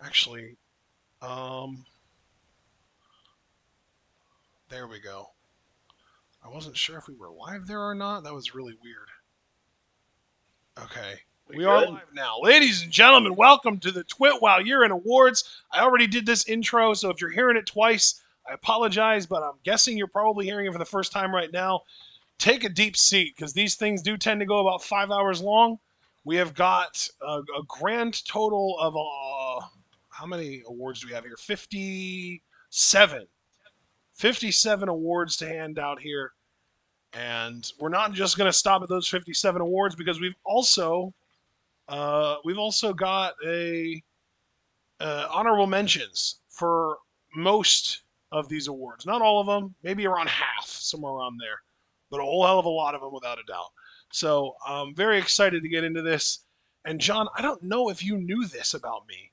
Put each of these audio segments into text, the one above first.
Actually, um, there we go. I wasn't sure if we were live there or not. That was really weird. Okay. We We are good? live now. Ladies and gentlemen, welcome to the TWitWoW Year in Awards. I already did this intro, so if you're hearing it twice, I apologize, but I'm guessing you're probably hearing it for the first time right now. Take a deep seat, because these things do tend to go about 5 hours long. We have got a grand total of, how many awards do we have here? 57. 57 awards to hand out here. And we're not just going to stop at those 57 awards because we've also got a honorable mentions for most of these awards. Not all of them, maybe around half, somewhere around there, but a whole hell of a lot of them without a doubt. So I'm very excited to get into this. And John, I don't know if you knew this about me,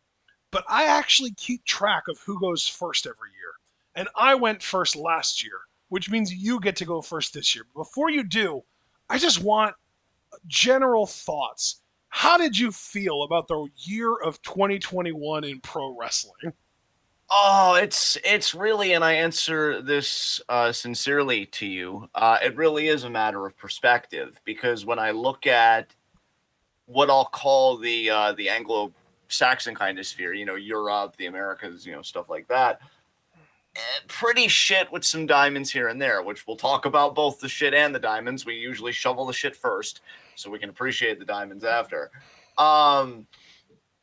but I actually keep track of who goes first every year. And I went first last year, which means you get to go first this year. But before you do, I just want general thoughts. How did you feel about the year of 2021 in pro wrestling? Oh, it's really, and I answer this sincerely to you. It really is a matter of perspective because when I look at what I'll call the Anglo-Saxon kind of sphere, Europe, the Americas, stuff like that, pretty shit with some diamonds here and there, which we'll talk about both the shit and the diamonds. We usually shovel the shit first, so we can appreciate the diamonds after. Um,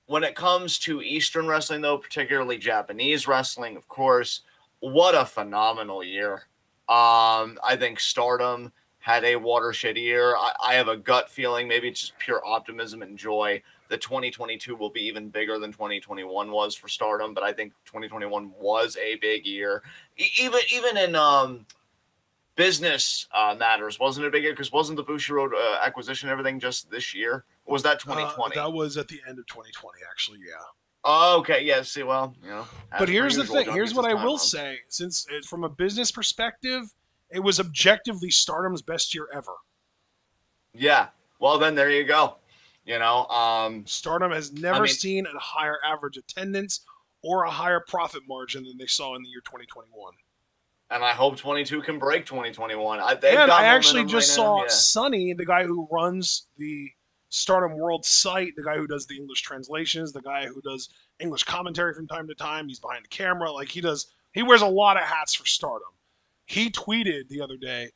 when it comes to Eastern wrestling, though, particularly Japanese wrestling, of course, what a phenomenal year. I think Stardom had a watershed year. I have a gut feeling, maybe it's just pure optimism and joy, that 2022 will be even bigger than 2021 was for Stardom. But I think 2021 was a big year, even in business matters. Wasn't it a big year? Because wasn't the Bushiroad acquisition and everything just this year? Or was that 2020? That was at the end of 2020, actually, yeah. Oh, okay. Yeah. See, well, But as per here's the usual, thing. John Here's gets what his I time will wrong. say. From a business perspective, it was objectively Stardom's best year ever. Yeah. Well, then there you go. Stardom has I never mean, seen a higher average attendance or a higher profit margin than they saw in the year 2021. and I hope 22 can break 2021. They've And I got actually momentum right just now. saw Yeah. Sonny, the guy who runs the Stardom World site, the guy who does the English translations, the guy who does English commentary from time to time. He's behind the camera. He wears a lot of hats for Stardom. He tweeted the other day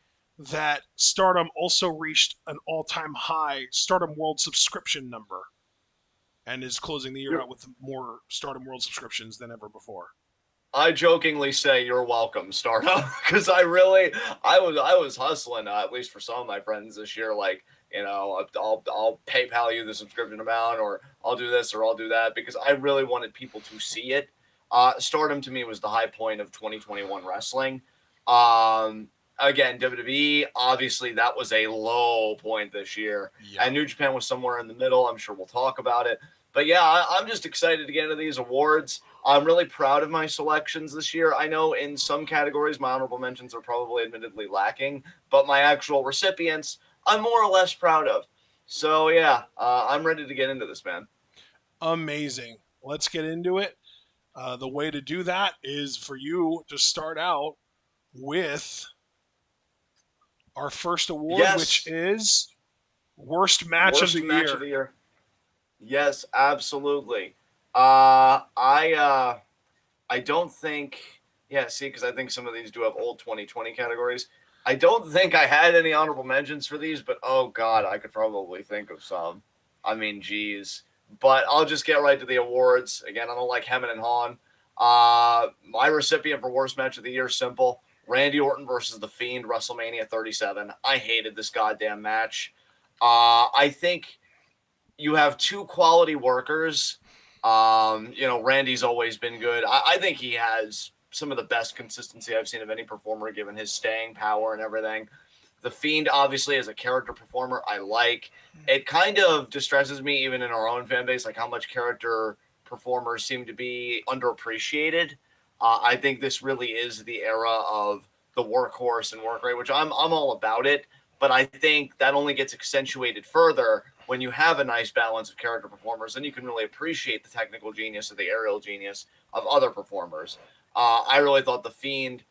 that Stardom also reached an all time high Stardom World subscription number and is closing the year You're, out with more Stardom World subscriptions than ever before. I jokingly say you're welcome, startup, because I was hustling at least for some of my friends this year. Like, I'll PayPal you the subscription amount, or I'll do this, or I'll do that, because I really wanted people to see it. Stardom to me was the high point of 2021 wrestling. Um, Again, WWE, obviously that was a low point this year, Yeah. and New Japan was somewhere in the middle. I'm sure we'll talk about it, but yeah, I'm just excited to get into these awards. I'm really proud of my selections this year. I know in some categories my honorable mentions are probably admittedly lacking, but my actual recipients I'm more or less proud of. So yeah, I'm ready to get into this, man. Amazing. Let's get into it. The way to do that is for you to start out with our first award, which Yes, is Worst Match of the worst match Year. of the year. Yes, absolutely. I don't think. Yeah, see, because I think some of these do have old 2020 categories. I don't think I had any honorable mentions for these, but oh god, I could probably think of some. I mean, geez. But I'll just get right to the awards. Again, I don't like hemming and hawing. My recipient for worst match of the year, simple. Randy Orton versus The Fiend, WrestleMania 37. I hated this goddamn match. I think you have two quality workers. Randy's always been good. I think he has some of the best consistency I've seen of any performer, given his staying power and everything. The Fiend, obviously, as a character performer, I like. It kind of distresses me, even in our own fan base, like how much character performers seem to be underappreciated. I think this really is the era of the workhorse and work rate, which I'm all about it. But I think that only gets accentuated further when you have a nice balance of character performers, then you can really appreciate the technical genius or the aerial genius of other performers. I really thought the Fiend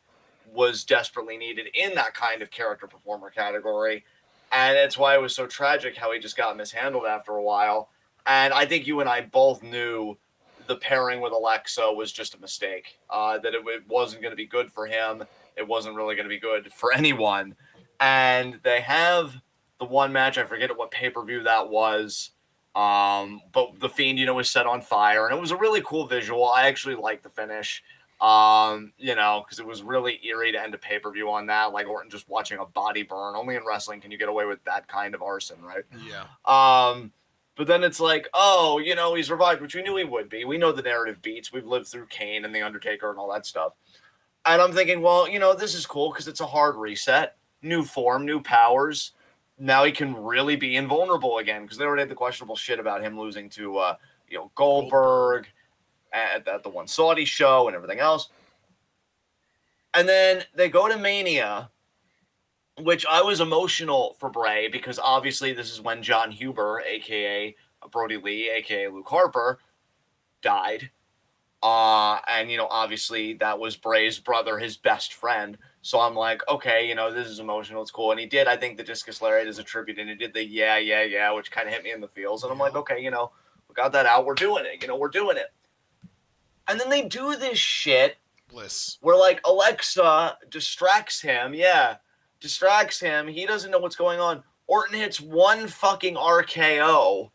was desperately needed in that kind of character performer category, and it's why it was so tragic how he just got mishandled after a while. And I think you and I both knew the pairing with Alexa was just a mistake. That it wasn't going to be good for him. It wasn't really going to be good for anyone. And they have the one match, I forget what pay per view that was. But the Fiend, was set on fire, and it was a really cool visual. I actually liked the finish. Because it was really eerie to end a pay per view on that, like Orton just watching a body burn. Only in wrestling can you get away with that kind of arson, right? Yeah. But then it's like, oh, he's revived, which we knew he would be. We know the narrative beats. We've lived through Kane and The Undertaker and all that stuff. And I'm thinking, well, this is cool because it's a hard reset, new form, new powers. Now he can really be invulnerable again because they already had the questionable shit about him losing to, Goldberg at the one Saudi show and everything else. And then they go to Mania, which I was emotional for Bray because obviously this is when John Huber, aka Brody Lee, aka Luke Harper, died. And obviously that was Bray's brother, his best friend. So I'm like, okay, this is emotional, it's cool. And he did, I think, the discus lariat is a tribute, and he did the yeah, which kind of hit me in the feels. And I'm like, okay, we got that out, we're doing it, we're doing it. And then they do this shit Bliss. where like Alexa distracts him, distracts him. He doesn't know what's going on. Orton hits one fucking RKO,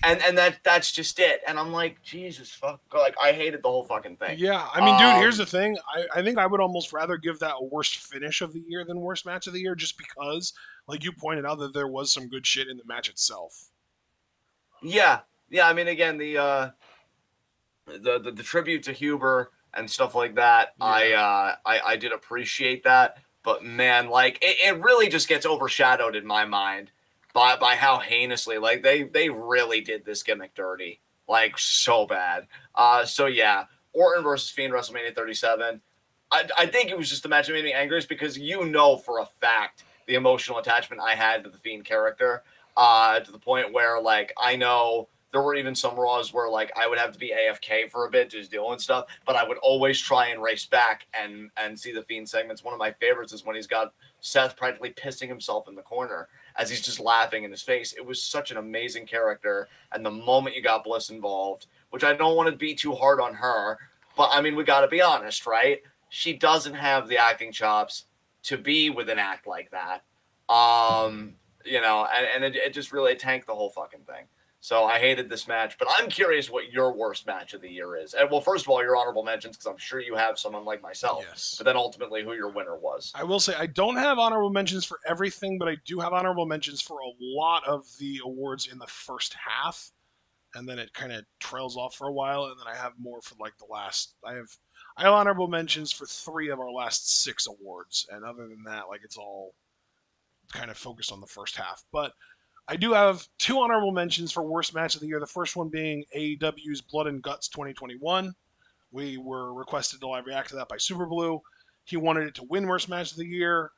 and that's just it. And I'm like, Jesus fuck, like I hated the whole fucking thing. Yeah, I mean, dude, here's the thing. I think I would almost rather give that a worst finish of the year than worst match of the year, just because, like you pointed out, that there was some good shit in the match itself. Yeah. I mean, again, the tribute to Huber and stuff like that, Yeah. I did appreciate that. But man, like it really just gets overshadowed in my mind by how heinously like they really did this gimmick dirty, like so bad. So yeah, Orton versus Fiend WrestleMania 37. I think it was just the match that made me angriest because for a fact the emotional attachment I had to the Fiend character, to the point where like I know there were even some Raws where like I would have to be AFK for a bit just doing stuff, but I would always try and race back and see the Fiend segments. One of my favorites is when he's got Seth practically pissing himself in the corner as he's just laughing in his face. It was such an amazing character, and the moment you got Bliss involved, which I don't want to be too hard on her, but I mean we got to be honest, right? She doesn't have the acting chops to be with an act like that. And it just really tanked the whole fucking thing. So I hated this match, but I'm curious what your worst match of the year is. And well, first of all, your honorable mentions, because I'm sure you have someone like myself. Yes. But then ultimately, who your winner was. I will say I don't have honorable mentions for everything, but I do have honorable mentions for a lot of the awards in the first half, and then it kind of trails off for a while, and then I have more for like the last. I have honorable mentions for 3 of our last 6 awards, and other than that, like it's all kind of focused on the first half. But I do have 2 honorable mentions for worst match of the year. The first one being AEW's Blood and Guts 2021. We were requested to live react to that by Super Blue. He wanted it to win worst match of the year.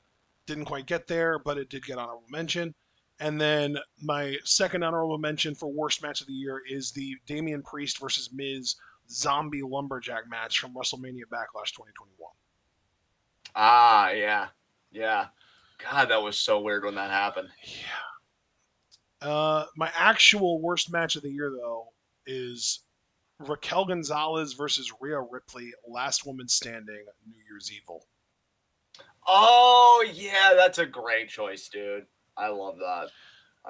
Didn't quite get there, but it did get honorable mention. And then my second honorable mention for worst match of the year is the Damian Priest versus Miz Zombie Lumberjack match from WrestleMania Backlash 2021. Ah, yeah. God, that was so weird when that happened. Yeah. My actual worst match of the year, though, is Raquel Gonzalez versus Rhea Ripley, Last Woman Standing, New Year's Evil. Oh, yeah, that's a great choice, dude. I love that.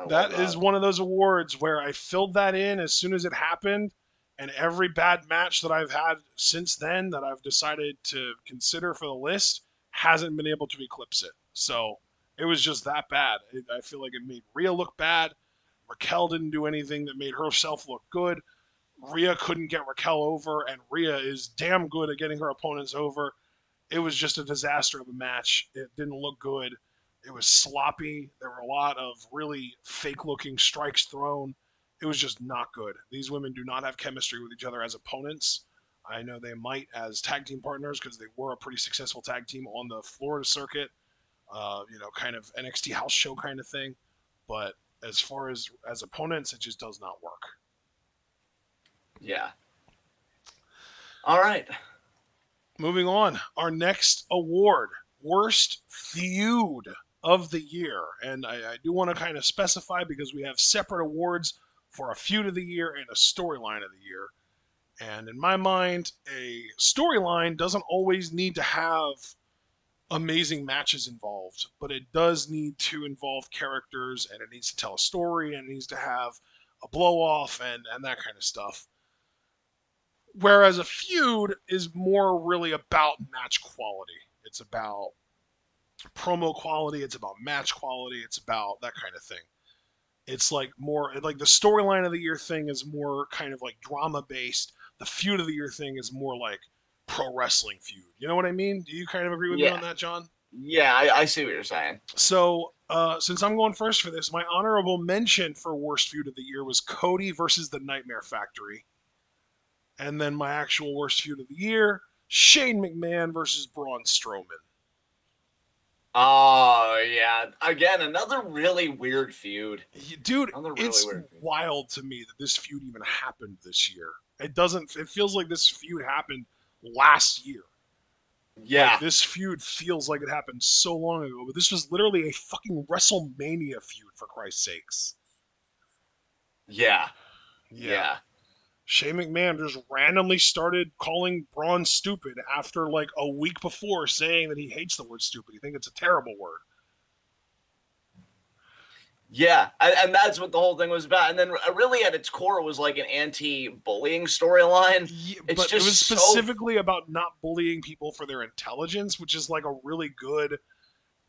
That is one of those awards where I filled that in as soon as it happened, and every bad match that I've had since then that I've decided to consider for the list hasn't been able to eclipse it. So it was just that bad. I feel like it made Rhea look bad. Raquel didn't do anything that made herself look good. Rhea couldn't get Raquel over, and Rhea is damn good at getting her opponents over. It was just a disaster of a match. It didn't look good. It was sloppy. There were a lot of really fake looking strikes thrown. It was just not good. These women do not have chemistry with each other as opponents. I know they might as tag team partners because they were a pretty successful tag team on the Florida circuit, kind of NXT house show kind of thing. But as far as opponents, it just does not work. Yeah. All right. Moving on, our next award, worst feud of the year, and I do want to kind of specify because we have separate awards for a feud of the year and a storyline of the year. And in my mind, a storyline doesn't always need to have amazing matches involved, but it does need to involve characters and it needs to tell a story and it needs to have a blow off and that kind of stuff. Whereas a feud is more really about match quality. It's about promo quality, it's about match quality, it's about that kind of thing. It's like more like the storyline of the year thing is more kind of like drama based. The feud of the year thing is more like pro wrestling feud. You know what I mean? Do you kind of agree with me on Yeah. that, John? Yeah, I see what you're saying. So, since I'm going first for this, my honorable mention for worst feud of the year was Cody versus the Nightmare Factory. And then my actual worst feud of the year, Shane McMahon versus Braun Strowman. Oh, yeah. Again, another really weird feud. Dude, Another really it's weird feud. wild to me that this feud even happened this year. It doesn't, it feels like this feud happened last year. Like Yeah. this feud feels like it happened so long ago, but this was literally a fucking WrestleMania feud for Christ's sakes. Yeah. Yeah. Yeah. Shane McMahon just randomly started calling Braun stupid after like a week before saying that he hates the word stupid. He thinks it's a terrible word. Yeah, and that's what the whole thing was about. And then, really, at its core, it was like an anti-bullying storyline. Yeah, It's but it was just so. specifically about not bullying people for their intelligence, which is like a really good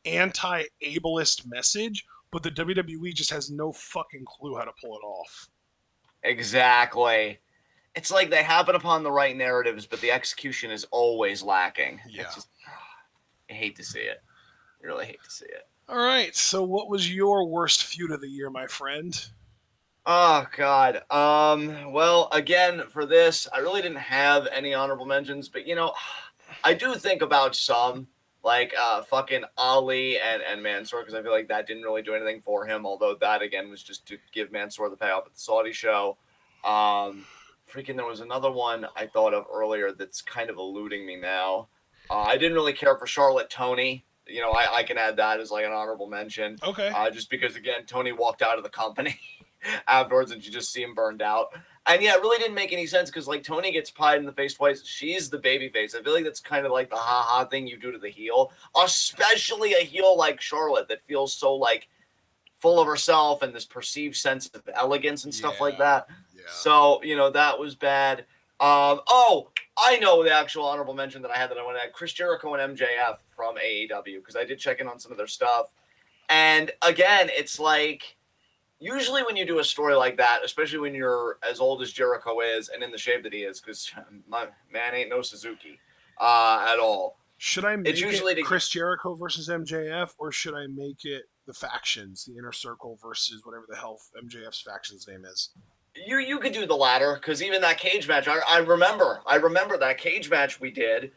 anti-ableist message. But the WWE just has no fucking clue how to pull it off. Exactly. It's like they happen upon the right narratives, but the execution is always lacking. Yeah. It's just, I hate to see it. I really hate to see it. All right. So, what was your worst feud of the year, my friend? Oh God. Well, again, for this, I really didn't have any honorable mentions, but I do think about some like fucking Ali and Mansoor because I feel like that didn't really do anything for him. Although that again was just to give Mansoor the payoff at the Saudi show. Um, Freaking, there was another one I thought of earlier that's kind of eluding me now. I didn't really care for Charlotte Tony. I can add that as like an honorable mention. Okay. Just because again, Tony walked out of the company afterwards, and you just see him burned out. And yeah, it really didn't make any sense because like Tony gets pied in the face twice. She's the baby face. I feel like that's kind of like the ha thing you do to the heel, especially a heel like Charlotte that feels so like full of herself and this perceived sense of elegance and stuff like Yeah. that. Yeah. So that was bad. Oh, I know the actual honorable mention that I had that I want to add: Chris Jericho and MJF from AEW because I did check in on some of their stuff. And again, it's like usually when you do a story like that, especially when you're as old as Jericho is and in the shape that he is, because my man ain't no Suzuki at all. Should I It's make it usually to Chris Jericho versus MJF, or should I make it the factions, the Inner Circle versus whatever the hell MJF's faction's name is? you could do the latter because even that cage match, I remember that cage match we did.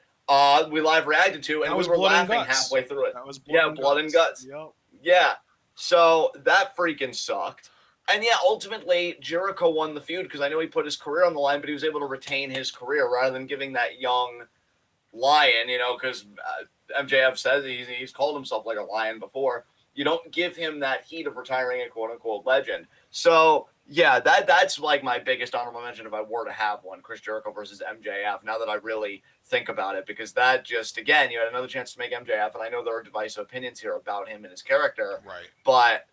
We live reacted to, and That we was were Blood and laughing Guts. halfway through it. That was Blood Yeah, and blood and Guts. guts. Yep. Yeah. So that freaking sucked. And yeah, ultimately Jericho won the feud because I know he put his career on the line, but he was able to retain his career rather than giving that young lion, because MJF says he's called himself like a lion before. You don't give him that heat of retiring a quote unquote legend. So yeah, that's like my biggest honorable mention if I were to have one: Chris Jericho versus MJF. Now that I really think about it, because that just again, you had another chance to make MJF, and I know there are divisive opinions here about him and his character, Right. but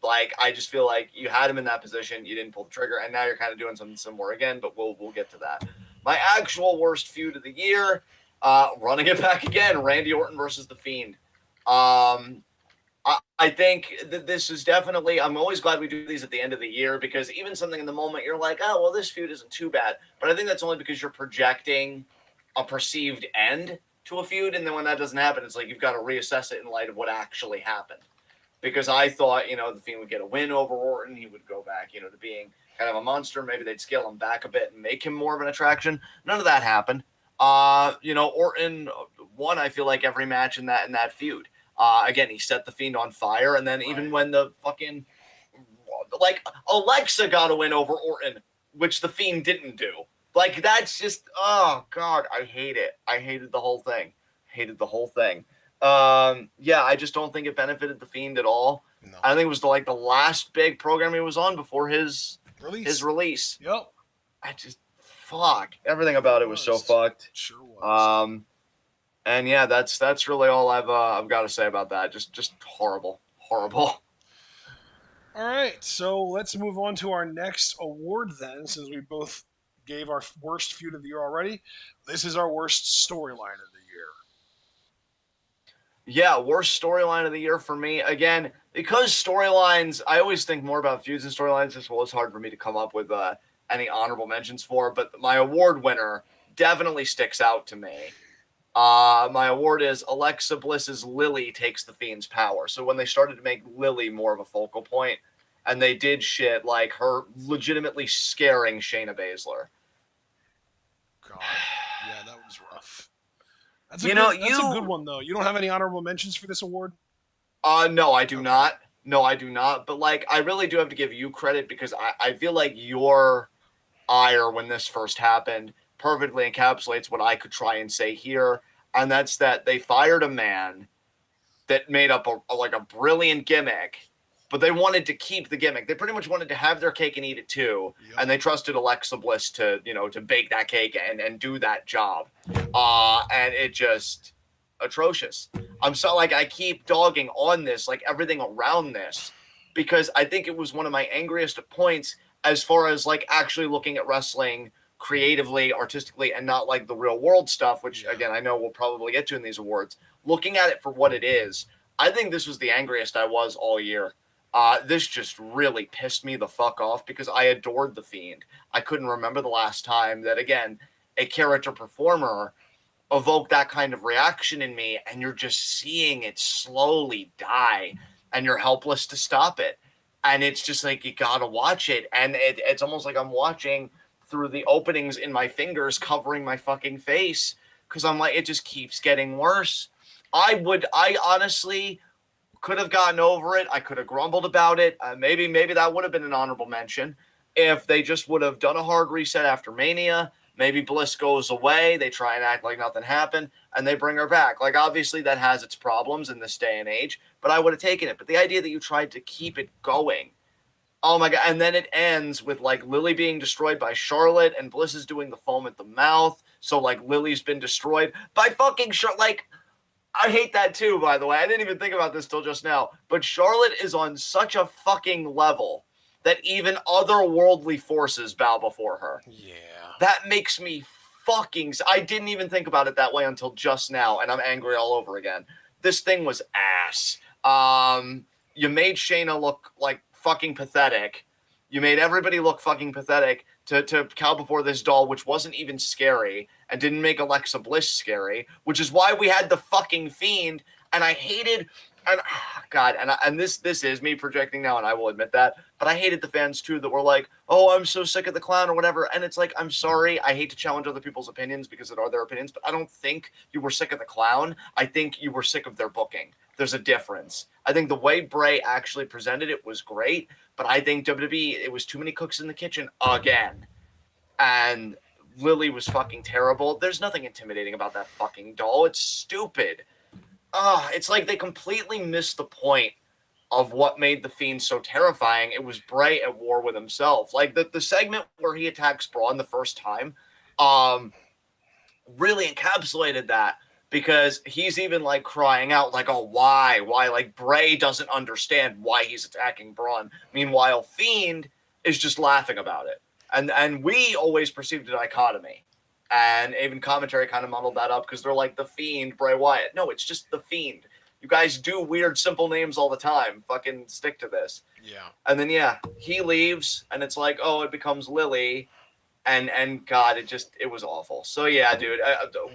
like I just feel like you had him in that position, you didn't pull the trigger, and now you're kind of doing something similar again. But we'll get to that. My actual worst feud of the year, running it back again: Randy Orton versus the Fiend. I think that this is definitely. I'm always glad we do these at the end of the year because even something in the moment you're like, oh well, this feud isn't too bad. But I think that's only because you're projecting a perceived end to a feud, and then when that doesn't happen, it's like you've got to reassess it in light of what actually happened. Because I thought, the Fiend would get a win over Orton. He would go back, to being kind of a monster. Maybe they'd scale him back a bit and make him more of an attraction. None of that happened. Orton won, I feel like, every match in that feud. Again, he set the Fiend on fire, and then even when the fucking like Alexa got a win over Orton, which the Fiend didn't do. Like that's just oh god, I hate it. I hated the whole thing. Hated the whole thing. Yeah, I just don't think it benefited the Fiend at all. No. I think it was like the last big program he was on before his Release. release. Yep. I just fuck everything Sure about it was so was. fucked. Sure was. Um, and yeah, that's really all I've got to say about that. Just horrible, horrible. All right, so let's move on to our next award then, since we both gave our worst feud of the year already. This is our worst storyline of the year. Yeah, worst storyline of the year for me. Again, because storylines, I always think more about feuds and storylines as well. It's hard for me to come up with any honorable mentions for, but my award winner definitely sticks out to me. My award is Alexa Bliss's Lily takes the Fiend's power. So when they started to make Lily more of a focal point, and they did shit like her legitimately scaring Shayna Baszler. God, yeah, that was rough. That's a You know, good. That's a good you one though. You don't have any honorable mentions for this award? no, I do Okay. not. No, I do not. But like, I really do have to give you credit because I feel like your ire when this first happened perfectly encapsulates what I could try and say here, and that's that they fired a man that made up like a brilliant gimmick, but they wanted to keep the gimmick. They pretty much wanted to have their cake and eat it too, Yep. and they trusted Alexa Bliss to to bake that cake and do that job. And it just atrocious. I'm so like I keep dogging on this, like everything around this, because I think it was one of my angriest points as far as like actually looking at wrestling creatively, artistically, and not like the real world stuff, which Yeah. again I know we'll probably get to in these awards. Looking at it for what it is, I think this was the angriest I was all year. This just really pissed me the fuck off because I adored the Fiend. I couldn't remember the last time that again a character performer evoke that kind of reaction in me, and you're just seeing it slowly die and you're helpless to stop it, and it's just like you gotta watch it, and it's almost like I'm watching through the openings in my fingers covering my fucking face because I'm like it just keeps getting worse. I honestly could have gotten over it. I could have grumbled about it. Maybe that would have been an honorable mention if they just would have done a hard reset after Mania. Maybe Bliss goes away. They try and act like nothing happened, and they bring her back. Like obviously that has its problems in this day and age, but I would have taken it. But the idea that you tried to keep it going. Oh my god! And then it ends with like Lily being destroyed by Charlotte, and Bliss is doing the foam at the mouth. So like Lily's been destroyed by fucking Charlotte. Like I hate that too, by the way. I didn't even think about this till just now. But Charlotte is on such a fucking level that even otherworldly forces bow before her. Yeah. That makes me fucking. I didn't even think about it that way until just now, and I'm angry all over again. This thing was ass. You made Shayna look like fucking pathetic. You made everybody look fucking pathetic to cow before this doll, which wasn't even scary and didn't make Alexa Bliss scary, which is why we had the fucking Fiend. And I hated, and God, and this is me projecting now, and I will admit that, but I hated the fans too that were like, oh, I'm so sick of the clown or whatever. And it's like, I'm sorry, I hate to challenge other people's opinions because it are their opinions, but I don't think you were sick of the clown. I think you were sick of their booking. There's a difference. I think the way Bray actually presented it was great, but I think WWE, it was too many cooks in the kitchen again. And Lily was fucking terrible. There's nothing intimidating about that fucking doll. It's stupid. It's like they completely missed the point of what made the Fiend so terrifying. It was Bray at war with himself. Like the segment where he attacks Braun the first time, um, really encapsulated that because he's even like crying out like, oh, why, like Bray doesn't understand why he's attacking Braun. Meanwhile Fiend is just laughing about it, and we always perceived a dichotomy, and even commentary kind of muddled that up because they're like the Fiend, Bray Wyatt. No, it's just the Fiend. You guys do weird simple names all the time. Fucking stick to this. Yeah. And then yeah, he leaves and it's like, oh, it becomes Lily, and God, it was awful. So yeah, dude,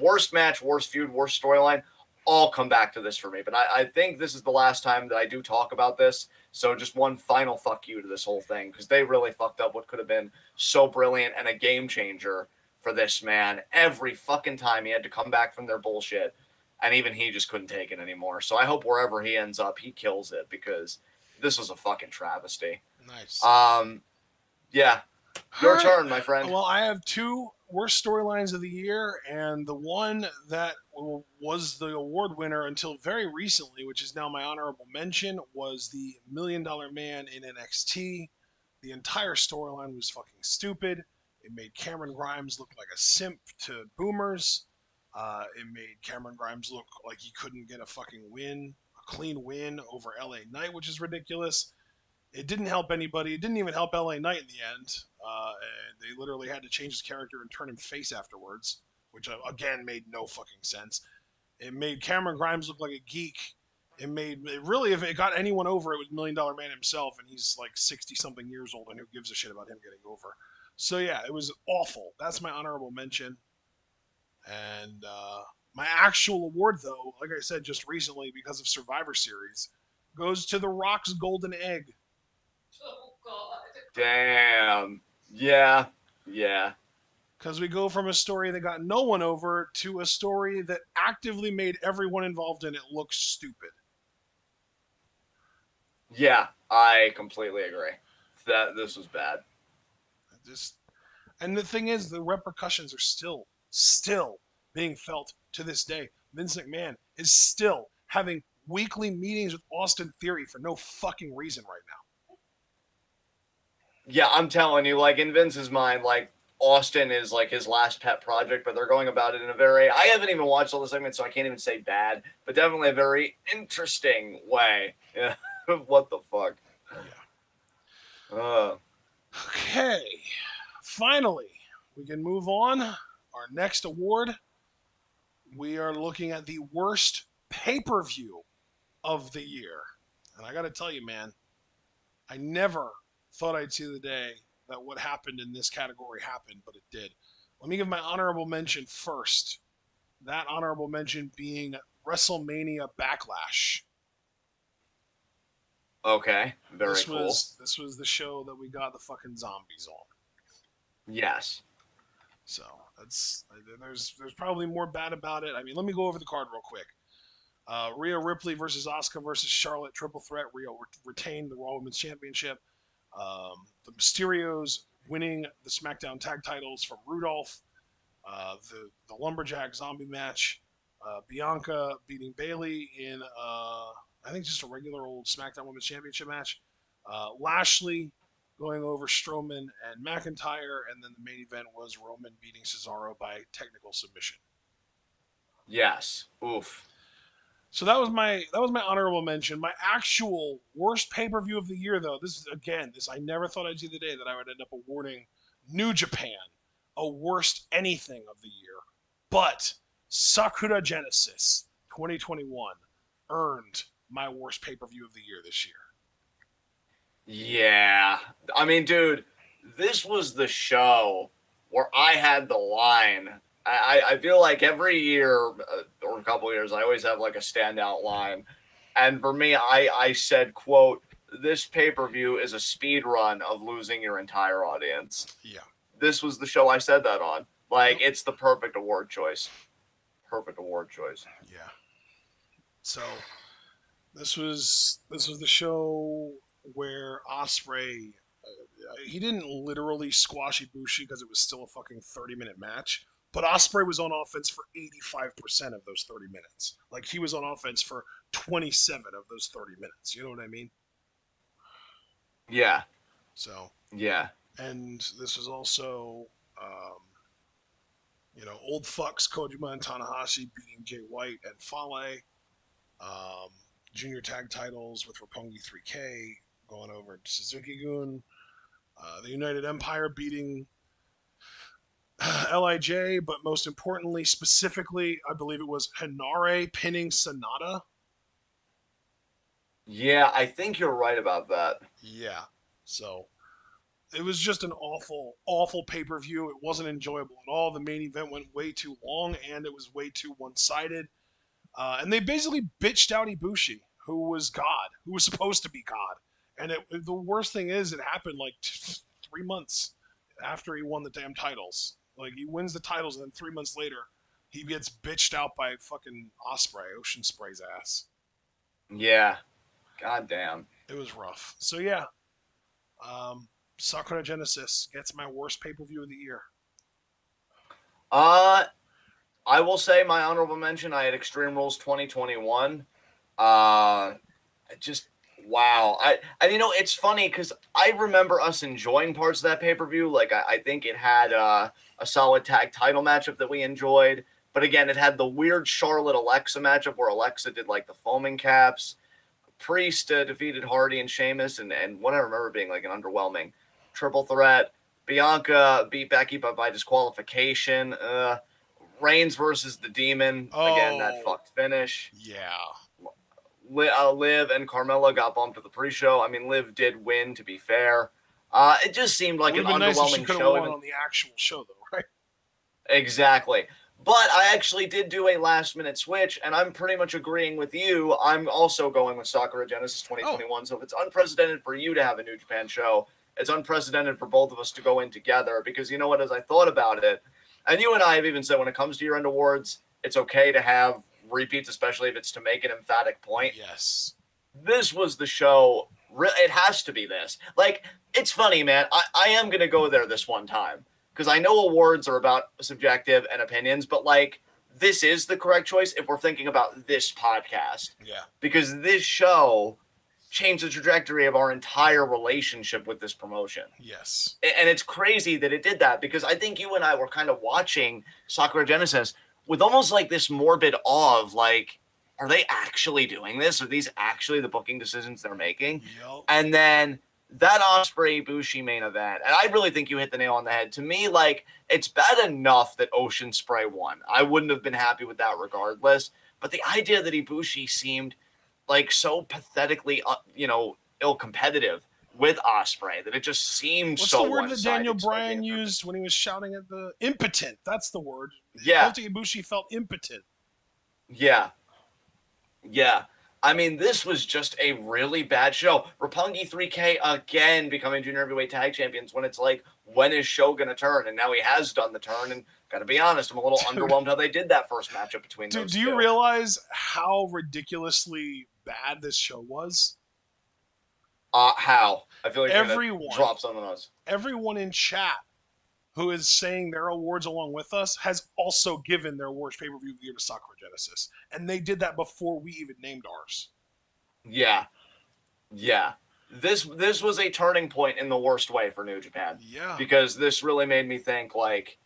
worst match, worst feud, worst storyline, all come back to this for me. But I think this is the last time that I do talk about this. So just one final fuck you to this whole thing because they really fucked up what could have been so brilliant and a game changer for this man. Every fucking time he had to come back from their bullshit, and even he just couldn't take it anymore. So I hope wherever he ends up, he kills it because this was a fucking travesty. Nice. Um, yeah, All your right. turn, my friend. Well, I have two worst storylines of the year, and the one that was the award winner until very recently, which is now my honorable mention, was the $1 Million Man in NXT. The entire storyline was fucking stupid. It made Cameron Grimes look like a simp to boomers. It made Cameron Grimes look like he couldn't get a fucking win, a clean win over LA Knight, which is ridiculous. It didn't help anybody. It didn't even help LA Knight in the end. And they literally had to change his character and turn him face afterwards, which again made no fucking sense. It made Cameron Grimes look like a geek. It really, if it got anyone over, it was $1 Million Man himself, and he's like 60 something years old, and who gives a shit about him getting over? So yeah, it was awful. That's my honorable mention. And my actual award, though, like I said just recently, because of Survivor Series, goes to The Rock's Golden Egg. Damn. Yeah. Yeah. Because we go from a story that got no one over to a story that actively made everyone involved in it look stupid. Yeah. I completely agree. That this was bad. Just and the thing is, the repercussions are still being felt to this day. Vince McMahon is still having weekly meetings with Austin Theory for no fucking reason right now. Yeah, I'm telling you, like in Vince's mind, like Austin is like his last pet project, but they're going about it in a very I haven't even watched all the segments, so I can't even say bad, but definitely a very interesting way. Yeah. What the fuck? Yeah. Uh Okay. Finally, we can move on. Our next award, we are looking at the worst pay per view of the year. And I got to tell you, man, I never thought I'd see the day that what happened in this category happened, but it did. Let me give my honorable mention first. That honorable mention being WrestleMania Backlash. okay. Very This cool. was this was the show that we got the fucking zombies on. Yes. So there's probably more bad about it. I mean, let me go over the card real quick. Rhea Ripley versus Asuka versus Charlotte triple threat. Rhea retained the Raw Women's Championship. The Mysterios winning the SmackDown Tag Titles from Rudolph. The Lumberjack Zombie match. Bianca beating Bailey in I think just a regular old SmackDown Women's Championship match. Lashley going over Strowman and McIntyre, and then the main event was Roman beating Cesaro by technical submission. Yes. Oof. So that was my honorable mention. My actual worst pay per view of the year, though. This is again this I never thought I'd see the day that I would end up awarding New Japan a worst anything of the year, but Sakura Genesis 2021 earned my worst pay per view of the year this year. Yeah. I mean, dude, this was the show where I had the line. I feel like every year or a couple years, I always have like a standout line. And for me, I said, quote, this pay per view is a speed run of losing your entire audience. Yeah. This was the show I said that on. Like, Yep. it's the perfect award choice. Perfect award choice. Yeah. So this was the show where Osprey he didn't literally squash Ibushi because it was still a fucking 30-minute match. But Osprey was on offense for 85% of those 30 minutes. Like he was on offense for 27 of those 30 minutes. You know what I mean? Yeah. So, Yeah. and this was also, um, old fucks Kojima and Tanahashi beating Jay White and Fale. Um, Junior tag titles with Roppongi 3K going over Suzuki Gun. The United Empire beating Lij, but most importantly, specifically, I believe it was Hinare pinning Sonata. Yeah, I think you're right about that. Yeah. So it was just an awful, awful pay per view. It wasn't enjoyable at all. The main event went way too long and it was way too one sided. And they basically bitched out Ibushi, who was God, who was supposed to be God. And the worst thing is, it happened like 3 months after he won the damn titles. Like he wins the titles, and then 3 months later, he gets bitched out by fucking Osprey, Ocean Spray's ass. Yeah. God damn. It was rough. So yeah, Sakura Genesis gets my worst pay-per-view of the year. Uh, I will say my honorable mention. I had Extreme Rules 2021. Uh, just wow. And it's funny because I remember us enjoying parts of that pay per view. Like I think it had a solid tag title matchup that we enjoyed. But again, it had the weird Charlotte Alexa matchup where Alexa did like the foaming caps. Priest defeated Hardy and Sheamus, and what I remember being like an underwhelming triple threat. Bianca beat Becky by disqualification. Reigns versus the Demon. Again, that Oh, fucked finish. yeah. Liv and Carmella got bumped to the pre-show. I mean, Liv did win, to be fair. It just seemed It like would an have been nice if she underwhelming could have show. won Even on the actual show, though, right? exactly. But I actually did do a last-minute switch, and I'm pretty much agreeing with you. I'm also going with Sakura Genesis Oh, 2021. So if it's unprecedented for you to have a New Japan show, it's unprecedented for both of us to go in together. Because you know what? As I thought about it, and you and I have even said when it comes to year-end awards, it's okay to have repeats, especially if it's to make an emphatic point. yes. This was the show. It has to be this. Like, it's funny, man. I am going to go there this one time because I know awards are about subjective and opinions, but like, this is the correct choice if we're thinking about this podcast Yeah. because this show changed the trajectory of our entire relationship with this promotion. Yes. And it's crazy that it did that because I think you and I were kind of watching Sakura Genesis with almost like this morbid awe of like, are they actually doing this? Are these actually the booking decisions they're making? Yep. And then that Osprey Bushi main event, and I really think you hit the nail on the head. To me, like, it's bad enough that Ocean Spray won. I wouldn't have been happy with that regardless. But the idea that Ibushi seemed like so pathetically, ill competitive with Osprey that it just seemed What's the so word one that Daniel sided. Bryan used when he was shouting at the impotent? That's the word. Yeah, Kota Ibushi felt impotent. yeah, yeah. I mean, this was just a really bad show. Roppongi 3K again becoming junior heavyweight tag champions when it's like, when is show gonna turn? And now he has done the turn. And gotta be honest, I'm a little Dude, underwhelmed how they did that first matchup between dude, those do you two. realize how ridiculously bad this show was? How? I feel like you're gonna Everyone, drop some of those. everyone in chat who is saying their awards along with us has also given their worst pay-per-view of the year to Sakura Genesis. And they did that before we even named ours. Yeah, yeah. This was a turning point in the worst way for New Japan Yeah. because this really made me think like,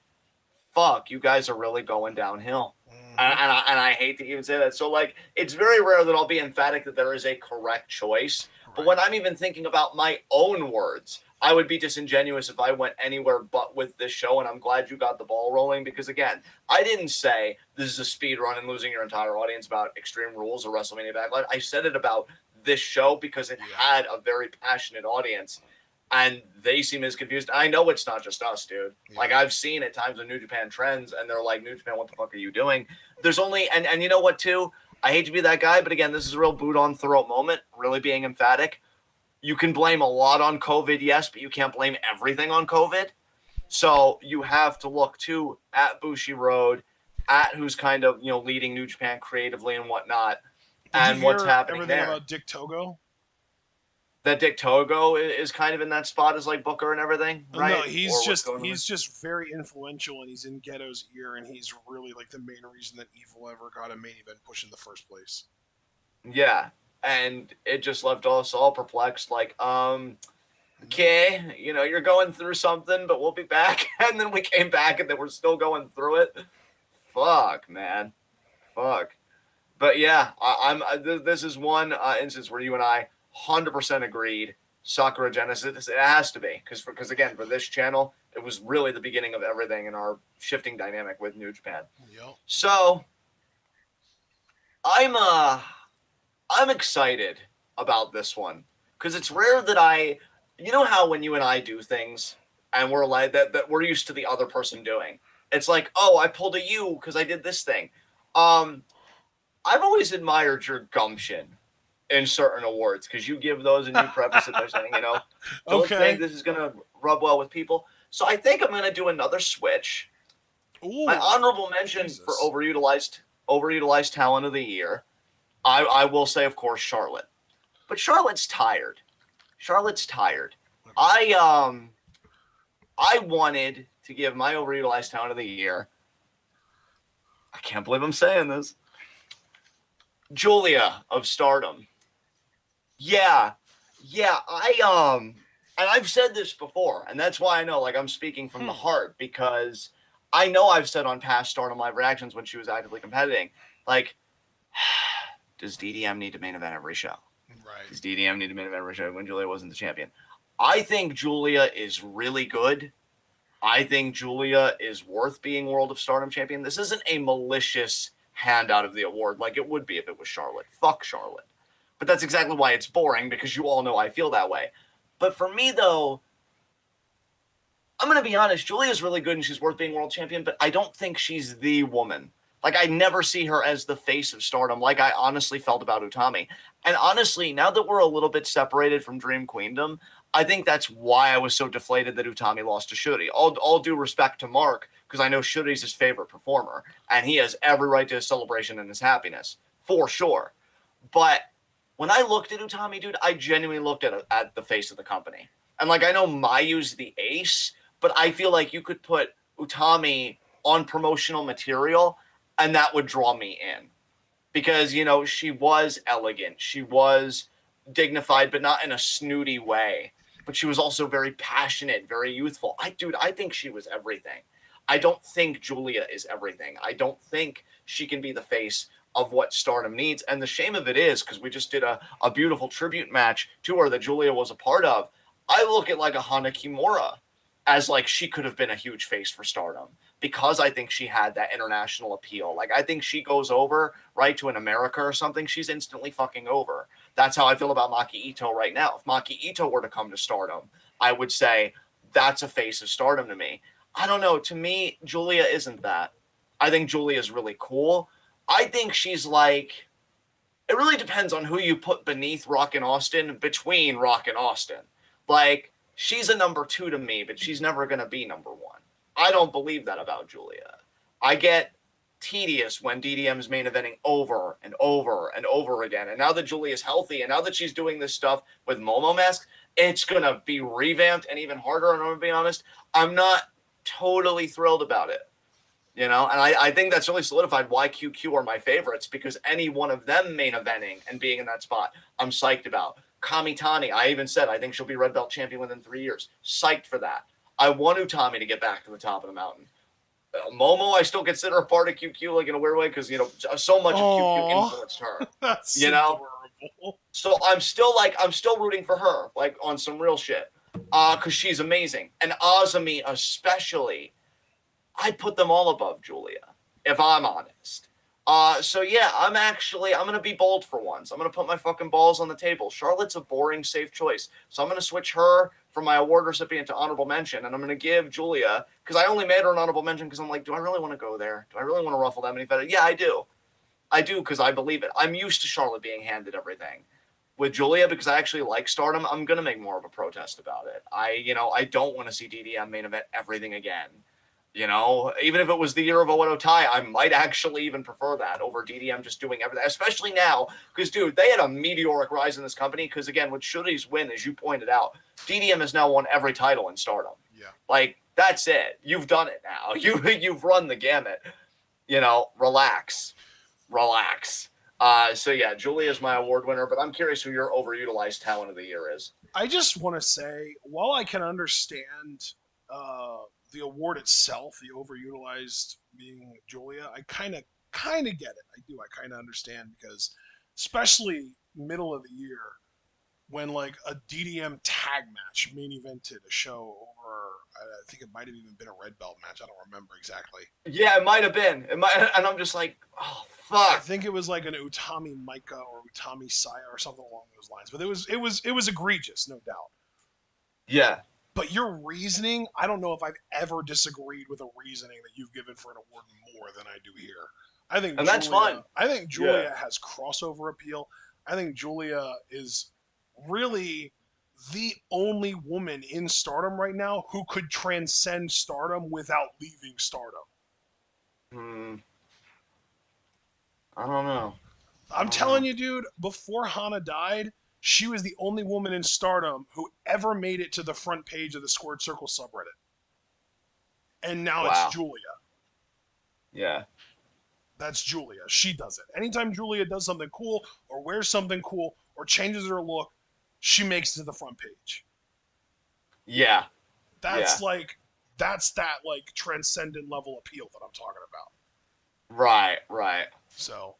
fuck, you guys are really going downhill. Mm-hmm. And I hate to even say that. So like, it's very rare that I'll be emphatic that there is a correct choice. But Right. when I'm even thinking about my own words, I would be disingenuous if I went anywhere but with this show. And I'm glad you got the ball rolling because again, I didn't say this is a speed run and losing your entire audience about Extreme Rules or WrestleMania Backlash. I said it about this show because it had a very passionate audience and they seem as confused. I know it's not just us, dude. Yeah. Like I've seen at times in New Japan trends, and they're like, "New Japan, what the fuck are you doing?" There's only and you know what too? I hate to be that guy, but again, this is a real boot on throat moment. Really being emphatic. You can blame a lot on COVID, yes, but you can't blame everything on COVID. So you have to look too at Bushi Road, at who's kind of leading New Japan creatively and whatnot, Did you and what's hear happening everything there. about Dick Togo? That Dick Togo is kind of in that spot as like Booker and everything, right? No, he's Or what's just going on? he's just very influential, and he's in Ghetto's ear, and he's really like the main reason that Evil ever got a main event push in the first place. Yeah, and it just left us all perplexed. Like, okay, you're going through something, but we'll be back. And then we came back, and then we're still going through it. Fuck, man, fuck. But yeah, this is one instance where you and I 100% agreed. Sakura Genesis, it has to be because again, for this channel, it was really the beginning of everything in our shifting dynamic with New Japan. Yep. So I'm excited about this one because it's rare that you know how when you and I do things and we're like that we're used to the other person doing. It's like, oh, I pulled a you because I did this thing. I've always admired your gumption in certain awards because you give those and you preface it by saying, don't Okay. think this is gonna rub well with people. So I think I'm gonna do another switch. Ooh, My honorable mention Jesus. for overutilized talent of the year. I will say, of course, Charlotte. But Charlotte's tired. Charlotte's tired. I wanted to give my overutilized talent of the year. I can't believe I'm saying this. Julia of Stardom. Yeah, yeah. And I've said this before, and that's why I know, like, I'm speaking from the heart because I know I've said on past Stardom live reactions when she was actively competing, like, does DDM need to main event every show? Right. Does DDM need to main event every show when Julia wasn't the champion? I think Julia is really good. I think Julia is worth being World of Stardom champion. This isn't a malicious handout of the award like it would be if it was Charlotte. Fuck Charlotte. But that's exactly why it's boring, because you all know I feel that way. But for me, though, I'm going to be honest. Julia's really good and she's worth being world champion, but I don't think she's the woman. Like, I never see her as the face of Stardom like I honestly felt about Utami. And honestly, now that we're a little bit separated from Dream Queendom, I think that's why I was so deflated that Utami lost to Shuri. All due respect to Mark, because I know Shuri's his favorite performer, and he has every right to his celebration and his happiness, for sure. But when I looked at Utami, dude, I genuinely looked at the face of the company. And, like, I know Mayu's the ace, but I feel like you could put Utami on promotional material and that would draw me in. Because, you know, she was elegant. She was dignified, but not in a snooty way. But she was also very passionate, very youthful. I think she was everything. I don't think Julia is everything. I don't think she can be the face of what Stardom needs. And the shame of it is, because we just did a beautiful tribute match to her that Julia was a part of, I look at like a Hana Kimura as like she could have been a huge face for Stardom because I think she had that international appeal. Like, I think she goes over, right, to an America or something, she's instantly fucking over. That's how I feel about Maki Ito right now. If Maki Ito were to come to Stardom, I would say that's a face of Stardom to me. I don't know. To me, Julia isn't that. I think Julia is really cool. I think she's like, it really depends on who you put beneath Rock and Austin, between Rock and Austin. Like, she's a number 2 to me, but she's never going to be number 1. I don't believe that about Julia. I get tedious when DDM's main eventing over and over and over again. And now that Julia's healthy and now that she's doing this stuff with Momo masks, it's going to be revamped and even harder. And I'm going to be honest, I'm not totally thrilled about it. You know, and I think that's really solidified why QQ are my favorites, because any one of them main eventing and being in that spot, I'm psyched about. Kamitani, I even said I think she'll be red belt champion within 3 years. Psyched for that. I want Utami to get back to the top of the mountain. Momo, I still consider a part of QQ, like, in a weird way, because, you know, so much of QQ influenced her. That's you know, adorable. So I'm still rooting for her, like, on some real shit, because she's amazing. And Azumi especially, I put them all above Julia, if I'm honest. So yeah, I'm going to be bold for once. I'm going to put my fucking balls on the table. Charlotte's a boring, safe choice. So I'm going to switch her from my award recipient to honorable mention, and I'm going to give Julia, because I only made her an honorable mention because I'm like, do I really want to go there? Do I really want to ruffle that many feathers? Yeah, I do. I do, because I believe it. I'm used to Charlotte being handed everything. With Julia, because I actually like Stardom, I'm going to make more of a protest about it. I don't want to see DDM main event everything again. You know, even if it was the year of Oedo Tai, I might actually even prefer that over DDM just doing everything, especially now, because, dude, they had a meteoric rise in this company, because, again, with Shuri's win, as you pointed out, DDM has now won every title in Stardom. Yeah. Like, that's it. You've done it now. You've run the gamut. You know, relax. So, yeah, Julia's my award winner, but I'm curious who your overutilized talent of the year is. I just want to say, while I can understand the award itself, the overutilized being Julia, I kind of get it. I do. I kind of understand because, especially middle of the year, when like a DDM tag match main evented a show over, I think it might have even been a red belt match. I don't remember exactly. Yeah, it might have been. And I'm just like, oh I fuck. think it was like an Utami Micah or Utami Saya or something along those lines. But it was egregious, no doubt. Yeah. But your reasoning, I don't know if I've ever disagreed with a reasoning that you've given for an award more than I do here. I think And that's fine. I think Julia has crossover appeal. I think Julia is really the only woman in Stardom right now who could transcend Stardom without leaving Stardom. Hmm. I don't know. I'm telling you, dude, before Hana died, she was the only woman in Stardom who ever made it to the front page of the Squared Circle subreddit. And now it's Wow. Julia. Yeah. That's Julia. She does it. Anytime Julia does something cool or wears something cool or changes her look, she makes it to the front page. Yeah. That's Yeah. like that's that like transcendent level appeal that I'm talking about. Right. Right. So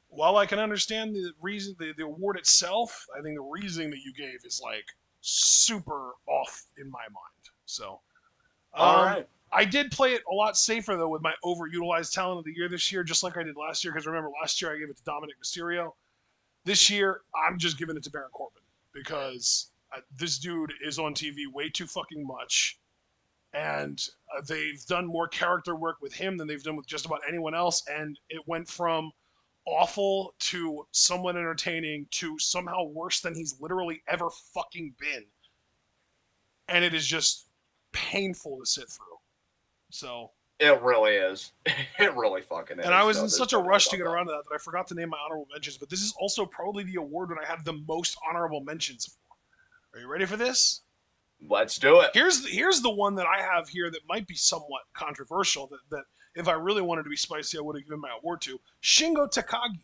while I can understand the reason, the award itself, I think the reasoning that you gave is like super off in my mind. So, All um, right. I did play it a lot safer though with my overutilized talent of the year this year, just like I did last year. Because remember, last year I gave it to Dominic Mysterio. This year I'm just giving it to Baron Corbin because this dude is on TV way too fucking much, and they've done more character work with him than they've done with just about anyone else. And it went from awful to somewhat entertaining to somehow worse than he's literally ever fucking been. And it is just painful to sit through. So, It really is. It really fucking and I is. was No, in there's such a no doubt rush to about get that. around to that I forgot to name my honorable mentions. But this is also probably the award that I have the most honorable mentions for. Are you ready for this? Let's do it. Here's the one that I have here that might be somewhat controversial. That if I really wanted to be spicy, I would have given my award to Shingo Takagi.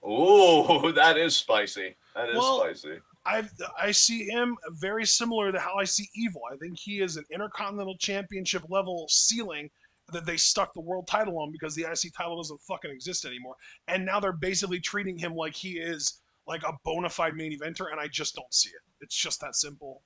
Ooh, that is spicy. That is Well, spicy. I see him very similar to how I see Evil. I think he is an Intercontinental Championship level ceiling that they stuck the world title on because the IC title doesn't fucking exist anymore. And now they're basically treating him like he is like a bona fide main eventer, and I just don't see it. It's just that simple.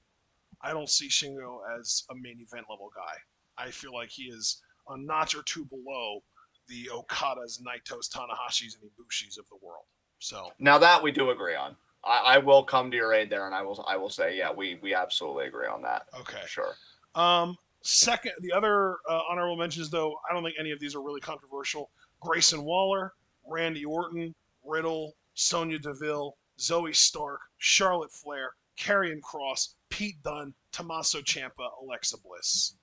I don't see Shingo as a main event level guy. I feel like he is a notch or two below the Okadas, Naitos, Tanahashis, and Ibushis of the world. So Now that we do agree on. I will come to your aid there, and I will say, yeah, we absolutely agree on that. okay. For sure. Second, the other honorable mentions, though, I don't think any of these are really controversial. Grayson Waller, Randy Orton, Riddle, Sonya Deville, Zoe Stark, Charlotte Flair, Karrion Kross, Pete Dunne, Tommaso Ciampa, Alexa Bliss.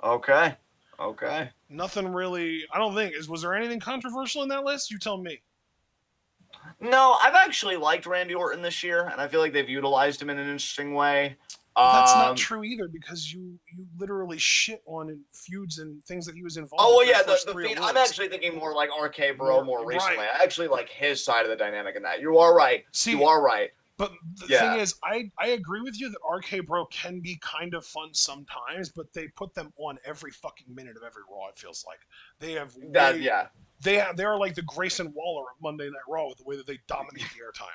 Okay. Okay. Nothing really. I don't think was there anything controversial in that list? You tell me. No, I've actually liked Randy Orton this year, and I feel like they've utilized him in an interesting way. That's not true either because you literally shit on feuds and things that he was involved Oh in well, for yeah, the first the three Fiend. I'm awards. actually thinking more like RK Bro more recently. Right. I actually like his side of the dynamic in that. You are right. See, you are right. But the thing Yeah. is, I agree with you that RK Bro can be kind of fun sometimes, but they put them on every fucking minute of every Raw. It feels like they have That yeah. they are like the Grayson Waller of Monday Night Raw with the way that they dominate the airtime.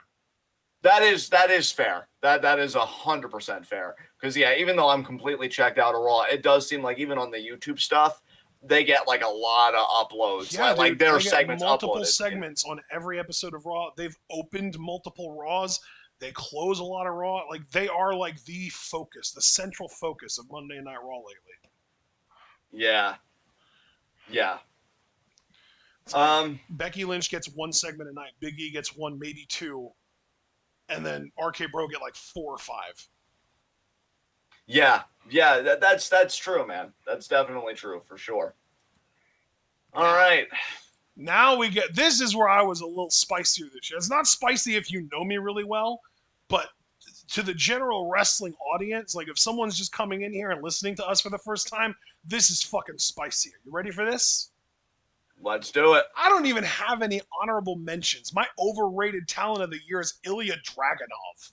That is fair. That is 100% fair. Because yeah, even though I'm completely checked out of Raw, it does seem like even on the YouTube stuff, they get like a lot of uploads. Yeah, like dude, their they get segments multiple uploaded. segments on every episode of Raw. They've opened multiple Raws. They close a lot of Raw. Like they are like the focus, the central focus of Monday Night Raw lately. Yeah. Yeah. Becky Lynch gets one segment a night. Big E gets one, maybe two, and then RK Bro get like 4 or 5. Yeah. Yeah. That's true, man. That's definitely true for sure. All right. Now we get this is where I was a little spicier this year. It's not spicy if you know me really well, but to the general wrestling audience, like if someone's just coming in here and listening to us for the first time, this is fucking spicy. You ready for this? Let's do it. I don't even have any honorable mentions. My overrated talent of the year is Ilya Dragunov.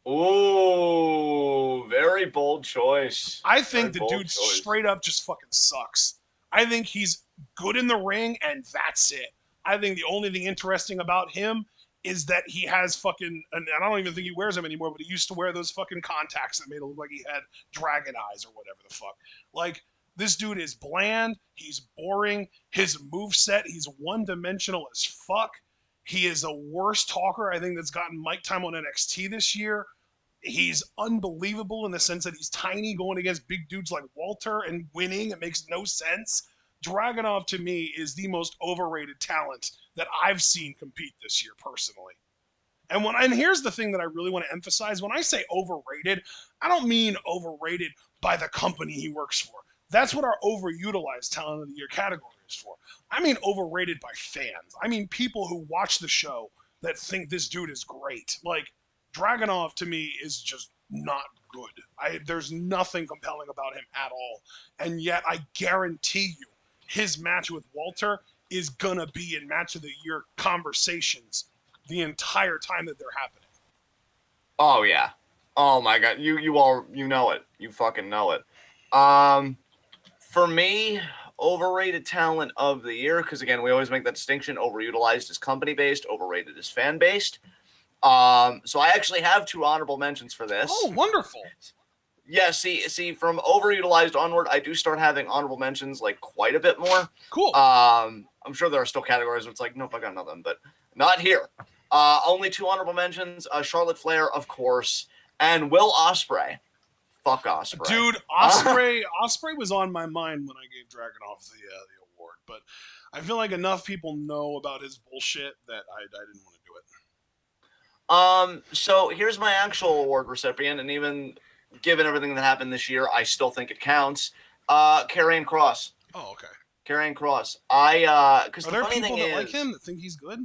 Ooh, very bold choice. I think Very the bold dude choice. straight up just fucking sucks. I think he's good in the ring, and that's it. I think the only thing interesting about him is that he has fucking, and I don't even think he wears them anymore, but he used to wear those fucking contacts that made it look like he had dragon eyes or whatever the fuck. Like, this dude is bland. He's boring. His moveset, he's one-dimensional as fuck. He is a worse talker, I think, that's gotten mic time on NXT this year. He's unbelievable in the sense that he's tiny going against big dudes like Walter and winning. It makes no sense. Dragunov to me is the most overrated talent that I've seen compete this year personally. And here's the thing that I really want to emphasize. When I say overrated, I don't mean overrated by the company he works for. That's what our overutilized talent of the year category is for. I mean overrated by fans. I mean people who watch the show that think this dude is great. Like Dragunov to me is just not good. There's nothing compelling about him at all. And yet I guarantee you his match with Walter is gonna be in match of the year conversations the entire time that they're happening. Oh yeah. Oh my god. You know it. You fucking know it. Um for me, overrated talent of the year, because again, we always make that distinction. Overutilized is company based, overrated is fan based. So I actually have two honorable mentions for this. Oh, wonderful. Yeah, see, from overutilized onward, I do start having honorable mentions like quite a bit more. Cool. I'm sure there are still categories where it's like, nope, I got nothing, but not here. Only two honorable mentions: Charlotte Flair, of course, and Will Ospreay. Fuck Ospreay, Dude, Ospreay was on my mind when I gave Dragunov the award, but I feel like enough people know about his bullshit that I didn't want to do it. So here's my actual award recipient, and even given everything that happened this year, I still think it counts. Karrion Kross. Oh, okay. Karrion Kross. Because Are the there funny people thing that is, like him that think he's good?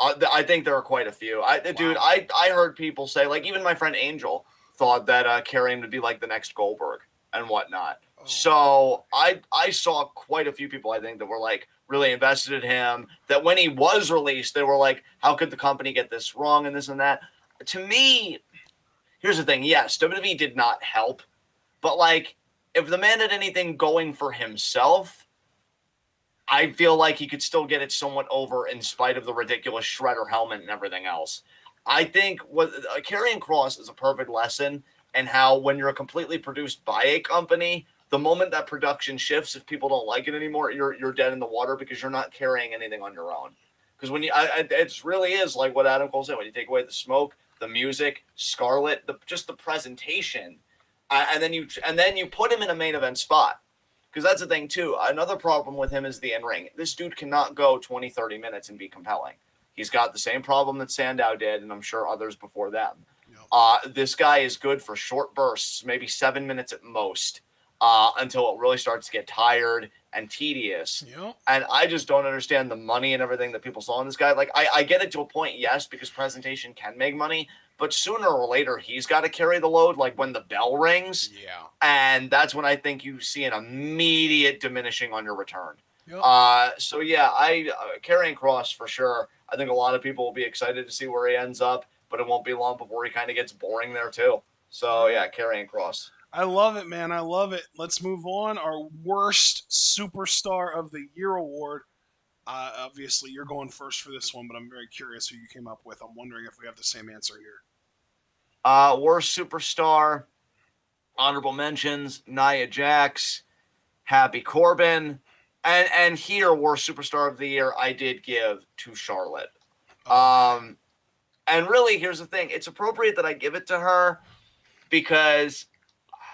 I think there are quite a few. Dude, Wow. I heard people say, like, even my friend Angel thought that Karrion would be like the next Goldberg and whatnot. Oh. So I saw quite a few people, I think, that were like really invested in him. That when he was released, they were like, how could the company get this wrong and this and that? To me, here's the thing. Yes, WWE did not help, but like, if the man had anything going for himself, I feel like he could still get it somewhat over in spite of the ridiculous Shredder helmet and everything else. I think what Karrion Kross is a perfect lesson in how when you're completely produced by a company, the moment that production shifts, if people don't like it anymore, you're dead in the water because you're not carrying anything on your own. Because when it really is like what Adam Cole said: when you take away the smoke, the music, Scarlett, just the presentation, and then you put him in a main event spot. Because that's the thing, too. Another problem with him is the in-ring. This dude cannot go 20, 30 minutes and be compelling. He's got the same problem that Sandow did, and I'm sure others before them. Yep. This guy is good for short bursts, maybe 7 minutes at most, until it really starts to get tired and tedious. Yep. And I just don't understand the money and everything that people saw in this guy. Like, I get it to a point, yes, because presentation can make money, but sooner or later, he's got to carry the load, like when the bell rings. Yeah. And that's when I think you see an immediate diminishing on your return. Yep. So, yeah, Karrion Kross for sure. I think a lot of people will be excited to see where he ends up, but it won't be long before he kind of gets boring there, too. So, yeah, Karrion Kross. I love it, man. I love it. Let's move on. Our worst superstar of the year award. Obviously, you're going first for this one, but I'm very curious who you came up with. I'm wondering if we have the same answer here. Worst superstar, honorable mentions: Nia Jax, Happy Corbin, and here worst superstar of the year I did give to Charlotte. And really, here's the thing: it's appropriate that I give it to her because,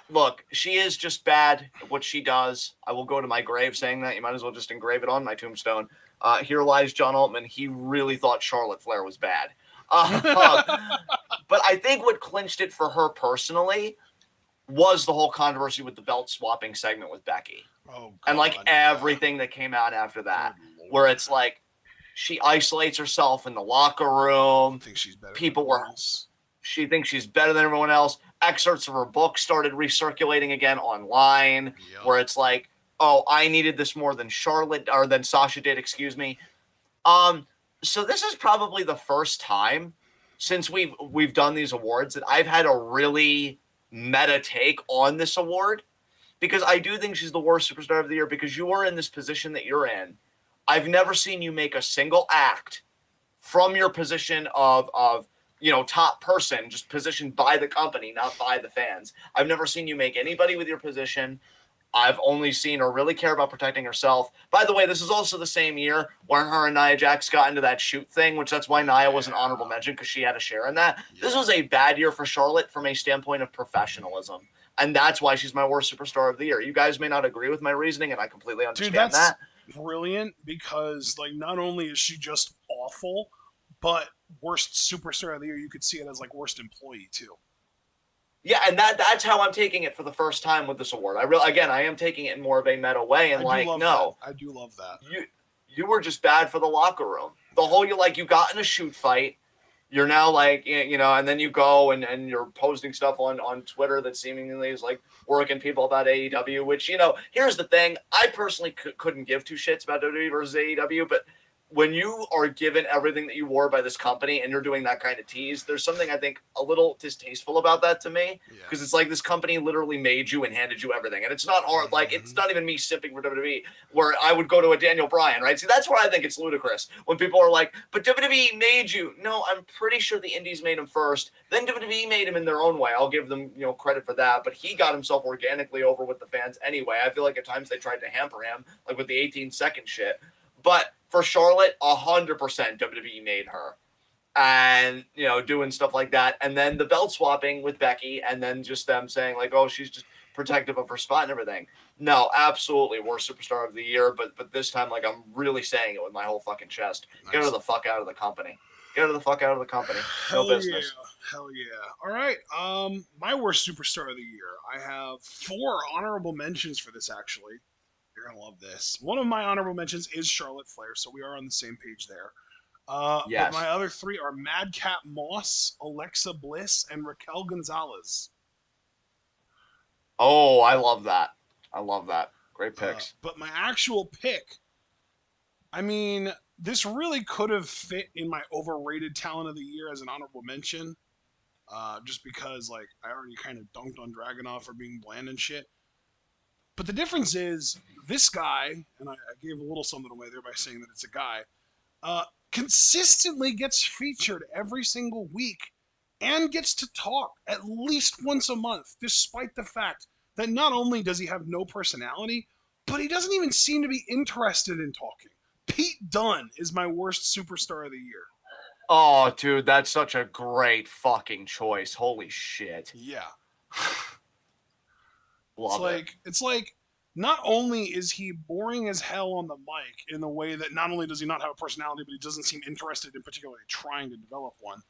look, she is just bad at what she does. I will go to my grave saying that. You might as well just engrave it on my tombstone. Here lies John Altman. He really thought Charlotte Flair was bad. But I think what clinched it for her personally was the whole controversy with the belt swapping segment with Becky. Oh, God, and like everything that came out after that, where it's like she isolates herself in the locker room. Thinks she's better. She thinks she's better than everyone else. Excerpts of her book started recirculating again online, where it's like, oh, I needed this more than Charlotte or than Sasha did. Excuse me. So this is probably the first time since we've done these awards that I've had a really meta take on this award, because I do think she's the worst superstar of the year because you are in this position that you're in. I've never seen you make a single act from your position of top person, just positioned by the company, not by the fans. I've never seen you make anybody with your position. I've only seen her really care about protecting herself. By the way, this is also the same year where her and Nia Jax got into that shoot thing, which that's why Nia was an honorable mention, because she had a share in that. Yeah. This was a bad year for Charlotte from a standpoint of professionalism. And that's why she's my worst superstar of the year. You guys may not agree with my reasoning, and I completely understand that. Brilliant, because like not only is she just awful, but worst superstar of the year, you could see it as like worst employee too. Yeah, and that's how I'm taking it for the first time with this award. I am taking it in more of a meta way, and I do love that. You were just bad for the locker room. The whole you got in a shoot fight. You're now like, and then you go and you're posting stuff on Twitter that seemingly is like working people about AEW, which, here's the thing. I personally couldn't give two shits about WWE versus AEW, but when you are given everything that you wore by this company and you're doing that kind of tease, there's something I think a little distasteful about that to me, because it's like this company literally made you and handed you everything. And it's not hard. Like, it's not even me simping for WWE, where I would go to a Daniel Bryan, right? See, that's where I think it's ludicrous when people are like, but WWE made you. No, I'm pretty sure the indies made him first. Then WWE made him in their own way. I'll give them, credit for that. But he got himself organically over with the fans anyway. I feel like at times they tried to hamper him, like with the 18-second shit. But for Charlotte, 100% WWE made her. And, doing stuff like that. And then the belt swapping with Becky, and then just them saying, like, oh, she's just protective of her spot and everything. No, absolutely, worst superstar of the year. But this time, like, I'm really saying it with my whole fucking chest. Nice. Get her the fuck out of the company. Get her the fuck out of the company. No business. Hell yeah. All right. My worst superstar of the year. I have 4 honorable mentions for this, actually. You're going to love this. One of my honorable mentions is Charlotte Flair, so we are on the same page there. Yes. But my other 3 are Madcap Moss, Alexa Bliss, and Raquel Gonzalez. Oh, I love that. I love that. Great picks. But my actual pick, I mean, this really could have fit in my overrated talent of the year as an honorable mention. Just because, like, I already kind of dunked on Dragunov for being bland and shit. But the difference is, this guy, and I gave a little something away there by saying that it's a guy, consistently gets featured every single week and gets to talk at least once a month, despite the fact that not only does he have no personality, but he doesn't even seem to be interested in talking. Pete Dunne is my worst superstar of the year. Oh, dude, that's such a great fucking choice. Holy shit. Yeah. It's like not only is he boring as hell on the mic in the way that not only does he not have a personality, but he doesn't seem interested in particularly trying to develop one,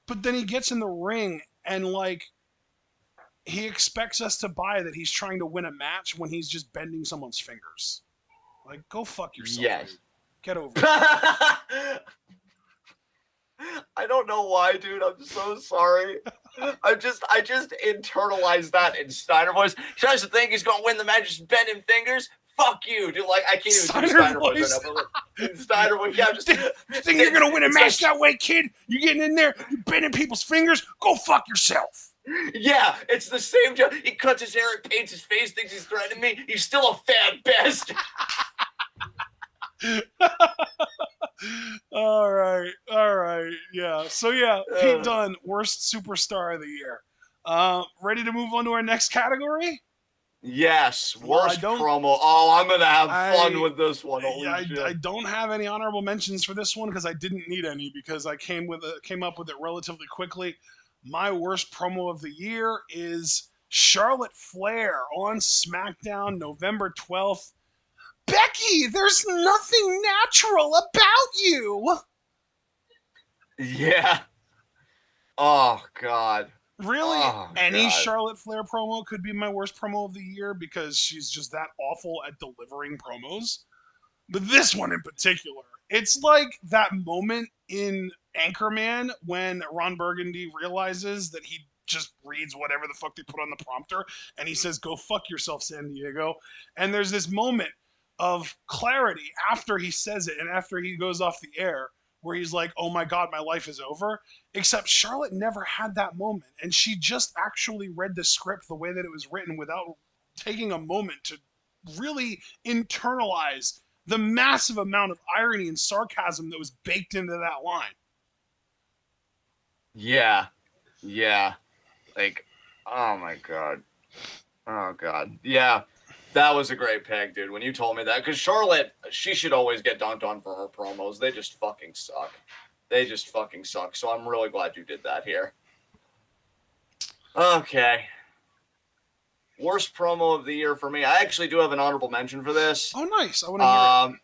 but then he gets in the ring and, like, he expects us to buy that he's trying to win a match when he's just bending someone's fingers. Like, go fuck yourself. Yes. Dude. Get over it. I don't know why, dude. I'm so sorry. I just internalized that in Steiner voice. He tries to think he's gonna win the match, just bending fingers. Fuck you, dude. Like, I can't even do Steiner voice right now. But Steiner voice, yeah. Just think you're gonna win a match that way, kid? You getting in there? You bending people's fingers? Go fuck yourself. Yeah, it's the same job. He cuts his hair, paints his face, thinks he's threatening me. He's still a fan best. All right, yeah. So yeah, Pete Dunne, worst superstar of the year. Ready to move on to our next category? Yes, worst promo. Oh, I'm gonna have fun with this one. I don't have any honorable mentions for this one because I didn't need any because I came up with it relatively quickly. My worst promo of the year is Charlotte Flair on SmackDown, November 12th. Becky, there's nothing natural about you. Yeah. Oh, God. Really? Any Charlotte Flair promo could be my worst promo of the year because she's just that awful at delivering promos. But this one in particular, it's like that moment in Anchorman when Ron Burgundy realizes that he just reads whatever the fuck they put on the prompter and he says, "Go fuck yourself, San Diego." And there's this moment of clarity after he says it and after he goes off the air where he's like, "Oh my God, my life is over." Except Charlotte never had that moment. And she just actually read the script the way that it was written without taking a moment to really internalize the massive amount of irony and sarcasm that was baked into that line. Yeah. Yeah. Like, oh my God. Oh God. Yeah. That was a great pick, dude, when you told me that. Because Charlotte, she should always get dunked on for her promos. They just fucking suck. They just fucking suck. So I'm really glad you did that here. Okay. Worst promo of the year for me. I actually do have an honorable mention for this. Oh, nice. I want to hear it.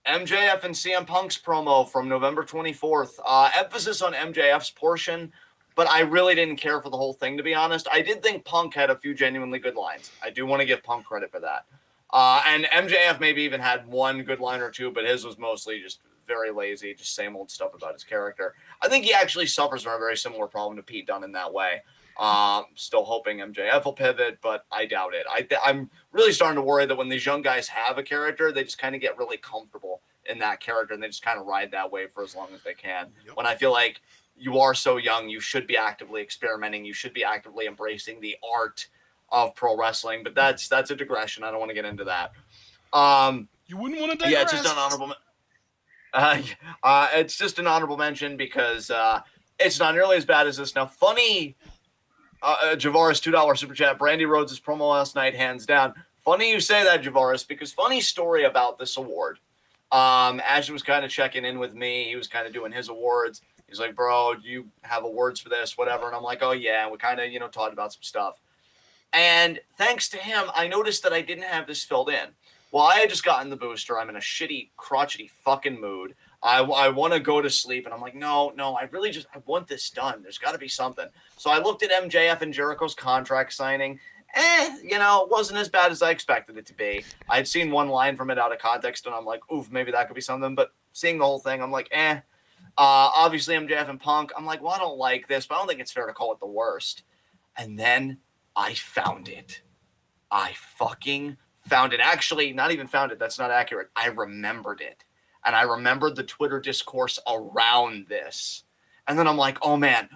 MJF and CM Punk's promo from November 24th. Emphasis on MJF's portion, but I really didn't care for the whole thing, to be honest. I did think Punk had a few genuinely good lines. I do want to give Punk credit for that. And MJF maybe even had one good line or two, but his was mostly just very lazy, just same old stuff about his character. I think he actually suffers from a very similar problem to Pete Dunne in that way. Still hoping MJF will pivot, but I doubt it. I'm really starting to worry that when these young guys have a character, they just kind of get really comfortable in that character and they just kind of ride that wave for as long as they can. Yep. When I feel like you are so young, you should be actively experimenting. You should be actively embracing the art of pro wrestling. But that's a digression. I don't want to get into that. You wouldn't want to Yeah, it's just an digress. honorable. It's just an honorable mention because it's not nearly as bad as this. Now, funny, Javaris $2 super chat. Brandy Rhodes' promo last night, hands down. Funny you say that, Javaris, because funny story about this award. Ashton was kind of checking in with me. He was kind of doing his awards. He's like, bro, do you have awards for this, whatever? And I'm like, oh, yeah. And we kind of, talked about some stuff. And thanks to him, I noticed that I didn't have this filled in. Well, I had just gotten the booster. I'm in a shitty, crotchety fucking mood. I want to go to sleep. And I'm like, no, I want this done. There's got to be something. So I looked at MJF and Jericho's contract signing. It wasn't as bad as I expected it to be. I'd seen one line from it out of context, and I'm like, oof, maybe that could be something. But seeing the whole thing, I'm like, obviously MJF and Punk, I'm like, well, I don't like this, but I don't think it's fair to call it the worst. And then I found it. I fucking found it. Actually, not even found it. That's not accurate. I remembered it. And I remembered the Twitter discourse around this. And then I'm like, oh man,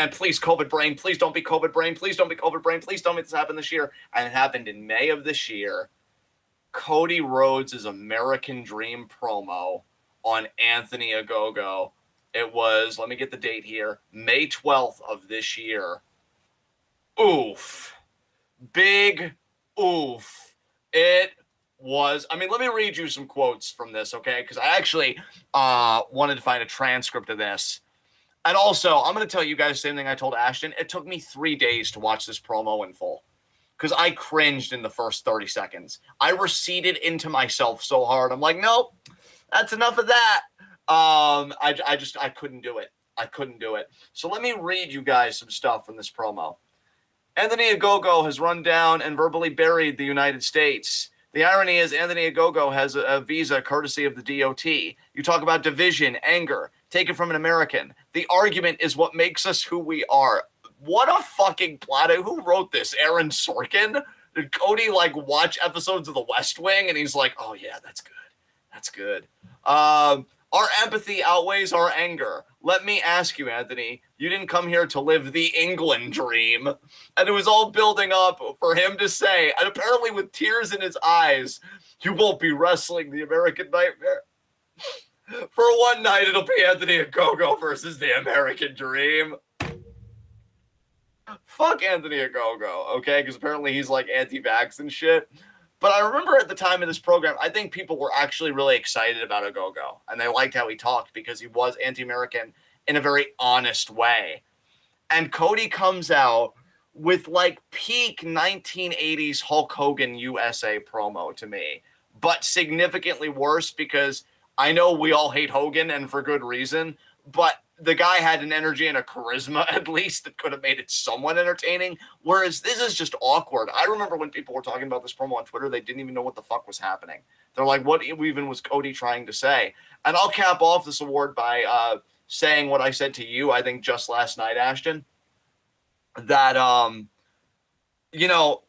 please, COVID brain. Please don't be COVID brain. Please don't be COVID brain. Please don't make this happen this year. And it happened in May of this year. Cody Rhodes' American Dream promo on Anthony Ogogo. It was, let me get the date here, May 12th of this year. Oof. Big oof. It was, let me read you some quotes from this, okay? Because I actually wanted to find a transcript of this. And also, I'm going to tell you guys the same thing I told Ashton. It took me 3 days to watch this promo in full because I cringed in the first 30 seconds. I receded into myself so hard. I'm like, nope, that's enough of that. I couldn't do it. I couldn't do it. So let me read you guys some stuff from this promo. Anthony Ogogo has run down and verbally buried the United States. The irony is Anthony Ogogo has a visa courtesy of the DOT. You talk about division, anger, take it from an American. The argument is what makes us who we are. What a fucking plot. Who wrote this? Aaron Sorkin? Did Cody watch episodes of The West Wing and he's like, oh yeah, that's good. That's good. Our empathy outweighs our anger. Let me ask you, Anthony, you didn't come here to live the England dream. And it was all building up for him to say, and apparently with tears in his eyes, you won't be wrestling the American Nightmare. For one night, it'll be Anthony Ogogo versus the American Dream. Fuck Anthony Ogogo, okay? Because apparently he's anti-vax and shit. But I remember at the time of this program, I think people were actually really excited about Ogogo. And they liked how he talked because he was anti-American in a very honest way. And Cody comes out with peak 1980s Hulk Hogan USA promo to me. But significantly worse because I know we all hate Hogan and for good reason. But the guy had an energy and a charisma, at least, that could have made it somewhat entertaining, whereas this is just awkward. I remember when people were talking about this promo on Twitter, they didn't even know what the fuck was happening. They're like, what even was Cody trying to say? And I'll cap off this award by saying what I said to you, I think, just last night, Ashton, that,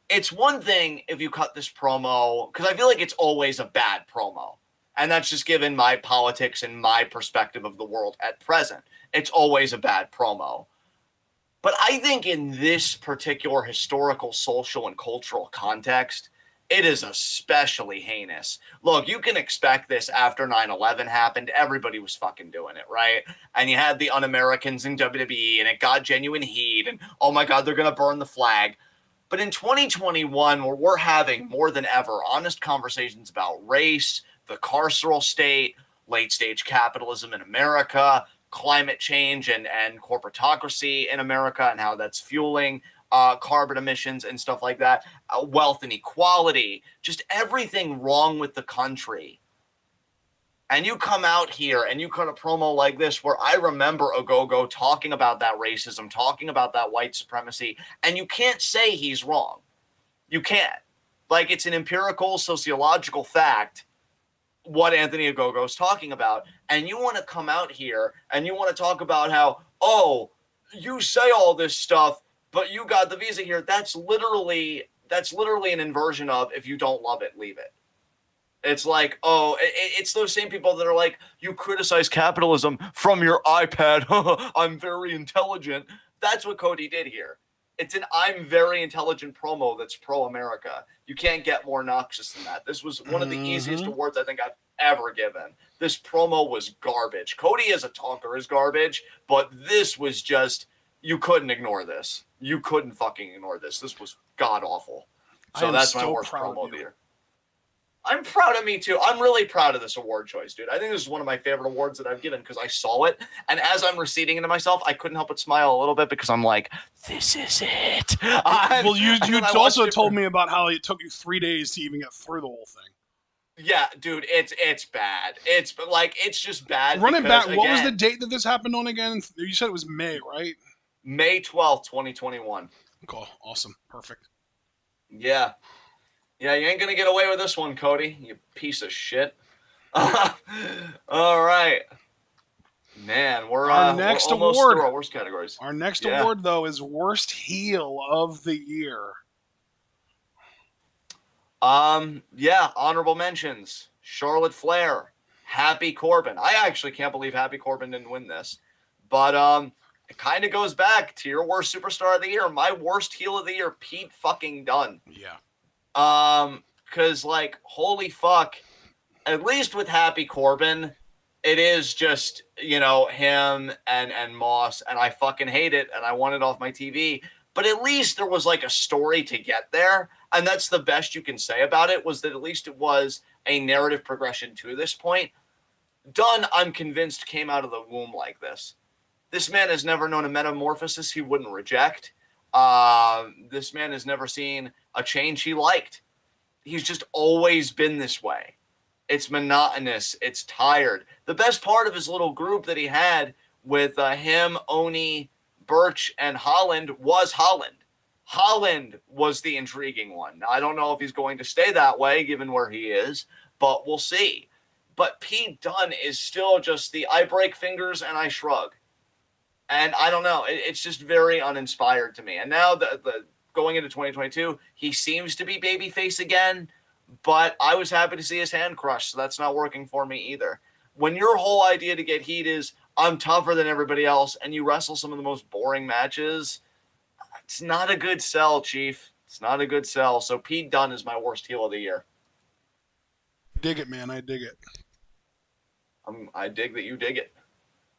it's one thing if you cut this promo, because I feel like it's always a bad promo. And that's just given my politics and my perspective of the world at present. It's always a bad promo. But I think in this particular historical, social, and cultural context, it is especially heinous. Look, you can expect this after 9/11 happened. Everybody was fucking doing it, right? And you had the un-Americans in WWE, and it got genuine heat, and oh my God, they're going to burn the flag. But in 2021, where we're having more than ever honest conversations about race, the carceral state, late-stage capitalism in America, climate change and corporatocracy in America and how that's fueling carbon emissions and stuff like that, wealth inequality, just everything wrong with the country. And you come out here and you cut a promo like this where I remember Ogogo talking about that racism, talking about that white supremacy, and you can't say he's wrong. You can't. It's an empirical, sociological fact what Anthony Ogogo is talking about. And you want to come out here and you want to talk about how, oh, you say all this stuff, but you got the visa here. That's literally an inversion of, if you don't love it, leave it. It's like, oh, it's those same people that are like, you criticize capitalism from your iPad. I'm very intelligent. That's what Cody did here. It's an I'm very intelligent promo that's pro-America. You can't get more noxious than that. This was one of the easiest Mm-hmm. awards I think I've ever given. This promo was garbage. Cody as a talker is garbage, but this was just, you couldn't ignore this. You couldn't fucking ignore this. This was god-awful. I So am that's my so worst proud of promo of the you. year. I'm proud of me too. I'm really proud of this award choice, dude. I think this is one of my favorite awards that I've given because I saw it, and as I'm receding into myself, I couldn't help but smile a little bit because I'm like, "This is it." Well, And you then I watched also it told for, me about how it took you 3 days to even get through the whole thing. yeah, dude. It's bad. It's like it's just bad Run it because back. What was the again, date that this happened on again? You said it was May, right? May 12th, 2021. Cool. Awesome. Perfect. Yeah, yeah. You ain't gonna get away with this one, Cody. You piece of shit. All right, man. Our We're next almost award. through our worst categories. Our next Yeah. award, though, is Worst Heel of the Year. Yeah, honorable mentions. Charlotte Flair, Happy Corbin. I actually can't believe Happy Corbin didn't win this. But it kind of goes back to your worst superstar of the year. My worst heel of the year, Pete fucking Dunne. Yeah. Cause like, holy fuck, at least with Happy Corbin, it is just, him and Moss, and I fucking hate it, and I want it off my TV. But at least there was like a story to get there, and that's the best you can say about it, was that at least it was a narrative progression to this point. Dunn, I'm convinced, came out of the womb like this. This man has never known a metamorphosis he wouldn't reject. This man has never seen a change he liked. He's just always been this way. It's monotonous. It's tired. The best part of his little group that he had with him, Oni, Birch, and Holland was Holland. Holland was the intriguing one. Now, I don't know if he's going to stay that way given where he is, but we'll see. But Pete Dunne is still just the I break fingers and I shrug. And I don't know. It's just very uninspired to me. And now the going into 2022, he seems to be babyface again, but I was happy to see his hand crushed, so that's not working for me either. When your whole idea to get heat is I'm tougher than everybody else, and you wrestle some of the most boring matches, it's not a good sell, Chief. It's not a good sell. So Pete Dunne is my worst heel of the year. Dig it, man. I dig it. I dig that you dig it.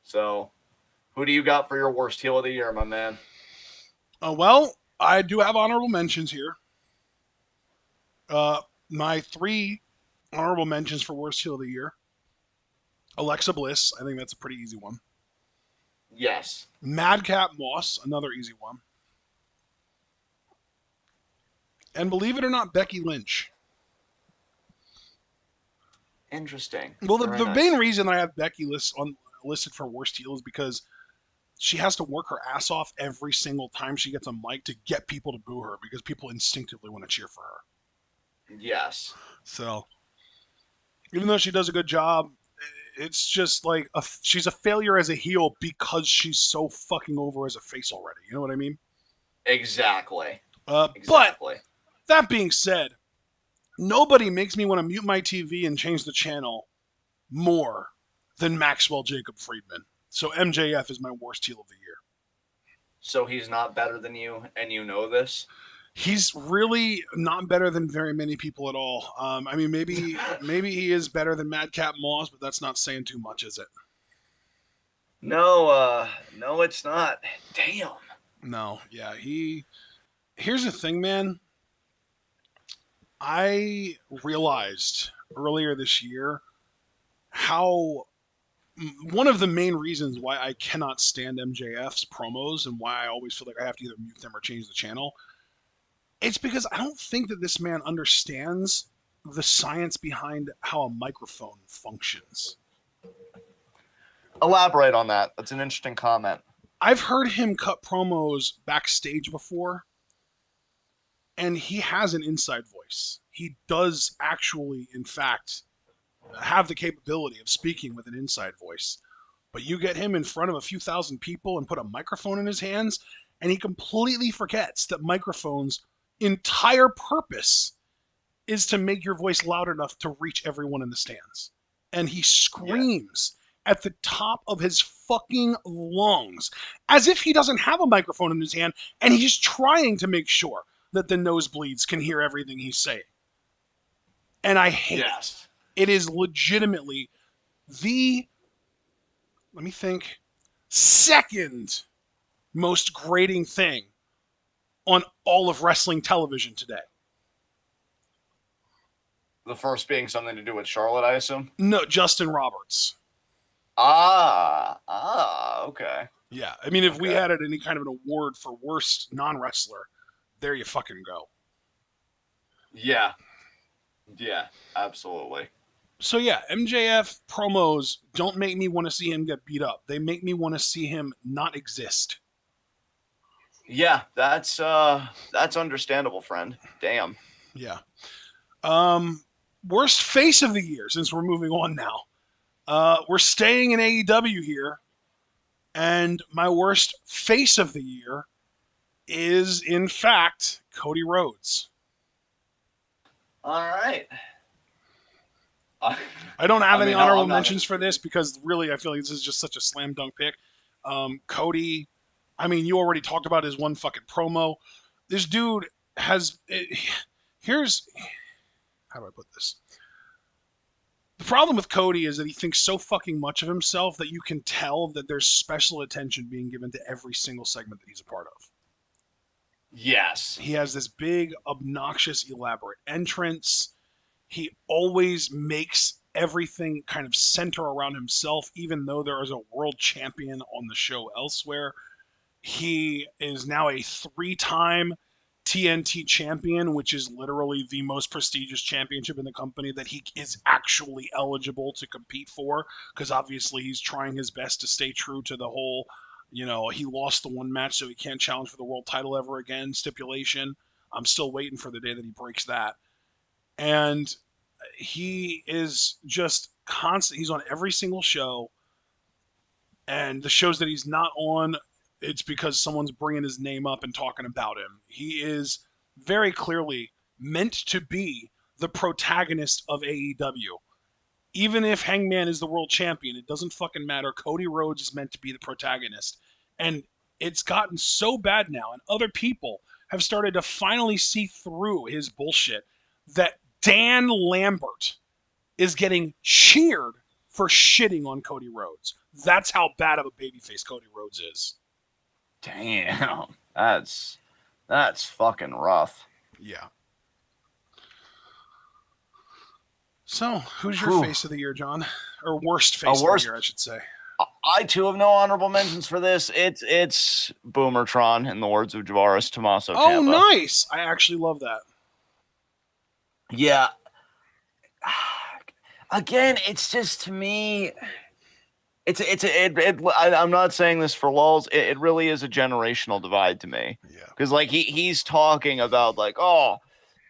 So who do you got for your worst heel of the year, my man? Well, I do have honorable mentions here. My 3 honorable mentions for Worst Heel of the Year: Alexa Bliss. I think that's a pretty easy one. Yes. Madcap Moss, another easy one. And believe it or not, Becky Lynch. Interesting. Well, Very the main nice. reason I have Becky listed for worst heel is because she has to work her ass off every single time she gets a mic to get people to boo her because people instinctively want to cheer for her. Yes. So, even though she does a good job, it's just like she's a failure as a heel because she's so fucking over as a face already. You know what I mean? Exactly. But Exactly. that being said, nobody makes me want to mute my TV and change the channel more than Maxwell Jacob Friedman. So MJF is my worst heel of the year. So he's not better than you, and you know this? He's really not better than very many people at all. I mean, maybe he is better than Madcap Moss, but that's not saying too much, is it? No, it's not. Damn. No, yeah. Here's the thing, man. I realized earlier this year how one of the main reasons why I cannot stand MJF's promos and why I always feel like I have to either mute them or change the channel. It's because I don't think that this man understands the science behind how a microphone functions. Elaborate on that. That's an interesting comment. I've heard him cut promos backstage before, and he has an inside voice. He does actually, in fact, have the capability of speaking with an inside voice. But you get him in front of a few thousand people and put a microphone in his hands, and he completely forgets that microphones' entire purpose is to make your voice loud enough to reach everyone in the stands. And he Yeah. screams at the top of his fucking lungs as if he doesn't have a microphone in his hand and he's trying to make sure that the nosebleeds can hear everything he's saying. And I hate it. Yes. It is legitimately the, let me think, second most grating thing on all of wrestling television today. The first being something to do with Charlotte, I assume. No, Justin Roberts. Okay. Yeah, I mean, if we Okay. had any kind of an award for worst non-wrestler, there you fucking go. Yeah. Yeah, absolutely. So yeah, MJF promos don't make me want to see him get beat up. They make me want to see him not exist. Yeah, that's understandable, friend. Damn. Yeah. Worst face of the year, since we're moving on now. We're staying in AEW here, and my worst face of the year is, in fact, Cody Rhodes. All right. I don't have I any mean, hell, honorable I'm not mentions gonna. for this because really I feel like this is just such a slam dunk pick. Cody, I mean, you already talked about his one fucking promo. This dude has. Here's how do I put this? The problem with Cody is that he thinks so fucking much of himself that you can tell that there's special attention being given to every single segment that he's a part of. Yes. He has this big, obnoxious, elaborate entrance. He always makes everything kind of center around himself, even though there is a world champion on the show elsewhere. He is now a 3 time TNT champion, which is literally the most prestigious championship in the company that he is actually eligible to compete for, because obviously he's trying his best to stay true to the whole, he lost the one match, so he can't challenge for the world title ever again stipulation. I'm still waiting for the day that he breaks that. And he is just constant. He's on every single show, and the shows that he's not on, it's because someone's bringing his name up and talking about him. He is very clearly meant to be the protagonist of AEW. Even if Hangman is the world champion, it doesn't fucking matter. Cody Rhodes is meant to be the protagonist. And it's gotten so bad now, and other people have started to finally see through his bullshit, that Dan Lambert is getting cheered for shitting on Cody Rhodes. That's how bad of a babyface Cody Rhodes is. Damn. That's fucking rough. Yeah. So, who's your Whew. face of the year, John? Or worst A face of the worst. year, I should say. I too have no honorable mentions for this. It's Boomertron, in the words of Javaris Tommaso Oh, Ciampa. nice! I actually love that. Yeah. Again, it's just, to me, I'm not saying this for lulz. It really is a generational divide to me, Yeah. because like he's talking about like, oh,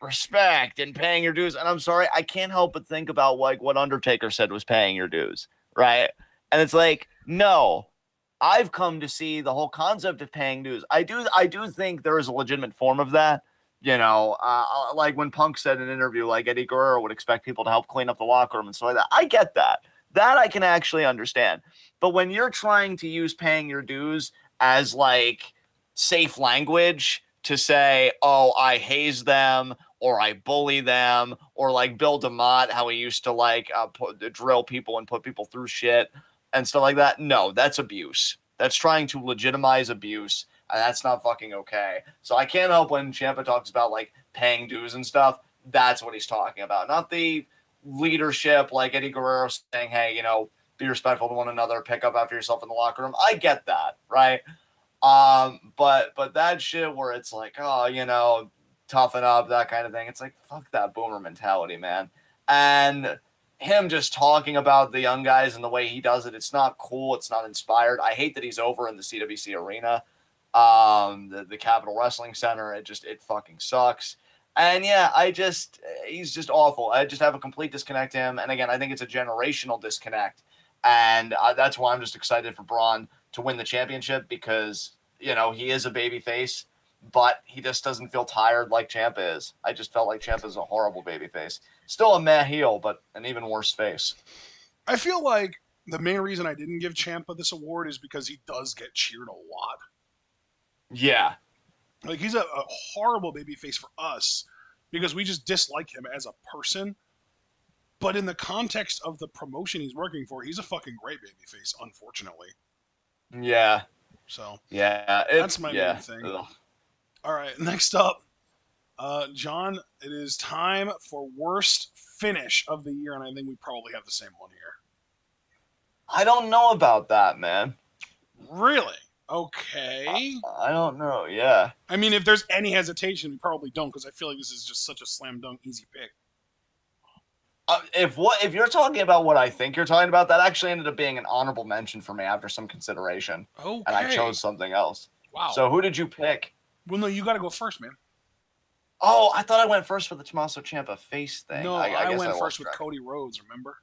respect and paying your dues, and I'm sorry, I can't help but think about like what Undertaker said was paying your dues, right? And it's like, no, I've come to see the whole concept of paying dues. I do think there is a legitimate form of that. Like when Punk said in an interview, like Eddie Guerrero would expect people to help clean up the locker room and stuff like that. I get that. That I can actually understand. But when you're trying to use paying your dues as like safe language to say, oh, I haze them or I bully them, or like Bill DeMott, how he used to like drill people and put people through shit and stuff like that. No, that's abuse. That's trying to legitimize abuse, and that's not fucking okay. So I can't help when Ciampa talks about like paying dues and stuff. That's what he's talking about, not the leadership like Eddie Guerrero saying, "Hey, be respectful to one another, pick up after yourself in the locker room." I get that, right? But that shit where it's like, oh, toughen up, that kind of thing. It's like, fuck that boomer mentality, man. And him just talking about the young guys and the way he does it, it's not cool. It's not inspired. I hate that he's over in the CWC arena, the Capital Wrestling Center. It fucking sucks. And yeah, he's just awful. I just have a complete disconnect to him. And again, I think it's a generational disconnect. And that's why I'm just excited for Braun to win the championship because, he is a baby face, but he just doesn't feel tired like Ciampa is. I just felt like Ciampa is a horrible baby face. Still a meh heel, but an even worse face. I feel like the main reason I didn't give Champa this award is because he does get cheered a lot. Yeah. Like he's a horrible babyface for us because we just dislike him as a person. But in the context of the promotion he's working for, he's a fucking great babyface, unfortunately. Yeah. So Yeah. that's my main Yeah. thing. Ugh. All right, next up, John, it is time for worst finish of the year, and I think we probably have the same one here. I don't know about that, man. Really? Okay. I don't know. Yeah. I mean, if there's any hesitation, we probably don't, because I feel like this is just such a slam dunk, easy pick. If you're talking about what I think you're talking about, that actually ended up being an honorable mention for me after some consideration, Okay. and I chose something else. Wow. So who did you pick? Well, no, you got to go first, man. Oh, I thought I went first for the Tommaso Ciampa face thing. No, I guess went I first lost with track. Cody Rhodes. Remember?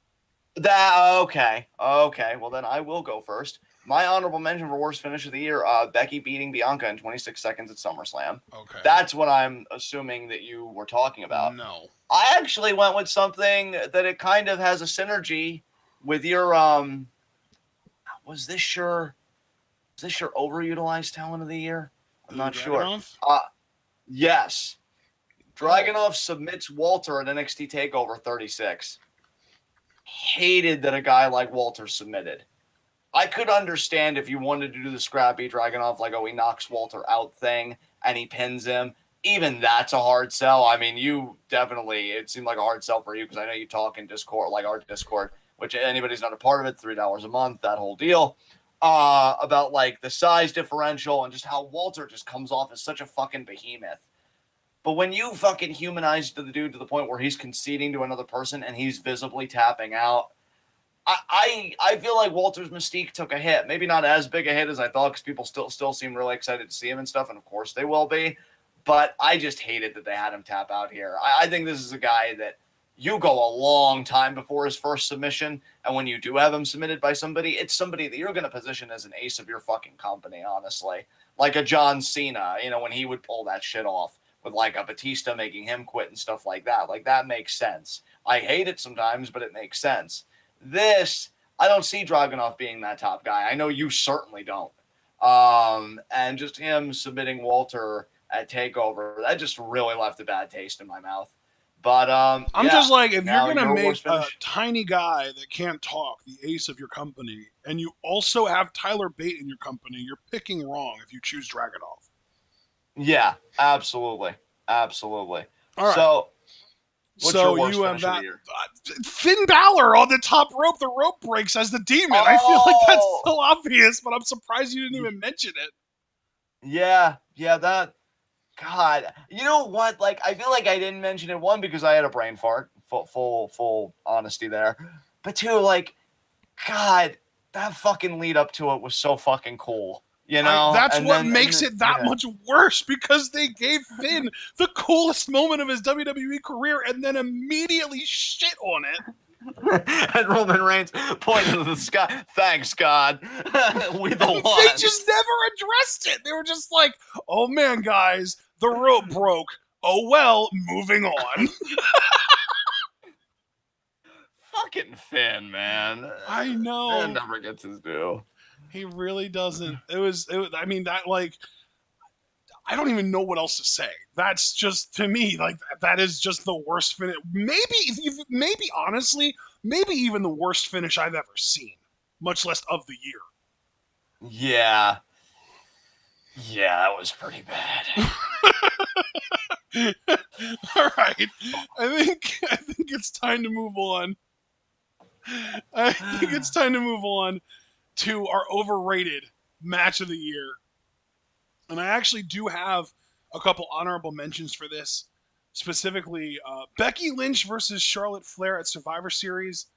Okay. Well, then I will go first. My honorable mention for worst finish of the year: Becky beating Bianca in 26 seconds at SummerSlam. Okay. That's what I'm assuming that you were talking about. No. I actually went with something that it kind of has a synergy with your was this your overutilized talent of the year? I'm not sure. Yes. Dragunov submits Walter at NXT TakeOver 36. Hated that a guy like Walter submitted. I could understand if you wanted to do the scrappy Dragunov, like, he knocks Walter out thing and he pins him. Even that's a hard sell. I mean, it seemed like a hard sell for you because I know you talk in Discord, like our Discord, which anybody's not a part of it, $3 a month, that whole deal, about like the size differential and just how Walter just comes off as such a fucking behemoth. But when you fucking humanize the dude to the point where he's conceding to another person and he's visibly tapping out, I feel like Walter's mystique took a hit. Maybe not as big a hit as I thought because people still seem really excited to see him and stuff, and of course they will be. But I just hated that they had him tap out here. I think this is a guy that you go a long time before his first submission, and when you do have him submitted by somebody, it's somebody that you're going to position as an ace of your fucking company, honestly. Like a John Cena, when he would pull that shit off with like a Batista making him quit and stuff like that. Like, that makes sense. I hate it sometimes, but it makes sense. This, I don't see Dragunov being that top guy. I know you certainly don't. And just him submitting Walter at TakeOver, that just really left a bad taste in my mouth. But I'm just like, if you're gonna your make worst a finish? tiny guy that can't talk the ace of your company, and you also have Tyler Bate in your company, you're picking wrong if you choose Dragunov. Yeah, absolutely. All right. So, what's your worst you have finish of the that year? Finn Balor on the top rope. The rope breaks as the demon. I feel like that's so obvious, but I'm surprised you didn't even mention it. Yeah, that. God, you know what? Like, I feel like I didn't mention it, one, because I had a brain fart. Full honesty there. But two, like, God, that fucking lead up to it was so fucking cool. That's what makes it that much worse, because they gave Finn the coolest moment of his WWE career and then immediately shit on it. And Roman Reigns pointed to the sky. Thanks, God. We the one. They just never addressed it. They were just like, oh man, guys, the rope broke. Oh well, moving on. Fucking Finn, man. I know. Finn never gets his due. He really doesn't. It was I mean, that, like, I don't even know what else to say. That's just, to me, like, that is just the worst finish. Maybe honestly, maybe even the worst finish I've ever seen, much less of the year. Yeah. Yeah, that was pretty bad. All right. I think it's time to move on. I think it's time to move on to our overrated match of the year. And I actually do have a couple honorable mentions for this. Specifically, Becky Lynch versus Charlotte Flair at Survivor Series.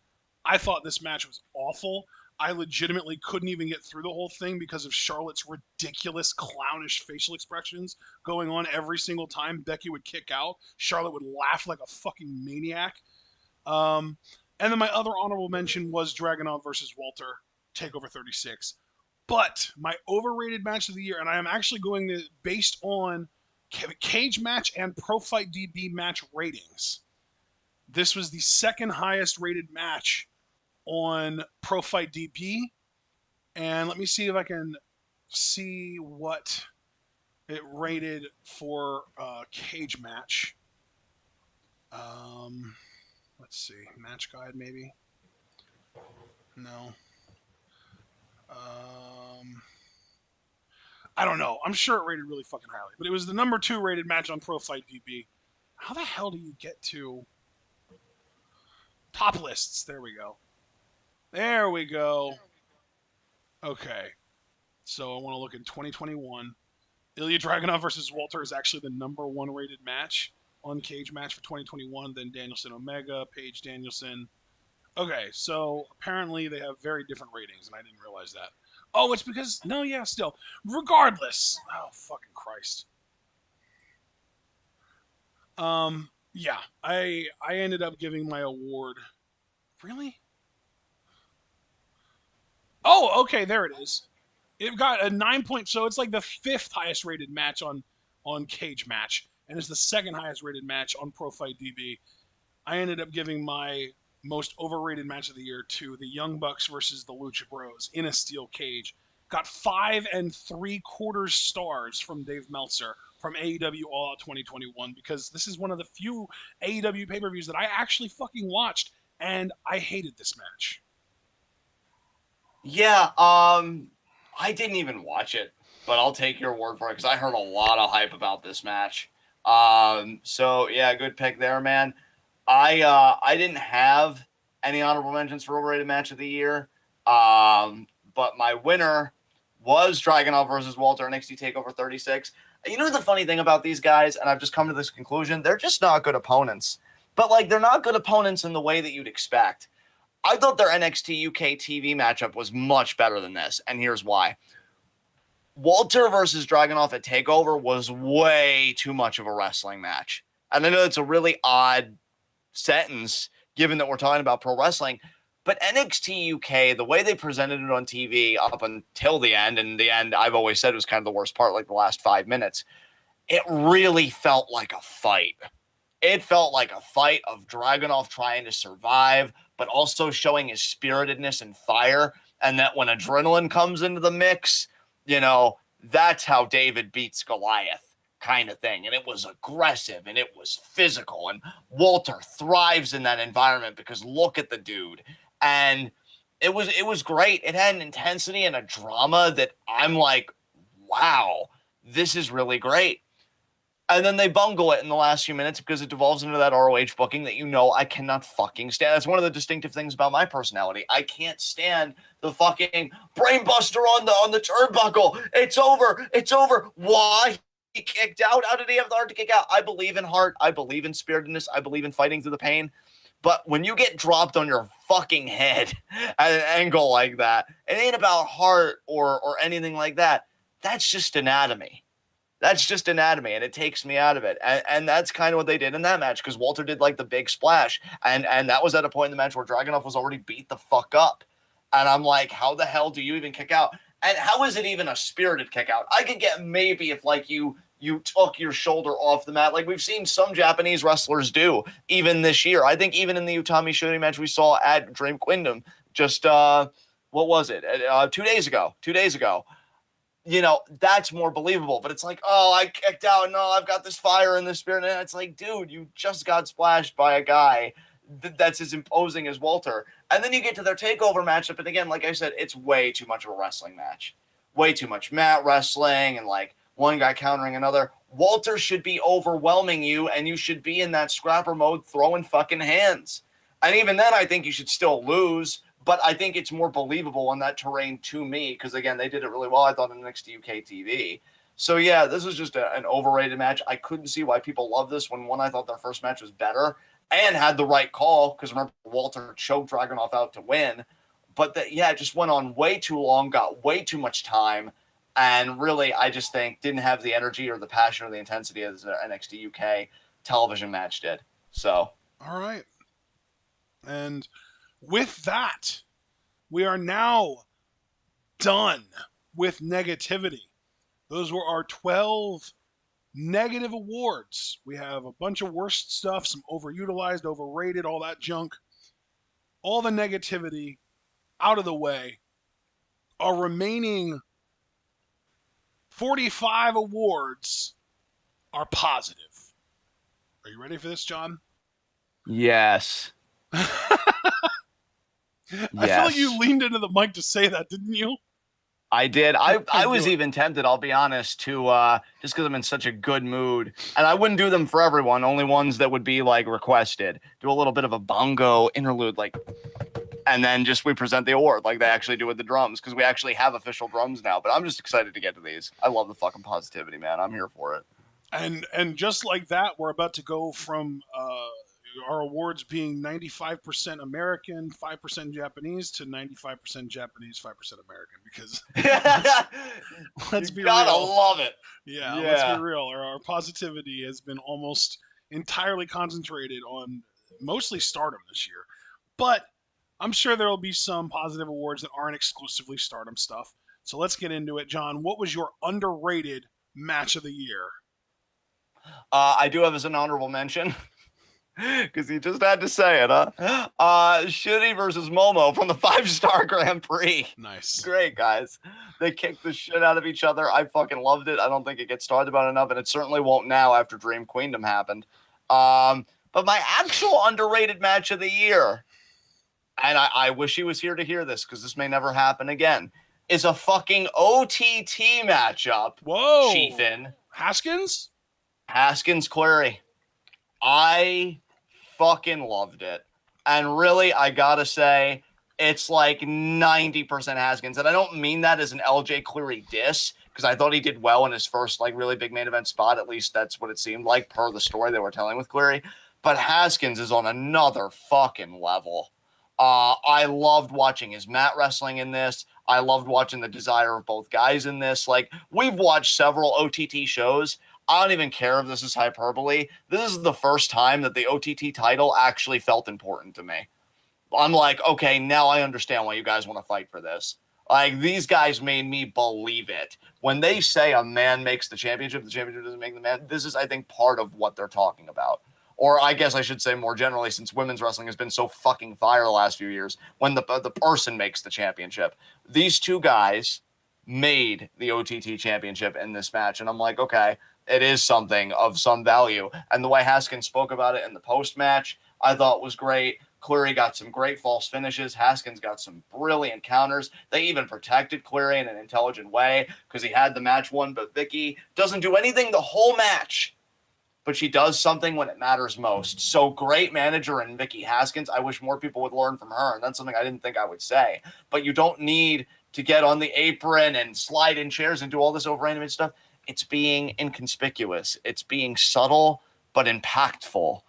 I thought this match was awful. I legitimately couldn't even get through the whole thing because of Charlotte's ridiculous, clownish facial expressions going on every single time Becky would kick out. Charlotte would laugh like a fucking maniac. Um, and then my other honorable mention was Dragunov versus Walter, Takeover 36. But my overrated match of the year, and I am actually going to based on cage match and Pro Fight DB match ratings. This was the second highest rated match on Pro Fight DB, and let me see if I can see what it rated for cage match. Um, let's see, match guide maybe. No. Um, I don't know. I'm sure it rated really fucking highly, but it was the number 2 rated match on Pro Fight DB. How the hell do you get to top lists? There we go. There we go. Okay. So I want to look in 2021. Ilya Dragunov versus Walter is actually the number 1 rated match on Cage Match for 2021. Then Danielson Omega, Paige Danielson. Okay, so apparently they have very different ratings, and I didn't realize that. Oh, it's because no, yeah, still. Regardless. Oh, fucking Christ. Yeah, I ended up giving my award. Really? Oh, okay, there it is. It got a 9 point, so it's like the 5th highest rated match on Cage Match, and it's the second highest rated match on Pro Fight DB. I ended up giving my most overrated match of the year to the Young Bucks versus the Lucha Bros in a steel cage. Got 5 3/4 stars from Dave Meltzer from AEW All Out 2021 because this is one of the few AEW pay-per-views that I actually fucking watched, and I hated this match. Yeah, I didn't even watch it, but I'll take your word for it because I heard a lot of hype about this match. So yeah, good pick there, man. I didn't have any honorable mentions for overrated match of the year. But my winner was Dragunov versus Walter NXT Takeover 36. You know the funny thing about these guys, and I've just come to this conclusion, they're just not good opponents. But like they're not good opponents in the way that you'd expect. I thought their NXT UK TV matchup was much better than this, and here's why. Walter versus Dragunov at TakeOver was way too much of a wrestling match. And I know it's a really odd sentence given that we're talking about pro wrestling, but NXT UK, the way they presented it on TV up until the end, and the end I've always said was kind of the worst part, like the last 5 minutes, it really felt like a fight. It felt like a fight of Dragunov trying to survive, but also showing his spiritedness and fire. And that when adrenaline comes into the mix, you know, that's how David beats Goliath kind of thing. And it was aggressive and it was physical. And Walter thrives in that environment because look at the dude. And it was great. It had an intensity and a drama that I'm like, wow, this is really great. And then they bungle it in the last few minutes because it devolves into that ROH booking that I cannot fucking stand. That's one of the distinctive things about my personality. I can't stand the fucking brainbuster on the turnbuckle. It's over. It's over. Why? He kicked out. How did he have the heart to kick out? I believe in heart. I believe in spiritedness. I believe in fighting through the pain. But when you get dropped on your fucking head at an angle like that, it ain't about heart or anything like that. That's just anatomy. That's just anatomy, and it takes me out of it. And that's kind of what they did in that match because Walter did like the big splash, and that was at a point in the match where Dragunov was already beat the fuck up. And I'm like, how the hell do you even kick out? And how is it even a spirited kick out? I could get maybe if like you took your shoulder off the mat, like we've seen some Japanese wrestlers do even this year. I think even in the Utami shooting match we saw at Dream Kingdom, just what was it? 2 days ago. 2 days ago. That's more believable. But it's like, oh, I kicked out. No, I've got this fire in the spirit. And it's like, dude, you just got splashed by a guy that's as imposing as Walter. And then you get to their takeover matchup. And again, like I said, it's way too much of a wrestling match. Way too much mat wrestling and like one guy countering another. Walter should be overwhelming you, and you should be in that scrapper mode throwing fucking hands. And even then, I think you should still lose. But I think it's more believable on that terrain to me because, again, they did it really well, I thought, in NXT UK TV. So, yeah, this was just an overrated match. I couldn't see why people love this when, one, I thought their first match was better and had the right call because, remember, Walter choked Dragunov out to win. But yeah, it just went on way too long, got way too much time, and really, I just think didn't have the energy or the passion or the intensity as an NXT UK television match did. So, All right. And with that, we are now done with negativity. Those were our 12 negative awards. We have a bunch of worst stuff, some overutilized, overrated, all that junk. All the negativity out of the way. Our remaining 45 awards are positive. Are you ready for this, John? yes. I feel like you Yes. leaned into the mic to say that, didn't you? I did. Go ahead I and do was it. even tempted, I'll be honest, to just because I'm in such a good mood. And I wouldn't do them for everyone, only ones that would be like requested. Do a little bit of a bongo interlude, like, and then just we present the award like they actually do with the drums, because we actually have official drums now. But I'm just excited to get to these. I love the fucking positivity, man. I'm here for it. And just like that, we're about to go from our awards being 95% American, 5% Japanese to 95% Japanese, 5% American. Because let's You be gotta real, love it. yeah, let's be Yeah. real. Our positivity has been almost entirely concentrated on mostly Stardom this year, but I'm sure there will be some positive awards that aren't exclusively Stardom stuff. So let's get into it, John. What was your underrated match of the year? I do have as an honorable mention. Because you just had to say it, huh? Shitty versus Momo from the 5-star Grand Prix. Nice. Great, guys. They kicked the shit out of each other. I fucking loved it. I don't think it gets talked about enough, and it certainly won't now after Dream Queendom happened. But my actual underrated match of the year, and I wish he was here to hear this because this may never happen again, is a fucking OTT matchup. Whoa. Chiefin, Haskins? Haskins Query. I fucking loved it. And really, I gotta say, it's like 90% Haskins. And I don't mean that as an LJ Cleary diss, because I thought he did well in his first, like, really big main event spot. At least that's what it seemed like, per the story they were telling with Cleary. But Haskins is on another fucking level. I loved watching his mat wrestling in this. I loved watching the desire of both guys in this. Like, we've watched several OTT shows. I don't even care if this is hyperbole. This is the first time that the OTT title actually felt important to me. I'm like, okay, now I understand why you guys want to fight for this. Like, these guys made me believe it. When they say a man makes the championship doesn't make the man, this is, I think, part of what they're talking about. Or I guess I should say more generally, since women's wrestling has been so fucking fire the last few years, when the person makes the championship. These two guys made the OTT championship in this match. And I'm like, okay, it is something of some value. And the way Haskins spoke about it in the post match, I thought was great. Cleary got some great false finishes. Haskins got some brilliant counters. They even protected Cleary in an intelligent way because he had the match won, but Vicky doesn't do anything the whole match, but she does something when it matters most. So great manager in Vicky Haskins. I wish more people would learn from her, and that's something I didn't think I would say. But you don't need to get on the apron and slide in chairs and do all this over-animated stuff. It's being inconspicuous. It's being subtle but impactful.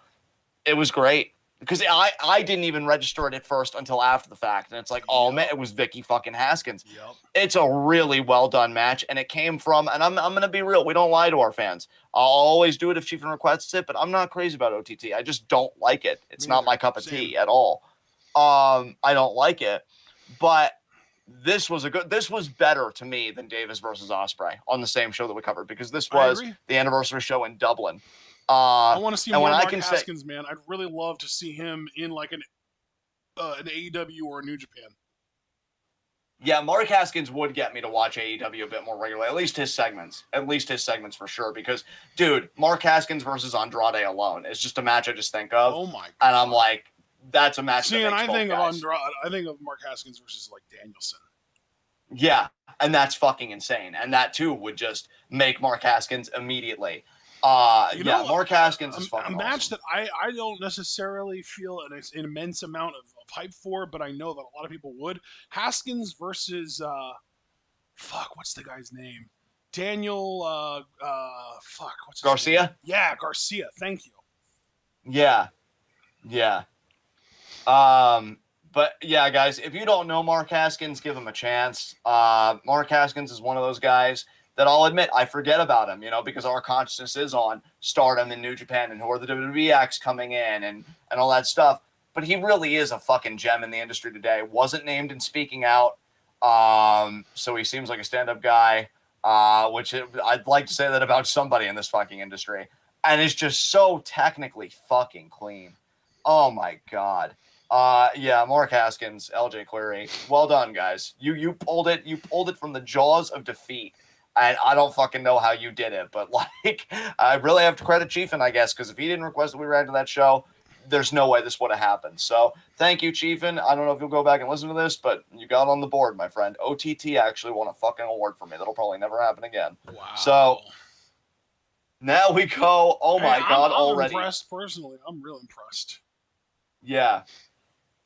It was great. Because I didn't even register it at first until after the fact. And it's like, oh, man, it was Vicky fucking Haskins. Yep. It's a really well-done match. And it came from, and I'm going to be real, we don't lie to our fans. I'll always do it if Chiefin requests it, but I'm not crazy about OTT. I just don't like it. It's not my cup of tea at all. I don't like it. But this was better to me than Davis versus Ospreay on the same show that we covered, because this was the anniversary show in Dublin. I want to see more Mark Haskins, say, man. I'd really love to see him in like an AEW or a New Japan. Yeah, Mark Haskins would get me to watch AEW a bit more regularly. At least his segments for sure. Because, dude, Mark Haskins versus Andrade alone is just a match I just think of. Oh my god! And I'm like, that's a match. See, and I think of Andrade. I think of Mark Haskins versus like Danielson. Yeah, and that's fucking insane. And that too would just make Mark Haskins immediately. Mark Haskins is fucking a match awesome. that I don't necessarily feel an immense amount of hype for, but I know that a lot of people would. Haskins versus what's the guy's name? Daniel what's his Garcia? name? Yeah, Garcia. Thank you. Yeah. But yeah, guys, if you don't know Mark Haskins, give him a chance. Mark Haskins is one of those guys that I'll admit I forget about him, because our consciousness is on Stardom in New Japan and who are the WWE acts coming in and all that stuff. But he really is a fucking gem in the industry today. Wasn't named in Speaking Out, so he seems like a stand-up guy, I'd like to say that about somebody in this fucking industry. And it's just so technically fucking clean. Oh my god. Yeah, Mark Haskins, LJ Query. Well done, guys. You pulled it. You pulled it from the jaws of defeat. And I don't fucking know how you did it, but like, I really have to credit Chiefin, I guess, because if he didn't request that we react to that show, there's no way this would have happened. So thank you, Chiefin. I don't know if you'll go back and listen to this, but you got on the board, my friend. OTT actually won a fucking award for me. That'll probably never happen again. Wow. So now we go. Oh my god, I'm already. impressed personally. I'm real impressed. Yeah.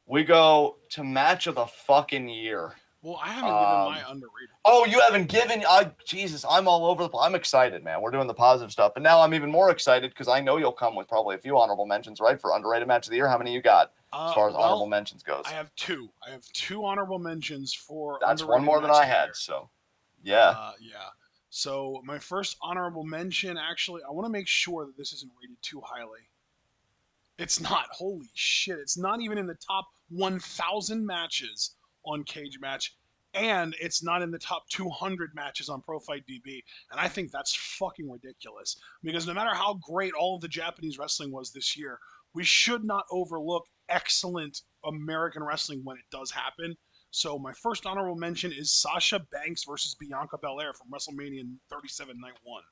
We go to match of the fucking year. Well, I haven't given my underrated. Oh, you haven't given. Jesus, I'm all over the place. I'm excited, man. We're doing the positive stuff. And now I'm even more excited because I know you'll come with probably a few honorable mentions, right? For underrated match of the year. How many you got as far as honorable mentions goes? I have two. I have two honorable mentions for That's one more than I had, so yeah. Yeah. So my first honorable mention, actually, I want to make sure that this isn't rated too highly. It's not. Holy shit. It's not even in the top 1,000 matches on Cage Match, and it's not in the top 200 matches on Pro Fight DB. And I think that's fucking ridiculous because no matter how great all of the Japanese wrestling was this year, we should not overlook excellent American wrestling when it does happen. So my first honorable mention is Sasha Banks versus Bianca Belair from WrestleMania 37 Night 1.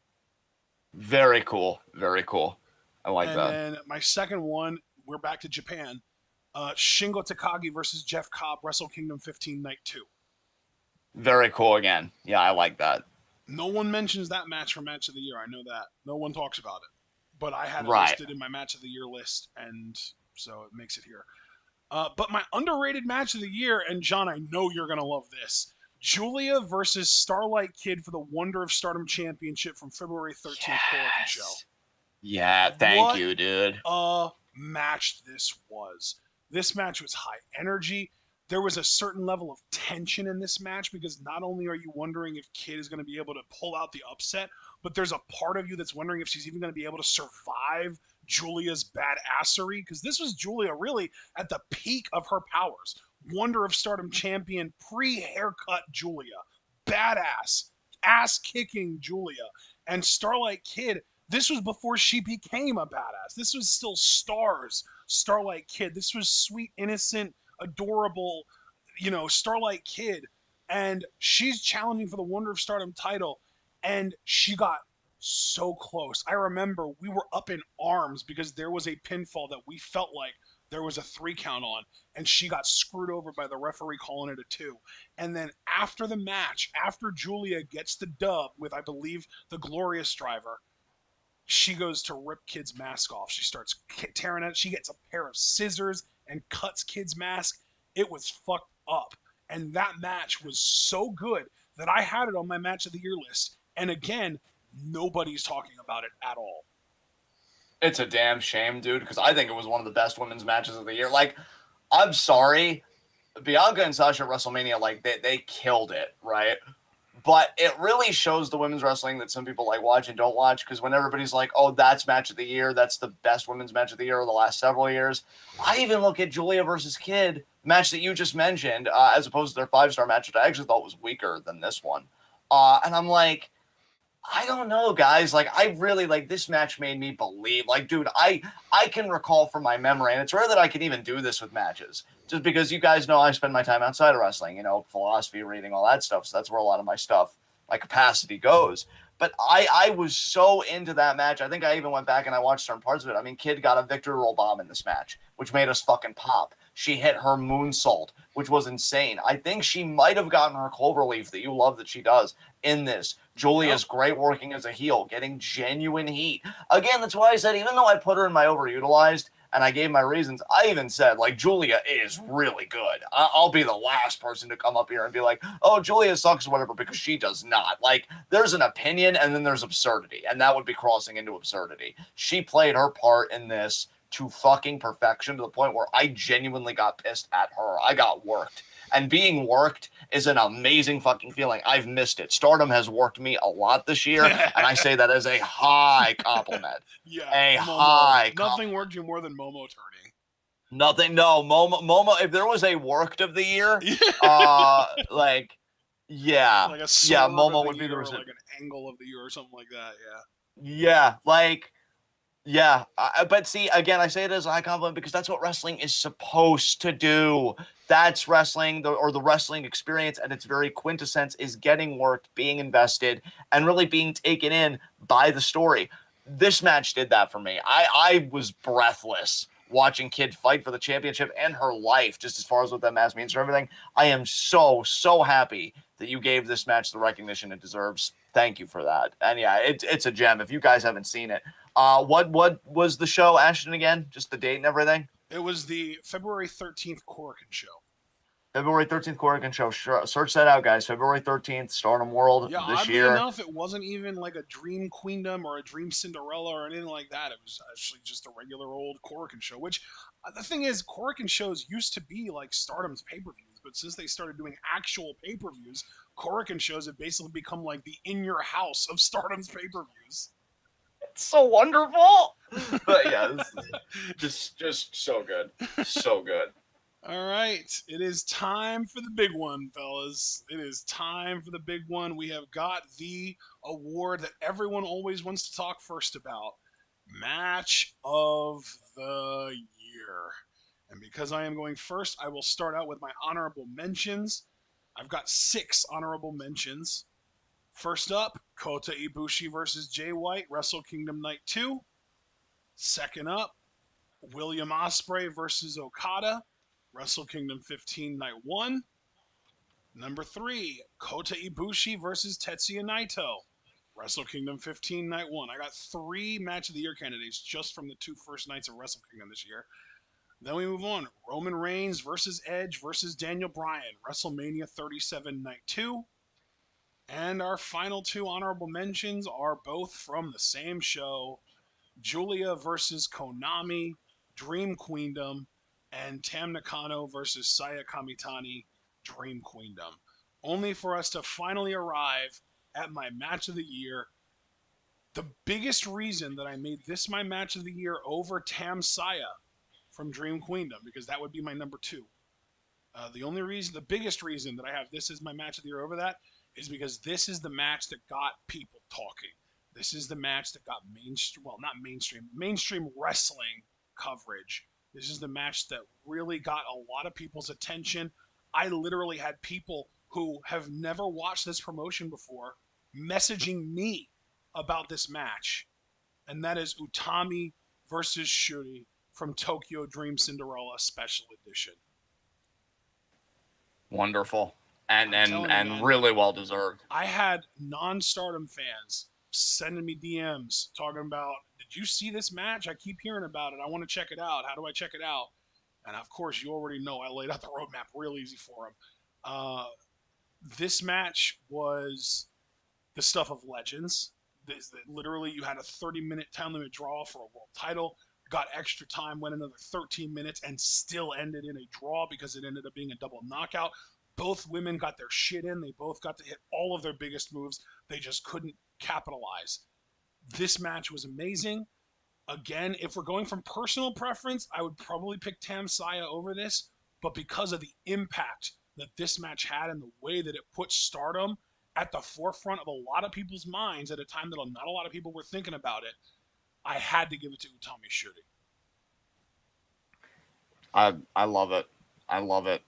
Very cool. Very cool. I like that. And then my second one, we're back to Japan. Shingo Takagi versus Jeff Cobb, Wrestle Kingdom 15 Night 2. Very cool again. Yeah, I like that. No one mentions that match for Match of the Year. I know that. No one talks about it. But I had it listed in my Match of the Year list, and so it makes it here. But my underrated Match of the Year, and John, I know you're going to love this. Julia versus Starlight Kid for the Wonder of Stardom Championship from February 13th Korakuen Show. Yeah, thank you, dude. A match this was. This match was high energy. There was a certain level of tension in this match because not only are you wondering if Kid is going to be able to pull out the upset, but there's a part of you that's wondering if she's even going to be able to survive Julia's badassery, because this was Julia really at the peak of her powers. Wonder of Stardom champion, pre-haircut Julia. Badass. Ass-kicking Julia. And Starlight Kid, this was before she became a badass. This was still Starlight Kid. This was sweet, innocent, adorable, Starlight Kid. And she's challenging for the Wonder of Stardom title. And she got so close. I remember we were up in arms because there was a pinfall that we felt like there was a 3 count on, and she got screwed over by the referee calling it a 2. And then after the match, after Julia gets the dub with, I believe, the Glorious Driver, she goes to rip Kid's mask off. She starts tearing it. She gets a pair of scissors and cuts Kid's mask. It was fucked up. And that match was so good that I had it on my Match of the Year list. And again, nobody's talking about it at all. It's a damn shame, dude, because I think it was one of the best women's matches of the year. Like, I'm sorry, Bianca and Sasha at WrestleMania, like, they killed it, right? But it really shows the women's wrestling that some people like watch and don't watch, because when everybody's like, oh, that's match of the year, that's the best women's match of the year of the last several years. I even look at Julia versus Kid, match that you just mentioned, as opposed to their 5-star match, which I actually thought was weaker than this one. And I'm like, I don't know, guys. Like, I really, like, this match made me believe. Like, dude, I can recall from my memory, and it's rare that I can even do this with matches, just because you guys know I spend my time outside of wrestling, philosophy, reading, all that stuff. So that's where a lot of my stuff, my capacity goes. But I was so into that match. I think I even went back and I watched certain parts of it. I mean, Kid got a victory roll bomb in this match, which made us fucking pop. She hit her moonsault, which was insane. I think she might have gotten her cloverleaf that you love that she does in this. Julia's great working as a heel, getting genuine heat. Again, that's why I said, even though I put her in my overutilized, and I gave my reasons, I even said, like, Julia is really good. I'll be the last person to come up here and be like, oh, Julia sucks or whatever, because she does not. Like, there's an opinion, and then there's absurdity, and that would be crossing into absurdity. She played her part in this to fucking perfection to the point where I genuinely got pissed at her. I got worked. And being worked is an amazing fucking feeling. I've missed it. Stardom has worked me a lot this year, and I say that as a high compliment. Yeah, A Momo. high Nothing compliment. worked you more than Momo turning. Nothing. No, Momo. If there was a worked of the year, like, yeah, Like a yeah, swerve of Momo the would be the year or recipient. like an angle of the year or something like that. Yeah. Yeah, like, yeah. But see, again, I say it as a high compliment because that's what wrestling is supposed to do. That's wrestling, or the wrestling experience at its very quintessence is getting worked, being invested, and really being taken in by the story. This match did that for me. I was breathless watching Kid fight for the championship and her life, just as far as what that match means for everything. I am so happy that you gave this match the recognition it deserves. Thank you for that. And yeah, it's a gem. If you guys haven't seen it, what was the show, Ashton, again? Just the date and everything? It was the February 13th Korakuen show. February 13th, Corrigan show. Search that out, guys. February 13th, Stardom World Yeah, this oddly year. enough, it wasn't even like a Dream Queendom or a Dream Cinderella or anything like that. It was actually just a regular old Korakuen show, which the thing is, Korakuen shows used to be like Stardom's pay per views, but since they started doing actual pay per views, Korakuen shows have basically become like the in your house of Stardom's pay per views. It's so wonderful. But yeah, this is just so good. So good. All right, it is time for the big one, fellas. It is time for the big one. We have got the award that everyone always wants to talk first about, Match of the Year. And because I am going first, I will start out with my honorable mentions. I've got 6 honorable mentions. First up, Kota Ibushi versus Jay White, Wrestle Kingdom Night 2. Second up, William Ospreay versus Okada, Wrestle Kingdom 15 Night 1. Number 3, Kota Ibushi versus Tetsuya Naito, Wrestle Kingdom 15 Night 1. I got 3 Match of the Year candidates just from the 2 first nights of Wrestle Kingdom this year. Then we move on. Roman Reigns versus Edge versus Daniel Bryan, WrestleMania 37 Night 2. And our final 2 honorable mentions are both from the same show, Julia versus Konami, Dream Queendom, and Tam Nakano versus Saya Kamitani, Dream Queendom. Only for us to finally arrive at my match of the year. The biggest reason that I made this my match of the year over Tam Saya from Dream Queendom, because that would be my number 2. The biggest reason that I have this as my match of the year over that is because this is the match that got people talking. This is the match that got mainstream wrestling coverage. This is the match that really got a lot of people's attention. I literally had people who have never watched this promotion before messaging me about this match, and that is Utami versus Shuri from Tokyo Dream Cinderella Special Edition. Wonderful. And I'm and telling you, and man, really well deserved. I had non-Stardom fans sending me DMs talking about, did you see this match? I keep hearing about it. I want to check it out. How do I check it out? And of course, you already know I laid out the roadmap real easy for them. This match was the stuff of legends. Literally, you had a 30-minute time limit draw for a world title. Got extra time, went another 13 minutes, and still ended in a draw because it ended up being a double knockout. Both women got their shit in. They both got to hit all of their biggest moves. They just couldn't capitalize. This match was amazing. Again, if we're going from personal preference, I would probably pick Tam Saya over this. But because of the impact that this match had and the way that it put Stardom at the forefront of a lot of people's minds at a time that not a lot of people were thinking about it, I had to give it to Utami Shuri. I love it. I love it.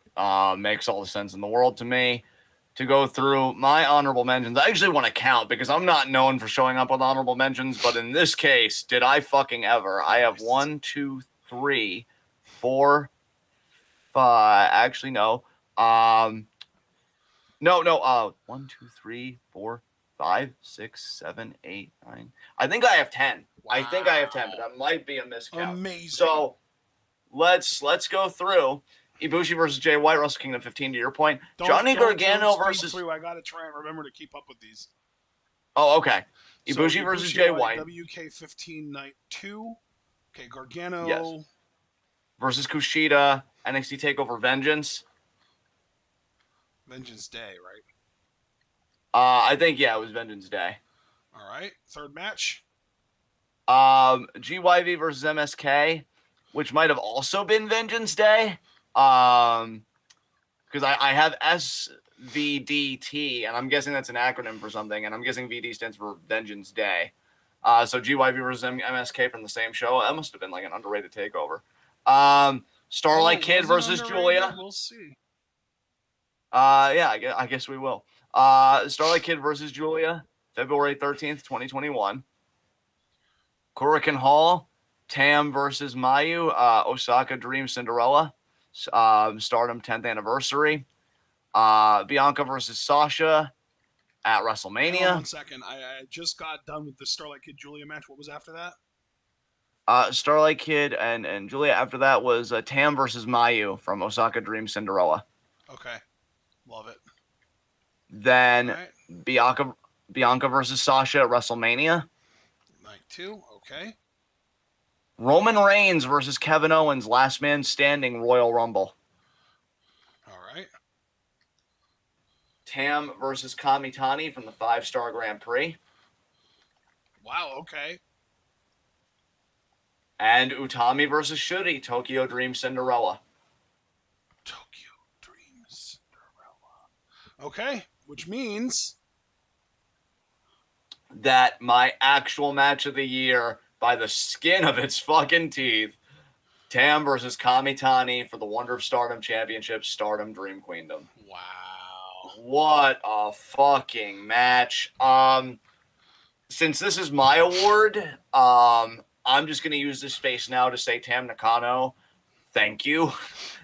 Makes all the sense in the world to me. To go through my honorable mentions, I actually want to count because I'm not known for showing up with honorable mentions, but in this case, did I fucking ever? I have 1, 2, 3, 4, 5. Actually, no. No. 1, 2, 3, 4, 5, 6, 7, 8, 9. I think I have 10. Wow. I think I have 10, but that might be a miscount. Amazing. So let's go through Ibushi versus Jay White, Wrestle Kingdom 15. To your point, Johnny Gargano versus. Through. I gotta try and remember to keep up with these. Oh, okay. Ibushi versus Jay White. WK 15 Night 2. Okay, Yes. Gargano. Versus Kushida, NXT TakeOver Vengeance. Vengeance Day, right? I think, yeah, it was Vengeance Day. All right. Third match. GYV versus MSK, which might have also been Vengeance Day. Because I have SVDT, and I'm guessing that's an acronym for something, and I'm guessing VD stands for Vengeance Day. So GYV versus MSK from the same show. That must have been like an underrated takeover. Starlight Oh, Kid was it versus underrated? Julia. We'll see. Yeah, I guess we will. Starlight Kid versus Julia, February 13th, 2021. Kurikan Hall, Tam versus Mayu, Osaka Dream Cinderella, Stardom 10th anniversary. Bianca versus Sasha at Hang on WrestleMania. 1 second. I just got done with the Starlight Kid Julia match. What was after that? Starlight Kid and Julia after that was Tam versus Mayu from Osaka Dream Cinderella. Okay. Love it. All Then right. Bianca versus Sasha at WrestleMania. Night 2. Okay. Roman Reigns versus Kevin Owens, Last Man Standing Royal Rumble. All right. Tam versus Kamitani from the 5-Star Grand Prix. Wow. Okay. And Utami versus Shuri, Tokyo Dream Cinderella. Tokyo Dream Cinderella. Okay. Which means. That my actual match of the year, by the skin of its fucking teeth, Tam versus Kamitani for the Wonder of Stardom Championship, Stardom Dream Queendom. Wow. What a fucking match. Since this is my award, I'm just gonna use this space now to say Tam Nakano, thank you.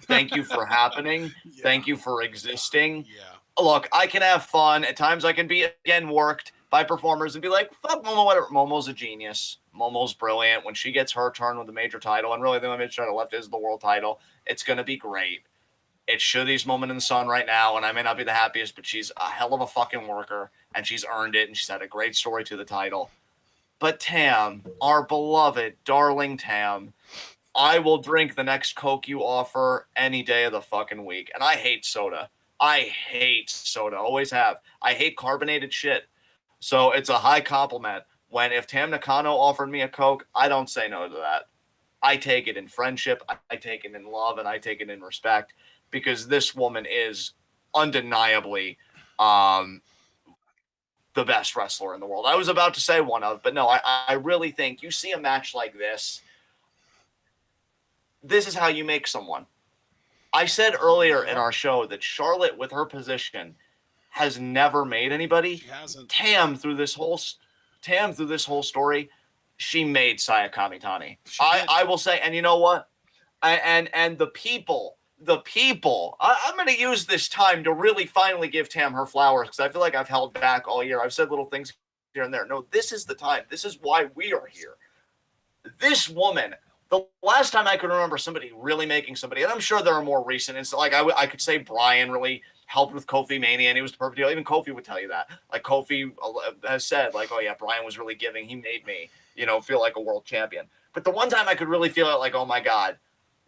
Thank you for happening. Yeah. Thank you for existing. Yeah. Look, I can have fun. At times I can be, again, worked by performers and be like, fuck Momo, whatever. Momo's a genius. Momo's brilliant. When she gets her turn with the major title, and really the only major title left is the world title, it's going to be great. It's Shuri's moment in the sun right now, and I may not be the happiest, but she's a hell of a fucking worker, and she's earned it, and she's had a great story to the title. But Tam, our beloved, darling Tam, I will drink the next Coke you offer any day of the fucking week. And I hate soda. I hate soda. Always have. I hate carbonated shit. So it's a high compliment when if Tam Nakano offered me a Coke, I don't say no to that. I take it in friendship, I take it in love, and I take it in respect because this woman is undeniably the best wrestler in the world. I was about to say one of, but no, I really think you see a match like this. This is how you make someone. I said earlier in our show that Charlotte, with her position, has never made anybody. She hasn't. Tam through this whole story, she made Saya Kamitani. I will say, and you know what? And the people, I'm going to use this time to really finally give Tam her flowers because I feel like I've held back all year. I've said little things here and there. No, this is the time. This is why we are here. This woman, the last time I could remember somebody really making somebody, and I'm sure there are more recent. It's like I could say Brian really helped with Kofi Mania, and he was the perfect deal. Even Kofi would tell you that. Like Kofi has said, like, oh yeah, Brian was really giving. He made me, feel like a world champion. But the one time I could really feel it, like, oh my god,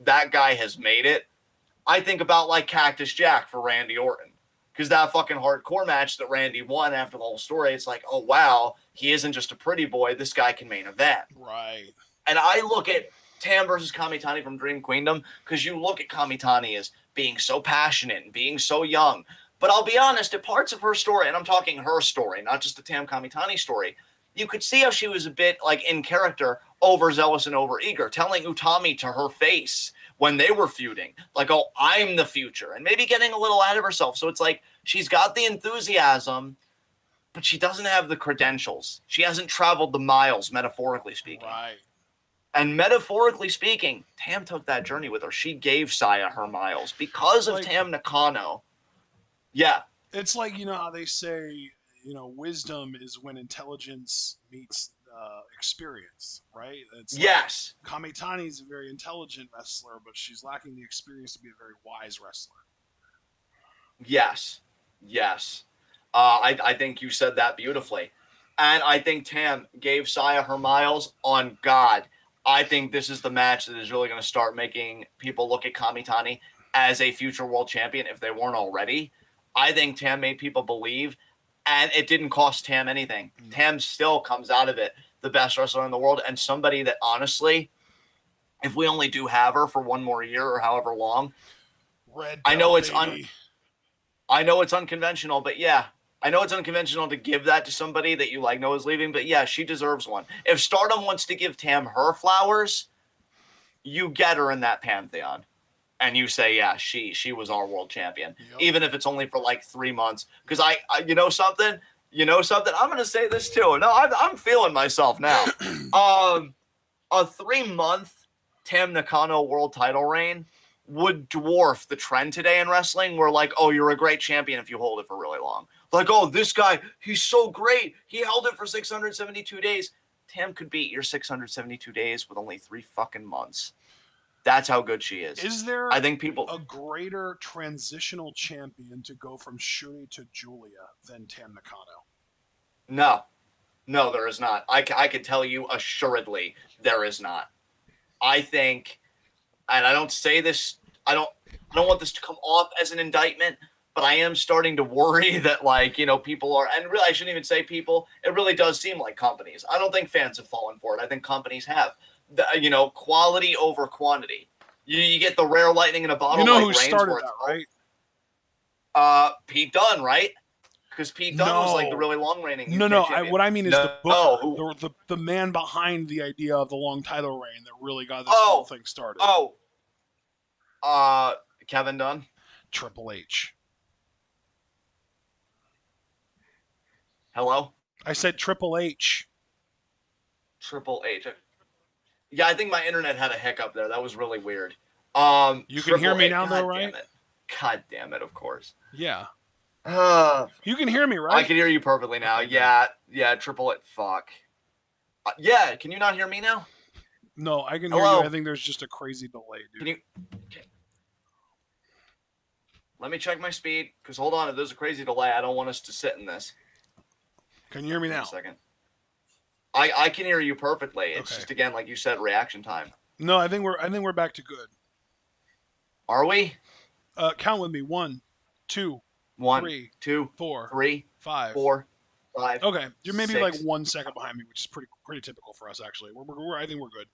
that guy has made it. I think about like Cactus Jack for Randy Orton. Because that fucking hardcore match that Randy won after the whole story, it's like, oh wow, he isn't just a pretty boy. This guy can main event. Right. And I look at Tam versus Kamitani from Dream Queendom because you look at Kamitani as being so passionate and being so young. But I'll be honest, at parts of her story, and I'm talking her story, not just the Tam Kamitani story, you could see how she was a bit, like, in character, overzealous and overeager, telling Utami to her face when they were feuding, like, oh, I'm the future, and maybe getting a little ahead of herself. So it's like she's got the enthusiasm, but she doesn't have the credentials. She hasn't traveled the miles, metaphorically speaking. Right. And metaphorically speaking, Tam took that journey with her. She gave Saya her miles because of Tam Nakano. Yeah. It's like, how they say, wisdom is when intelligence meets experience, right? It's yes. Like Kamitani is a very intelligent wrestler, but she's lacking the experience to be a very wise wrestler. Yes. Yes. I think you said that beautifully. And I think Tam gave Saya her miles on God. I think this is the match that is really going to start making people look at Kamitani as a future world champion if they weren't already. I think Tam made people believe, and it didn't cost Tam anything. Tam still comes out of it the best wrestler in the world, and somebody that honestly, if we only do have her for one more year or however long, Red I know belt, it's baby. I know it's unconventional, but yeah, I know it's unconventional to give that to somebody that you know is leaving, but yeah, she deserves one. If Stardom wants to give Tam her flowers, you get her in that pantheon. And you say, yeah, she was our world champion, Yep. even if it's only for like 3 months. Because I you know something, I'm gonna say this too. No, I'm feeling myself now. A 3 month Tam Nakano world title reign would dwarf the trend today in wrestling. Where like, oh, you're a great champion if you hold it for really long. Like, oh, this guy, he's so great. He held it for 672 days. Tam could beat your 672 days with only 3 fucking months. That's how good she is. Is there I think people. a greater transitional champion to go from Shuri to Julia than Tam Nakano? No, no, there is not. I can tell you assuredly there is not. I think, and I don't say this, I don't want this to come off as an indictment, but I am starting to worry that people are, and really I shouldn't even say people. It really does seem like companies. I don't think fans have fallen for it. I think companies have. Quality over quantity. You get the rare lightning in a bottle. You know like who started that, right? Pete Dunne, right? Because Pete Dunne was like the No. really long reigning No, UK no. champion. What I mean is No, the booker, who? the man behind the idea of the long title reign that really got this whole Oh, thing started. oh, Kevin Dunn. Triple H. Hello, I said Triple H. Triple H. Yeah, I think my internet had a hiccup there. That was really weird. You can hear Triple me H. now, God though, damn right? it. God damn it. Of course. Yeah. Uh, You can hear me, I right? can hear you perfectly now. Okay, good. Yeah. Triple H. Fuck. Yeah. Can you not hear me now? No, I can hear you. Hello. I think there's just a crazy delay, dude. Can you? Okay. Let me check my speed. Because hold on, if there's a crazy delay, I don't want us to sit in this. Can you hear me Wait now? a second. I can hear you perfectly. It's Okay. just again, like you said, reaction time. No, I think we're back to good. Are we? Count with me. 1, 2, 1, 3, 2, 4, 3, 5. 4, 5. Okay, you're maybe 6. like 1 second behind me, which is pretty typical for us actually. I think we're good.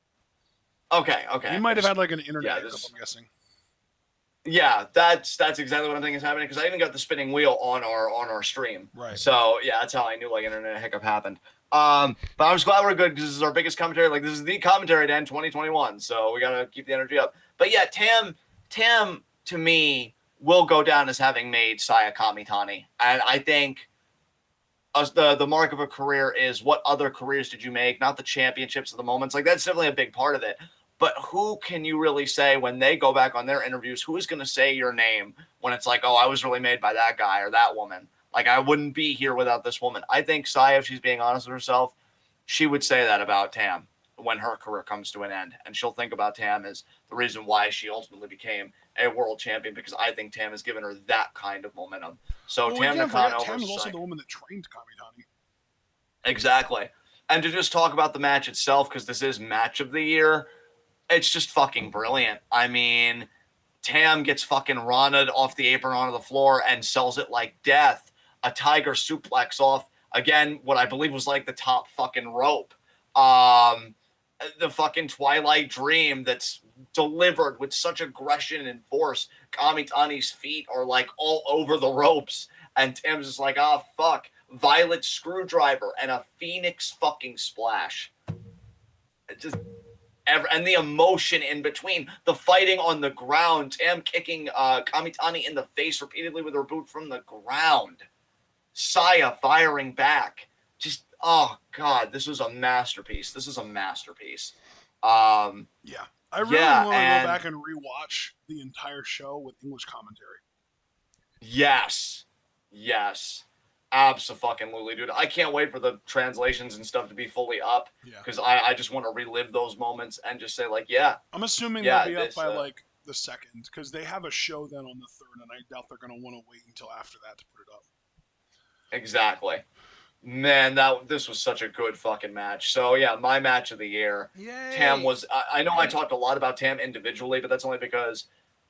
Okay. You might have had like an internet hiccup, this, I'm guessing. yeah, that's exactly what I'm thinking is happening because I even got the spinning wheel on our stream. Right. So yeah, that's how I knew like internet hiccup happened. But I'm just glad we're good because this is our biggest commentary. Like this is the commentary to end 2021. So we gotta keep the energy up. But yeah, Tam to me will go down as having made Saya Kamitani, and I think the mark of a career is what other careers did you make, not the championships of the moments. Like that's definitely a big part of it. But who can you really say when they go back on their interviews? Who is going to say your name when it's like, oh, I was really made by that guy or that woman? Like I wouldn't be here without this woman. I think Saya, if she's being honest with herself, she would say that about Tam when her career comes to an end, and she'll think about Tam as the reason why she ultimately became a world champion because I think Tam has given her that kind of momentum. So Well, we Tam can't forget Nakano Tam is versus also Saya. the woman that trained Kamitani. Exactly. And to just talk about the match itself, because this is match of the year, it's just fucking brilliant. I mean, Tam gets fucking Rona'd off the apron onto the floor and sells it like death. A tiger suplex off, again, what I believe was like the top fucking rope. The fucking Twilight Dream that's delivered with such aggression and force. Kamitani's feet are like all over the ropes. And Tam's just like, oh, fuck. Violet Screwdriver and a Phoenix fucking splash. It just and the emotion in between, the fighting on the ground, Tam kicking Kamitani in the face repeatedly with her boot from the ground, Saya firing back. Just oh god, this was a masterpiece. This is a masterpiece. Yeah, I really yeah, want to and go back and rewatch the entire show with English commentary. yes, absolutely, dude. I can't wait for the translations and stuff to be fully up Yeah, because I just want to relive those moments and just say like, yeah, I'm assuming yeah, they'll be up this, by like the second because they have a show then on the third, and I doubt they're gonna want to wait until after that to put it up. exactly. Man, this was such a good fucking match. So yeah, my match of the year. Tam Yay! was. I know I talked a lot about Tam individually, but that's only because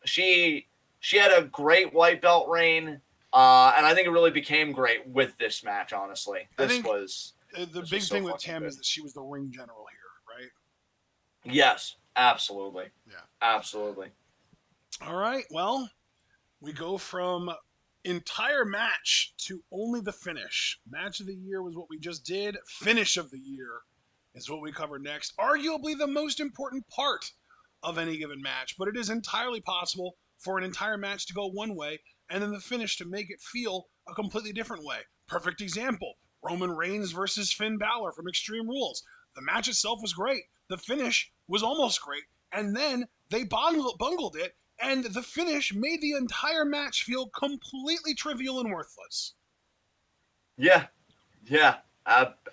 she she had a great white belt reign, and I think it really became great with this match. Honestly, I think the this was big so thing with fucking Tam good. is that she was the ring general here, right? Yes, absolutely, Yeah. absolutely. All right. Well, we go from entire match to only the finish. Match of the year was what we just did. Finish of the year is what we cover next. Arguably the most important part of any given match, but it is entirely possible for an entire match to go one way and then the finish to make it feel a completely different way. Perfect example, Roman Reigns versus Finn Balor from Extreme Rules. The match itself was great. The finish was almost great. And then they bungled it, and the finish made the entire match feel completely trivial and worthless. Yeah, yeah,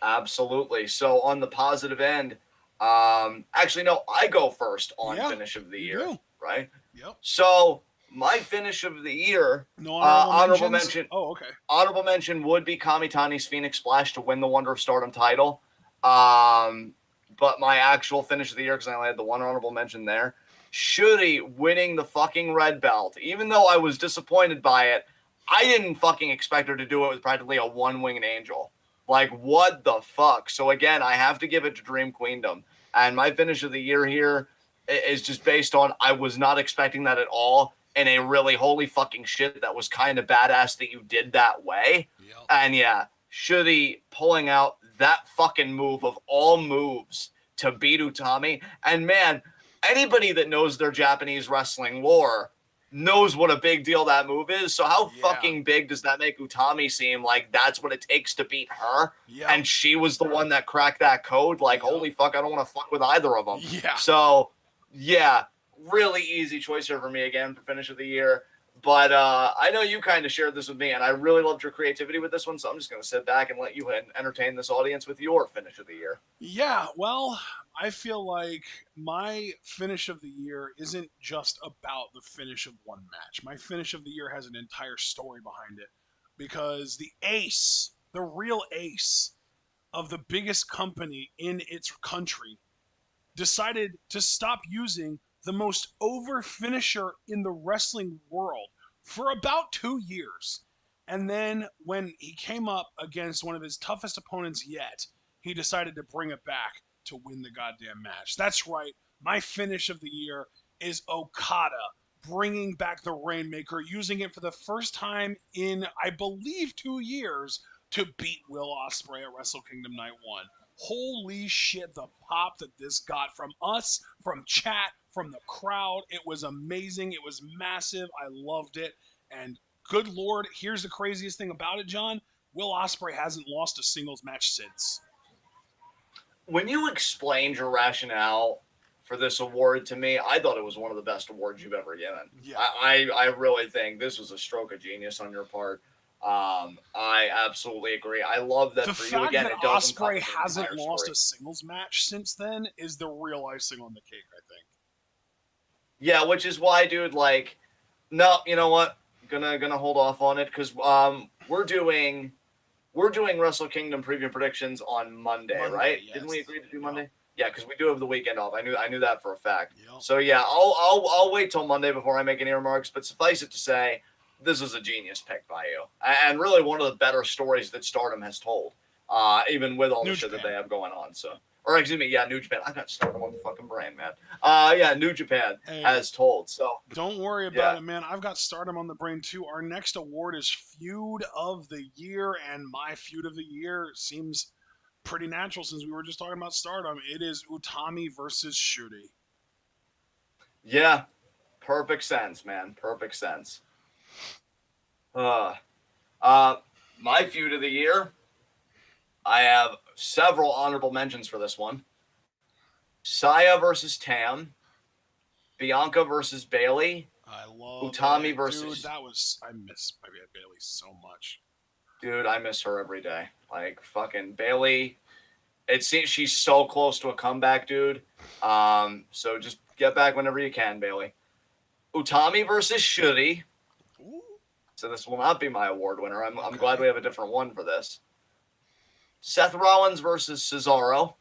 absolutely. So on the positive end, actually no, I go first on Yeah, finish of the you year, do. right? Yep. So my finish of the year, No honorable honorable mentions? mention, Oh, okay. honorable mention would be Kamitani's Phoenix Splash to win the Wonder of Stardom title. Um, but my actual finish of the year, because I only had the one honorable mention there, Shuri winning the fucking red belt. Even though I was disappointed by it, I didn't fucking expect her to do it with practically a one-winged angel. Like, what the fuck? So again, I have to give it to Dream Queendom. And my finish of the year here is just based on I was not expecting that at all, and a really holy fucking shit that was kind of badass that you did that way. Yep. And yeah, Shuri pulling out that fucking move of all moves to beat Utami. And man, anybody that knows their Japanese wrestling lore knows what a big deal that move is. So how Yeah. fucking big does that make Utami seem like that's what it takes to beat her? Yep. And she was the one that cracked that code. Like, Yep. holy fuck, I don't want to fuck with either of them. Yeah. So yeah, really easy choice here for me again for finish of the year. But I know you kind of shared this with me, and I really loved your creativity with this one. So I'm just going to sit back and let you entertain this audience with your finish of the year. Yeah, well, I feel like my finish of the year isn't just about the finish of one match. My finish of the year has an entire story behind it because the ace, the real ace of the biggest company in its country, decided to stop using the most over finisher in the wrestling world for about 2 years. And then when he came up against one of his toughest opponents yet, he decided to bring it back to win the goddamn match. That's right. My finish of the year is Okada bringing back the Rainmaker, using it for the first time in, I believe, 2 years to beat Will Ospreay at Wrestle Kingdom Night 1. Holy shit, the pop that this got from us, from chat, from the crowd. It was amazing. It was massive. I loved it. And good lord, here's the craziest thing about it, John. Will Ospreay hasn't lost a singles match since. When you explained your rationale for this award to me, I thought it was one of the best awards you've ever given. Yeah. I really think this was a stroke of genius on your part. I absolutely agree. I love that The for you. fact Again, that it does Ospreay encompass an hasn't entire lost story. a singles match since then is the real icing on the cake, I think. Yeah, which is why, dude. Like, no, you know what? Gonna hold off on it because we're doing Wrestle Kingdom preview predictions on Monday, Monday, right? Didn't we yes. agree to do Yep. Monday? Yeah, because we do have the weekend off. I knew that for a fact. Yep. So yeah, I'll wait till Monday before I make any remarks. But suffice it to say, this was a genius pick by you, and really one of the better stories that Stardom has told. Even with all the New shit that Japan. they have going on. So, or excuse me, yeah, New Japan. I got Stardom on the fucking brain, man. Yeah, New Japan Hey, has told. So don't worry about yeah, it, man. I've got Stardom on the brain too. Our next award is Feud of the Year, and my Feud of the Year seems pretty natural since we were just talking about Stardom. It is Utami versus Shuri. yeah, perfect sense, man. Perfect sense. Uh, uh, my feud of the year. I have several honorable mentions for this one. Saya versus Tam, Bianca versus Bailey, I love Utami it, dude. versus. I miss my Bailey so much. Dude, I miss her every day. Like fucking Bailey. It seems she's so close to a comeback, dude. So just get back whenever you can, Bailey. Utami versus Shuri. Ooh, So this will not be my award winner. I'm glad okay. we have a different one for this. Seth Rollins versus Cesaro.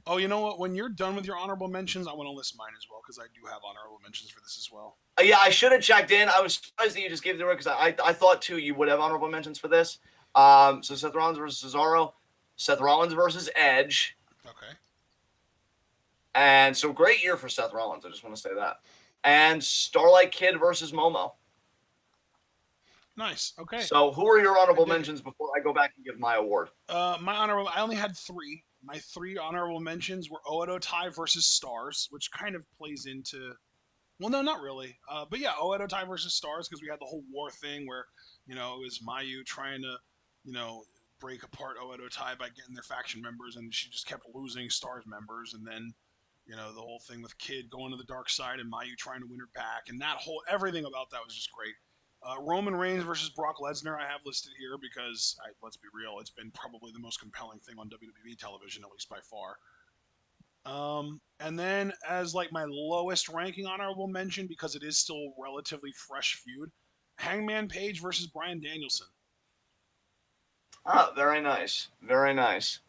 Oh, you know what? When you're done with your honorable mentions, I want to list mine as well because I do have honorable mentions for this as well. Yeah, I should have checked in. I was surprised that you just gave the because I thought too you would have honorable mentions for this. So Seth Rollins versus Cesaro, Seth Rollins versus Edge, Okay. and so great year for Seth Rollins. I just want to say that. And Starlight Kid versus Momo. Nice. Okay. So who are your I honorable dig it. mentions before I go back and give my award? My honorable. I only had three. My three honorable mentions were Oedo Tai versus Stars, which kind of plays into. Well, no, not really. But yeah, Oedo Tai versus Stars because we had the whole war thing where it was Mayu trying to break apart Oedo Tai by getting their faction members, and she just kept losing Stars members, and then the whole thing with Kid going to the dark side and Mayu trying to win her back, and that whole everything about that was just great. Roman Reigns versus Brock Lesnar I have listed here because let's be real, it's been probably the most compelling thing on WWE television, at least by far. And then as like my lowest ranking honorable mention because it is still a relatively fresh feud, Hangman Page versus Bryan Danielson. Ah, very nice, very nice.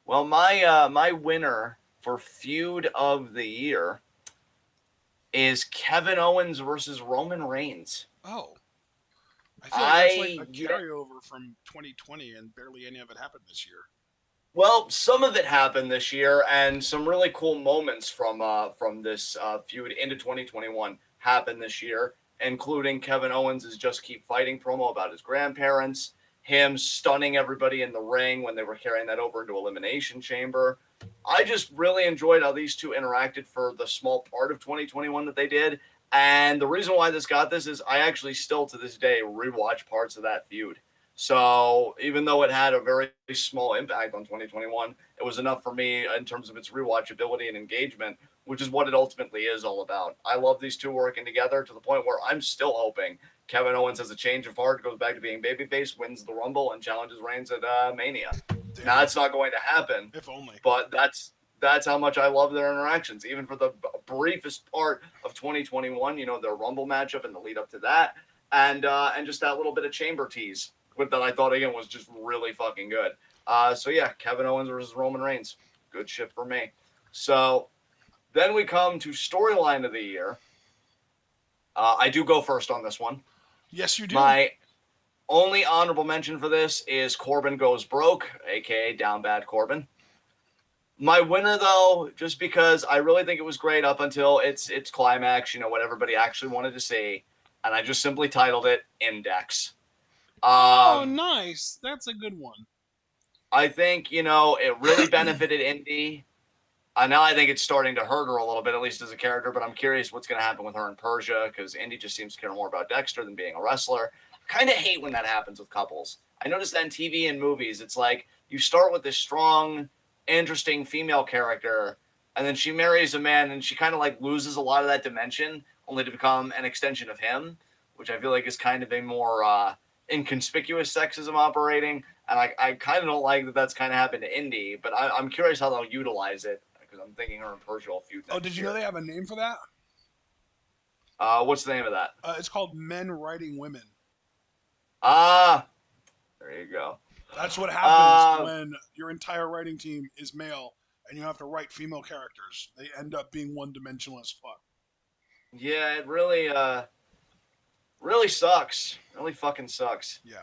Well, my winner for feud of the year is Kevin Owens versus Roman Reigns. Oh, I feel like that's like I a yeah, carryover from 2020, and barely any of it happened this year. well, some of it happened this year, and some really cool moments from this feud into 2021 happened this year, including Kevin Owens' "Just Keep Fighting" promo about his grandparents, him stunning everybody in the ring when they were carrying that over into Elimination Chamber. I just really enjoyed how these two interacted for the small part of 2021 that they did. And the reason why this got this is I actually still to this day rewatch parts of that feud. So even though it had a very small impact on 2021, it was enough for me in terms of its rewatchability and engagement, which is what it ultimately is all about. I love these two working together to the point where I'm still hoping Kevin Owens has a change of heart, goes back to being babyface, wins the Rumble, and challenges Reigns at Mania. Now Damn, that's not going to happen, if only. but that's how much I love their interactions, even for the briefest part of 2021. Their Rumble matchup and the lead up to that, and just that little bit of chamber tease with that I thought again was just really fucking good. So yeah, Kevin Owens versus Roman Reigns, good shit for me. So then we come to storyline of the year. I do go first on this one. Yes, you do. My only honorable mention for this is Corbin Goes Broke, aka Down Bad Corbin. My winner, though, just because I really think it was great up until its climax, what everybody actually wanted to see, and I just simply titled it Index. Oh, Um, nice. That's a good one. I think it really benefited Indy. Now I think it's starting to hurt her a little bit, at least as a character. But I'm curious what's going to happen with her in Persia because Indy just seems to care more about Dexter than being a wrestler. I kind of hate when that happens with couples. I noticed that in TV and movies, it's like you start with this strong, interesting female character, and then she marries a man, and she kind of like loses a lot of that dimension, only to become an extension of him, which I feel like is kind of a more inconspicuous sexism operating. And I kind of don't like that that's kind of happened to Indy, but I'm curious how they'll utilize it because I'm thinking her and Persia will feud Oh, did next you know year. they have a name for that? What's the name of that? It's called Men Writing Women. Ah, there you go. That's what happens Uh, when your entire writing team is male and you have to write female characters. They end up being one dimensional as fuck. yeah, it really sucks. Really fucking sucks. Yeah.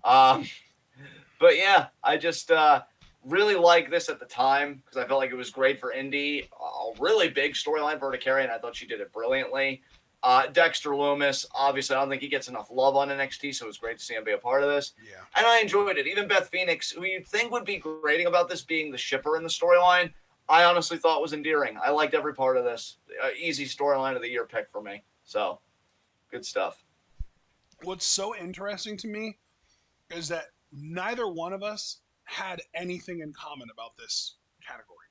Um, but yeah, I just really like this at the time because I felt like it was great for Indy. A really big storyline for her to carry, and I thought she did it brilliantly. Dexter Loomis, obviously, I don't think he gets enough love on NXT, so it was great to see him be a part of this. Yeah. And I enjoyed it. Even Beth Phoenix, who you'd think would be grating about this being the shipper in the storyline, I honestly thought was endearing. I liked every part of this. Easy storyline of the year pick for me. So, good stuff. What's so interesting to me is that neither one of us had anything in common about this category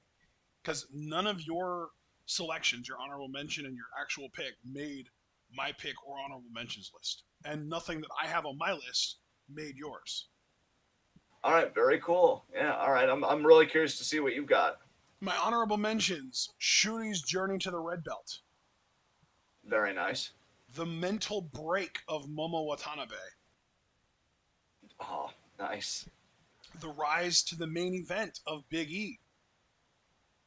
because none of your selections, your honorable mention and your actual pick, made my pick or honorable mentions list, and nothing that I have on my list made yours. All right, very cool. Yeah, all right. I'm really curious to see what you've got. My honorable mentions: Shuri's journey to the red belt, Very nice. the mental break of Momo Watanabe, Oh, nice. the rise to the main event of Big E.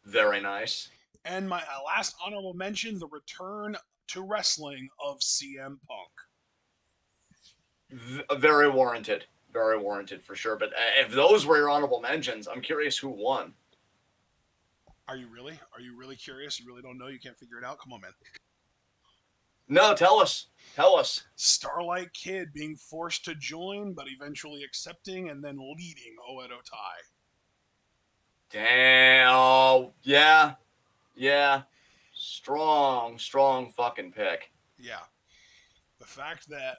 Very nice. And my last honorable mention, the return to wrestling of CM Punk. Very warranted. Very warranted for sure. But if those were your honorable mentions, I'm curious who won. Are you really? Are you really curious? You really don't know? You can't figure it out? Come on, man. No, tell us. Tell us. Starlight Kid being forced to join, but eventually accepting and then leading Oedo Tai. Damn. Oh, yeah. Yeah. Strong, strong fucking pick. Yeah. The fact that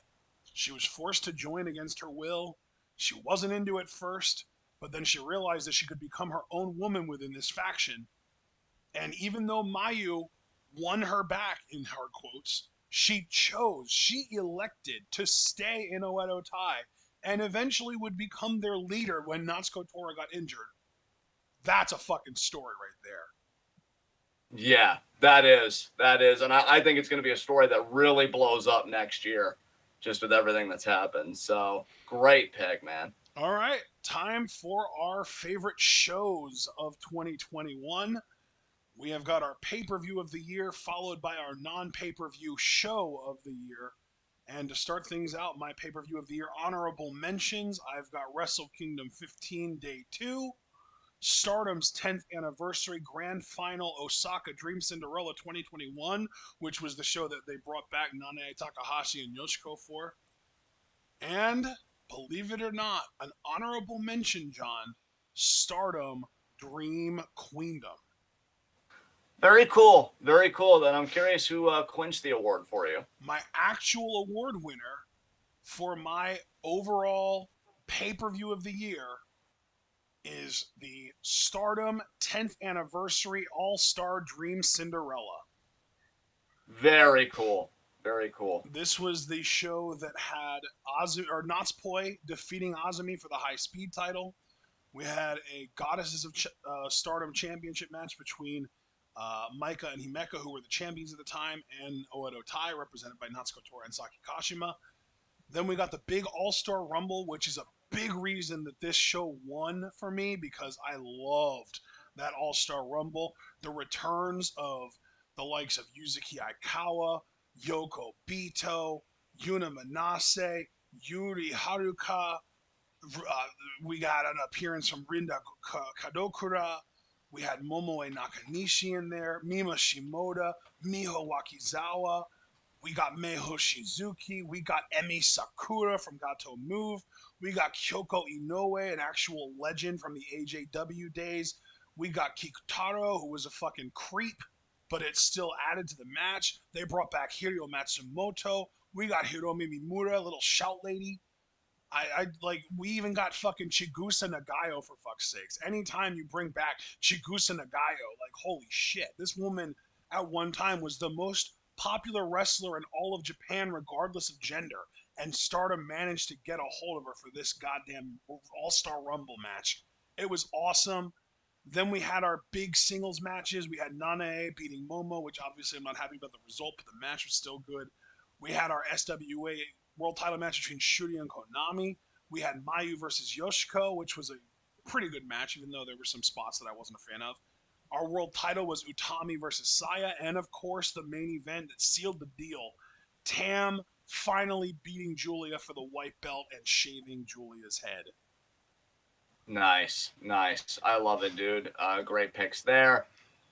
she was forced to join against her will, she wasn't into it first, but then she realized that she could become her own woman within this faction. And even though Mayu won her back, in hard quotes, she elected to stay in Oedo Tai and eventually would become their leader when Natsuko Tora got injured. That's a fucking story right there. Yeah, that is. That is. And I think it's going to be a story that really blows up next year just with everything that's happened. So great pick, man. All right, time for our favorite shows of 2021. We have got our pay per view of the year, followed by our non pay per view show of the year. And to start things out, my pay per view of the year honorable mentions, I've got Wrestle Kingdom 15 Day 2, Stardom's 10th anniversary grand final Osaka Dream Cinderella 2021, which was the show that they brought back Nanae Takahashi and Yoshiko for. And believe it or not, an honorable mention, John, Stardom Dream Queendom. Very cool. Very cool. Then I'm curious who clinched the award for you. My actual award winner for my overall pay per view of the year is the Stardom 10th Anniversary All Star Dream Cinderella. Very cool. Very cool. This was the show that had Natspoi defeating Azumi for the high speed title. We had a Goddesses of Stardom championship match between Maika and Himeka, who were the champions at the time, and Oedo Tai, represented by Natsuko Tora and Saki Kashima. Then we got the big All-Star Rumble, which is a big reason that this show won for me because I loved that All-Star Rumble. The returns of the likes of Yuzuki Aikawa, Yoko Bito, Yuna Manase, Yuri Haruka. We got an appearance from Rinda Kadokura. We had Momoe Nakanishi in there, Mima Shimoda, Miho Wakizawa. We got Meho Shizuki. We got Emi Sakura from Gato Move. We got Kyoko Inoue, an actual legend from the AJW days. We got Kikutaro, who was a fucking creep, but it still added to the match. They brought back Hirio Matsumoto. We got Hiromi Mimura, little shout lady. I like, we even got fucking Chigusa Nagayo, for fuck's sakes. Anytime you bring back Chigusa Nagayo, like, holy shit, this woman at one time was the most popular wrestler in all of Japan, regardless of gender, and Stardom managed to get a hold of her for this goddamn All-Star Rumble match. It was awesome. Then we had our big singles matches. We had Nanae beating Momo, which obviously I'm not happy about the result, but the match was still good. We had our SWA world title match between Shuri and Konami. We had Mayu versus Yoshiko, which was a pretty good match, even though there were some spots that I wasn't a fan of. Our world title was Utami versus Saya, and of course, the main event that sealed the deal, Tam finally beating Julia for the white belt and shaving Julia's head. Nice, nice. I love it, dude. Great picks there.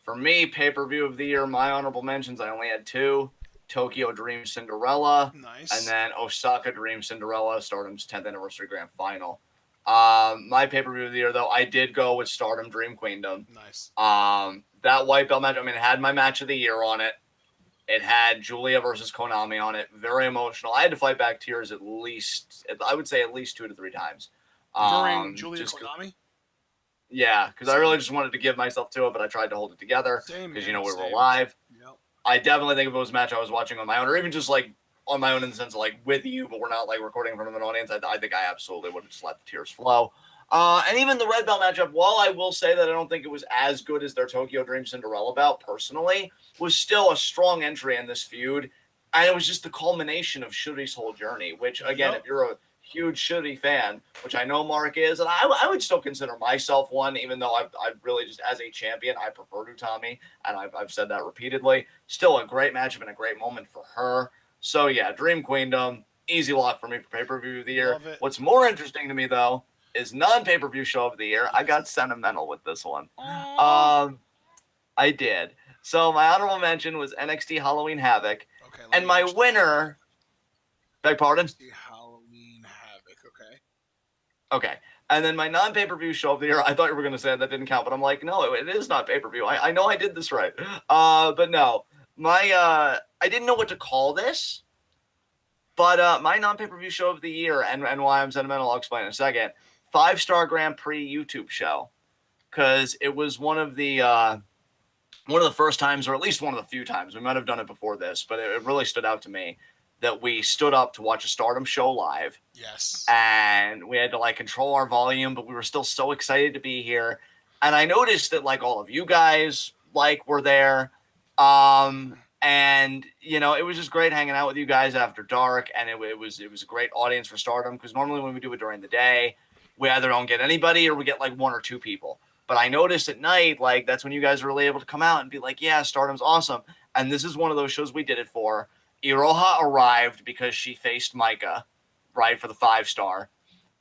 For me, pay-per-view of the year, my honorable mentions, I only had two. Tokyo Dream Cinderella, Nice. and then Osaka Dream Cinderella, Stardom's 10th anniversary grand final. My pay-per-view of the year, though, I did go with Stardom Dream Queendom. Nice. That white belt match, I mean, it had my match of the year on it. It had Julia versus Konami on it. Very emotional. I had to fight back tears at least, I would say at least 2 to 3 times. During Julia Konami? Yeah, because I really just wanted to give myself to it, but I tried to hold it together because, you know, we were live. Yep. I definitely think if it was a match I was watching on my own, or even just like on my own in the sense of like with you, but we're not like recording in front of an audience, I think I absolutely would have just let the tears flow. And even the red belt matchup, while I will say that I don't think it was as good as their Tokyo Dream Cinderella bout personally, was still a strong entry in this feud. And it was just the culmination of Shuri's whole journey, which, again, if you're a huge shitty fan, which I know Mark is, and I would still consider myself one, even though I've really just, as a champion, I prefer Utami, and I've said that repeatedly. Still a great matchup and a great moment for her. So yeah, Dream Queendom, easy lock for me for pay-per-view of the year. Love it. What's more interesting to me, though, is non-pay-per-view show of the year. I Yes. got sentimental with this one. Aww. Um, I did. So my honorable mention was NXT Halloween Havoc, Okay, let and me my understand. winner. Beg pardon. NXT Halloween Havoc. Okay. Okay. And then my non pay per view show of the year, I thought you were going to say that didn't count, but I'm like, no, it is not pay per view. I know I did this right. But no. I didn't know what to call this, but my non pay per view show of the year and why I'm sentimental, I'll explain in a second. 5-star Grand Prix YouTube show. Because it was one of the first times, or at least one of the few times, we might have done it before this, but it really stood out to me that we stood up to watch a Stardom show live, Yes. and we had to like control our volume, but we were still so excited to be here. And I noticed that like all of you guys like were there, and you know it was just great hanging out with you guys after dark, and it was a great audience for Stardom because normally when we do it during the day, we either don't get anybody or we get like one or two people. But I noticed at night, like that's when you guys are really able to come out and be like, yeah, Stardom's awesome. And this is one of those shows we did it for. Iroha arrived because she faced Micah, right, for the 5-star.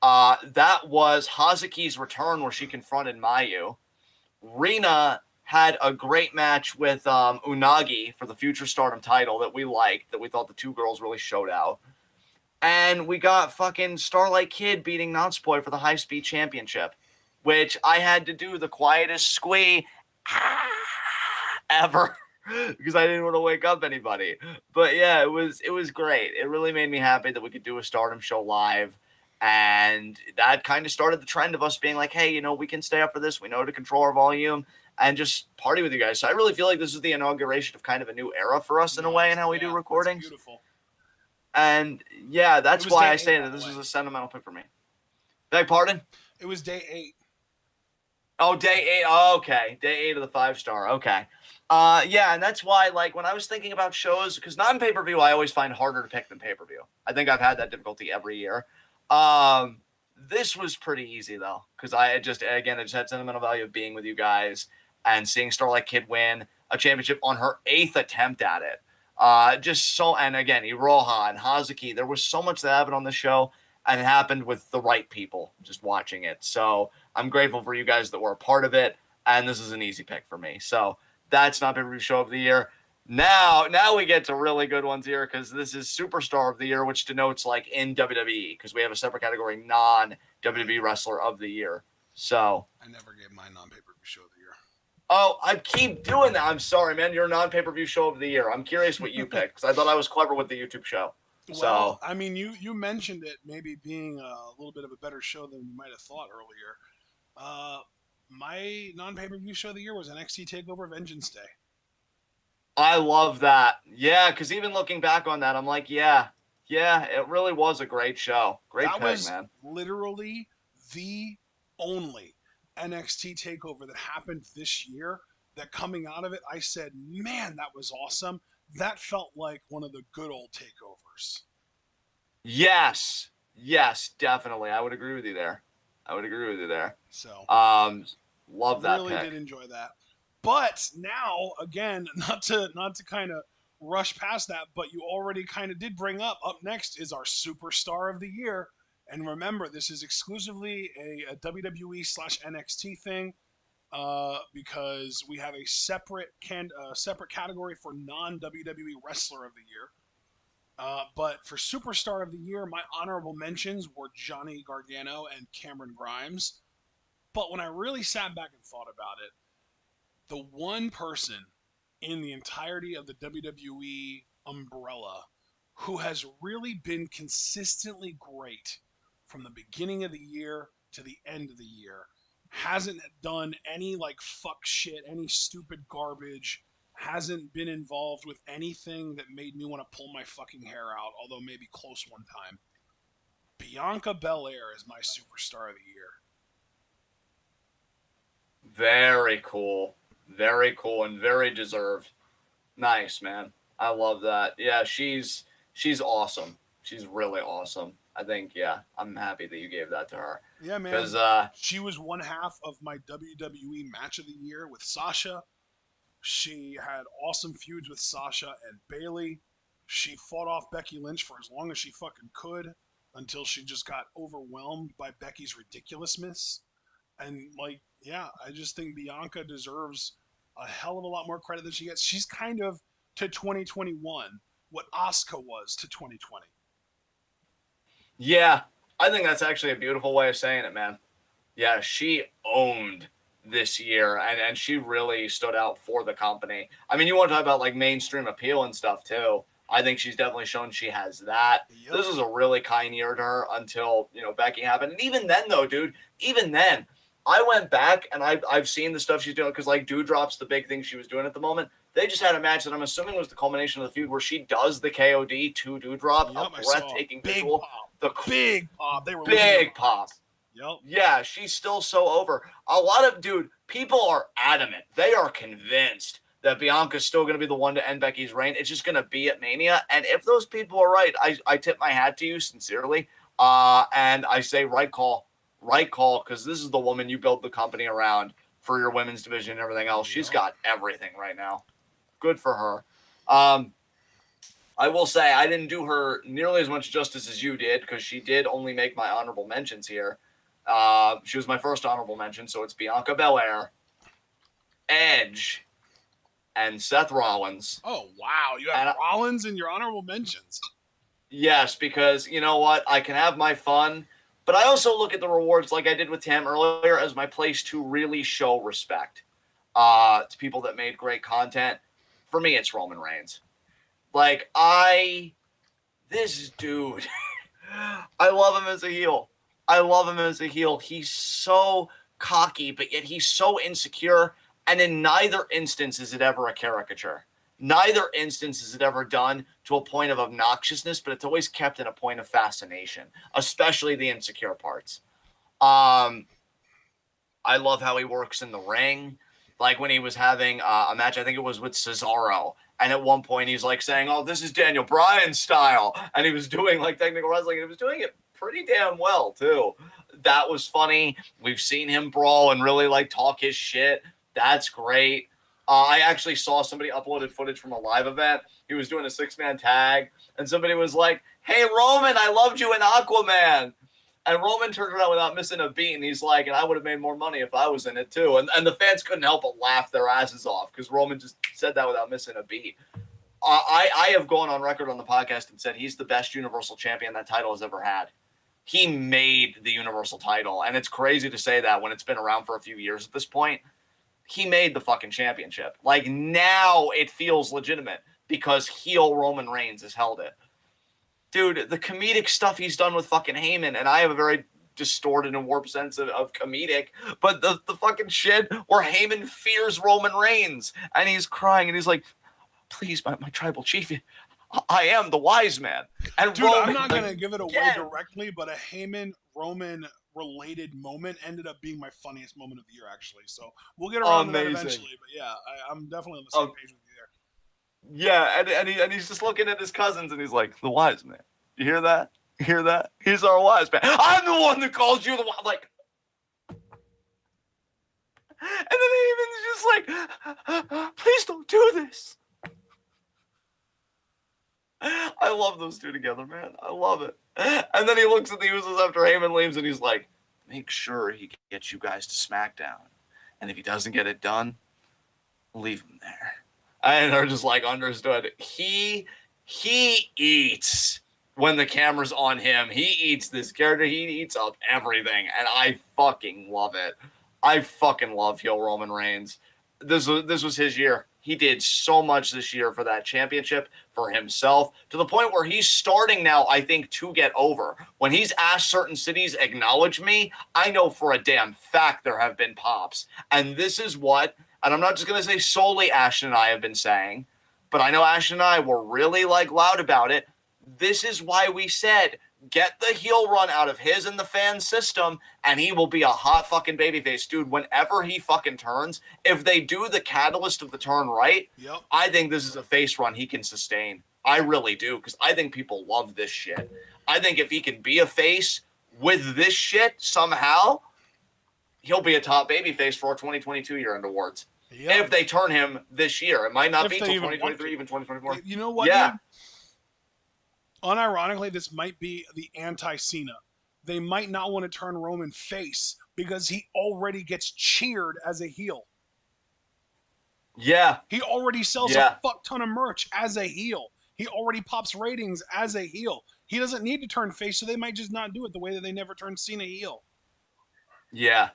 That was Hazuki's return where she confronted Mayu. Rina had a great match with Unagi for the future Stardom title that we liked, that we thought the two girls really showed out. And we got fucking Starlight Kid beating Natsupoi for the high speed championship, which I had to do the quietest squee ever because I didn't want to wake up anybody. But yeah, it was great. It really made me happy that we could do a Stardom show live. And that kind of started the trend of us being like, hey, you know, we can stay up for this. We know how to control our volume and just party with you guys. So I really feel like this is the inauguration of kind of a new era for us in a way in how we do Yeah, that's recordings. beautiful. And yeah, It that's was why day I 8, say by that the this way. is a sentimental pick for me. Beg pardon? It was day 8. Oh, day 8. Oh, okay. Day 8 of the 5-star. Okay. Yeah, and that's why, like, when I was thinking about shows, because non-pay-per-view I always find harder to pick than pay-per-view. I think I've had that difficulty every year. This was pretty easy, though, because I just had sentimental value of being with you guys and seeing Starlight Kid win a championship on her 8th attempt at it. Just so, and again, Iroha and Hazuki, there was so much that happened on the show, and it happened with the right people just watching it. So I'm grateful for you guys that were a part of it, and this is an easy pick for me. So that's not pay-per-view show of the year. Now we get to really good ones here because this is Superstar of the Year, which denotes like in WWE because we have a separate category, non-WWE Wrestler of the Year. So, I never gave my non-pay-per-view show of oh, I keep doing that. I'm sorry, man. You're non-pay-per-view show of the year. I'm curious what you the year. picked because I thought I was clever with the YouTube show. Well, So I mean, you mentioned it maybe being a little bit of a better show than you might have thought earlier. Uh, my non-pay-per-view show of the year was NXT Takeover Vengeance Day. I love that. Yeah, because even looking back on that, I'm like, yeah, it really was a great show. Great That pick, was man. literally the only NXT Takeover that happened this year. That coming out of it, I said, man, that was awesome. That felt like one of the good old takeovers. Yes, definitely. I would agree with you there. So Um, love that really did pick. enjoy that. But now, again, not to kind of rush past that, but you already kind of did bring up next is our superstar of the year. And remember, this is exclusively a WWE slash NXT thing because we have a separate category for non WWE wrestler of the year. But for superstar of the year, my honorable mentions were Johnny Gargano and Cameron Grimes. But when I really sat back and thought about it, the one person in the entirety of the WWE umbrella who has really been consistently great from the beginning of the year to the end of the year, hasn't done any like fuck shit, any stupid garbage, hasn't been involved with anything that made me want to pull my fucking hair out, although maybe close one time. Bianca Belair is my superstar of the year. Very cool. Very cool and very deserved. Nice, man. I love that. Yeah, she's awesome. She's really awesome. I think, yeah, I'm happy that you gave that to her. Yeah, Because, man. She was one half of my WWE match of the year with Sasha. She had awesome feuds with Sasha and Bailey. She fought off Becky Lynch for as long as she fucking could until she just got overwhelmed by Becky's ridiculousness. And like, yeah, I just think Bianca deserves a hell of a lot more credit than she gets. She's kind of to 2021 what Asuka was to 2020. yeah, I think that's actually a beautiful way of saying it, man. Yeah, she owned this year, and she really stood out for the company. I mean, you want to talk about like mainstream appeal and stuff too. I think she's definitely shown she has that. Yep. This was a really kind year to her until Becky happened, and even then though, dude, even then, I went back and I've seen the stuff she's doing because like Dewdrop's the big thing she was doing at the moment. They just had a match that I'm assuming was the culmination of the feud where she does the KOD to Dewdrop, a Yep. I saw breathtaking big visual, pop. the Big pop. They were losing their big pop. minds. Yep. Yeah, she's still so over. A lot of, dude, people are adamant. They are convinced that Bianca's still going to be the one to end Becky's reign. It's just going to be at Mania. And if those people are right, I tip my hat to you sincerely. And I say right call, because this is the woman you built the company around for your women's division and everything else. She's Yep. got everything right now. Good for her. I will say I didn't do her nearly as much justice as you did because she did only make my honorable mentions here. She was my first honorable mention, so it's Bianca Belair, Edge, and Seth Rollins. Oh wow, you have And Rollins in your honorable mentions. yes, because you know what? I can have my fun, but I also look at the rewards like I did with Tam earlier as my place to really show respect to people that made great content. For me, it's Roman Reigns. Like, this dude, I love him as a heel. I love him as a heel. He's so cocky, but yet he's so insecure. And in neither instance is it ever a caricature. Neither instance is it ever done to a point of obnoxiousness, but it's always kept in a point of fascination, especially the insecure parts. Um, I love how he works in the ring. Like when he was having a match, I think it was with Cesaro. And at one point, he's like saying, "Oh, this is Daniel Bryan style." And he was doing like technical wrestling, and he was doing it pretty damn well, too. That was funny. We've seen him brawl and really like talk his shit. That's great. I actually saw somebody uploaded footage from a live event. He was doing a 6-man tag, and somebody was like, "Hey, Roman, I loved you in Aquaman." And Roman turned around without missing a beat, and he's like, "And I would have made more money if I was in it too." And the fans couldn't help but laugh their asses off because Roman just said that without missing a beat. I have gone on record on the podcast and said he's the best Universal Champion that title has ever had. He made the Universal title, and it's crazy to say that when it's been around for a few years at this point. He made the fucking championship. Like, now it feels legitimate because heel Roman Reigns has held it. Dude, the comedic stuff he's done with fucking Heyman, and I have a very distorted and warped sense of comedic, but the fucking shit where Heyman fears Roman Reigns, and he's crying, and he's like, "Please, my tribal chief, I am the wise man." And Dude, Roman, I'm not like, gonna give it away again, directly, but a Heyman Roman related moment ended up being my funniest moment of the year, actually. So we'll get around to that amazing. eventually. But yeah, I'm definitely on the same page with you there. Yeah, and he's just looking at his cousins, and he's like, "The wise man. You hear that? You hear that? He's our wise man. I'm the one that calls you the wise." Like, and then Heyman's just like, "Please don't do this." I love those two together, man. I love it. And then he looks at the Usos after Heyman leaves, and he's like, "Make sure he gets you guys to SmackDown. And if he doesn't get it done, leave him there." And they're just like, understood. He eats when the camera's on him. He eats this character. He eats up everything, and I fucking love it. I fucking love heel Roman Reigns. This was his year. He did so much this year for that championship, for himself, to the point where he's starting now, I think, to get over. When he's asked certain cities, "Acknowledge me," I know for a damn fact there have been pops. And this is what, and I'm not just going to say solely Ashton and I have been saying, but I know Ashton and I were really like loud about it. This is why we said, get the heel run out of his and the fan system, and he will be a hot fucking babyface. Dude, whenever he fucking turns, if they do the catalyst of the turn right, Yep. I think this is a face run he can sustain. I really do, because I think people love this shit. I think if he can be a face with this shit somehow, he'll be a top babyface for our 2022 year-end awards. Yep. If they turn him this year, it might not If be they till even want 2023, to. even 2024. You know what, Yeah, dude? Unironically, this might be the anti-Cena. They might not want to turn Roman face because he already gets cheered as a heel. yeah, He already sells a yeah, fuck ton of merch as a heel. He already pops ratings as a heel. He doesn't need to turn face, so they might just not do it the way that they never turned Cena heel. yeah.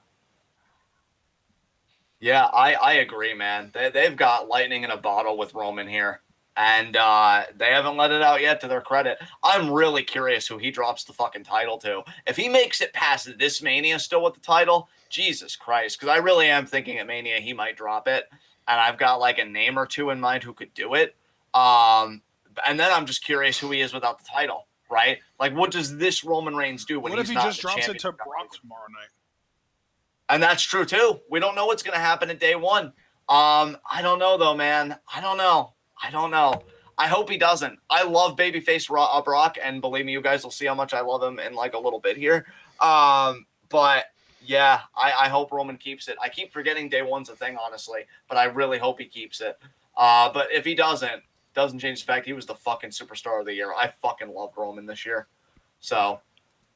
Yeah, I agree, man. They've got lightning in a bottle with Roman here, and they haven't let it out yet. To their credit, I'm really curious who he drops the fucking title to. If he makes it past this Mania still with the title, Jesus Christ! Because I really am thinking at Mania he might drop it, and I've got like a name or two in mind who could do it. And then I'm just curious who he is without the title, right? Like, what does this Roman Reigns do when What if he's he not just the drops it champion? to Brock tomorrow night? And that's true too. We don't know what's going to happen at day one. I don't know though, man. I don't know. I hope he doesn't. I love babyface Brock, and believe me, you guys will see how much I love him in like a little bit here. But yeah, I hope Roman keeps it. I keep forgetting day one's a thing, honestly, but I really hope he keeps it. But if he doesn't change the fact he was the fucking superstar of the year. I fucking loved Roman this year. So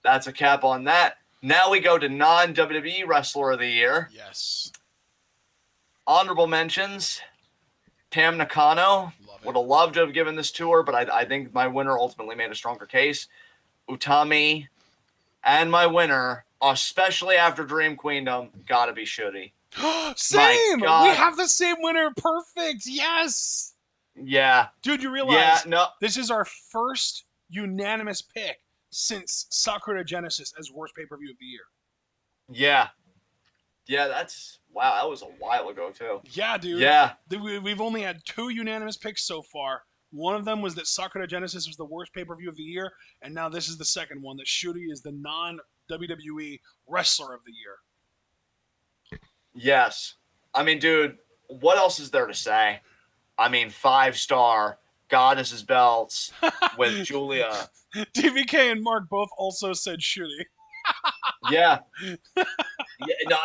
that's a cap on that. Now we go to non-WWE Wrestler of the Year. Yes. Honorable mentions. Tam Nakano. Love it. Would have loved to have given this to her, but I think my winner ultimately made a stronger case. Utami. And my winner, especially after Dream Queendom, gotta be Shuri. My Same! We God. have the same winner. Perfect. Yes. Yeah. Dude, you Yeah, realize no. this is our first unanimous pick since Sakura Genesis as worst pay-per-view of the year. Yeah. Yeah, that's... Wow, that was a while ago, too. Yeah, dude. Yeah. We've only had 2 unanimous picks so far. One of them was that Sakura Genesis was the worst pay-per-view of the year, and now this is the second one, that Shuri is the non-WWE Wrestler of the Year. Yes. I mean, dude, what else is there to say? I mean, 5-star goddesses belts with Julia. DVK and Mark both also said Shuri. Yeah. Yeah, no,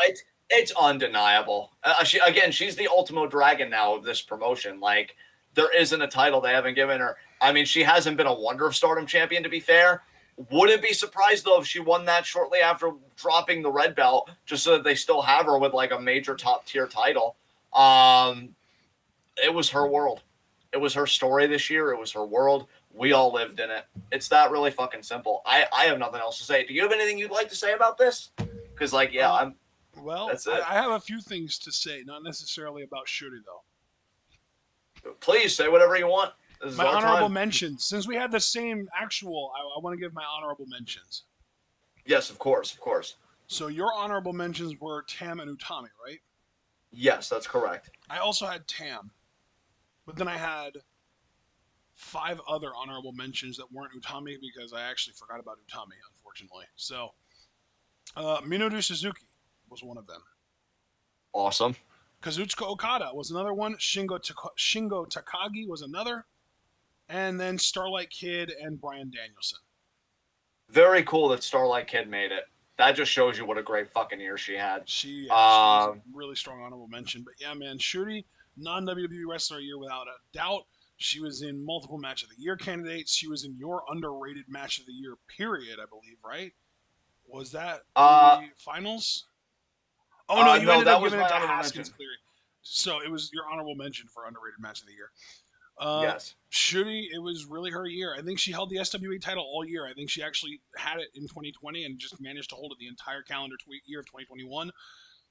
it's undeniable. She's the Ultimo Dragon now of this promotion. Like, there isn't a title they haven't given her. I mean, she hasn't been a Wonder of Stardom champion, to be fair. Wouldn't be surprised, though, if she won that shortly after dropping the red belt, just so that they still have her with, like, a major top-tier title. It was her world. It was her story this year. It was her world. We all lived in it. It's that really fucking simple. I have nothing else to say. Do you have anything you'd like to say about this? Because, like, yeah, Well, that's it. I have a few things to say, not necessarily about Shuri, though. Please say whatever you want. This is My our honorable time. mentions. Since we had the same actual, I want to give my honorable mentions. Yes, of course, of course. So your honorable mentions were Tam and Utami, right? Yes, that's correct. I also had Tam, but then I had 5 other honorable mentions that weren't Utami because I actually forgot about Utami, unfortunately. So, Minoru Suzuki was one of them. Awesome. Kazuchika Okada was another one. Shingo Takagi was another. And then Starlight Kid and Bryan Danielson. Very cool that Starlight Kid made it. That just shows you what a great fucking year she had. She was a really strong honorable mention. But yeah, man, Shuri, non-WWE Wrestler of the Year without a doubt. She was in multiple Match of the Year candidates. She was in your underrated Match of the Year, period, I believe, right? Was that Uh, the finals? Oh, no, you no, ended that up was giving my it to honorable Haskins mention. Cleary. So it was your honorable mention for underrated Match of the Year. Yes. Shuri, it was really her year. I think she held the SWA title all year. I think she actually had it in 2020 and just managed to hold it the entire calendar year of 2021.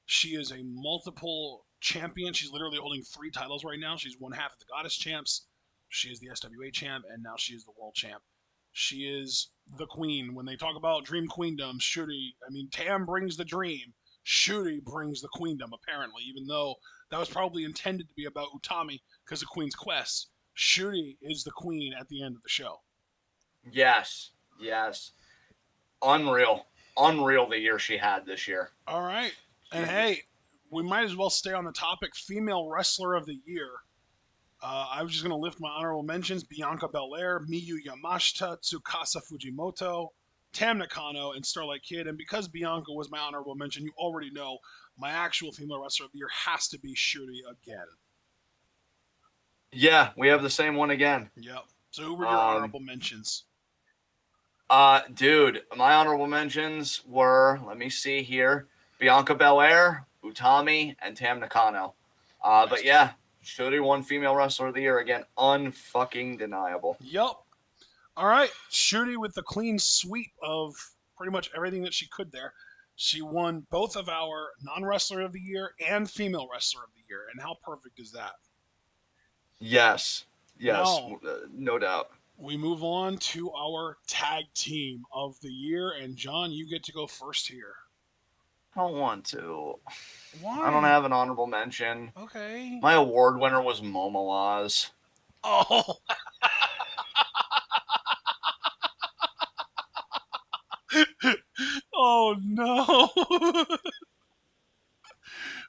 She is a multiple champion. She's literally holding 3 titles right now. She's one half of the Goddess Champs. She is the SWA champ, and now she is the World Champ. She is the queen. When they talk about Dream Queendom, Shuri, I mean, Tam brings the dream. Shuri brings the queendom, apparently, even though that was probably intended to be about Utami because of Queen's Quest. Shuri is the queen at the end of the show. Yes. Yes. Unreal. Unreal the year she had this year. All right. And Jesus. hey, we might as well stay on the topic. Female Wrestler of the Year. I was just going to lift my honorable mentions: Bianca Belair, Miyu Yamashita, Tsukasa Fujimoto, Tam Nakano, and Starlight Kid. And because Bianca was my honorable mention, you already know my actual female wrestler of the year has to be Shuri again. Yeah, we have the same one again. Yep. So who were your Um, honorable mentions? Dude, my honorable mentions were, let me see here, Bianca Belair, Utami, and Tam Nakano. But Nice. yeah, Shuri won Female Wrestler of the Year again. Unfucking deniable. Yep. All right. Shuri with the clean sweep of pretty much everything that she could there. She won both of our non wrestler of the year and female wrestler of the year. And how perfect is that? Yes, yes, Now, no doubt. we move on to our tag team of the year. And John, you get to go first here. I don't want to. I don't Why? have an honorable mention. Okay. My award winner was Momo Oz. Oh, oh no.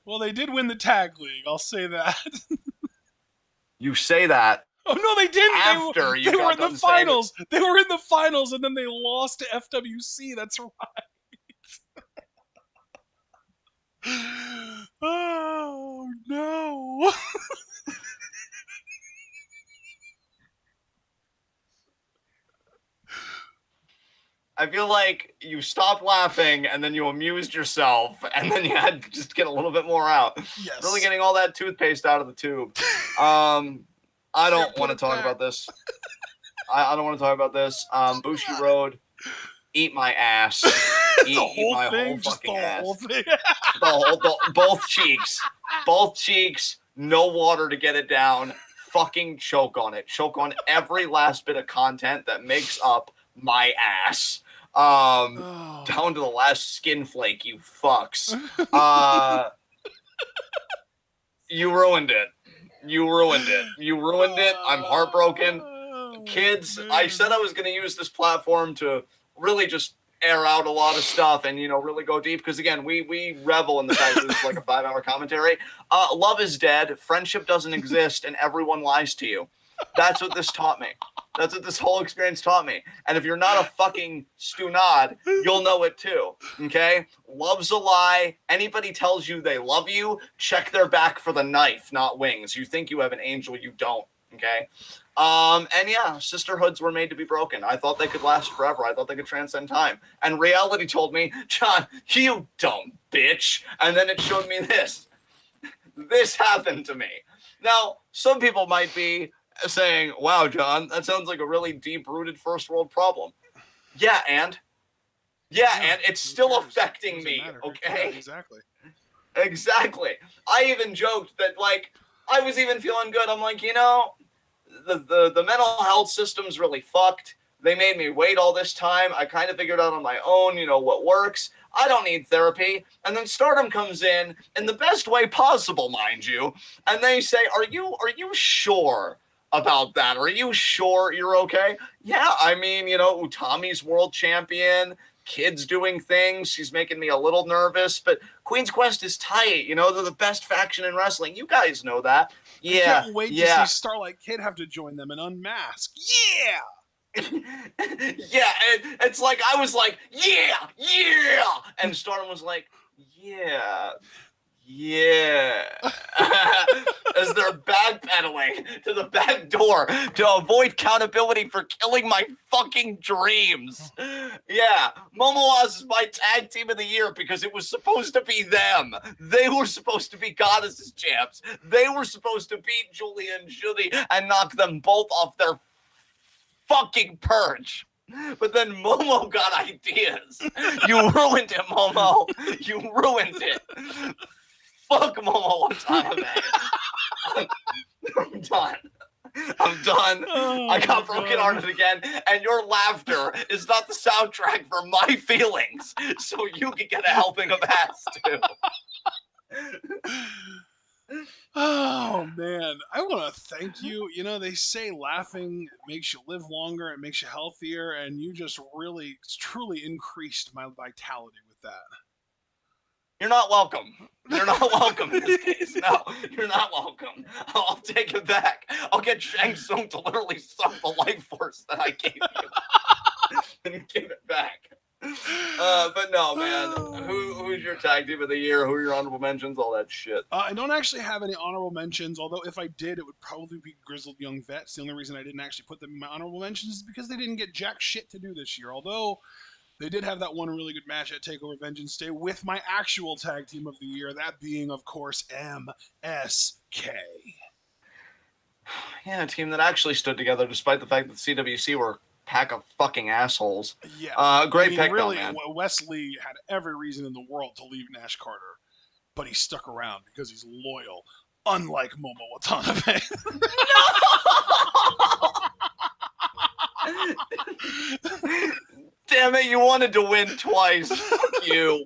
Well, they did win the tag league. I'll say that. You say that Oh no, they didn't. after you They were got in the done saying it. finals. They were in the finals, and then they lost to FWC. That's right. Oh no. I feel like you stopped laughing and then you amused yourself and then you had to just get a little bit more out. Really Yes. getting all that toothpaste out of the tube. I Here, don't put want to it talk back. about this. I don't want to talk about this. Talk Bushi about it. Road, eat my ass. The Eat whole my whole thing, just the fucking whole ass. thing. Both cheeks. Both cheeks. No water to get it down. Fucking choke on it. Choke on every last bit of content that makes up my ass. Oh. Down to the last skin flake, you fucks. Uh, you ruined it. You ruined it. You ruined it. I'm heartbroken. Oh Kids, I said man. I was going to use this platform to really just air out a lot of stuff and really go deep because again we revel in the fact that this is like a 5 hour commentary. Love is dead, friendship doesn't exist, and everyone lies to you. That's what this taught me. That's what this whole experience taught me. And if you're not a fucking stunad, you'll know it too. Okay? Love's a lie. Anybody tells you they love you, check their back for the knife, not wings. You think you have an angel, you don't. Okay? And yeah, sisterhoods were made to be broken. I thought they could last forever. I thought they could transcend time. And reality told me, John, you dumb bitch. And then it showed me this. This happened to me. Now, some people might be saying, wow, John, that sounds like a really deep-rooted first world problem. Yeah, and? Yeah, Yeah. and it's Who still cares? affecting Doesn't me, matter. Yeah, okay? exactly. Exactly. I even joked that, like, I was even feeling good. I'm like, the mental health system's really fucked. They made me wait all this time. I kind of figured out on my own, what works. I don't need therapy. And then Stardom comes in the best way possible, mind you, and they say, "Are you sure about that? Are you sure you're okay?" Yeah, I mean, Utami's world champion. Kid's doing things. She's making me a little nervous, but Queen's Quest is tight. They're the best faction in wrestling. You guys know that. I can't Yeah, wait to see yeah. Starlight Kid have to join them and unmask. Yeah. Yeah, it's like I was like, yeah, yeah, and Stardom was like, yeah, yeah, as they're backpedaling to the back door to avoid accountability for killing my fucking dreams. Yeah, Momoaz is my tag team of the year because it was supposed to be them. They were supposed to be Goddesses champs. They were supposed to beat Julia and Judy and knock them both off their fucking perch. But then Momo got ideas. You ruined it, Momo. You ruined it. Fuck Momo Watanabe. I'm done. I'm done. I Oh my got broken god. hearted again, and your laughter is not the soundtrack for my feelings, so you can get a helping of ass too. Oh man, I want to thank you. They say laughing makes you live longer, it makes you healthier, and you just really truly increased my vitality with that. You're not welcome. You're not welcome in this case. No, you're not welcome. I'll take it back. I'll get Shang Tsung to literally suck the life force that I gave you and give it back. But no, man. Who's your tag team of the year? Who are your honorable mentions? All that shit. I don't actually have any honorable mentions, although if I did, it would probably be Grizzled Young Vets. The only reason I didn't actually put them in my honorable mentions is because they didn't get jack shit to do this year. Although they did have that one really good match at TakeOver Vengeance Day with my actual tag team of the year, that being, of course, MSK. Yeah, a team that actually stood together despite the fact that CWC were a pack of fucking assholes. Yeah, Great I mean, pick, though, really, man. Wesley had every reason in the world to leave Nash Carter, but he stuck around because he's loyal, unlike Momo Watanabe. Damn it, you wanted to win twice. Fuck you.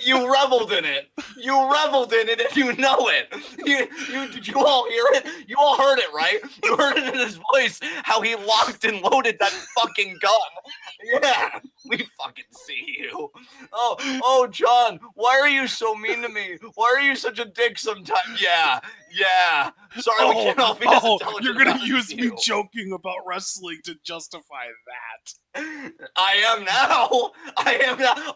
You reveled in it. You reveled in it, and you know it. Did you all hear it? You all heard it, right? You heard it in his voice, how he locked and loaded that fucking gun. Yeah, we fucking see you. Oh, John, why are you so mean to me? Why are you such a dick sometimes? Yeah. Sorry, we can't all be as intelligent. You're gonna as use you. me joking about wrestling to justify that. I am now.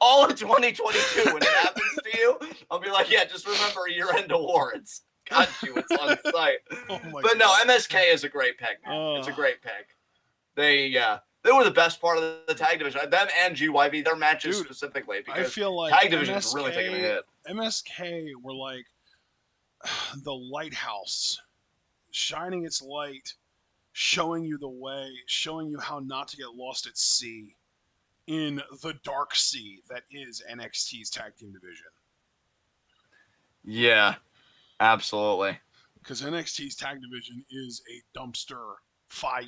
All of 2022, when it happens to you, I'll be like, yeah, just remember year-end awards. Got you. It's on site. But no, MSK is a great pick, man. It's a great pick. They were the best part of the tag division. Them and GYV, their matches specifically, because I feel like tag division is really taking a hit. MSK were like the lighthouse, shining its light, showing you the way, showing you how not to get lost at sea in the dark sea that is NXT's tag team division. Yeah, absolutely. Because NXT's tag division is a dumpster fire.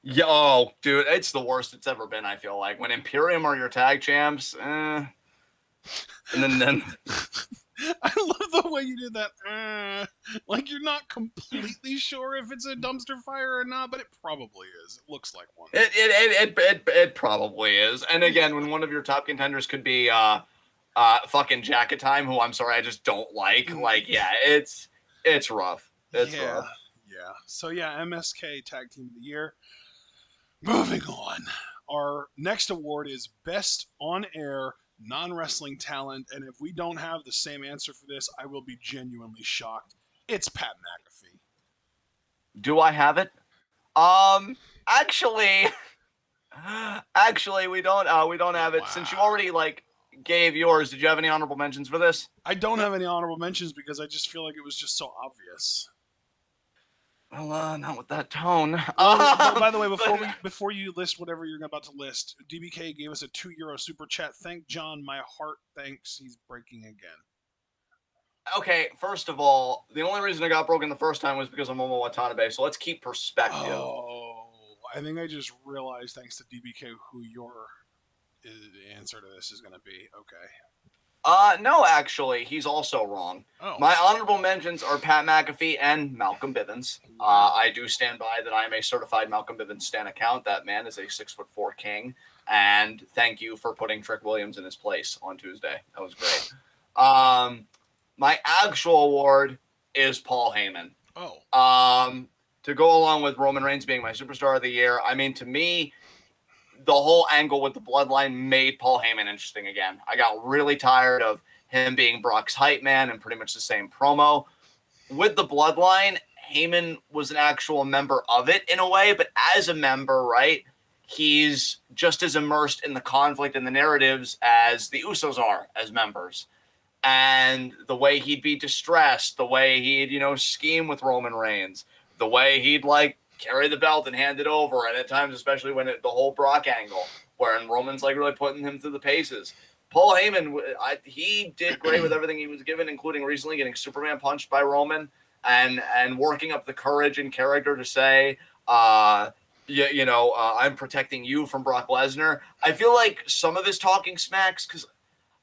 Yeah, oh, dude, it's the worst it's ever been, I feel like. When Imperium are your tag champs, and then I love the way you did that. Like you're not completely sure if it's a dumpster fire or not, but it probably is. It looks like one. It probably is. And again, when one of your top contenders could be fucking Jacket Time, who I'm sorry I just don't like. Like, yeah, it's rough. It's rough. Yeah. So yeah, MSK Tag Team of the Year. Moving on. Our next award is Best On Air Non-Wrestling Talent, and if we don't have the same answer for this, I will be genuinely shocked. It's Pat McAfee. Do I have it? Actually, we don't have it. Wow. Since you already gave yours, did you have any honorable mentions for this? I don't have any honorable mentions because I just feel like it was just so obvious. Well, not with that tone. By the way, before you list whatever you're about to list, DBK gave us a €2 super chat. Thank John, my heart thanks. He's breaking again. Okay, first of all, the only reason I got broken the first time was because of Momo Watanabe, so let's keep perspective. Oh, I think I just realized, thanks to DBK, who your answer to this is going to be. Okay. No, actually, he's also wrong. Oh. My honorable mentions are Pat McAfee and Malcolm Bivens. I do stand by that I am a certified Malcolm Bivens stan account. That man is a 6'4" king. And thank you for putting Trick Williams in his place on Tuesday. That was great. My actual award is Paul Heyman. Oh. To go along with Roman Reigns being my superstar of the year, I mean, to me, the whole angle with the bloodline made Paul Heyman interesting again. I got really tired of him being Brock's hype man and pretty much the same promo. With the bloodline, Heyman was an actual member of it in a way, but as a member, right, he's just as immersed in the conflict and the narratives as the Usos are as members. And the way he'd be distressed, the way he'd, scheme with Roman Reigns, the way he'd carry the belt and hand it over, and at times, especially when the whole Brock angle, wherein Roman's really putting him through the paces. Paul Heyman, he did great with everything he was given, including recently getting Superman punched by Roman and working up the courage and character to say, I'm protecting you from Brock Lesnar. I feel like some of his talking smacks, because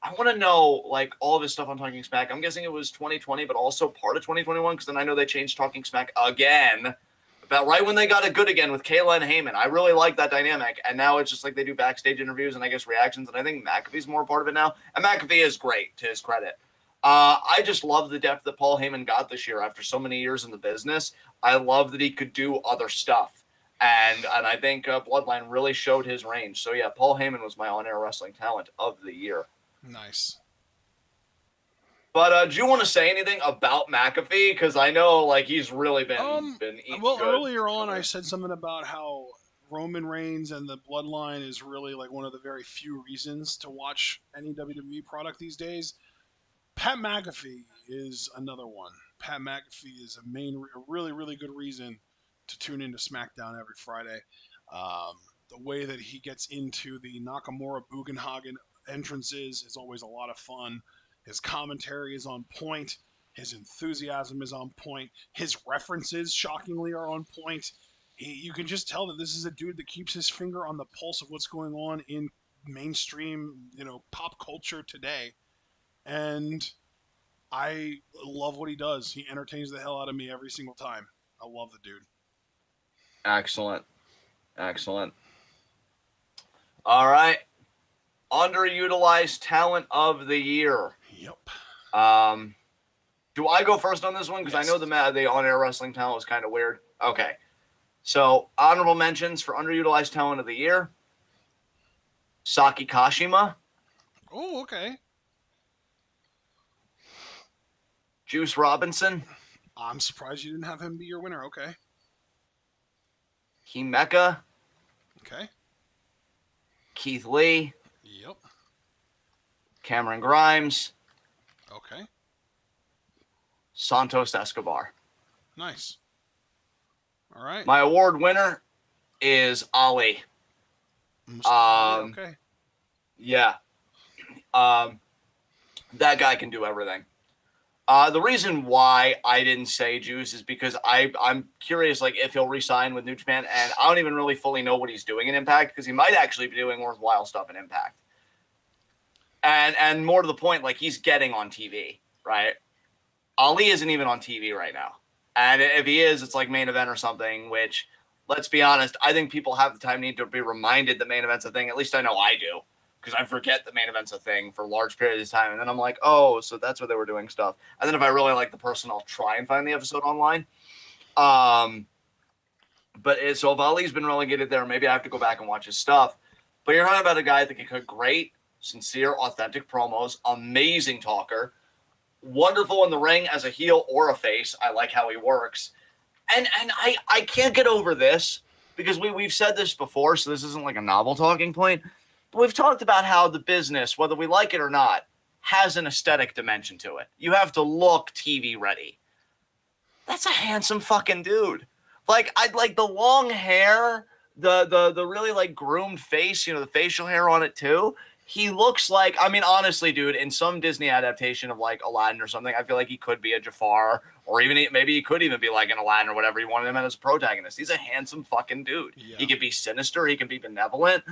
I want to know all of his stuff on Talking Smack. I'm guessing it was 2020, but also part of 2021, because then I know they changed Talking Smack again. about right when they got it good again with Kayla and Heyman. I really like that dynamic. And now it's just like they do backstage interviews and I guess reactions. And I think McAfee's more a part of it now. And McAfee is great, to his credit. I just love the depth that Paul Heyman got this year after so many years in the business. I love that he could do other stuff. And I think Bloodline really showed his range. So, yeah, Paul Heyman was my on-air wrestling talent of the year. Nice. But do you want to say anything about McAfee? Because I know like he's really been eating well, good. earlier on, I said something about how Roman Reigns and the Bloodline is really like one of the very few reasons to watch any WWE product these days. Pat McAfee is another one. Pat McAfee is a really, really good reason to tune into SmackDown every Friday. The way that he gets into the Nakamura Bugenhagen entrances is always a lot of fun. His commentary is on point. His enthusiasm is on point. His references, shockingly, are on point. You can just tell that this is a dude that keeps his finger on the pulse of what's going on in mainstream, pop culture today. And I love what he does. He entertains the hell out of me every single time. I love the dude. Excellent. Excellent. All right. Underutilized talent of the year. Yep. Do I go first on this one? Because Yes. I know the on-air wrestling talent was kind of weird. Okay. So, honorable mentions for underutilized talent of the year. Saki Kashima. Oh, okay. Juice Robinson. I'm surprised you didn't have him be your winner. Okay. Himeka. Okay. Keith Lee. Yep. Cameron Grimes. Okay. Santos Escobar. Nice. All right. My award winner is Ali. Okay. Yeah. That guy can do everything. The reason why I didn't say Juice is because I'm curious, like, if he'll re-sign with New Japan, and I don't even really fully know what he's doing in Impact, because he might actually be doing worthwhile stuff in Impact. And more to the point, like, he's getting on TV, right? Ali isn't even on TV right now. And if he is, it's like main event or something, which, let's be honest, I think people have the time need to be reminded that main event's a thing. At least I know I do, because I forget the main event's a thing for large periods of time. And then I'm like, oh, so that's where they were doing stuff. And then if I really like the person, I'll try and find the episode online. So if Ali's been relegated there, maybe I have to go back and watch his stuff. But you're talking about a guy that can cut great, sincere, authentic promos, amazing talker, wonderful in the ring as a heel or a face. I like how he works. And I can't get over this, because we've said this before, so this isn't like a novel talking point. But we've talked about how the business, whether we like it or not, has an aesthetic dimension to it. You have to look TV ready. That's a handsome fucking dude. Like, I'd like the long hair, the really like groomed face, the facial hair on it too. He looks like, I mean, honestly, dude, in some Disney adaptation of like Aladdin or something, I feel like he could be a Jafar, or even maybe he could even be like an Aladdin or whatever. You wanted him as a protagonist. He's a handsome fucking dude. Yeah. He could be sinister. He can be benevolent.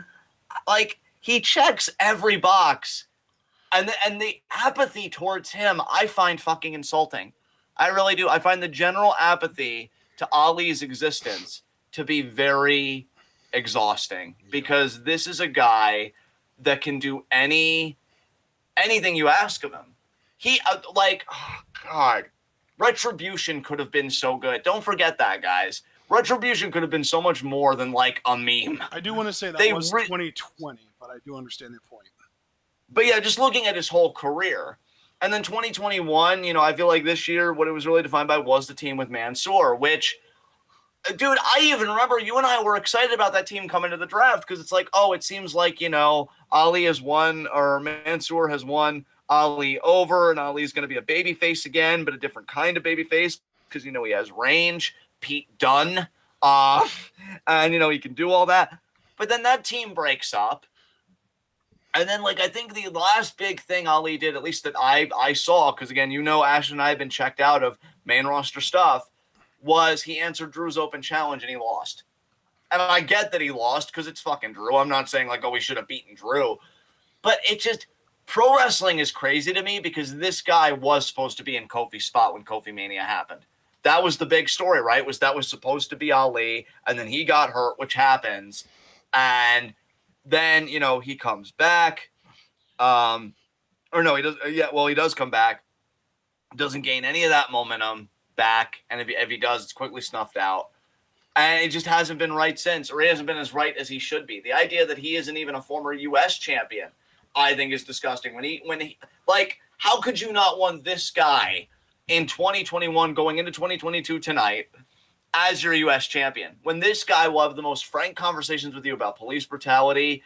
Like, he checks every box. And the apathy towards him, I find fucking insulting. I really do. I find the general apathy to Ali's existence to be very exhausting, because this is a guy that can do anything you ask of him. He oh God, Retribution could have been so good. Don't forget that, guys. Retribution could have been so much more than like a meme. I do want to say that was 2020, but I do understand your point. But yeah, just looking at his whole career. And then 2021, I feel like this year, what it was really defined by was the team with Mansoor, which, dude, I even remember you and I were excited about that team coming to the draft, because it's like, oh, it seems like, Ali has won, or Mansoor has won Ali over, and Ali's going to be a babyface again, but a different kind of babyface, because, he has range. Pete Dunne, and, he can do all that. But then that team breaks up. And then, I think the last big thing Ali did, at least that I saw, because, again, Ash and I have been checked out of main roster stuff, was he answered Drew's open challenge and he lost. And I get that he lost because it's fucking Drew. I'm not saying, we should have beaten Drew. But it just, pro wrestling is crazy to me, because this guy was supposed to be in Kofi's spot when Kofi Mania happened. That was the big story, right? That was supposed to be Ali, and then he got hurt, which happens, and then he comes back. Or no, he does. Yeah, well, he does come back. Doesn't gain any of that momentum back, and if he does, it's quickly snuffed out. And it just hasn't been right since, or he hasn't been as right as he should be. The idea that he isn't even a former U.S. champion, I think, is disgusting. Like, how could you not want this guy in 2021 going into 2022 tonight as your U.S. champion when this guy will have the most frank conversations with you about police brutality,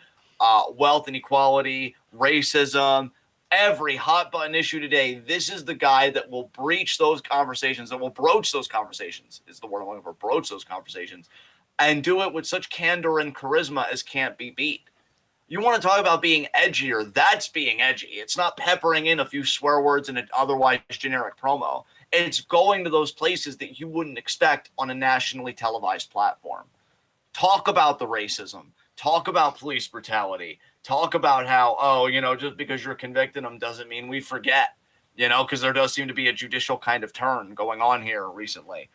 wealth inequality, racism, every hot button issue today? This is the guy that will breach those conversations, that will broach those conversations, is the word I'm looking for, broach those conversations, and do it with such candor and charisma as can't be beat. You want to talk about being edgier, that's being edgy. It's not peppering in a few swear words in an otherwise generic promo. It's going to those places that you wouldn't expect on a nationally televised platform. Talk about the racism. Talk about police brutality. Talk about how, just because you're convicting them doesn't mean we forget, because there does seem to be a judicial kind of turn going on here recently.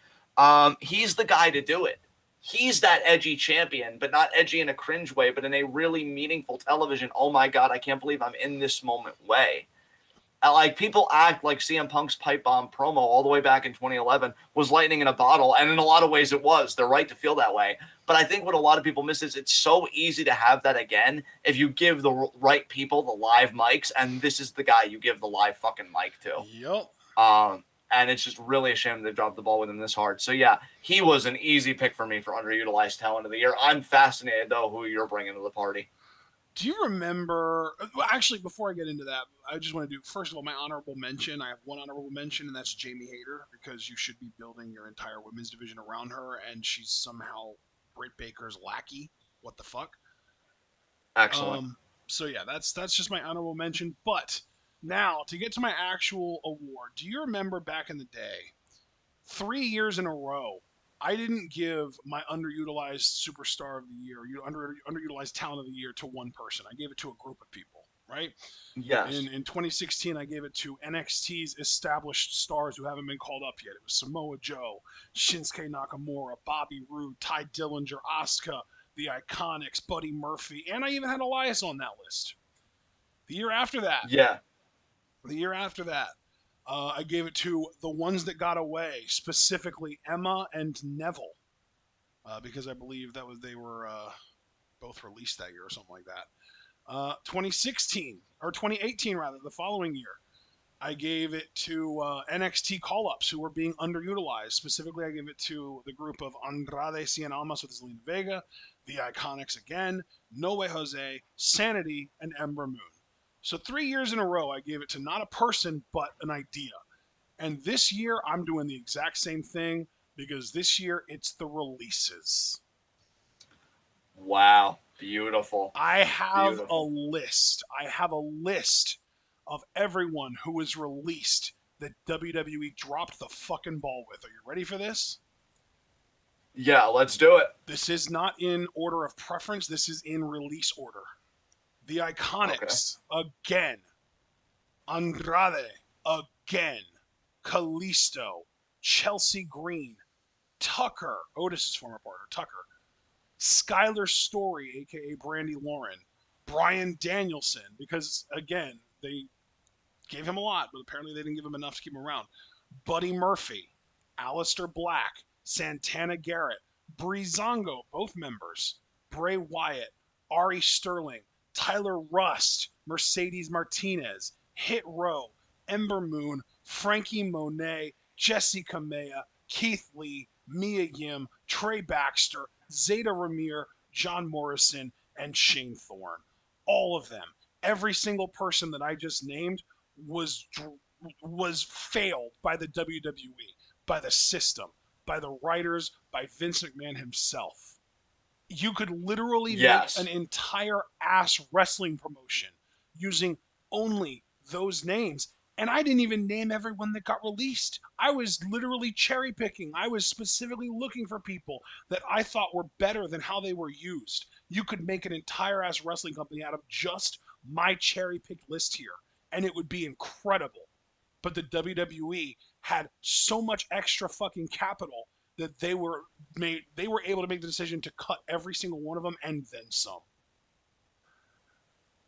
He's the guy to do it. He's that edgy champion, but not edgy in a cringe way, but in a really meaningful television, oh my God, I can't believe I'm in this moment way. Like, people act like CM Punk's pipe bomb promo all the way back in 2011 was lightning in a bottle, and in a lot of ways it was. They're right to feel that way. But I think what a lot of people miss is it's so easy to have that again if you give the right people the live mics, and this is the guy you give the live fucking mic to. Yep. And it's just really a shame they dropped the ball with him this hard. So, yeah, he was an easy pick for me for underutilized talent of the year. I'm fascinated, though, who you're bringing to the party. Do you remember? Well, actually, before I get into that, I just want to do, first of all, my honorable mention. I have one honorable mention, and that's Jamie Hayter, because you should be building your entire women's division around her, and she's somehow Britt Baker's lackey. What the fuck? Excellent. So yeah, that's just my honorable mention. But now to get to my actual award, do you remember back in the day, 3 years in a row, I didn't give my underutilized superstar of the year, underutilized talent of the year to one person. I gave it to a group of people, right? Yes. In 2016, I gave it to NXT's established stars who haven't been called up yet. It was Samoa Joe, Shinsuke Nakamura, Bobby Roode, Ty Dillinger, Asuka, the Iconics, Buddy Murphy, and I even had Elias on that list. The year after that, Yeah. the year after that, I gave it to the ones that got away, specifically Emma and Neville, because I believe they were both released that year or something like that. 2016 or 2018 rather, the following year, I gave it to NXT call-ups who were being underutilized. Specifically, I gave it to the group of Andrade Cien Almas with Zelina Vega, the Iconics again, No Way Jose, Sanity, and Ember Moon. So 3 years in a row, I gave it to not a person, but an idea. And this year, I'm doing the exact same thing because this year, it's the releases. Wow. Beautiful. I have a Beautiful. list. I have a list of everyone who was released that WWE dropped the fucking ball with. Are you ready for this? Yeah, let's do it. This is not in order of preference. This is in release order. The Okay. Iconics, again. Andrade, again. Kalisto, Chelsea Green, Tucker, Otis's former partner, Tucker, Skylar Story, aka Brandy Lauren, Brian Danielson, because again, they gave him a lot, but apparently they didn't give him enough to keep him around. Buddy Murphy, Aleister Black, Santana Garrett, Breezango, both members, Bray Wyatt, Ari Sterling, Tyler Rust, Mercedes Martinez, Hit Row, Ember Moon, Frankie Monet, Jesse Kamea, Keith Lee, Mia Yim, Trey Baxter, Zeta Ramir, John Morrison, and Shane Thorne. All of them. Every single person that I just named was was failed by the WWE, by the system, by the writers, by Vince McMahon himself. You could literally make an Yes. entire ass wrestling promotion using only those names. And I didn't even name everyone that got released. I was literally cherry picking. I was specifically looking for people that I thought were better than how they were used. You could make an entire ass wrestling company out of just my cherry picked list here, and it would be incredible. But the WWE had so much extra fucking capital that they were able to make the decision to cut every single one of them and then some.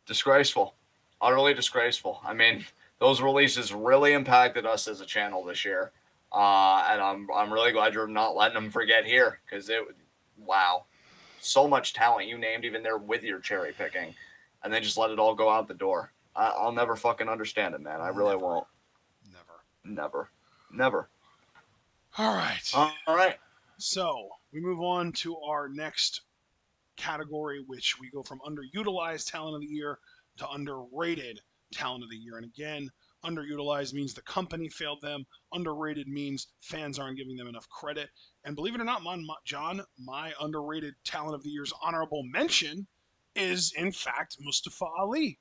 Disgraceful. Utterly disgraceful. I mean, those releases really impacted us as a channel this year. And I'm really glad you're not letting them forget here because wow, so much talent you named even there with your cherry picking, and then just let it all go out the door. I'll never fucking understand it, man. I really Never. won't. Never. Never. Never. All right. All right. So we move on to our next category, which we go from underutilized talent of the year to underrated talent of the year. And again, underutilized means the company failed them. Underrated means fans aren't giving them enough credit. And believe it or not, John, my underrated talent of the year's honorable mention is, in fact, Mustafa Ali.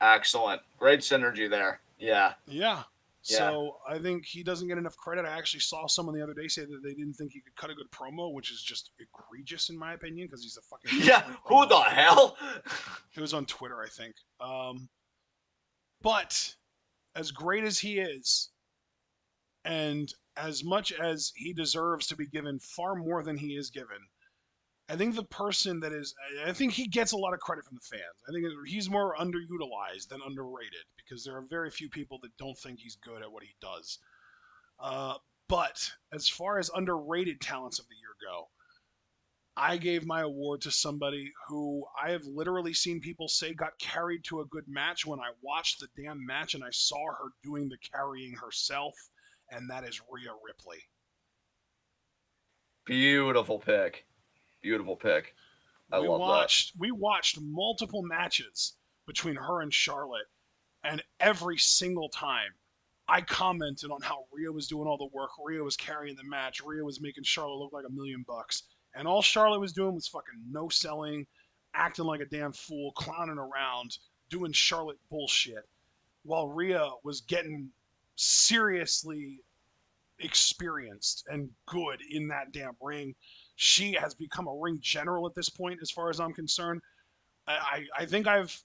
Excellent. Great synergy there. Yeah. Yeah. Yeah. So I think he doesn't get enough credit. I actually saw someone the other day say that they didn't think he could cut a good promo, which is just egregious in my opinion because he's a fucking Yeah. excellent Who the promoter. hell? It was on Twitter, I think. But as great as he is, and as much as he deserves to be given far more than he is given, I think the person that is, I think he gets a lot of credit from the fans. I think he's more underutilized than underrated because there are very few people that don't think he's good at what he does. Uh, but as far as underrated talents of the year go, I gave my award to somebody who I have literally seen people say got carried to a good match when I watched the damn match and I saw her doing the carrying herself, and that is Rhea Ripley. Beautiful pick. Beautiful pick. I love that. We watched multiple matches between her and Charlotte, and every single time I commented on how Rhea was doing all the work. Rhea was carrying the match. Rhea was making Charlotte look like $1,000,000. And all Charlotte was doing was fucking no selling, acting like a damn fool, clowning around, doing Charlotte bullshit. While Rhea was getting seriously experienced and good in that damn ring. She has become a ring general at this point, as far as I'm concerned. I think I've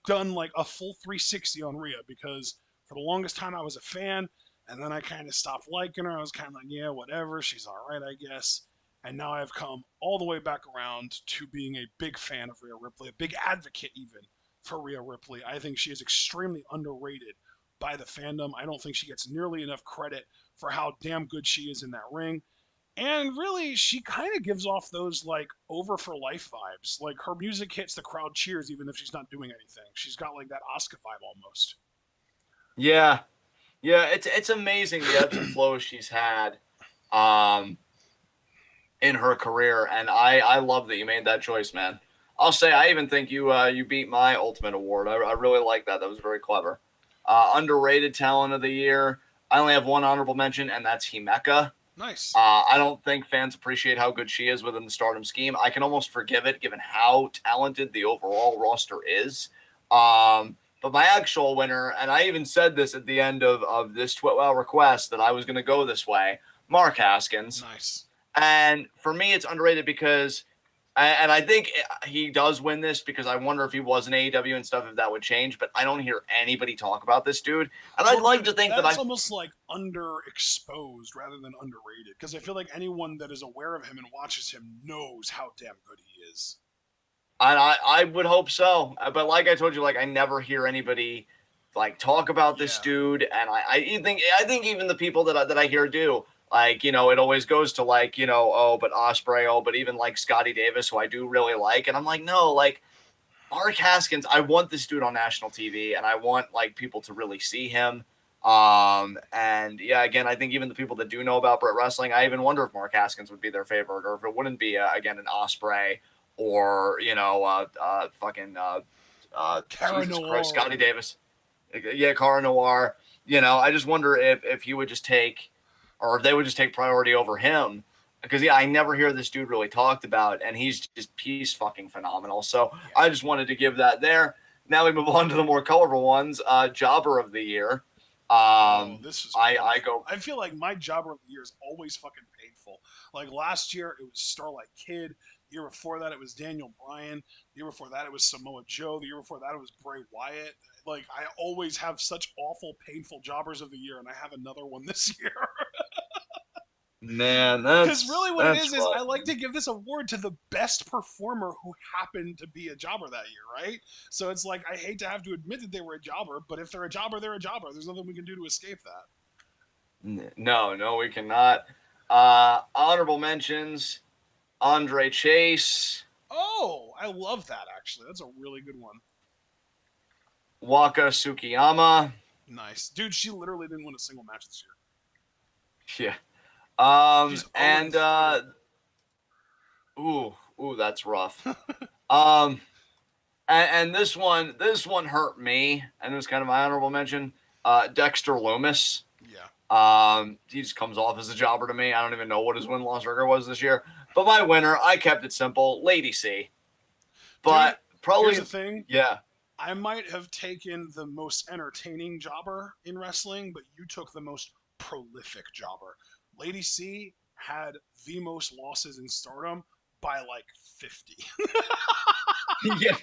done like a full 360 on Rhea because for the longest time I was a fan, and then I kind of stopped liking her. I was kind of like, yeah, whatever. She's all right, I guess. And now I've come all the way back around to being a big fan of Rhea Ripley, a big advocate even for Rhea Ripley. I think she is extremely underrated by the fandom. I don't think she gets nearly enough credit for how damn good she is in that ring. And really, she kind of gives off those like over for life vibes. Like her music hits, the crowd cheers even if she's not doing anything. She's got like that Oscar vibe almost. Yeah. Yeah. It's amazing the ebbs and flows she's had um, in her career. And I love that you made that choice, man. I'll say I even think you beat my ultimate award. I really like that. That was very clever. Underrated talent of the year. I only have one honorable mention, and that's Himeka. Nice. I don't think fans appreciate how good she is within the Stardom scheme. I can almost forgive it given how talented the overall roster is. But my actual winner, and I even said this at the end of this TWitWoW request that I was going to go this way, Mark Haskins. Nice. And for me, it's underrated because, and I think he does win this because I wonder if he was in AEW and stuff, if that would change. But I don't hear anybody talk about this dude. And I'd Well, like dude, to think that that's I almost like underexposed rather than underrated. Because I feel like anyone that is aware of him and watches him knows how damn good he is. And I would hope so. But like I told you, like I never hear anybody like talk about this Yeah. dude. And I think even the people that I hear do, like, you know, it always goes to like, you know, oh, but Osprey, oh, but even like Scotty Davis, who I do really like. And I'm like, no, like Mark Haskins, I want this dude on national TV and I want like people to really see him. And yeah, again, I think even the people that do know about Brit Wrestling, I even wonder if Mark Haskins would be their favorite or if it wouldn't be again an Osprey or you know fucking Cara Jesus Christ, Noir. Scotty Davis, yeah, Cara Noir. You know, I just wonder if he would just take, or if they would just take priority over him. Because yeah, I never hear this dude really talked about, and he's fucking phenomenal. So Yeah. I just wanted to give that there. Now we move on to the more colorful ones. Jobber of the year. Oh, this is I painful. go. I feel like my jobber of the year is always fucking painful. Like last year, it was Starlight Kid. The year before that, it was Daniel Bryan. The year before that, it was Samoa Joe. The year before that, it was Bray Wyatt. Like, I always have such awful, painful jobbers of the year, and I have another one this year. Man, Because really, what it that's is I rough. like to give this award to the best performer who happened to be a jobber that year, right? So it's like, I hate to have to admit that they were a jobber, but if they're a jobber, they're a jobber. There's nothing we can do to escape that. No, we cannot. Honorable mentions: Andre Chase, Oh, I love that, actually. That's a really good one. Waka Tsukiyama. Nice. Dude, she literally didn't win a single match this year. Yeah. She's 0 and And 3. ooh, that's rough. Um, and this one hurt me, and it was kind of my honorable mention. Dexter Loomis. Yeah. He just comes off as a jobber to me. I don't even know what his win-loss record was this year. But my winner, I kept it simple, Lady C. Dude, But probably, here's the thing. yeah, I might have taken the most entertaining jobber in wrestling, but you took the most prolific jobber. Lady C had the most losses in Stardom by like 50. yeah.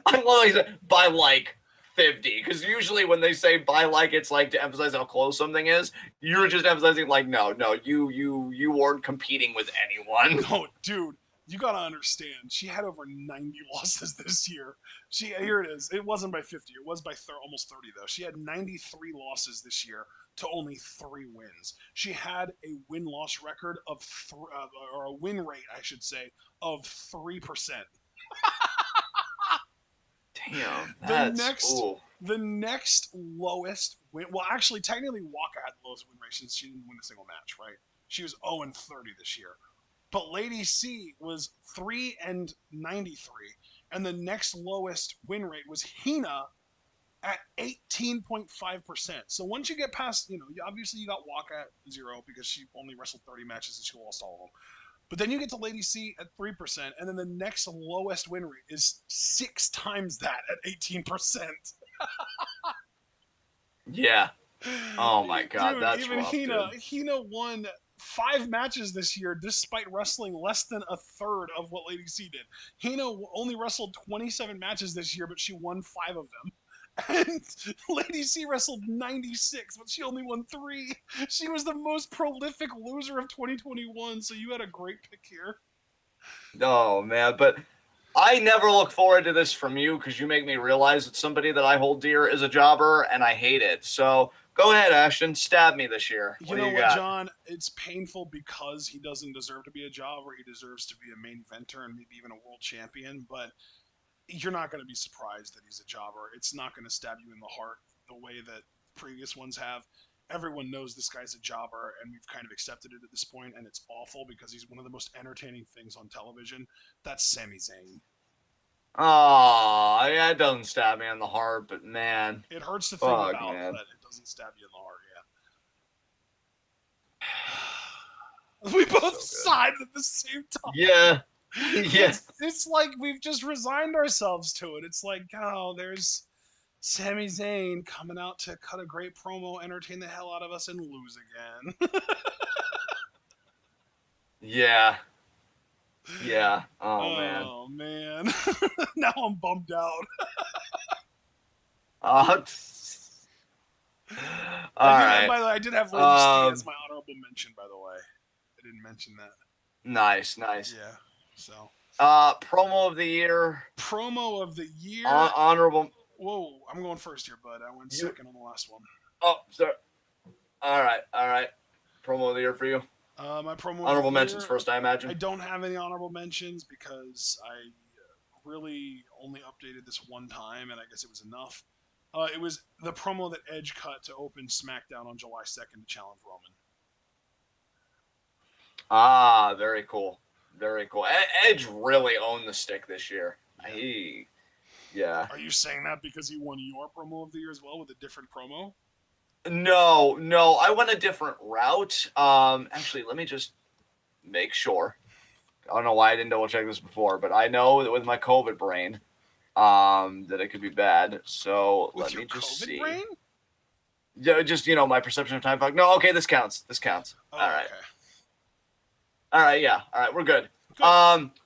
I'm literally saying by like 50, because usually when they say by like, it's like to emphasize how close something is. You're just emphasizing like, no, you weren't competing with anyone. No, dude, you gotta understand. She had over 90 losses this year. Here it is. It wasn't by 50. It was by almost 30 though. She had 93 losses this year to only 3 wins. She had a win-loss record of or a win rate, I should say, of 3%. Damn, The that's next ooh. the next lowest win, well, actually technically Waka had the lowest win rate since she didn't win a single match, right? She was 0 and 30 this year. But Lady C was 3 and 93, and the next lowest win rate was Hina at 18.5%. So once you get past, obviously you got Waka at 0 because she only wrestled 30 matches and she lost all of them. But then you get to Lady C at 3%, and then the next lowest win rate is 6 times that at 18%. Yeah. Oh my god, Dude, that's even rough, dude. Hina won 5 matches this year despite wrestling less than a third of what Lady C did. Hina only wrestled 27 matches this year, but she won 5 of them. And Lady C wrestled 96, but she only won 3. She was the most prolific loser of 2021, so you had a great pick here. Oh man, but I never look forward to this from you because you make me realize that somebody that I hold dear is a jobber, and I hate it. So go ahead, Ashton, stab me this year. You What do know you what, got? John? It's painful because he doesn't deserve to be a jobber. He deserves to be a main eventer and maybe even a world champion, but you're not going to be surprised that he's a jobber. It's not going to stab you in the heart the way that previous ones have. Everyone knows this guy's a jobber, and we've kind of accepted it at this point, and it's awful because he's one of the most entertaining things on television. That's Sami Zayn. Oh, yeah, it doesn't stab me in the heart, but man, It hurts to think fuck, about, man. but it doesn't stab you in the heart yet. We both So good. sighed at the same time. Yeah, yeah. It's like we've just resigned ourselves to it. It's like, oh, there's Sami Zayn coming out to cut a great promo, entertain the hell out of us, and lose again. Yeah. Yeah. Oh man. Oh man, now I'm bummed out. Uh, I all did. right. By the way, I did have Lady C as Um. my honorable mention. By the way, I didn't mention that. Nice. Nice. Yeah. So, Promo of the year. promo of the year. Honorable. Whoa, I'm going first here, bud. I went You. second on the last one. Oh, sorry. All right. All right. Promo of the year for you. My promo of the Honorable mentions year. first, I I imagine. don't have any honorable mentions because I really only updated this one time, and I guess it was enough. It was the promo that Edge cut to open SmackDown on July 2nd to challenge Roman. Ah, very cool. Very cool. Edge really owned the stick this year. Yeah. Yeah. Are you saying that because he won your promo of the year as well with a different promo? No, I went a different route. Actually, let me just make sure. I don't know why I didn't double check this before, but I know that with my COVID brain, that it could be bad. So With let your me just COVID see. brain? Yeah, just my perception of time. No, okay, this counts. This counts. Oh, okay. All right, yeah, all right, we're good. Good.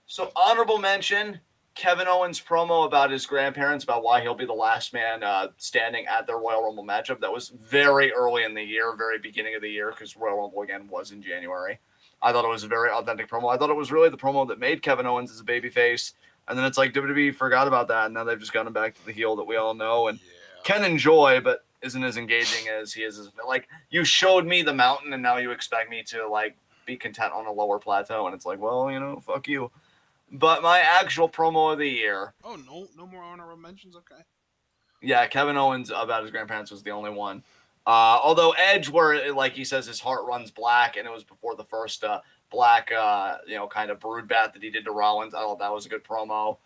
So honorable mention, Kevin Owens promo about his grandparents, about why he'll be the last man standing at their Royal Rumble matchup. That was very early in the year, very beginning of the year, because Royal Rumble again was in January. I thought it was a very authentic promo. I thought it was really the promo that made Kevin Owens as a babyface. And then it's like WWE forgot about that, and now they've just gotten back to the heel that we all know and Yeah. can enjoy, but isn't as engaging as he is. Like, you showed me the mountain, and now you expect me to, like, be content on a lower plateau. And it's like, well, fuck you. But my actual promo of the year, Oh, no more honorable mentions. Okay. yeah, Kevin Owens about his grandparents was the only one. Although Edge, where like he says his heart runs black, and it was before the first black, kind of brood bath that he did to Rollins. I thought that was a good promo.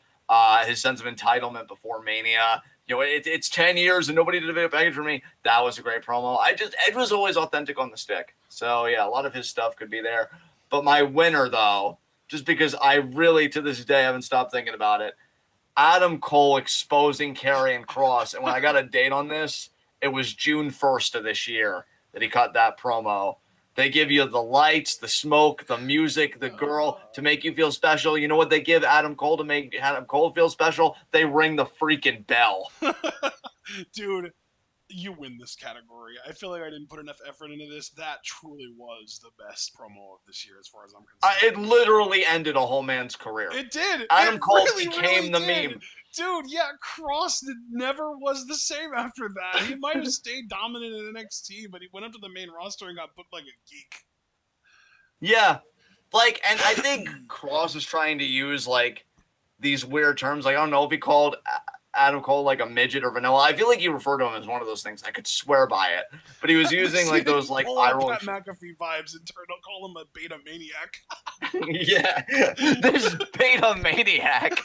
His sense of entitlement before Mania. It's 10 years and nobody did a video package for me. That was a great promo. Edge was always authentic on the stick. So yeah, a lot of his stuff could be there. But my winner though, just because I really to this day haven't stopped thinking about it, Adam Cole exposing Karrion Kross. And when I got a date on this, it was June 1st of this year that he cut that promo. They give you the lights, the smoke, the music, the girl to make you feel special. You know what they give Adam Cole to make Adam Cole feel special? They ring the freaking bell. Dude, you win this category. I feel like I didn't put enough effort into this. That truly was the best promo of this year, as far as I'm It concerned. literally ended a whole man's career. It did. Adam It Cole really, became really the did. meme. Dude, yeah, Cross never was the same after that. He might have stayed dominant in NXT, but he went up to the main roster and got booked like a geek. Yeah. And I think Cross is trying to use, these weird terms. I don't know if he called Adam Cole, a midget or vanilla. I feel like he referred to him as one of those things. I could swear by it. But he was using, those, pull eye up rolling. Pat McAfee vibes and turn. Don't call him a beta maniac. Yeah. This beta maniac.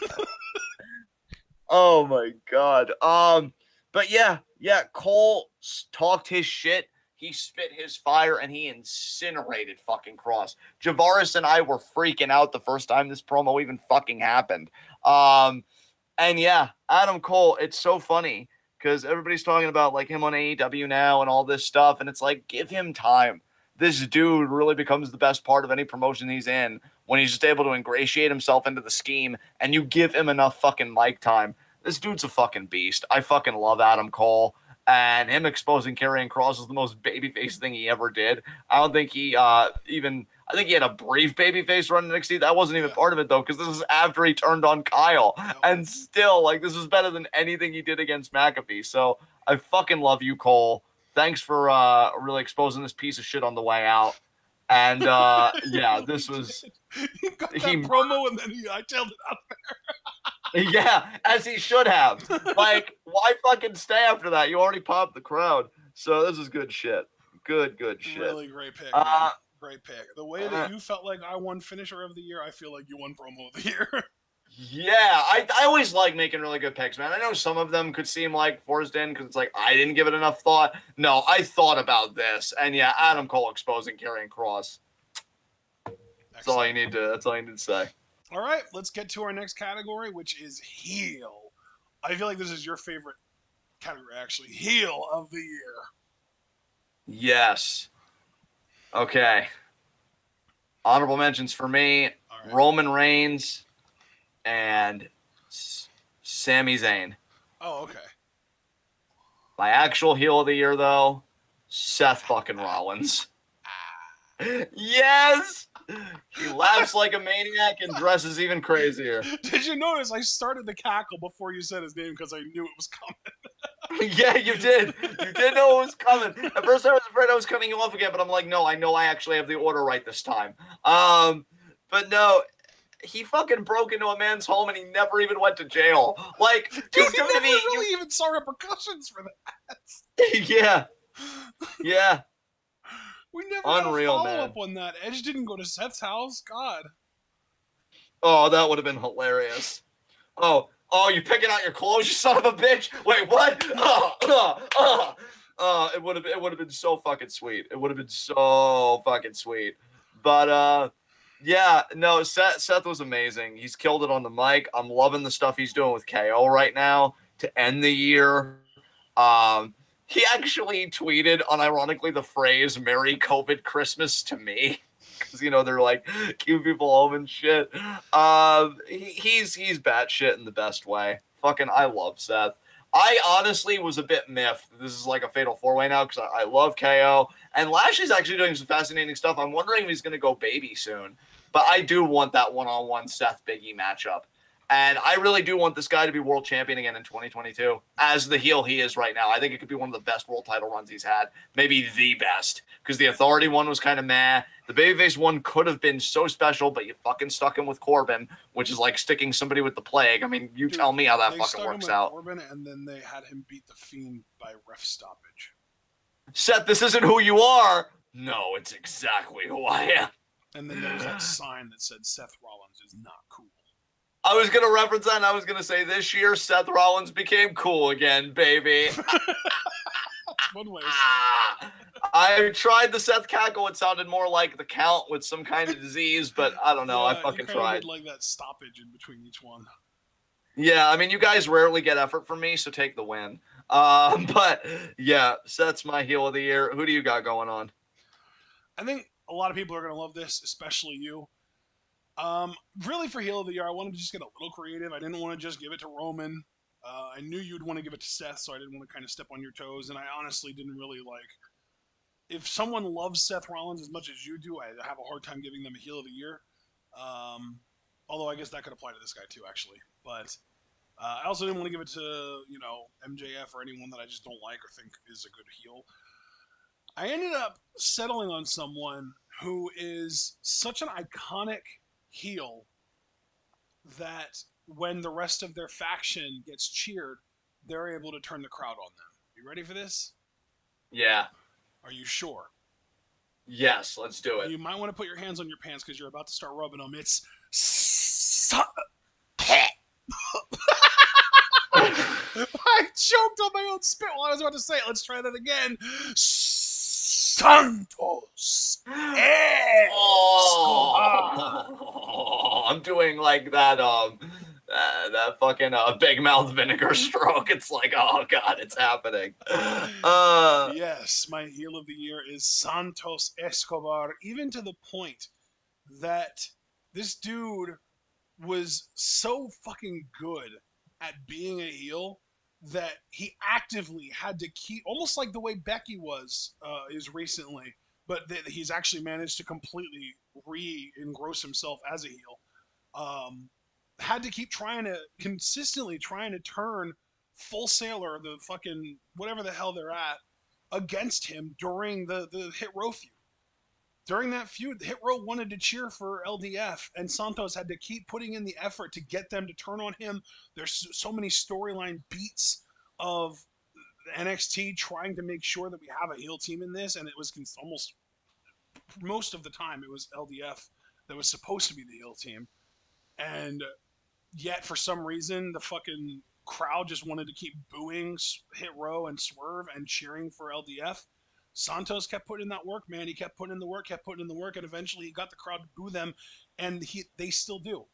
Oh, my God. But yeah, Cole talked his shit. He spit his fire and he incinerated fucking Cross. Javaris and I were freaking out the first time this promo even fucking happened. And yeah, Adam Cole, it's so funny because everybody's talking about him on AEW now and all this stuff. And it's like, give him time. This dude really becomes the best part of any promotion he's in when he's just able to ingratiate himself into the scheme and you give him enough fucking mic time. This dude's a fucking beast. I fucking love Adam Cole. And him exposing Karrion Kross is the most babyface thing he ever did. I don't think he I think he had a brief babyface run in NXT. That wasn't even part of it, though, because this is after he turned on Kyle. Yep. And still, this was better than anything he did against McAfee. So I fucking love you, Cole. Thanks for really exposing this piece of shit on the way out. And, yeah, this was... He got that promo and then he hightailed it out there. Yeah, as he should have. Why fucking stay after that? You already popped the crowd. So this is good shit. Good shit. Really great pick, man. Great pick. The way that you felt like I won finisher of the year, I feel like you won promo of the year. Yeah, I always like making really good picks, man. I know some of them could seem forced in because it's I didn't give it enough thought. No, I thought about this. And yeah, Adam Cole exposing Karrion Kross. That's all you need to say. All right, let's get to our next category, which is heel. I feel like this is your favorite category, actually. Heel of the year. Yes. Okay. Honorable mentions for me, right. Roman Reigns and Sami Zayn. Oh, okay. My actual heel of the year, though, Seth fucking Rollins. Yes! He laughs like a maniac and dresses even crazier. Did you notice I started the cackle before you said his name because I knew it was coming? Yeah, you did. You did know it was coming. At first I was afraid I was cutting you off again, but I'm like, no, I know I actually have the order right this time. But no, he fucking broke into a man's home and he never even went to jail. Dude, he never really even saw repercussions for that. Yeah. Yeah. We never had a follow-up on that. Edge didn't go to Seth's house. God. Oh, that would have been hilarious. Oh, you're picking out your clothes, you son of a bitch. Wait, what? It would have been so fucking sweet. It would have been so fucking sweet. But yeah, no, Seth was amazing. He's killed it on the mic. I'm loving the stuff he's doing with KO right now to end the year. He actually tweeted, unironically, the phrase "Merry COVID Christmas" to me. because they're like keeping people home and shit. He's batshit in the best way. Fucking, I love Seth. I honestly was a bit miffed. This is like a fatal four-way now because I love KO. And Lashley's actually doing some fascinating stuff. I'm wondering if he's going to go baby soon. But I do want that one-on-one Seth Biggie matchup. And I really do want this guy to be world champion again in 2022 as the heel he is right now. I think it could be one of the best world title runs he's had. Maybe the best. Because the Authority one was kind of meh. The Babyface one could have been so special, but you fucking stuck him with Corbin, which is like sticking somebody with the plague. I mean, you tell me how that fucking works out. Corbin, and then they had him beat the Fiend by ref stoppage. Seth, this isn't who you are. No, it's exactly who I am. And then there was that sign that said Seth Rollins is not cool. I was going to reference that, and I was going to say this year Seth Rollins became cool again, baby. One way. I tried the Seth cackle. It sounded more like the Count with some kind of disease, but I don't know. Yeah, I fucking tried. Did like that stoppage in between each one. Yeah, I mean, you guys rarely get effort from me, so take the win. But yeah, Seth's my heel of the year. Who do you got going on? I think a lot of people are going to love this, especially you. Really for heel of the year, I wanted to just get a little creative. I didn't want to just give it to Roman. I knew you'd want to give it to Seth, so I didn't want to kind of step on your toes. And I honestly didn't really like. If someone loves Seth Rollins as much as you do, I have a hard time giving them a heel of the year. Although I guess that could apply to this guy too, actually. But I also didn't want to give it to MJF or anyone that I just don't like or think is a good heel. I ended up settling on someone who is such an iconic heel that when the rest of their faction gets cheered, they're able to turn the crowd on them. You ready for this? Yeah. Are you sure? Yes, let's do it. You might want to put your hands on your pants because you're about to start rubbing them. It's I choked on my own spit while I was about to say it. Let's try that again. Santos. Oh, I'm doing like that that fucking big mouth vinegar stroke. It's like, oh god, it's happening. Yes, my heel of the year is Santos Escobar, even to the point that this dude was so fucking good at being a heel that he actively had to keep, almost like the way Becky is recently, but he's actually managed to completely re-engross himself as a heel. Had to keep consistently trying to turn Full Sail or the fucking whatever the hell they're at against him during the Hit Row feud. During that feud, Hit Row wanted to cheer for LDF, and Santos had to keep putting in the effort to get them to turn on him. There's so many storyline beats of NXT trying to make sure that we have a heel team in this, and it was almost most of the time it was LDF that was supposed to be the heel team. And yet, for some reason, the fucking crowd just wanted to keep booing Hit Row and Swerve and cheering for LDF. Santos kept putting in that work, man. He kept putting in the work, and eventually he got the crowd to boo them, and they still do.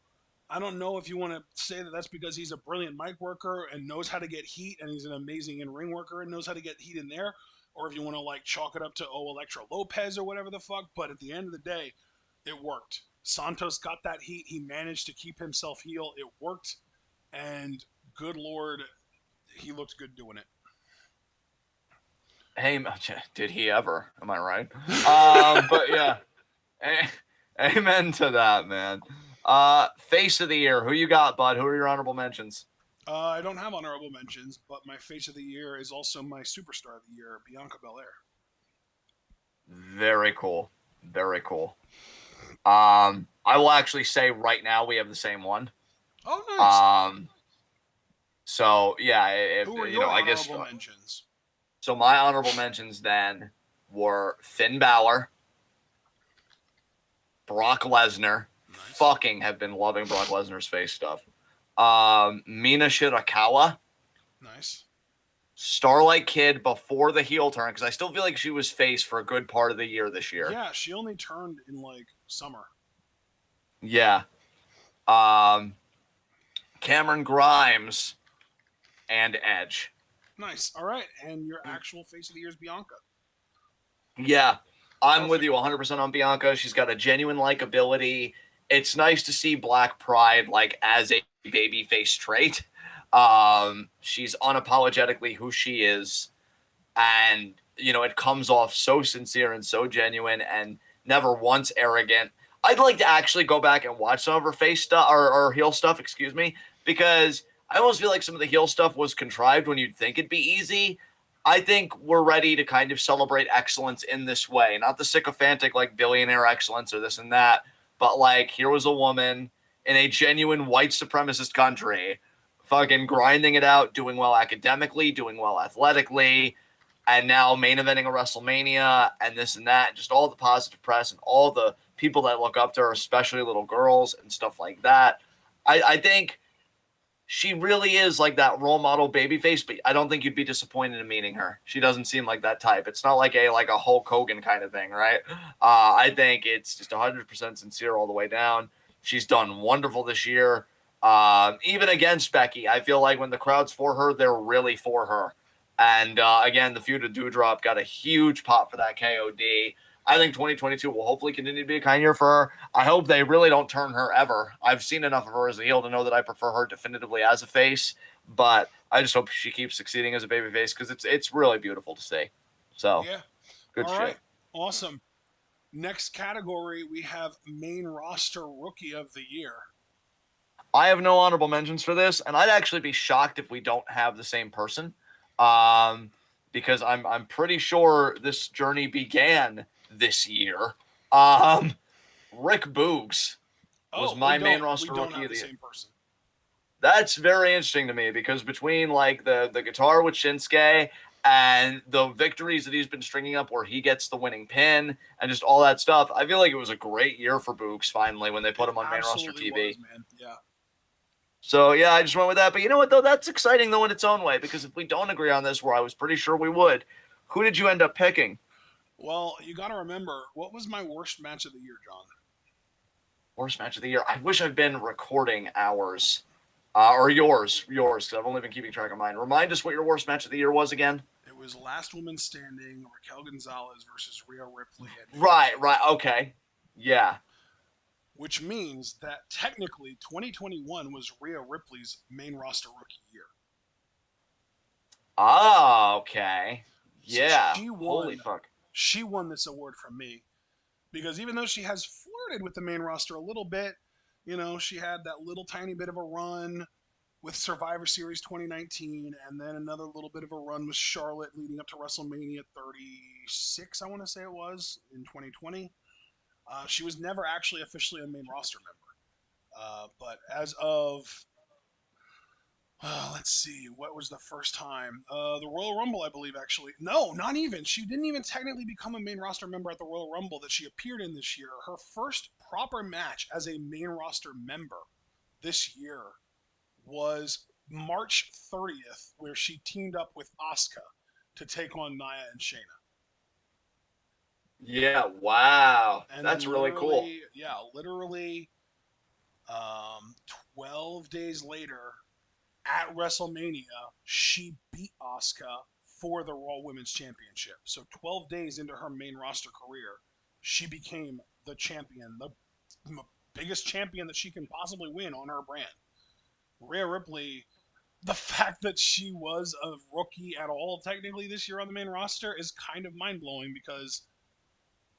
I don't know if you want to say that that's because he's a brilliant mic worker and knows how to get heat, and he's an amazing in-ring worker and knows how to get heat in there, or if you want to like chalk it up to Elektra Lopez or whatever the fuck. But at the end of the day, it worked. Santos got that heat. He managed to keep himself heel. It worked, and good lord, he looked good doing it. Hey, did he ever? Am I right? But yeah, amen to that, man. Face of the year. Who you got, bud? Who are your honorable mentions? I don't have honorable mentions, but my face of the year is also my superstar of the year, Bianca Belair. Very cool. Very cool. I will actually say right now we have the same one. Oh, nice. So yeah, who are your honorable mentions? So my honorable mentions then were Finn Balor, Brock Lesnar. Nice. Fucking have been loving Brock Lesnar's face stuff. Mina Shirakawa. Nice. Starlight Kid before the heel turn, because I still feel like she was face for a good part of the year this year. Yeah, she only turned in like summer. Yeah. Cameron Grimes and Edge. Nice. All right. And your actual face of the year is Bianca. Yeah. I'm with Perfect. you 100% on Bianca. She's got a genuine likability. It's nice to see Black Pride like as a babyface trait. She's unapologetically who she is, and it comes off so sincere and so genuine, and never once arrogant. I'd like to actually go back and watch some of her face stuff or heel stuff, excuse me, because I almost feel like some of the heel stuff was contrived when you'd think it'd be easy. I think we're ready to kind of celebrate excellence in this way, not the sycophantic like billionaire excellence or this and that, but like here was a woman in a genuine white supremacist country fucking grinding it out, doing well academically, doing well athletically, and now main eventing a WrestleMania and this and that, just all the positive press and all the people that look up to her, especially little girls and stuff like that. I think she really is like that role model babyface, but I don't think you'd be disappointed in meeting her. She doesn't seem like that type. It's not like a Hulk Hogan kind of thing, right? I think it's just 100% sincere all the way down. She's done wonderful this year. Even against Becky, I feel like when the crowd's for her, they're really for her. And again, the feud of Doudrop got a huge pop for that KOD. I think 2022 will hopefully continue to be a kind year for her. I hope they really don't turn her ever. I've seen enough of her as a heel to know that I prefer her definitively as a face, but I just hope she keeps succeeding as a baby face because it's really beautiful to see. So, Yeah. good All right. shit. Awesome. Next category, we have main roster rookie of the year. I have no honorable mentions for this, and I'd actually be shocked if we don't have the same person, um, because I'm pretty sure this journey began this year. Um, Rick Boogs was Oh, we my main don't. We roster don't rookie have of the the year. same person. That's very interesting to me because between like the guitar with Shinsuke and the victories that he's been stringing up where he gets the winning pin and just all that stuff, I feel like it was a great year for Books finally when they put It him on main roster absolutely was, TV. man. Yeah. So yeah, I just went with that. But you know what though? That's exciting though in its own way because if we don't agree on this, where I was pretty sure we would, who did you end up picking? Well, you got to remember, what was my worst match of the year, John? Worst match of the year. I wish I'd been recording ours. Or yours, because I've only been keeping track of mine. Remind us what your worst match of the year was again. It was Last Woman Standing, Raquel Gonzalez versus Rhea Ripley at New Right, Japan. right, okay. Yeah. Which means that technically 2021 was Rhea Ripley's main roster rookie year. Ah, okay. So Yeah. Holy fuck. she won this award from me because even though she has flirted with the main roster a little bit, she had that little tiny bit of a run with Survivor Series 2019 and then another little bit of a run with Charlotte leading up to WrestleMania 36, I want to say it was, in 2020. She was never actually officially a main roster member. But as of let's see, what was the first time? The Royal Rumble, I believe, actually. No, not even. She didn't even technically become a main roster member at the Royal Rumble that she appeared in this year. Her first proper match as a main roster member this year was March 30th, where she teamed up with Asuka to take on Nia and Shayna. Yeah, wow. And then That's really cool. literally, um, 12 days later, at WrestleMania, she beat Asuka for the Raw Women's Championship. So 12 days into her main roster career, she became the champion, the biggest champion that she can possibly win on her brand. Rhea Ripley, the fact that she was a rookie at all technically this year on the main roster is kind of mind blowing because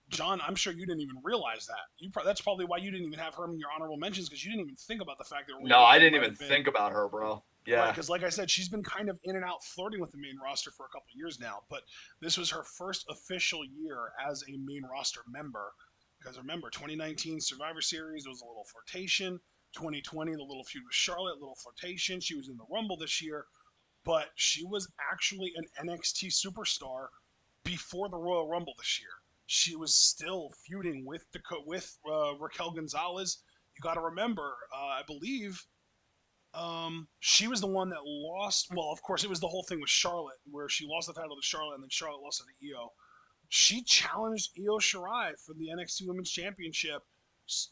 John, I'm sure you didn't even realize that. That's probably why you didn't even have her in your honorable mentions because you didn't even think about the fact that Rhea No, I Ripley didn't might even have been think about her, bro. right. Yeah. Because, like I said, she's been kind of in and out flirting with the main roster for a couple years now. But this was her first official year as a main roster member. Because remember, 2019 Survivor Series, there was a little flirtation. 2020, the little feud with Charlotte, little flirtation. She was in the Rumble this year, but she was actually an NXT superstar before the Royal Rumble this year. She was still feuding with Raquel Gonzalez. You got to remember, I believe she was the one that lost. Well, of course, it was the whole thing with Charlotte, where she lost the title to Charlotte, and then Charlotte lost it to Io. She challenged Io Shirai for the NXT Women's Championship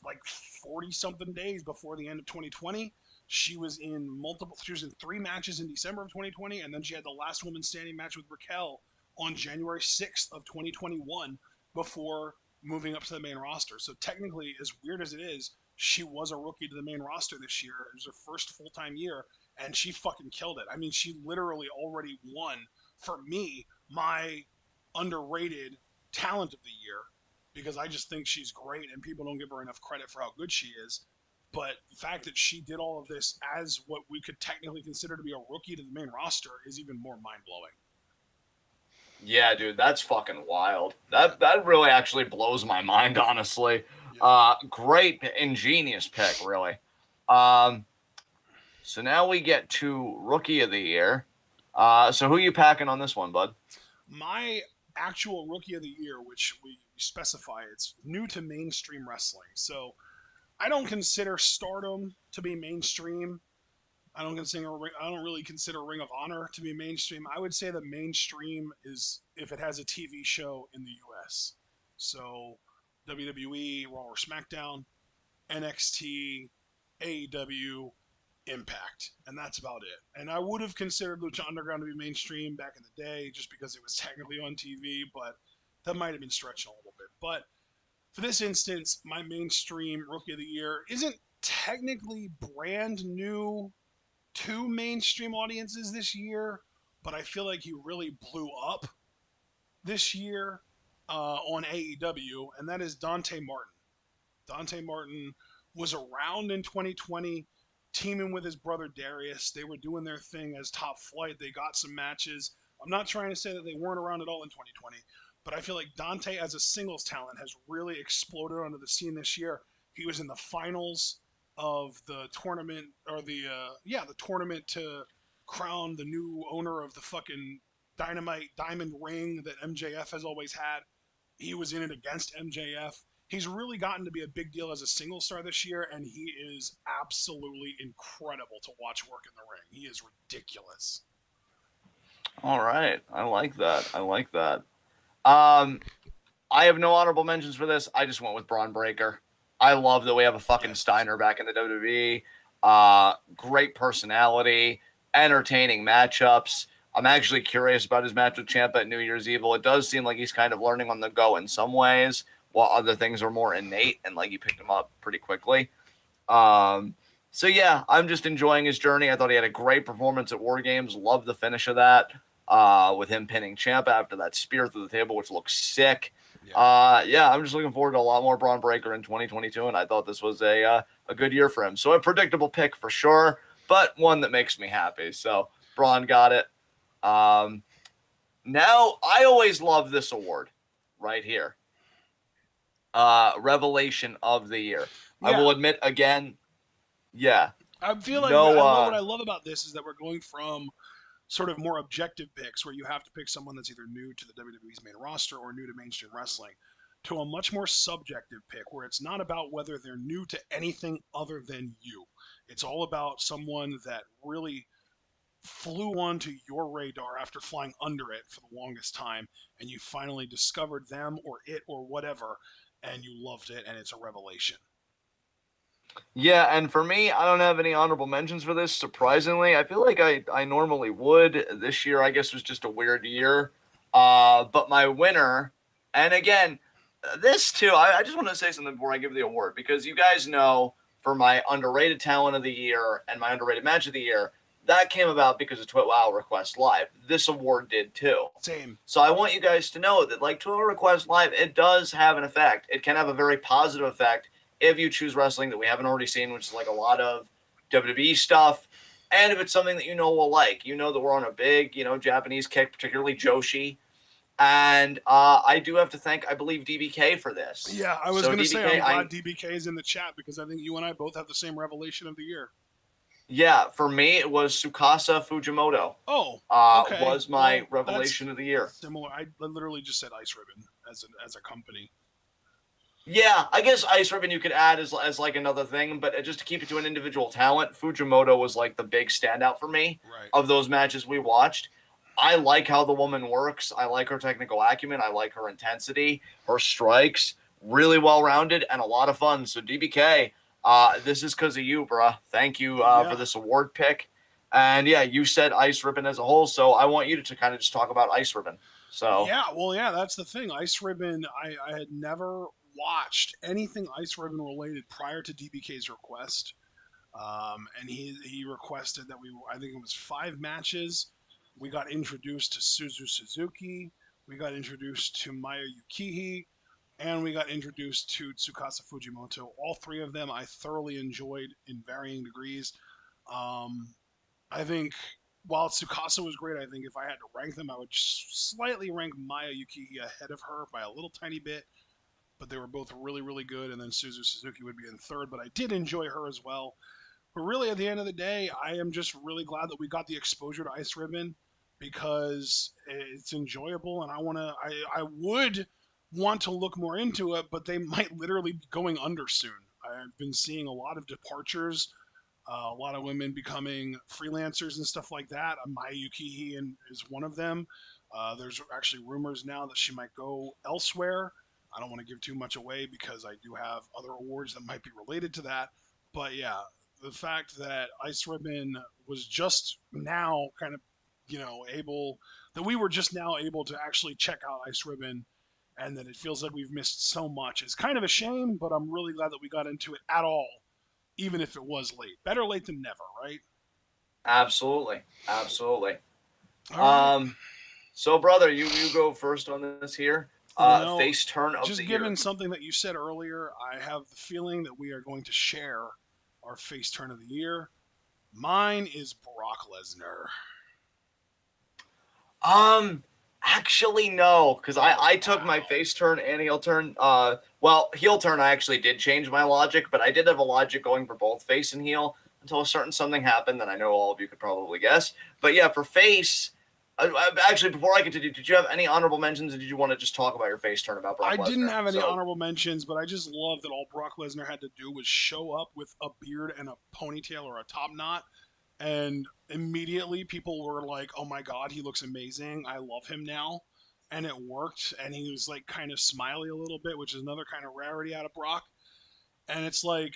like 40 something days before the end of 2020. She was in multiple. She was in 3 matches in December of 2020, and then she had the last woman standing match with Raquel on January 6th of 2021 before moving up to the main roster. So technically, as weird as it is, she was a rookie to the main roster this year. It was her first full time year, and she fucking killed it. I mean, she literally already won for me my underrated talent of the year because I just think she's great and people don't give her enough credit for how good she is. But the fact that she did all of this as what we could technically consider to be a rookie to the main roster is even more mind blowing. Yeah, dude, that's fucking wild. Yeah, That really actually blows my mind, honestly. yeah. Great, ingenious pick, really. Um, so now we get to rookie of the year. So who you packing on this one, bud? My actual rookie of the year, which we specify, it's new to mainstream wrestling. So I don't consider Stardom to be mainstream. I don't really consider Ring of Honor to be mainstream. I would say the mainstream is if it has a TV show in the U.S. So WWE, Raw or SmackDown, NXT, AEW, Impact, and that's about it. And I would have considered Lucha Underground to be mainstream back in the day, just because it was technically on TV, but that might have been stretching a little bit. But for this instance, my mainstream Rookie of the Year isn't technically brand new to mainstream audiences this year, but I feel like he really blew up this year on AEW, and that is Dante Martin. Dante Martin was around in 2020, teaming with his brother Darius. They were doing their thing as Top Flight. They got some matches. I'm not trying to say that they weren't around at all in 2020, but I feel like Dante as a singles talent has really exploded onto the scene this year. He was in the finals of the tournament, or the tournament to crown the new owner of the fucking Dynamite Diamond Ring that MJF has always had. He was in it against MJF. He's really gotten to be a big deal as a single star this year, and he is absolutely incredible to watch work in the ring. He is ridiculous. All right, I like that. I like that. Um, I have no honorable mentions for this. I just went with Braun Breaker. I love that we have a fucking Yes. Steiner back in the WWE. Great personality, entertaining matchups. I'm actually curious about his match with Ciampa at New Year's Evil. It does seem like he's kind of learning on the go in some ways, while other things are more innate and like he picked him up pretty quickly. Um, so yeah, I'm just enjoying his journey. I thought he had a great performance at War Games. Love the finish of that. With him pinning Ciampa after that spear through the table, which looks sick. Yeah. Yeah, I'm just looking forward to a lot more Braun Breaker in 2022, and I thought this was a good year for him. So a predictable pick for sure, but one that makes me happy. So Braun got it. Um, Now I always love this award right here. Revelation of the year. I Yeah. will admit again, yeah, I feel like no, what I love about this is that we're going from sort of more objective picks where you have to pick someone that's either new to the WWE's main roster or new to mainstream wrestling to a much more subjective pick where it's not about whether they're new to anything other than you. It's all about someone that really flew onto your radar after flying under it for the longest time and you finally discovered them or it or whatever and you loved it and it's a revelation. yeah, and for me, I don't have any honorable mentions for this. Surprisingly, I feel like I normally would. This year, I guess, was just a weird year. But my winner, and again, this too, I just want to say something before I give the award because you guys know for my underrated talent of the year and my underrated match of the year, that came about because of TWitWoW Request Live. This award did too. Same. So I want you guys to know that like TWitWoW Request Live, it does have an effect. It can have a very positive effect if you choose wrestling that we haven't already seen, which is like a lot of WWE stuff. And if it's something that you know will like, you know that we're on a big, Japanese kick, particularly Joshi. And I do have to thank, I believe, DBK for this. Yeah, I was So going to say DBK, I'm glad DBK is in the chat because I think you and I both have the same revelation of the year. yeah, for me it was Tsukasa Fujimoto. Oh, okay. Was my Well, that's revelation of the year. similar. I literally just said Ice Ribbon as a company. Yeah, I guess Ice Ribbon you could add as like another thing, but just to keep it to an individual talent, Fujimoto was like the big standout for me Right. of those matches we watched. I like how the woman works. I like her technical acumen. I like her intensity, her strikes, really well rounded and a lot of fun. So DBK, this is because of you, bruh. Thank you for Yeah. this award pick. And yeah, you said Ice Ribbon as a whole, so I want you to kind of just talk about Ice Ribbon. So Yeah, well, yeah, that's the thing. Ice Ribbon, I had never watched anything Ice Ribbon related prior to DBK's request. And he requested that I think it was 5 matches. We got introduced to Suzu Suzuki, we got introduced to Maya Yukihi, and we got introduced to Tsukasa Fujimoto. All three of them I thoroughly enjoyed in varying degrees. Um, I think while Tsukasa was great, I think if I had to rank them, I would slightly rank Maya Yukihi ahead of her by a little tiny bit. But they were both really, really good, and then Suzu Suzuki would be in third. But I did enjoy her as well. But really, at the end of the day, I am just really glad that we got the exposure to Ice Ribbon because it's enjoyable, and I would want to look more into it, but they might literally be going under soon. I've been seeing a lot of departures, a lot of women becoming freelancers and stuff like that. Maya Yukihi is one of them. There's actually rumors now that she might go elsewhere. I don't want to give too much away because I do have other awards that might be related to that. But yeah, the fact that Ice Ribbon was just now kind of, able, that we were just now able to actually check out Ice Ribbon, and that it feels like we've missed so much is kind of a shame, but I'm really glad that we got into it at all, even if it was late. Better late than never, right? absolutely, absolutely. All right. Um, so brother, you go first on this here. Well, no, Face turn of the just year. given something that you said earlier, I have the feeling that we are going to share our face turn of the year. Mine is Brock Lesnar. Um, Actually no, because I took my Wow. face turn and heel turn. Well, heel turn I actually did change my logic, but I did have a logic going for both face and heel until a certain something happened that I know all of you could probably guess. But yeah, for face, actually before I continue, did you have any honorable mentions, or did you want to just talk about your face turn about I Brock didn't Lesnar? have any So honorable mentions, but I just love that all Brock Lesnar had to do was show up with a beard and a ponytail or a top knot, and immediately people were like, "Oh my god, he looks amazing. I love him now." And it worked, and he was like kind of smiley a little bit, which is another kind of rarity out of Brock. And it's like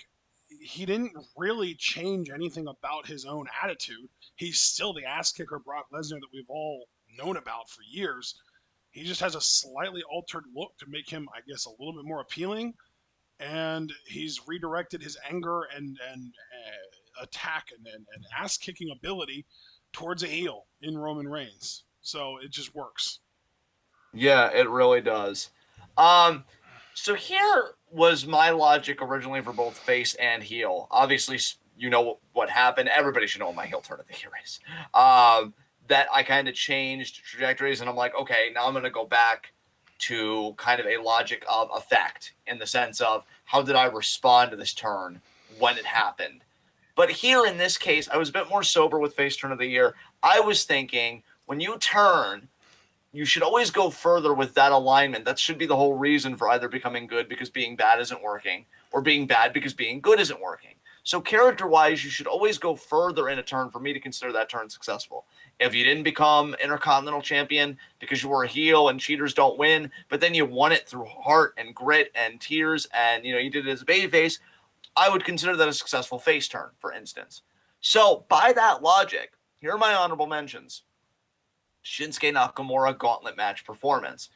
he didn't really change anything about his own attitude. He's still the ass kicker Brock Lesnar that we've all known about for years. He just has a slightly altered look to make him, I guess, a little bit more appealing. And he's redirected his anger and attack and ass kicking ability towards a heel in Roman Reigns. So it just works. yeah, it really does. Um, so here was my logic originally for both face and heel. Obviously, you know what happened. Everybody should know what my heel turn of the year is. That I kind of changed trajectories, and I'm like, okay, now I'm going to go back to kind of a logic of effect in the sense of how did I respond to this turn when it happened. But here in this case, I was a bit more sober with face turn of the year. I was thinking when you turn, you should always go further with that alignment. That should be the whole reason for either becoming good because being bad isn't working, or being bad because being good isn't working. So character wise, you should always go further in a turn for me to consider that turn successful. If you didn't become Intercontinental Champion because you were a heel and cheaters don't win, but then you won it through heart and grit and tears, and you did it as a babyface, I would consider that a successful face turn, for instance. So by that logic, here are my honorable mentions. Shinsuke Nakamura gauntlet match performance.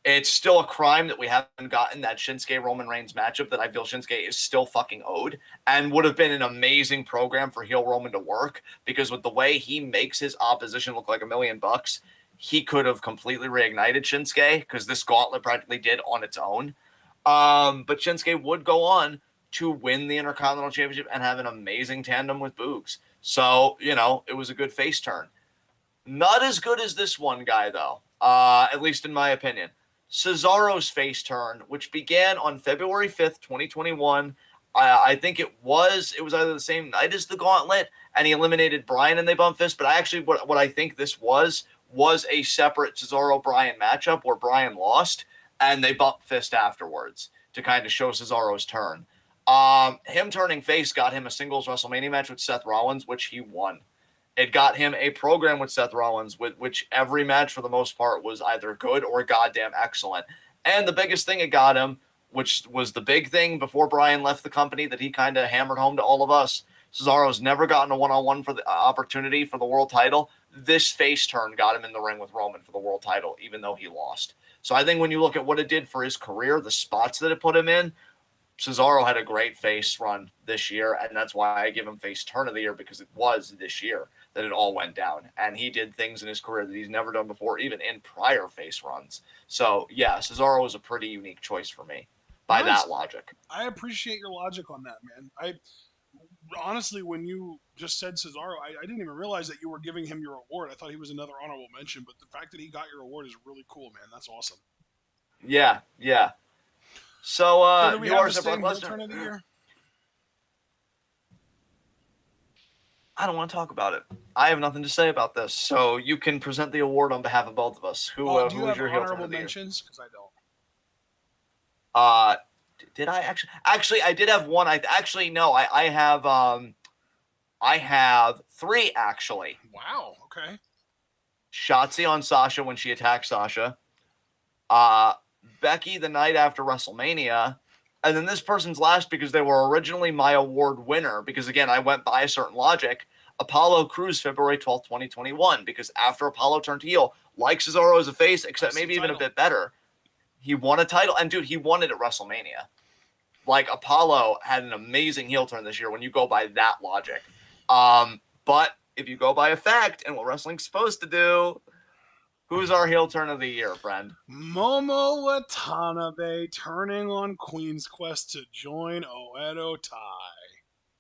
It's still a crime that we haven't gotten that Shinsuke Roman Reigns matchup that I feel Shinsuke is still fucking owed, and would have been an amazing program for heel Roman to work, because with the way he makes his opposition look like $1,000,000, he could have completely reignited Shinsuke, because this gauntlet practically did on its own. But Shinsuke would go on to win the Intercontinental Championship and have an amazing tandem with Boogs. So, it was a good face turn. Not as good as this one guy, though, at least in my opinion. Cesaro's face turn, which began on February 5th, 2021. I think it was either the same night as the Gauntlet, and he eliminated Bryan and they bumped fists. But what I think this was a separate Cesaro Bryan matchup where Bryan lost and they bumped fist afterwards to kind of show Cesaro's turn. Him turning face got him a singles WrestleMania match with Seth Rollins, which he won. It got him a program with Seth Rollins, with which every match for the most part was either good or goddamn excellent. And the biggest thing it got him, which was the big thing before Bryan left the company that he kind of hammered home to all of us, Cesaro's never gotten a one-on-one for the opportunity for the world title. This face turn got him in the ring with Roman for the world title, even though he lost. So I think when you look at what it did for his career, the spots that it put him in, Cesaro had a great face run this year, and that's why I give him face turn of the year, because it was this year that it all went down. And he did things in his career that he's never done before, even in prior face runs. So, yeah, Cesaro was a pretty unique choice for me by Nice. that logic. I appreciate your logic on that, man. I honestly, when you just said Cesaro, I didn't even realize that you were giving him your award. I thought he was another honorable mention, but the fact that he got your award is really cool, man. That's awesome. Yeah, yeah. So, So, do we have the yours, same heel Lesnar. turn of the year? I don't want to talk about it. I have nothing to say about this. So you can present the award on behalf of both of us. Do Who you was have your heel turn honorable of the year? mentions? Because I don't. Did I actually I did have one. No. I have three actually. Wow. Okay. Shotzi on Sasha when she attacked Sasha. Becky the night after WrestleMania. And then this person's last because they were originally my award winner. Because again, I went by a certain logic. Apollo Crews, February 12th, 2021. Because after Apollo turned heel, like Cesaro as a face, except maybe even a bit better, he won a title. And dude, he won it at WrestleMania. Like Apollo had an amazing heel turn this year when you go by that logic. But if you go by effect and what wrestling's supposed to do, who's our heel turn of the year, friend? Momo Watanabe turning on Queen's Quest to join Oedo Tai.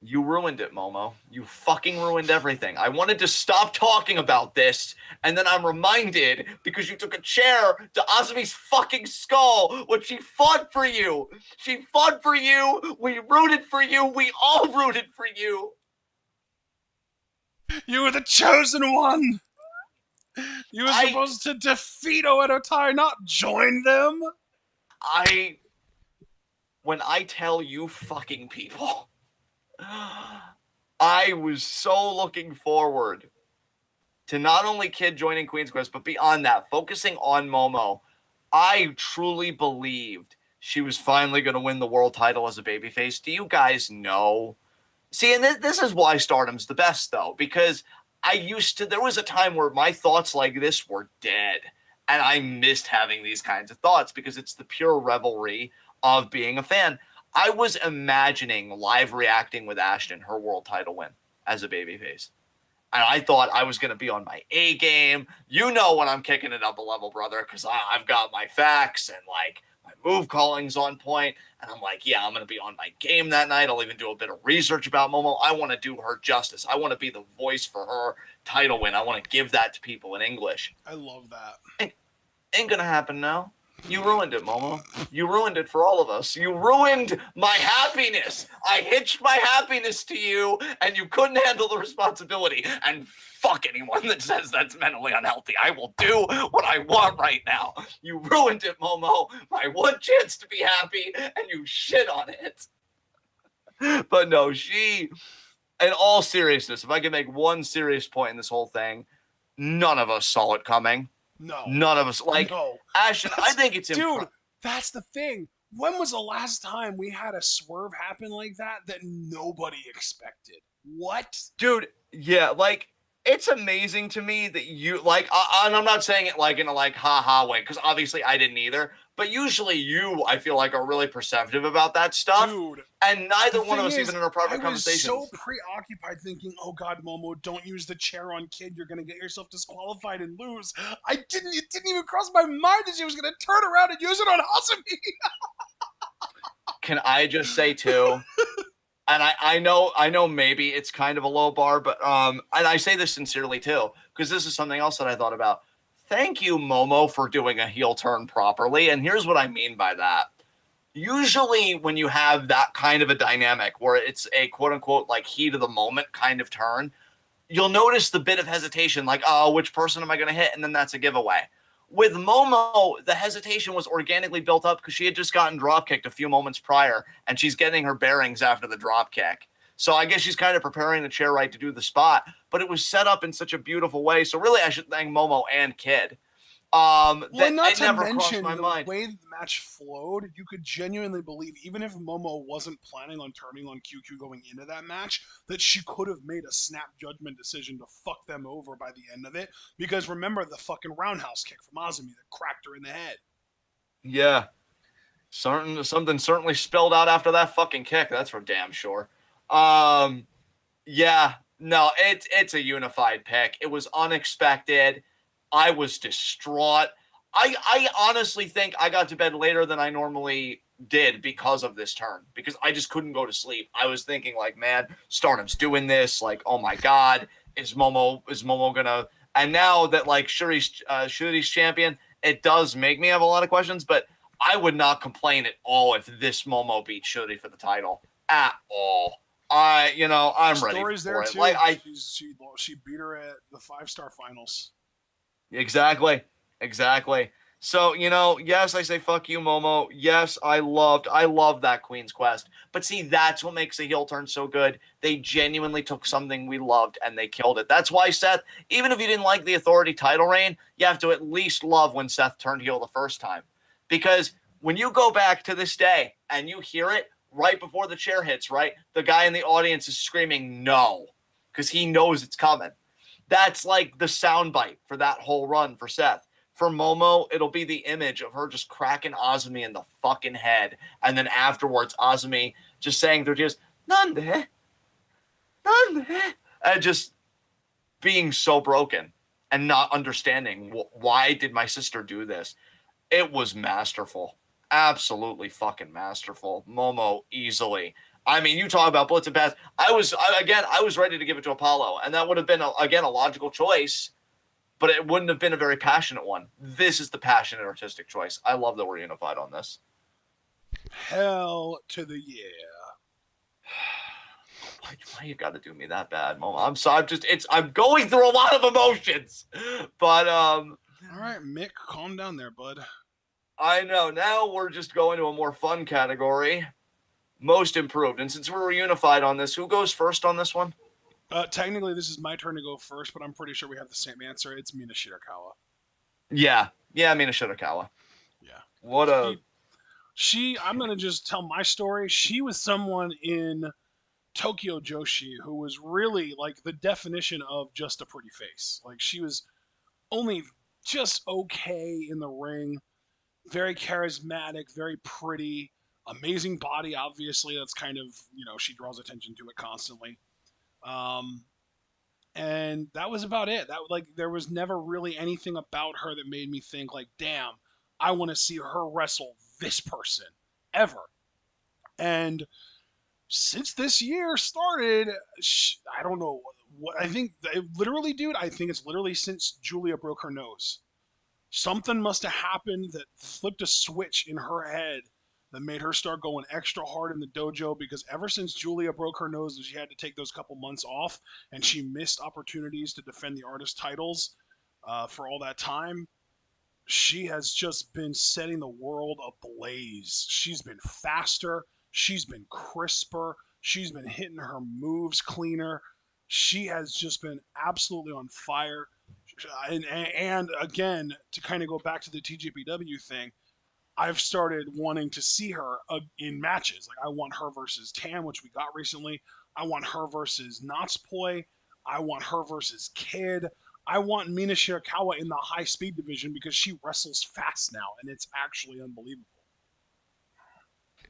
You ruined it, Momo. You fucking ruined everything. I wanted to stop talking about this, and then I'm reminded because you took a chair to Asumi's fucking skull when she fought for you. She fought for you. We rooted for you. We all rooted for you. You were the chosen one. You were supposed to defeat Oedo Tai, not join them. When I tell you fucking people, I was so looking forward to not only Kid joining Queen's Quest, but beyond that, focusing on Momo. I truly believed she was finally going to win the world title as a babyface. Do you guys know? See, and this is why Stardom's the best, though, because there was a time where my thoughts like this were dead, and I missed having these kinds of thoughts because it's the pure revelry of being a fan. I was imagining live reacting with Ashton, her world title win as a babyface. And I thought I was going to be on my A game. You know when I'm kicking it up a level, brother, because I've got my facts and, like, my move calling's on point. And I'm like, yeah, I'm going to be on my game that night. I'll even do a bit of research about Momo. I want to do her justice. I want to be the voice for her title win. I want to give that to people in English. I love that. Ain't going to happen now. You ruined it, Momo. You ruined it for all of us. You ruined my happiness. I hitched my happiness to you, and you couldn't handle the responsibility. And fuck anyone that says that's mentally unhealthy. I will do what I want right now. You ruined it, Momo. My one chance to be happy, and you shit on it. But no, in all seriousness, if I can make one serious point in this whole thing, none of us saw it coming. No. None of us. Like, no. Ashton, I think it's dude, that's the thing. When was the last time we had a swerve happen like that nobody expected? What? Dude, yeah, like, it's amazing to me that you, like, and I'm not saying it, like, in a, like, ha-ha way, because obviously I didn't either, but usually you, I feel like, are really perceptive about that stuff. Dude. And neither one of us, even in our private conversations. I was so preoccupied thinking, oh God, Momo, don't use the chair on Kid. You're going to get yourself disqualified and lose. It didn't even cross my mind that she was going to turn around and use it on Hasumi. Can I just say, too, and I know maybe it's kind of a low bar, but, and I say this sincerely, too, because this is something else that I thought about. Thank you, Momo, for doing a heel turn properly. And here's what I mean by that. Usually when you have that kind of a dynamic where it's a quote-unquote like heat of the moment kind of turn, you'll notice the bit of hesitation, like, oh, which person am I going to hit? And then that's a giveaway. With Momo, the hesitation was organically built up because she had just gotten drop-kicked a few moments prior, and she's getting her bearings after the drop-kick. So I guess she's kind of preparing the chair right to do the spot, but it was set up in such a beautiful way. So really I should thank Momo and Kid. Well, That and not it to never crossed mention my the mind. way the match flowed, you could genuinely believe, even if Momo wasn't planning on turning on QQ going into that match, that she could have made a snap judgment decision to fuck them over by the end of it. Because remember the fucking roundhouse kick from Azumi that cracked her in the head. Yeah, something certainly spilled out after that fucking kick. That's for damn sure. Um, yeah, no, it's a unified pick. It was unexpected. I was distraught. I honestly think I got to bed later than I normally did because of this turn, because I just couldn't go to sleep. I was thinking like, man, Stardom's doing this. Like, oh my god, is Momo gonna? And now that like Shuri's champion, it does make me have a lot of questions. But I would not complain at all if this Momo beat Shuri for the title at all. I'm ready Story's there for it. Like too. I She beat her at the 5-star finals. exactly, exactly. So yes, I say fuck you, Momo. Yes, I loved that Queen's Quest. But see, that's what makes the heel turn so good. They genuinely took something we loved and they killed it. That's why Seth, even if you didn't like the Authority title reign, you have to at least love when Seth turned heel the first time, because when you go back to this day and you hear it right before the chair hits, right, the guy in the audience is screaming no because he knows it's coming. That's like the soundbite for that whole run for Seth. For Momo, it'll be the image of her just cracking Azumi in the fucking head. And then afterwards, Azumi just saying through tears, Nande? Nande? And just being so broken and not understanding why did my sister do this. It was masterful. Absolutely fucking masterful. Momo easily. I mean, you talk about blitz and pass. I was ready to give it to Apollo, and that would have been a logical choice, but it wouldn't have been a very passionate one. This is the passionate artistic choice. I love that we're unified on this. Hell to the yeah. Why you got to do me that bad, Momo? I'm sorry. I'm going through a lot of emotions, but All right, Mick, calm down there, bud. I know now we're just going to a more fun category. Most improved. And since we're unified on this, who goes first on this one? Technically, this is my turn to go first, but I'm pretty sure we have the same answer. It's Mina Shirakawa. Yeah. Yeah, Mina Shirakawa. Yeah. What a. I'm going to just tell my story. She was someone in Tokyo Joshi who was really like the definition of just a pretty face. Like she was only just okay in the ring, very charismatic, very pretty, amazing body. Obviously, that's kind of she draws attention to it constantly. Um, and that was about it. That like there was never really anything about her that made me think like, damn, I want to see her wrestle this person ever. And since this year started, I don't know what I think. Literally, dude, I think it's literally since Julia broke her nose. Something must have happened that flipped a switch in her head that made her start going extra hard in the dojo, because ever since Julia broke her nose and she had to take those couple months off and she missed opportunities to defend the artist titles for all that time, she has just been setting the world ablaze. She's been faster, she's been crisper, she's been hitting her moves cleaner. She has just been absolutely on fire. And again, to kind of go back to the TJPW thing, I've started wanting to see her in matches. Like I want her versus Tam, which we got recently. I want her versus Natspoi. I want her versus Kid. I want Mina Shirakawa in the high speed division because she wrestles fast now, and it's actually unbelievable.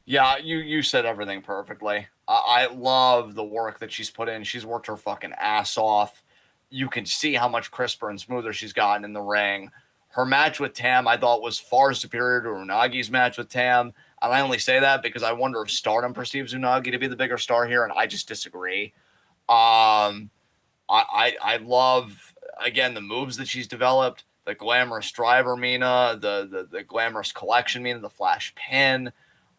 Yeah, you said everything perfectly. I love the work that she's put in. She's worked her fucking ass off. You can see how much crisper and smoother she's gotten in the ring. Her match with Tam, I thought, was far superior to Unagi's match with Tam. And I only say that because I wonder if Stardom perceives Unagi to be the bigger star here, and I just disagree. Um, I love, again, the moves that she's developed, the glamorous driver Mina, the glamorous collection Mina, the flash pin.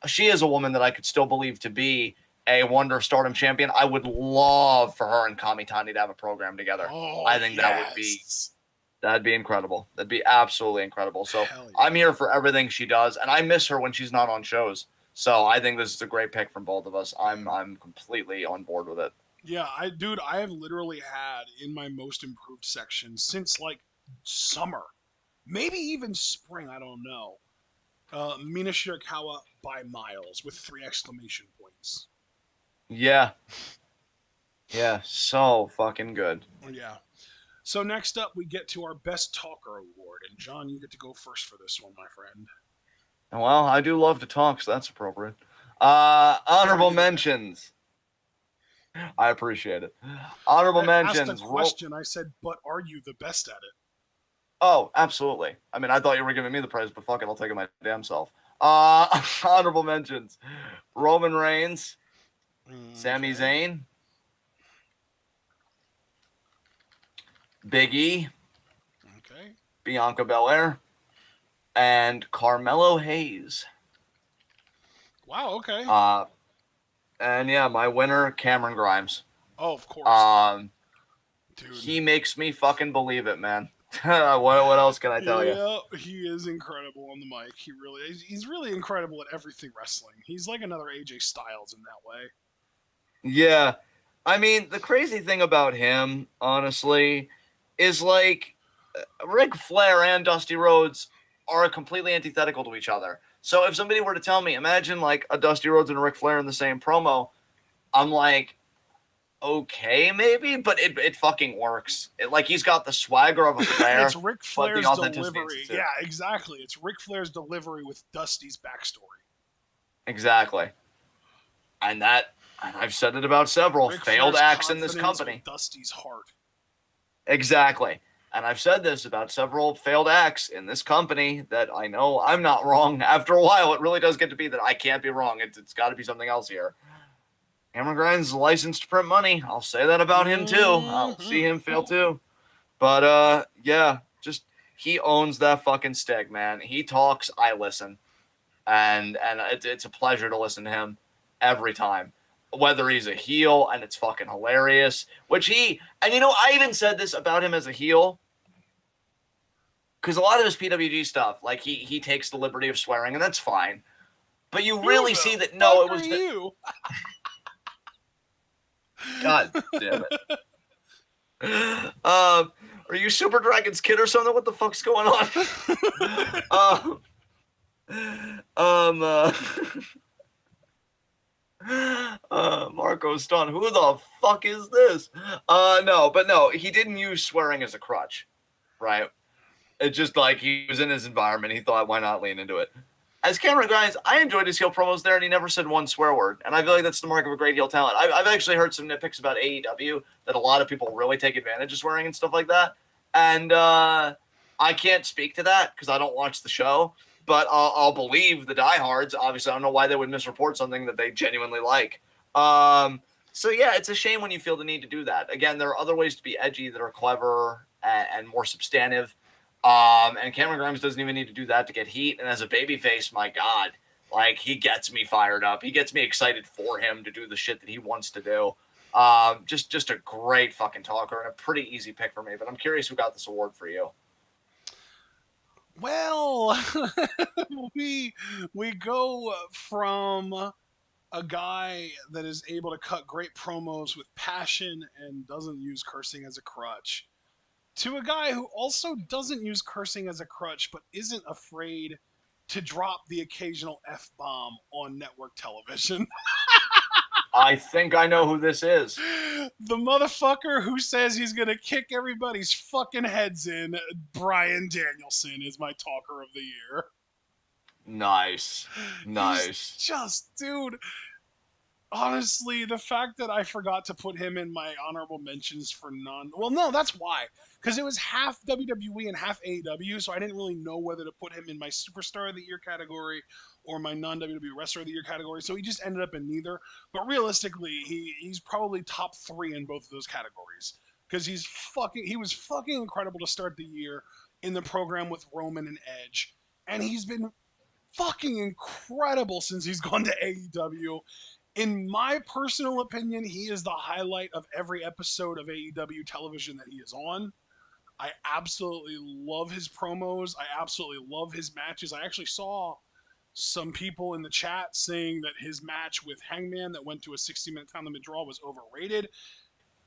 She is a woman that I could still believe to be a Wonder Stardom champion. I would love for her and Kamitani to have a program together. Oh I think yes, that'd be incredible. That'd be absolutely incredible. So hell I'm yeah. here for everything she does, and I miss her when she's not on shows. So I think this is a great pick from both of us. I'm completely on board with it. Yeah, dude, I have literally had in my most improved section since like summer. maybe even spring. I don't know. Mina Shirakawa by miles with 3 exclamation points. Yeah, yeah, so fucking good. Yeah. So next up, we get to our best talker award, and John, you get to go first for this one, my friend. Well, I do love to talk, so that's appropriate. Gotta Honorable be the best. mentions. I appreciate it. Honorable I asked a mentions. question. I said, "But are you the best at it?" Oh, absolutely. I mean, I thought you were giving me the praise, but fuck it, I'll take it my damn self. Honorable mentions: Roman Reigns, Sami Okay. Zayn, Big E, Okay. Bianca Belair, and Carmelo Hayes. Wow. Okay. Uh, and yeah, my winner, Cameron Grimes. Oh, of course, Um, dude. he makes me fucking believe it, man. What else can I tell you? Yeah, he is incredible on the mic. He really is. He's really incredible at everything wrestling. He's like another AJ Styles in that way. Yeah, I mean, the crazy thing about him, honestly, is like Ric Flair and Dusty Rhodes are completely antithetical to each other. So if somebody were to tell me, imagine like a Dusty Rhodes and a Ric Flair in the same promo, I'm like, okay, maybe, but it fucking works. Like he's got the swagger of a It's Flair, Ric but the Flair's authenticity is delivery. too. Yeah, exactly. It's Ric Flair's delivery with Dusty's backstory. Exactly, and that and I've said it about several Ric failed Flair's acts in this confidence company. with Dusty's heart. Exactly. And I've said this about several failed acts in this company that I know I'm not wrong. After a while, it really does get to be that I can't be wrong. It's got to be something else here. Cameron Grimes' licensed to print money. I'll say that about him too. I'll see Mm-hmm. him fail too. But yeah, just he owns that fucking stick, man. He talks, I listen, and it's a pleasure to listen to him every time. Whether he's a heel and it's fucking hilarious, which he and I even said this about him as a heel because a lot of his PWG stuff, like he takes the liberty of swearing, and that's fine. But you Who really the see that no, fuck it are was you? God damn it. Are you Super Dragon's kid or something? What the fuck's going on? um, um, uh, Marco Stun. Who the fuck is this? No, but no, he didn't use swearing as a crutch, right? It's just like he was in his environment. He thought, why not lean into it? As Cameron Grimes, I enjoyed his heel promos there, and he never said one swear word. And I feel like that's the mark of a great heel talent. I've actually heard some nitpicks about AEW that a lot of people really take advantage of swearing and stuff like that. And I can't speak to that because I don't watch the show, but I'll believe the diehards. Obviously, I don't know why they would misreport something that they genuinely like. So yeah, it's a shame when you feel the need to do that. Again, there are other ways to be edgy that are clever and more substantive. And Cameron Grimes doesn't even need to do that to get heat. And as a babyface, my God, like he gets me fired up. He gets me excited for him to do the shit that he wants to do. Just a great fucking talker and a pretty easy pick for me. But I'm curious who got this award for you. Well, we we go from a guy that is able to cut great promos with passion and doesn't use cursing as a crutch to a guy who also doesn't use cursing as a crutch but isn't afraid to drop the occasional F bomb on network television. I think I know who this is. The motherfucker who says he's gonna kick everybody's fucking heads in, Brian Danielson, is my talker of the year. Nice. He's Nice. just, dude, honestly, the fact that I forgot to put him in my honorable mentions for none. Well, no, that's why. Because it was half WWE and half AEW, so I didn't really know whether to put him in my Superstar of the Year category or my non WWE Wrestler of the Year category. So he just ended up in neither. But realistically, he's probably top three in both of those categories. Because he was fucking incredible to start the year in the program with Roman and Edge. And he's been fucking incredible since he's gone to AEW. In my personal opinion, he is the highlight of every episode of AEW television that he is on. I absolutely love his promos. I absolutely love his matches. I actually saw some people in the chat saying that his match with Hangman that went to a 60-minute time limit draw was overrated.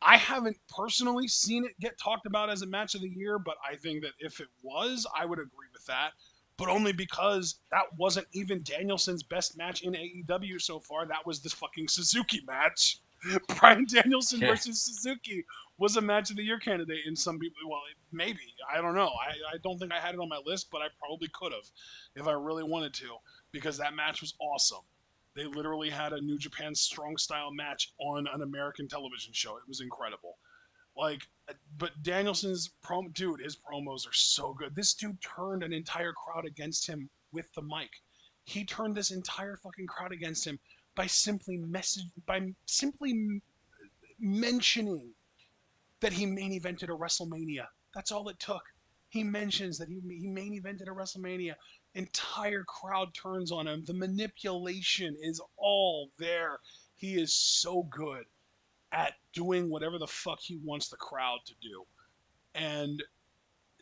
I haven't personally seen it get talked about as a match of the year, but I think that if it was, I would agree with that. But only because that wasn't even Danielson's best match in AEW so far. That was this fucking Suzuki match. Brian Danielson Yeah. versus Suzuki was a match of the year candidate in some people. Well, maybe. I don't know. I don't think I had it on my list, but I probably could have if I really wanted to because that match was awesome. They literally had a New Japan Strong Style match on an American television show. It was incredible. Like, but Danielson's dude, his promos are so good. This dude turned an entire crowd against him with the mic. He turned this entire fucking crowd against him by simply mentioning that he main evented a WrestleMania. That's all it took. He mentions that he main evented a WrestleMania. Entire crowd turns on him. The manipulation is all there. He is so good at doing whatever the fuck he wants the crowd to do. And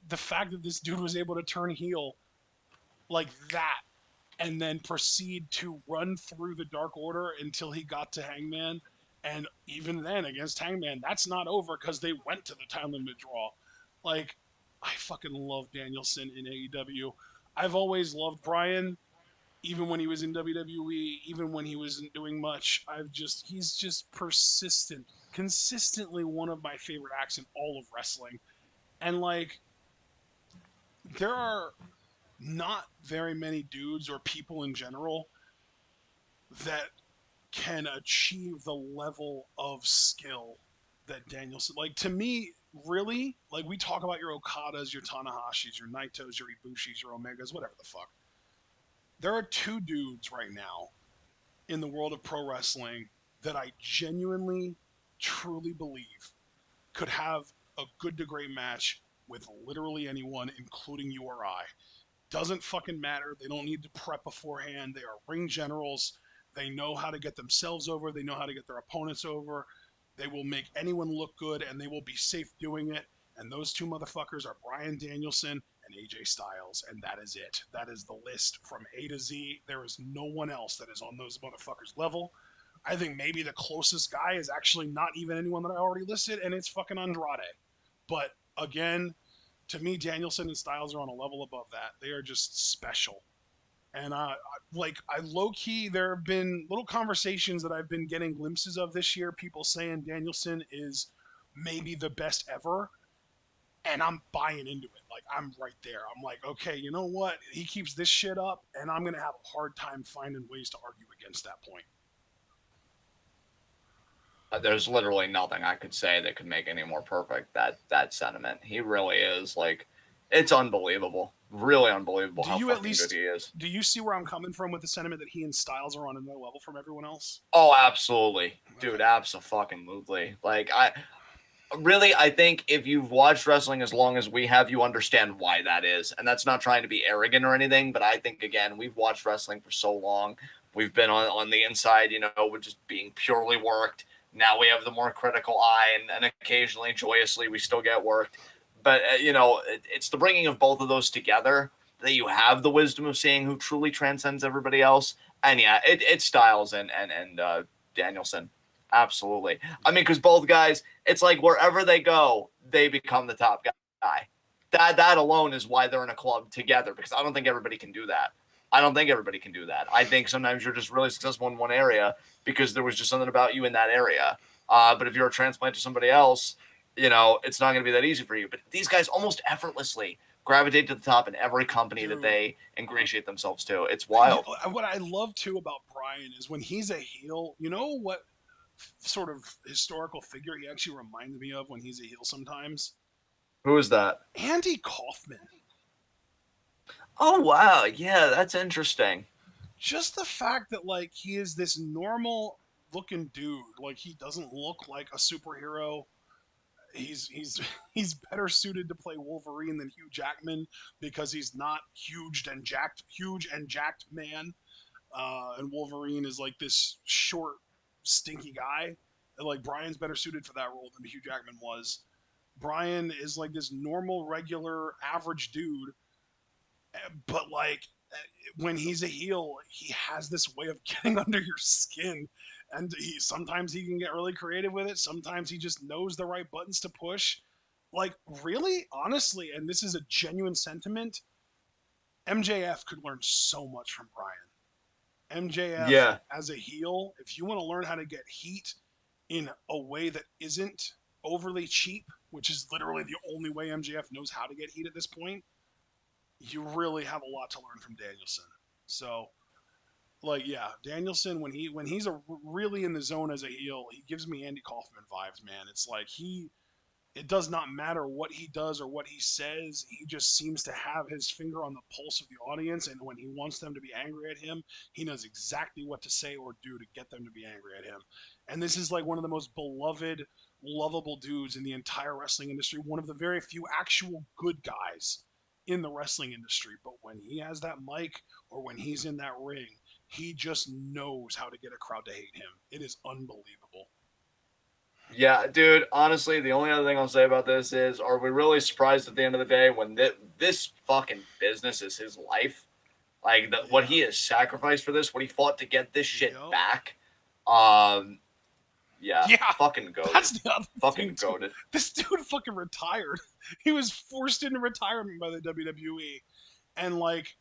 the fact that this dude was able to turn heel like that and then proceed to run through the Dark Order until he got to Hangman. And even then, against Hangman, that's not over because they went to the time limit draw. Like, I fucking love Danielson in AEW. I've always loved Brian, even when he was in WWE, even when he wasn't doing much. He's just persistent, consistently one of my favorite acts in all of wrestling. And like, there are not very many dudes or people in general that can achieve the level of skill that Danielson, like, to me, really, like, we talk about your Okadas, your Tanahashis, your Naitos, your Ibushis, your Omegas, whatever the fuck. There are two dudes right now in the world of pro wrestling that I genuinely, truly believe could have a good to great match with literally anyone, including you or I. Doesn't fucking matter. They don't need to prep beforehand. They are ring generals. They know how to get themselves over. They know how to get their opponents over. They will make anyone look good and they will be safe doing it. And those two motherfuckers are Brian Danielson and AJ Styles. And that is it. That is the list from A to Z. There is no one else that is on those motherfuckers' level. I think maybe the closest guy is actually not even anyone that I already listed, and it's fucking Andrade. But again, to me, Danielson and Styles are on a level above that. They are just special. And I low key, there have been little conversations that I've been getting glimpses of this year. People saying Danielson is maybe the best ever, and I'm buying into it. Like I'm right there. I'm like, okay, you know what? He keeps this shit up, and I'm gonna have a hard time finding ways to argue against that point. There's literally nothing I could say that could make any more perfect that sentiment. He really is like, it's unbelievable, really unbelievable Do how you at fucking good least he is. do you see where I'm coming from with the sentiment that he and Styles are on another level from everyone else? Oh, absolutely, Okay. dude, absolutely. Like I think if you've watched wrestling as long as we have, you understand why that is. And that's not trying to be arrogant or anything, but I think again, we've watched wrestling for so long. We've been on the inside, with just being purely worked. Now we have the more critical eye, and occasionally, joyously, we still get worked. But it's the bringing of both of those together that you have the wisdom of seeing who truly transcends everybody else. And yeah, it's Styles and Danielson, absolutely. I mean, because both guys, it's like wherever they go, they become the top guy. That alone is why they're in a club together, because I don't think everybody can do that. I don't think everybody can do that. I think sometimes you're just really successful in one area because there was just something about you in that area. But if you're a transplant to somebody else, it's not going to be that easy for you. But these guys almost effortlessly gravitate to the top in every company that Dude, they ingratiate themselves to. It's wild. what I love too about Brian is when he's a heel, you know what sort of historical figure he actually reminds me of when he's a heel sometimes? Who is that? Andy Kaufman. Oh wow, yeah, that's interesting. Just the fact that like he is this normal looking dude, like he doesn't look like a superhero. He's he's better suited to play Wolverine than Hugh Jackman because he's not huge and jacked man. And Wolverine is like this short, stinky guy. And, like Brian's better suited for that role than Hugh Jackman was. Brian is like this normal, regular, average dude, but like when he's a heel, he has this way of getting under your skin And sometimes he can get really creative with it. Sometimes he just knows the right buttons to push. Like, really, honestly, and this is a genuine sentiment, MJF could learn so much from Brian. MJF Yeah. as a heel, if you want to learn how to get heat in a way that isn't overly cheap, which is literally the only way MJF knows how to get heat at this point, you really have a lot to learn from Danielson. So, like, yeah, Danielson when he's really in the zone as a heel, he gives me Andy Kaufman vibes, man. It's like it does not matter what he does or what he says. He just seems to have his finger on the pulse of the audience. And when he wants them to be angry at him, he knows exactly what to say or do to get them to be angry at him. And this is like one of the most beloved, lovable dudes in the entire wrestling industry. One of the very few actual good guys in the wrestling industry. But when he has that mic or when he's in that ring, he just knows how to get a crowd to hate him. It is unbelievable. Yeah, dude, honestly, the only other thing I'll say about this is, are we really surprised at the end of the day when this fucking business is his life? Like, what Yeah. he has sacrificed for this, what he fought to get this shit Yep. back. Um, yeah, Yeah, fucking goaded. that's the other thing Fucking too. goaded. This dude fucking retired. He was forced into retirement by the WWE, and like,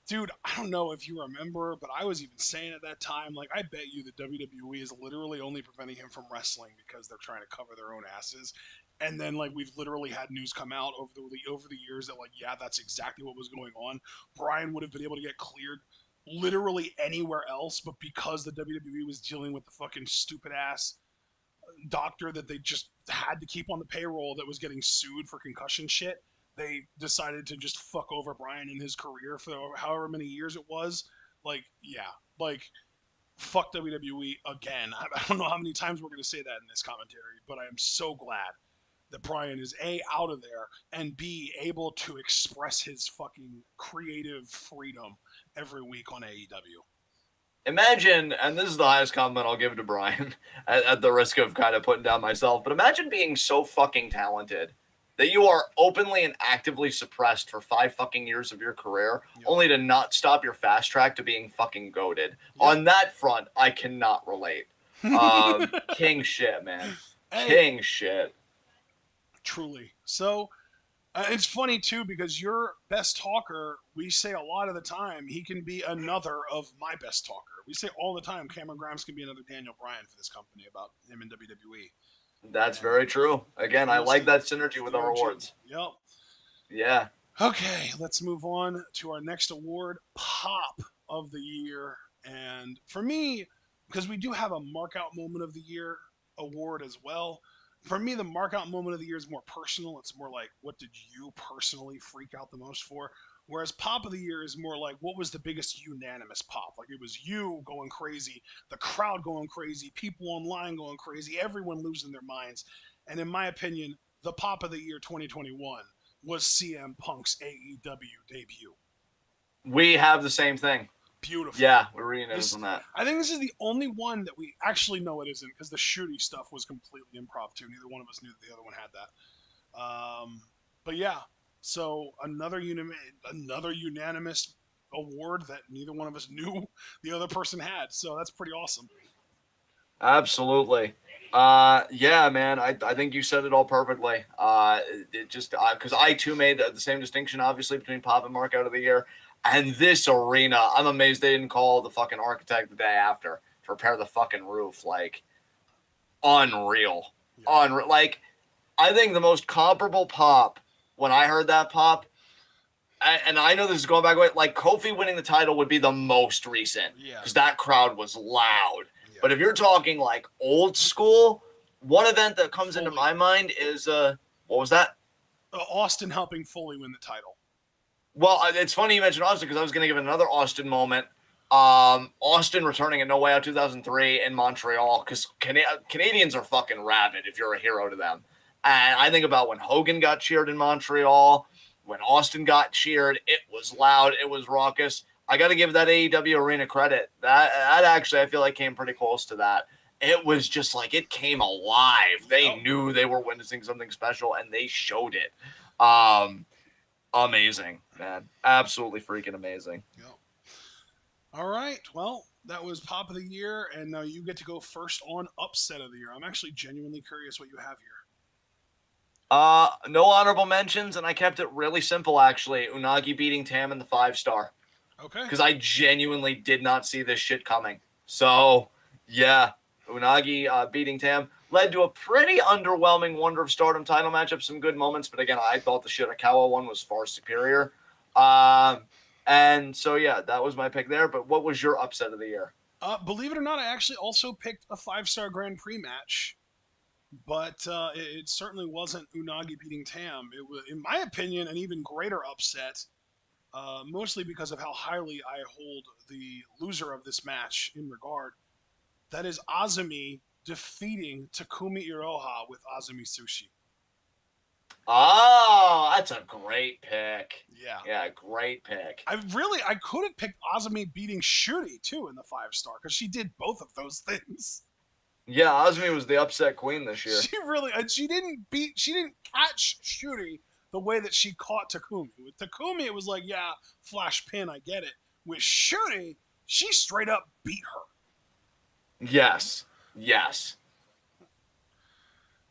dude, I don't know if you remember, but I was even saying at that time, like, I bet you the WWE is literally only preventing him from wrestling because they're trying to cover their own asses. And then, like, we've literally had news come out over the years that, like, yeah, that's exactly what was going on. Brian would have been able to get cleared literally anywhere else, but because the WWE was dealing with the fucking stupid ass doctor that they just had to keep on the payroll that was getting sued for concussion shit, they decided to just fuck over Brian in his career for however many years it was. Like, yeah, like, fuck WWE again. I don't know how many times we're going to say that in this commentary, but I am so glad that Brian is A, out of there, and B, able to express his fucking creative freedom every week on AEW. Imagine, and this is the highest compliment I'll give to Brian, at the risk of kind of putting down myself, but imagine being so fucking talented that you are openly and actively suppressed for 5 fucking years of your career, Yep. only to not stop your fast track to being fucking goaded. Yep. On that front, I cannot relate. King shit, man. Hey, King shit. truly. So, it's funny too because your best talker, we say a lot of the time, he can be another of my best talker. We say all the time, Cameron Grimes can be another Daniel Bryan for this company about him in WWE. That's And very true. Again, I famous like the that synergy with the our OG. awards. Yep. Yeah. Okay, let's move on to our next award, Pop of the Year. And for me, because we do have a markout moment of the year award as well. For me, the markout moment of the year is more personal. It's more like, what did you personally freak out the most for? Whereas Pop of the Year is more like, what was the biggest unanimous pop? Like, it was you going crazy, the crowd going crazy, people online going crazy, everyone losing their minds. And in my opinion, the Pop of the Year 2021 was CM Punk's AEW debut. We have the same thing. Beautiful. Yeah, we're unanimous This, on that. I think this is the only one that we actually know it isn't because the shooty stuff was completely improv too. Neither one of us knew that the other one had that. But yeah, so another unanimous award that neither one of us knew the other person had. So that's pretty awesome. Absolutely. Yeah, man. I think you said it all perfectly. It just because I too made the same distinction, obviously, between Pop and Mark out of the year, and this arena. I'm amazed they didn't call the fucking architect the day after to repair the fucking roof. Like unreal, Yeah. unreal. Like I think the most comparable pop when I heard that pop, and I know this is going back way, like Kofi winning the title would be the most recent Yeah. because that crowd was loud. Yeah. But if you're talking like old school, one event that comes into Foley. my mind is what was that? Austin helping Foley win the title. Well, it's funny you mentioned Austin because I was going to give another Austin moment. Austin returning in No Way Out 2003 in Montreal because Canadians are fucking rabid if you're a hero to them. And I think about when Hogan got cheered in Montreal, when Austin got cheered, it was loud, it was raucous. I got to give that AEW arena credit. That actually I feel like came pretty close to that. It was just like it came alive. They Yep. knew they were witnessing something special and they showed it. Um, Amazing, man. Absolutely freaking amazing. Yep. All right. Well, that was pop of the year, and now you get to go first on upset of the year. I'm actually genuinely curious what you have here. No honorable mentions, and I kept it really simple actually. Unagi beating Tam in the 5-star Okay. because I genuinely did not see this shit coming. So yeah, Unagi beating Tam led to a pretty underwhelming Wonder of Stardom title matchup. Some good moments, but again, I thought the Shirakawa one was far superior. Um, and so yeah, that was my pick there. But what was your upset of the year? Believe it or not, I actually also picked a 5-star Grand Prix match, but it certainly wasn't Unagi beating Tam. It was, in my opinion, an even greater upset, mostly because of how highly I hold the loser of this match in regard. That is Azumi defeating Takumi Iroha with Azumi Sushi. Oh, that's a great pick. Yeah. Yeah, great pick. I could have picked Azumi beating Shuri too in the 5-star because she did both of those things. Yeah, Azumi was the upset queen this year. She really, and she didn't catch Shuri the way that she caught Takumi. With Takumi, it was like, yeah, flash pin, I get it. With Shuri, she straight up beat her. Yes. Yes.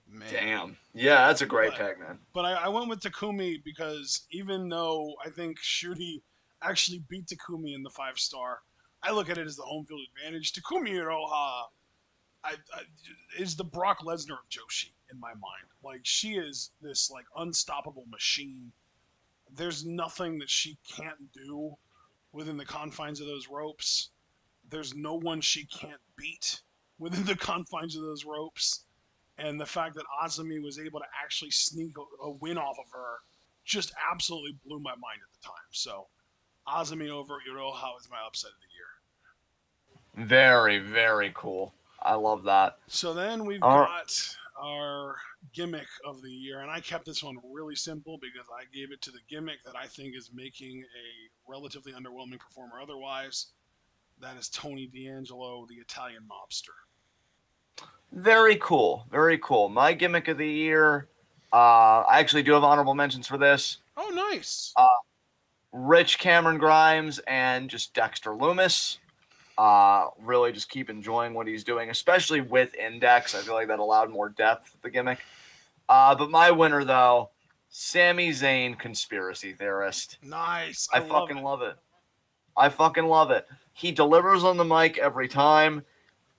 Man. Damn. Yeah, that's a great But pick, man. I went with Takumi because even though I think Shuri actually beat Takumi in the 5-star, I look at it as the home field advantage. Takumi Iroha is the Brock Lesnar of Joshi in my mind. Like she is this like unstoppable machine. There's nothing that she can't do within the confines of those ropes. There's no one she can't beat within the confines of those ropes. And the fact that Azumi was able to actually sneak a win off of her just absolutely blew my mind at the time. So Azumi over Iroha is my upset of the year. Very, very cool. I love that. So then we've All right. got our gimmick of the year, and I kept this one really simple because I gave it to the gimmick that I think is making a relatively underwhelming performer otherwise. That is Tony D'Angelo, the Italian mobster. Very cool. Very cool. My gimmick of the year. I actually do have honorable mentions for this. Oh, nice. Uh, Rich Cameron Grimes and just Dexter Loomis. Really just keep enjoying what he's doing, especially with Index. I feel like that allowed more depth to the gimmick. But my winner, though, Sami Zayn, conspiracy theorist. Nice. I I love fucking it. love it. I fucking love it. He delivers on the mic every time.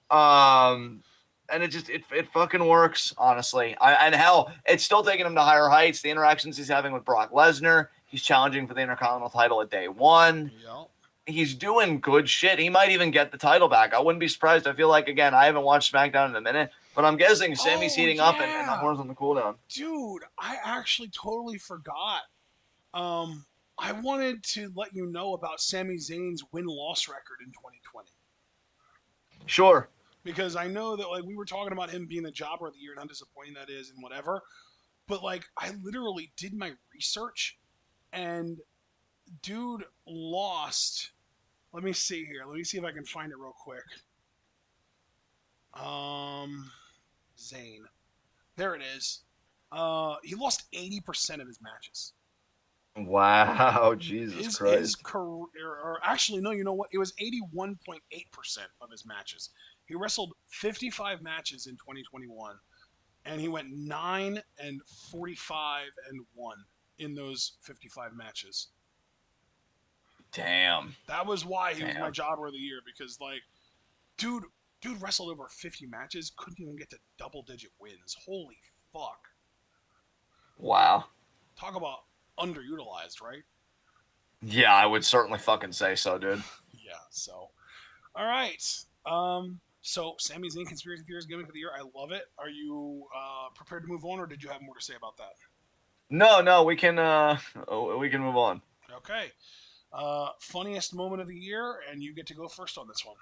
Um, and it fucking works, honestly. And hell, it's still taking him to higher heights. The interactions he's having with Brock Lesnar. He's challenging for the Intercontinental title at day one. Yep. He's doing good shit. He might even get the title back. I wouldn't be surprised. I feel like, again, I haven't watched SmackDown in a minute, but I'm guessing Sammy's Oh, heating up and yeah. Homer's on the cooldown. Dude, I actually totally forgot. Um, I wanted to let you know about Sami Zayn's win-loss record in 2020 Sure. because I know that like we were talking about him being the jobber of the year and how disappointing that is and whatever. But like I literally did my research and dude lost. Let me see here. Let me see if I can find it real quick. Um, Zayn. There it is. He lost 80% of his matches. Wow, Jesus His Christ. career, or actually no, you know what? It was 81.8% of his matches. He wrestled 55 matches in 2021, and he went 9 and 45 and 1 in those 55 matches. Damn. That was why he was my Damn. jobber of the year because like, dude, dude wrestled over 50 matches, couldn't even get to double-digit wins. Holy fuck! Wow. Talk about underutilized, right? Yeah, I would certainly fucking say so, dude. Yeah. So, all right. So Sami Zayn conspiracy theories gimmick of the year. I love it. Are you prepared to move on, or did you have more to say about that? No, we can move on. Okay. Funniest moment of the year, and you get to go first on this one.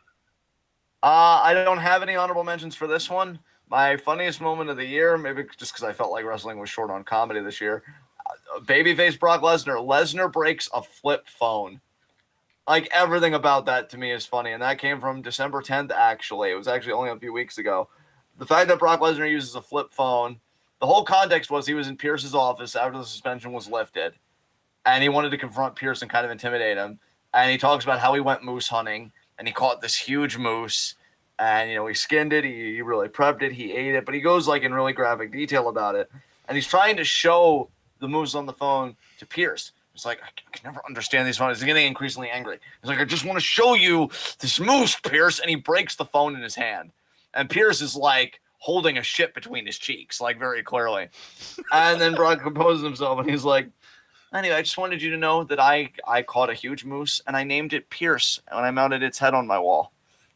I don't have any honorable mentions for this one. My funniest moment of the year, maybe just because I felt like wrestling was short on comedy this year. Babyface Brock Lesnar. Lesnar breaks a flip phone. Like everything about that to me is funny, and that came from December 10th. Actually, it was actually only a few weeks ago. The fact that Brock Lesnar uses a flip phone. The whole context was he was in Pierce's office after the suspension was lifted, and he wanted to confront Pierce and kind of intimidate him. and he talks about how he went moose hunting and he caught this huge moose, and he skinned it, he really prepped it, he ate it, but he goes like in really graphic detail about it, and he's trying to show the moose on the phone to Pierce. He's like, I can never understand these phones. He's getting increasingly angry. He's like, I just want to show you this moose, Pierce, and he breaks the phone in his hand, and Pierce is like holding a shit between his cheeks, like very clearly, and then Brock composes himself and he's like, anyway, I just wanted you to know that I caught a huge moose and I named it Pierce when I mounted its head on my wall.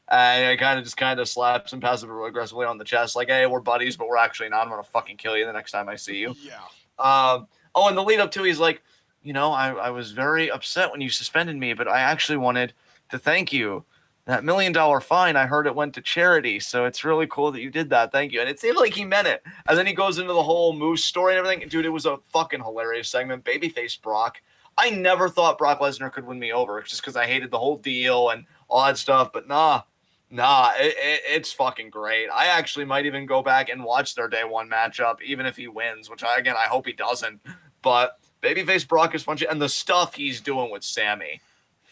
And I kind of slaps him passive aggressively on the chest, like, hey, we're buddies, but we're actually not. I'm gonna fucking kill you the next time I see you. Yeah. Oh, and the lead up to, he's like, I was very upset when you suspended me, but I actually wanted to thank you. That $1 million fine, I heard it went to charity, so it's really cool that you did that. Thank you. And it seemed like he meant it. And then he goes into the whole moose story and everything. Dude, it was a fucking hilarious segment. Babyface Brock. I never thought Brock Lesnar could win me over just because I hated the whole deal and all that stuff. But nah, it's fucking great. I actually might even go back and watch their day one matchup, even if he wins, which I hope he doesn't. But babyface Brock is fun shit, and the stuff he's doing with Sammy.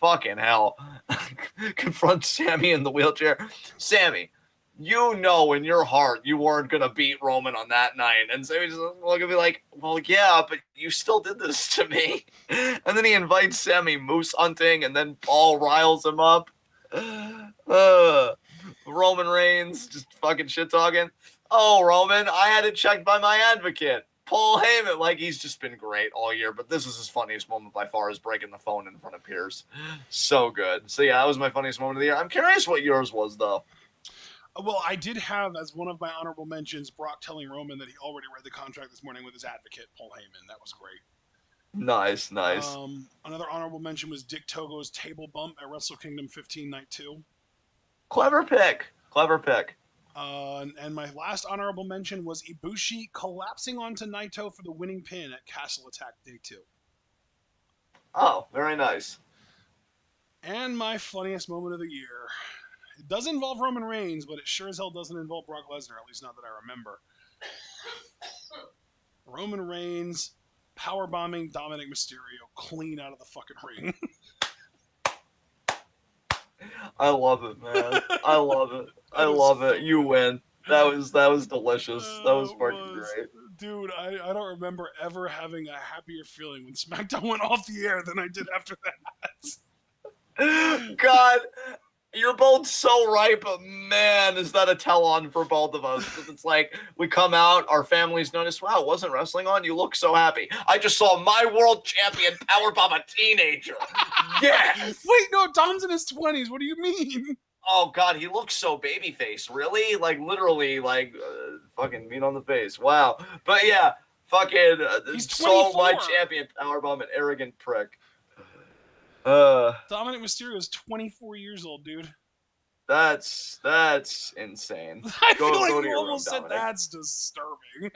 Fucking hell. Confront Sammy in the wheelchair. Sammy, in your heart you weren't going to beat Roman on that night. And Sammy's just looking at me like, well, yeah, but you still did this to me. And then he invites Sammy moose hunting, and then Paul riles him up. Roman Reigns just fucking shit talking. Oh, Roman, I had it checked by my advocate, Paul Heyman. Like, he's just been great all year, but this is his funniest moment by far, is breaking the phone in front of Pierce. So good. So yeah, that was my funniest moment of the year. I'm curious what yours was, though. Well, I did have as one of my honorable mentions Brock telling Roman that he already read the contract this morning with his advocate, Paul Heyman. That was great. Nice. Another honorable mention was Dick Togo's table bump at Wrestle Kingdom 15 Night 2. Clever pick. And my last honorable mention was Ibushi collapsing onto Naito for the winning pin at Castle Attack Day 2. Oh, very nice. And my funniest moment of the year. It does involve Roman Reigns, but it sure as hell doesn't involve Brock Lesnar, at least not that I remember. Roman Reigns powerbombing Dominic Mysterio clean out of the fucking ring. I love it, man. I love it. I love it. You win. That was delicious. That was fucking great. Dude, I don't remember ever having a happier feeling when SmackDown went off the air than I did after that. God, you're both so right, but man, is that a tell-on for both of us. It's like, we come out, our families notice, wow, wasn't wrestling on? You look so happy. I just saw my world champion powerbomb a teenager. Yes! Wait, no, Dom's in his 20s. What do you mean? Oh, God, he looks so babyface. Really? Like, literally, like, fucking meat on the face. Wow. But yeah, fucking, He's so 24. my champion powerbomb an arrogant prick. Dominic Mysterio is 24 years old, dude. That's insane. I feel like you almost said that's disturbing.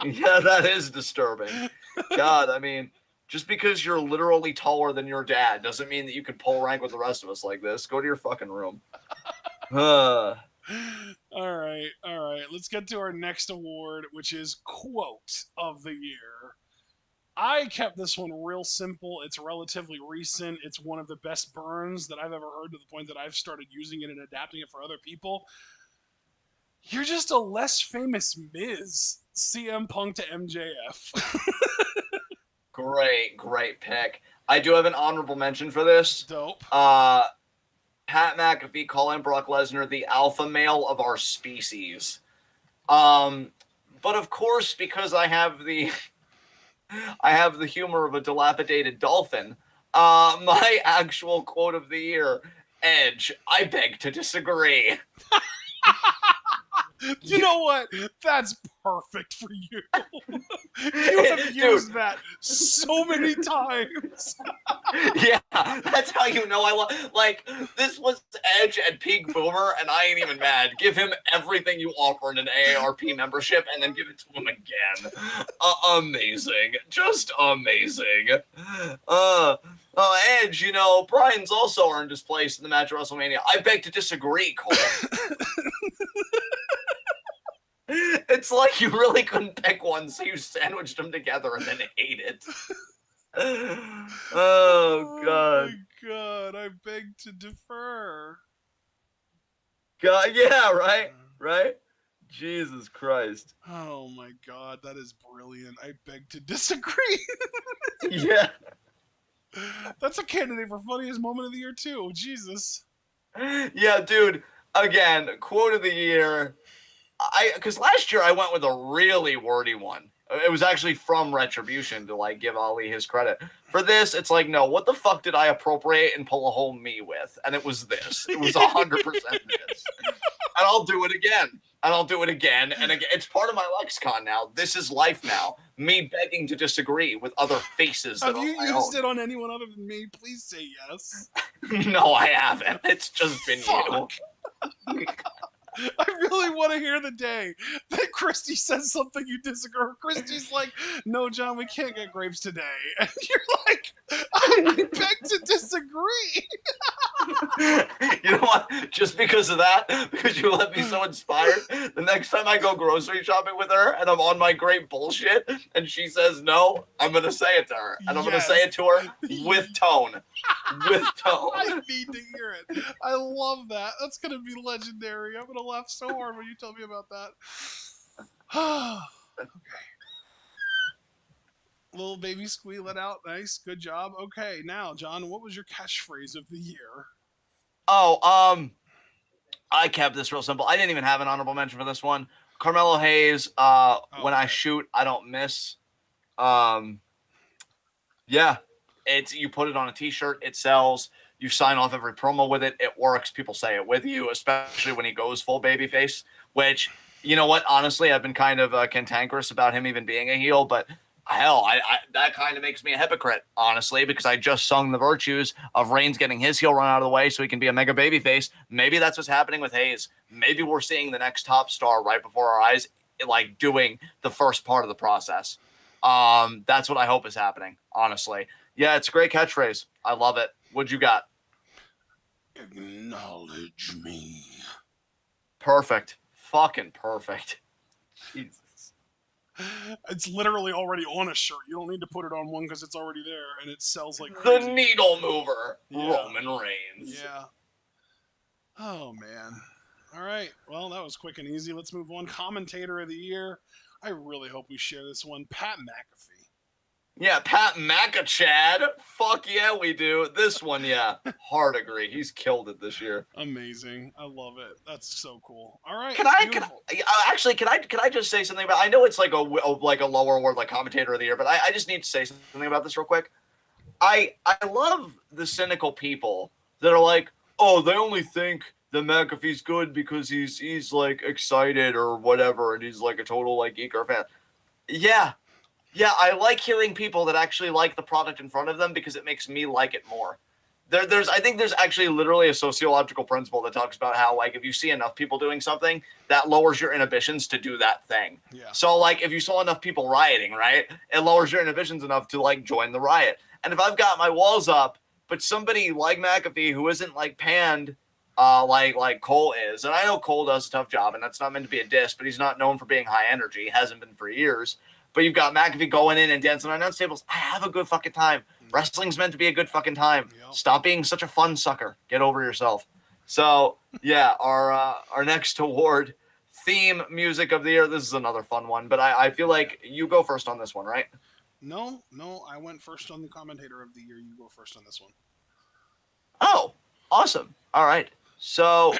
Yeah, that is disturbing. God, I mean, just because you're literally taller than your dad doesn't mean that you can pull rank with the rest of us like this. Go to your fucking room. All right. Let's get to our next award, which is Quote of the Year. I kept this one real simple. It's relatively recent. It's one of the best burns that I've ever heard, to the point that I've started using it and adapting it for other people. You're just a less famous Miz. CM Punk to MJF. Great pick. I do have an honorable mention for this. Dope. Pat McAfee calling Brock Lesnar the alpha male of our species. But of course, because I have the humor of a dilapidated dolphin, my actual quote of the year, Edge, I beg to disagree. You know what? That's perfect for you. You have used that so many times. Yeah, that's how you know I love. Like, this was Edge at peak boomer, and I ain't even mad. Give him everything you offer in an AARP membership, and then give it to him again. Amazing, just amazing. Edge, Brian's also earned his place in the match at WrestleMania. I beg to disagree, Cole. It's like you really couldn't pick one, so you sandwiched them together and then ate it. Oh, God. My God. God, yeah, right, right. Jesus Christ. Oh my god, that is brilliant. I beg to disagree. Yeah, That's a candidate for funniest moment of the year too. Jesus. yeah, dude. Again, quote of the year. Because last year I went with a really wordy one. It was actually from Retribution to like give Ali his credit. For this, it's like, no, what the fuck did I appropriate and pull a whole me with? And it was this. It was 100% this. And I'll do it again. And I'll do it again and again. It's part of my lexicon now. This is life now. Me begging to disagree with other faces that Have are you my used own. it on anyone other than me? Please say yes. No, I haven't. It's just been Fuck. you. I really want to hear the day that Christy says something you disagree. Christy's like, "No, John, we can't get grapes today," and you're like, "I beg to disagree." You know what? Just because of that, because you left me so inspired, the next time I go grocery shopping with her and I'm on my great bullshit and she says no, I'm going to say it to her. And I'm going to say Yes. it to her with tone. With I tone. need to hear it. I love that. That's gonna be legendary. I'm gonna laugh so hard when you tell me about that. Okay. Little baby squeal it out. Nice. Good job. Okay, now, John, what was your catchphrase of the year? Oh, I kept this real simple. I didn't even have an honorable mention for this one. Carmelo Hayes, Oh, when I okay. shoot, I don't miss. Um, yeah, it's you put it on a t-shirt, it sells. You sign off every promo with it, it works. People say it with you, especially when he goes full babyface. Which, you know what? Honestly, I've been kind of cantankerous about him even being a heel, but hell, I that kind of makes me a hypocrite, honestly, because I just sung the virtues of Reigns getting his heel run out of the way so he can be a mega babyface. Maybe that's what's happening with Hayes. Maybe we're seeing the next top star right before our eyes, like doing the first part of the process. That's what I hope is happening, honestly. Yeah, it's a great catchphrase. I love it. What you got? Acknowledge me. Perfect. Fucking perfect. Jesus. It's literally already on a shirt. You don't need to put it on one because it's already there and it sells like The crazy. needle mover, Yeah. Roman Reigns. Yeah. Oh man. All right. Well, that was quick and easy. Let's move on. Commentator of the year. I really hope we share this one. Pat McAfee. Yeah, Pat McAchad. Fuck yeah, we do. This one, yeah. Hard agree. He's killed it this year. Amazing. I love it. That's so cool. All right. Can I, can Beautiful. I actually can I just say something about? I know it's like a lower award like commentator of the year, but I just need to say something about this real quick. I love the cynical people that are like, oh, they only think that McAfee's good because he's like excited or whatever, and he's like a total like geek or fan. Yeah, yeah, I like hearing people that actually like the product in front of them because it makes me like it more. I think there's actually literally a sociological principle that talks about how like if you see enough people doing something, that lowers your inhibitions to do that thing. Yeah. So like if you saw enough people rioting, right, it lowers your inhibitions enough to like join the riot. And if I've got my walls up, but somebody like McAfee who isn't like panned, like Cole is, and I know Cole does a tough job, and that's not meant to be a diss, but he's not known for being high energy. He hasn't been for years. But you've got McAfee going in and dancing on announce tables. I have a good fucking time. Wrestling's meant to be a good fucking time. Yep. Stop being such a fun sucker. Get over yourself. So yeah, our next award, theme music of the year. This is another fun one, but I feel like you go first on this one, right? No, no, I went first on the commentator of the year. You go first on this one. Oh, awesome. All right. So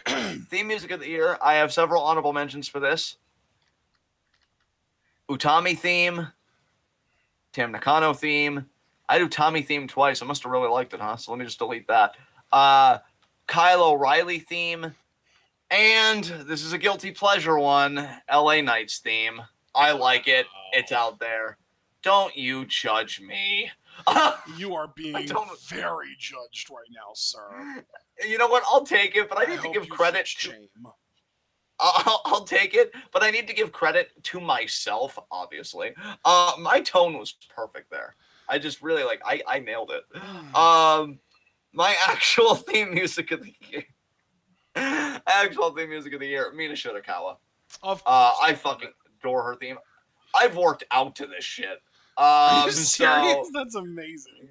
theme music of the year. I have several honorable mentions for this. Utami theme, Tam Nakano theme. I do Tommy theme twice. I must have really liked it, huh? So let me just delete that. Kyle O'Reilly theme. And this is a guilty pleasure one. LA Knights theme. I like it. It's out there. Don't you judge me. You are being very judged right now, sir. You know what? I'll take it, but I need to hope give you credit feel to. shame. I'll take it, but I need to give credit to myself, obviously. My tone was perfect there. I just really I nailed it. My actual theme music of the year. Mina Shirakawa. I fucking adore her theme. I've worked out to this shit. Are you serious? So That's amazing.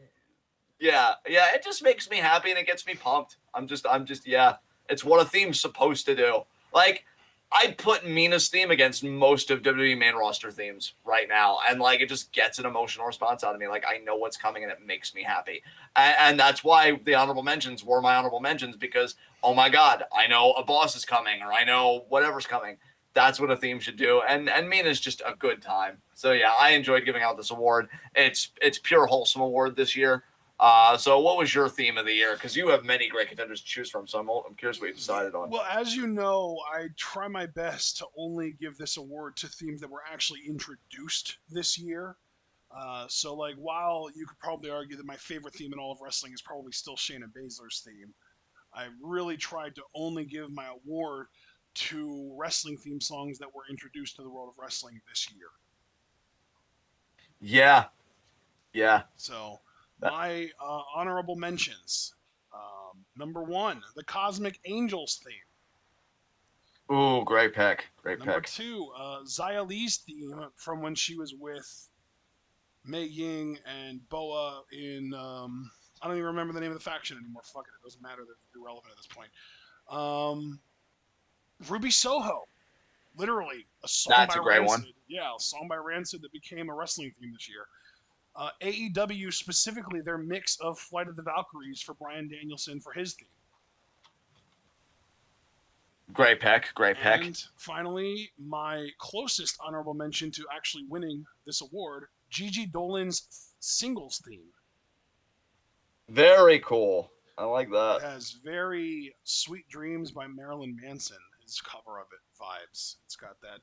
yeah, it just makes me happy and it gets me pumped. I'm just yeah. It's what a theme's supposed to do. Like, I'd put Mina's theme against most of WWE main roster themes right now, and like it just gets an emotional response out of me. Like I know what's coming, and it makes me happy, and that's why the honorable mentions were my honorable mentions because oh my god, I know a boss is coming, or I know whatever's coming. That's what a theme should do, and Mina's just a good time. So yeah, I enjoyed giving out this award. It's pure wholesome award this year. So what was your theme of the year? Because you have many great contenders to choose from. So I'm curious what you decided on. Well, as you know, I try my best to only give this award to themes that were actually introduced this year. So, like, while you could probably argue that my favorite theme in all of wrestling is probably still Shayna Baszler's theme, I really tried to only give my award to wrestling theme songs that were introduced to the world of wrestling this year. Yeah, yeah. So, my honorable mentions. Number one, the Cosmic Angels theme. Ooh, great pick. Great Number pick. two, Xia Li's theme from when she was with Mei Ying and Boa in I don't even remember the name of the faction anymore. Fuck it, it doesn't matter. They're irrelevant at this point. Um, Ruby Soho, literally a song That's by a great one. Rancid. Yeah, a song by Rancid that became a wrestling theme this year. AEW specifically their mix of Flight of the Valkyries for Bryan Danielson for his theme. Great pick. Great pick. And finally, my closest honorable mention to actually winning this award, Gigi Dolan's singles theme. Very cool. I like It that. has very Sweet Dreams by Marilyn Manson, his cover of it, vibes. It's got that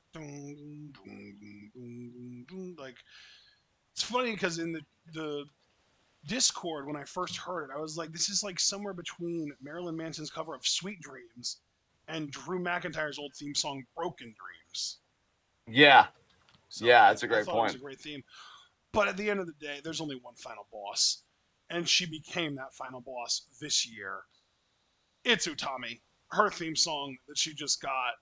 like it's funny because in the Discord when I first heard it, I was like, this is like somewhere between Marilyn Manson's cover of Sweet Dreams and Drew McIntyre's old theme song Broken Dreams. Yeah. So Yeah, that's a I great thought it was point. a great theme. But at the end of the day, there's only one final boss. And she became that final boss this year. It's Utami. Her theme song that she just got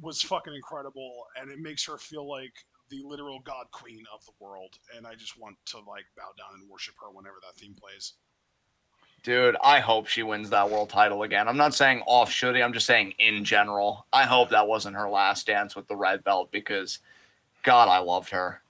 was fucking incredible, and it makes her feel like the literal god queen of the world. And I just want to like bow down and worship her whenever that theme plays. Dude, I hope she wins that world title again. I'm not saying off shooting, I'm just saying in general. I Yeah. hope that wasn't her last dance with the red belt because God, I loved her.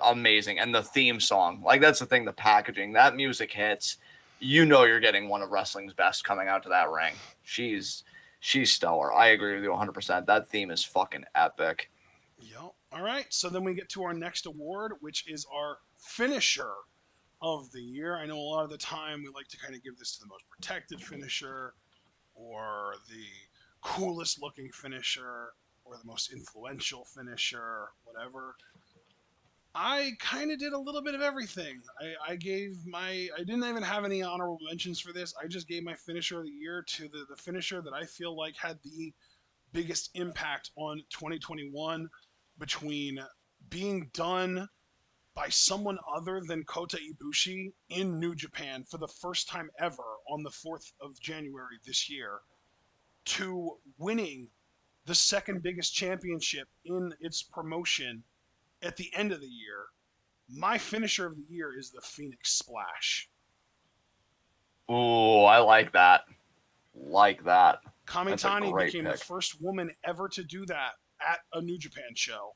Amazing. And the theme song, like that's the thing, the packaging, that music hits. You know you're getting one of wrestling's best coming out to that ring. She's stellar. I agree with you 100%. That theme is fucking epic. Yep. All right. So then we get to our next award, which is our finisher of the year. I know a lot of the time we like to kind of give this to the most protected finisher or the coolest looking finisher or the most influential finisher, whatever. I kind of did a little bit of everything. I didn't even have any honorable mentions for this. I just gave my finisher of the year to the finisher that I feel like had the biggest impact on 2021 between being done by someone other than Kota Ibushi in New Japan for the first time ever on the 4th of January this year to winning the second biggest championship in its promotion at the end of the year. My finisher of the year is the Phoenix Splash. Ooh, I like that. Like that. That's a Kamitani great became the pick. first woman ever to do that at a New Japan show.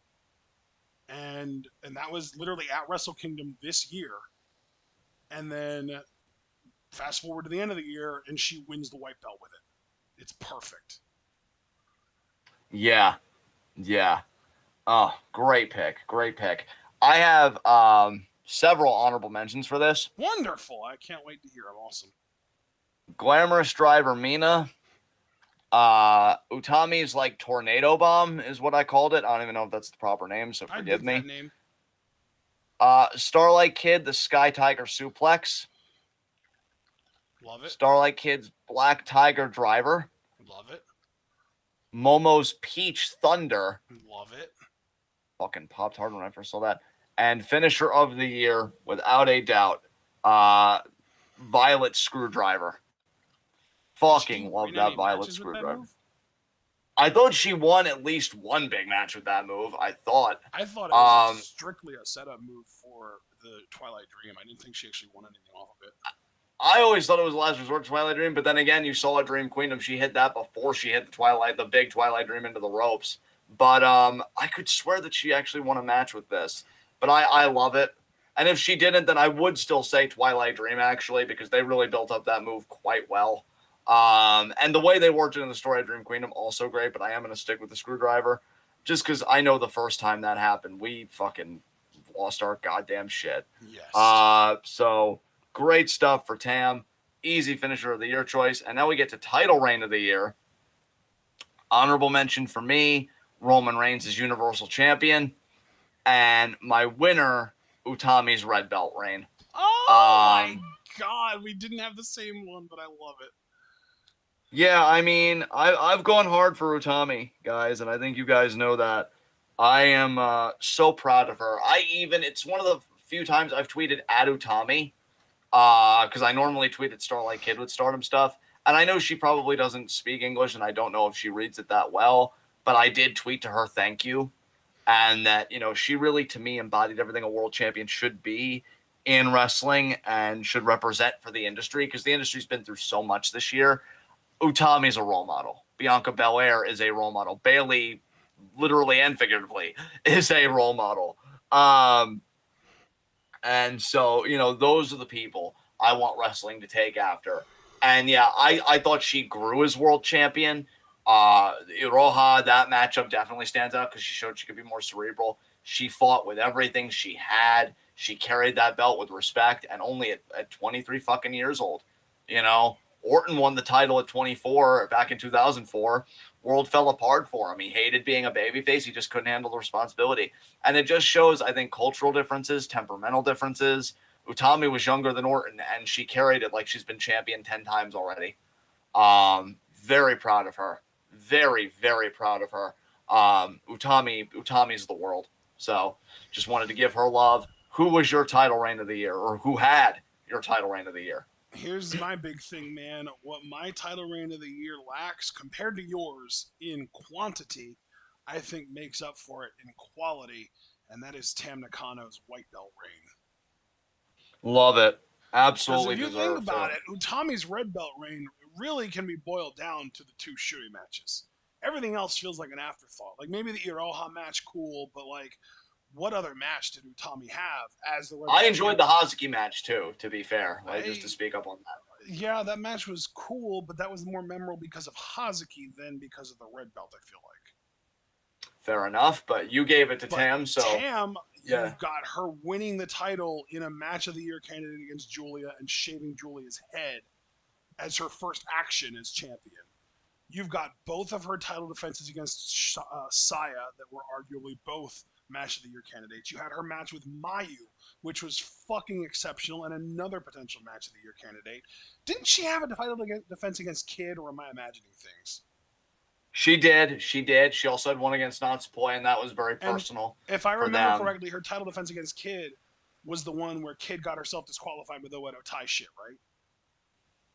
And that was literally at Wrestle Kingdom this year. And then fast forward to the end of the year, and she wins the white belt with it. It's perfect. Yeah. Yeah. Oh, great pick. Great pick. I have several honorable mentions for this. Wonderful. I can't wait to hear. I'm awesome. Glamorous Driver Mina. Utami's like Tornado Bomb is what I called it. I don't even know if that's the proper name, so I forgive dig that me. name. Starlight Kid, the Sky Tiger Suplex. Love it. Starlight Kid's Black Tiger Driver. Love it. Momo's Peach Thunder. Love it. Fucking popped hard when I first saw that. And finisher of the year, without a doubt, Violet Screwdriver. Fucking love that Violet Screwdriver. I thought she won at least one big match with that move. I thought it was strictly a setup move for the Twilight Dream. I didn't think she actually won anything off of it. I always thought it was the last resort to Twilight Dream, but then again, you saw a Dream Queendom. She hit that before she hit the big Twilight Dream into the ropes. But I could swear that she actually won a match with this. But I love it. And if she didn't, then I would still say Twilight Dream, actually, because they really built up that move quite well. And the way they worked it in the story of Dream Queendom, also great, but I am going to stick with the screwdriver. Just because I know the first time that happened, we fucking lost our goddamn shit. Yes. So great stuff for Tam. Easy finisher of the year choice. And now we get to title reign of the year. Honorable mention for me, Roman Reigns is Universal Champion. And my winner, Utami's red belt reign. Oh my Um, god, we didn't have the same one, but I love it. yeah, I mean, I've gone hard for Utami, guys, and I think you guys know that. I am so proud of her. It's one of the few times I've tweeted at Utami, because I normally tweet at Starlight Kid with Stardom stuff, and I know she probably doesn't speak English, and I don't know if she reads it that well, but I did tweet to her thank you, and that she really, to me, embodied everything a world champion should be in wrestling and should represent for the industry, because the industry's been through so much this year. Utami's a role model. Bianca Belair is a role model. Bailey, literally and figuratively, is a role model. And so, those are the people I want wrestling to take after. And yeah, I thought she grew as world champion. Iroha, that matchup definitely stands out because she showed she could be more cerebral. She fought with everything she had. She carried that belt with respect, and only at 23 fucking years old. Orton won the title at 24 back in 2004. World fell apart for him. He hated being a babyface. He just couldn't handle the responsibility. And it just shows, I think, cultural differences, temperamental differences. Utami was younger than Orton, and she carried it like she's been champion 10 times already. Very proud of her. Very, very proud of her. Utami's the world. So just wanted to give her love. Who was your title reign of the year, or who had your title reign of the year? Here's my big thing, man. What my title reign of the year lacks compared to yours in quantity, I think makes up for it in quality, and that is Tam Nakano's white belt reign. Love it. Because Absolutely if you think deserved about too. it, Utami's red belt reign really can be boiled down to the two Shuri matches. Everything else feels like an afterthought. Like maybe the Iroha match, cool, but like, what other match did Utami have as the red I belt enjoyed the champion? Hazuki match too, to be fair. Like, just to I speak up on that. Yeah, that match was cool, but that was more memorable because of Hazuki than because of the red belt, I feel like. Fair enough, but you gave it to But Tam, so Tam, yeah. you've got her winning the title in a match of the year candidate against Julia and shaving Julia's head as her first action as champion. You've got both of her title defenses against Saya that were arguably both match of the year candidates. You had her match with Mayu, which was fucking exceptional, and another potential match of the year candidate. Didn't she have a title defense against Kid, or am I imagining things? She did. She did. She also had one against Natsupoi, and that was very And personal if I for remember them. correctly, her title defense against Kid was the one where Kid got herself disqualified with the Oedo Tai shit, right?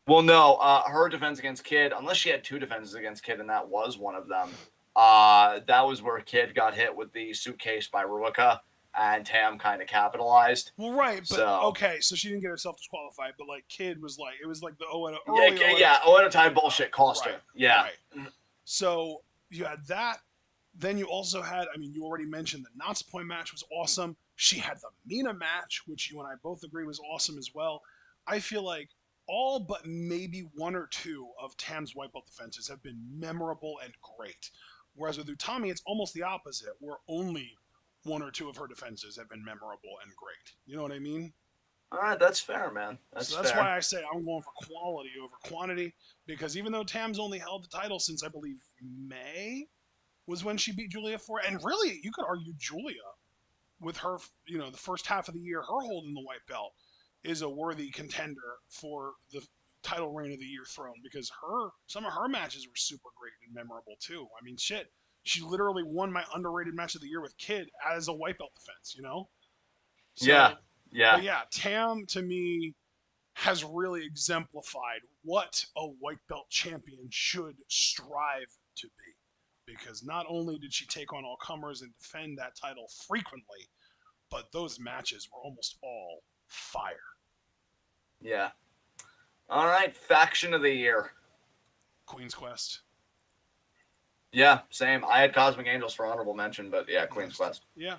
Well, no, her defense against Kid, unless she had two defenses against Kid, and that was one of them. That was where Kid got hit with the suitcase by Ruika, and Tam kind of capitalized. Well, right, but So okay, so she didn't get herself disqualified, but like Kid was like, it was like the Oedo, yeah, early Oedo. yeah, Oedo Tai bullshit cost Right, her. Yeah, right. So you had that. Then you also had, I mean, you already mentioned the Knots Point match was awesome. She had the Mina match, which you and I both agree was awesome as well. I feel like all but maybe one or two of Tam's white belt defenses have been memorable and great. Whereas with Utami, it's almost the opposite, where only one or two of her defenses have been memorable and great. You know what I mean? all right, that's fair, man. So That's that's fair. why I say I'm going for quality over quantity, because even though Tam's only held the title since I believe May was when she beat Julia for it, and really you could argue Julia with her, the first half of the year, her holding the white belt is a worthy contender for the title reign of the year throne, because some of her matches were super great and memorable too. I mean, shit, she literally won my underrated match of the year with Kid as a white belt defense. Yeah, So, but yeah, yeah, Tam to me has really exemplified what a white belt champion should strive to be. Because not only did she take on all comers and defend that title frequently, but those matches were almost all fire. yeah. All right, faction of the year. Queen's Quest. Yeah, same. I had Cosmic Angels for honorable mention, but yeah, Queen's Nice. Quest. Yeah.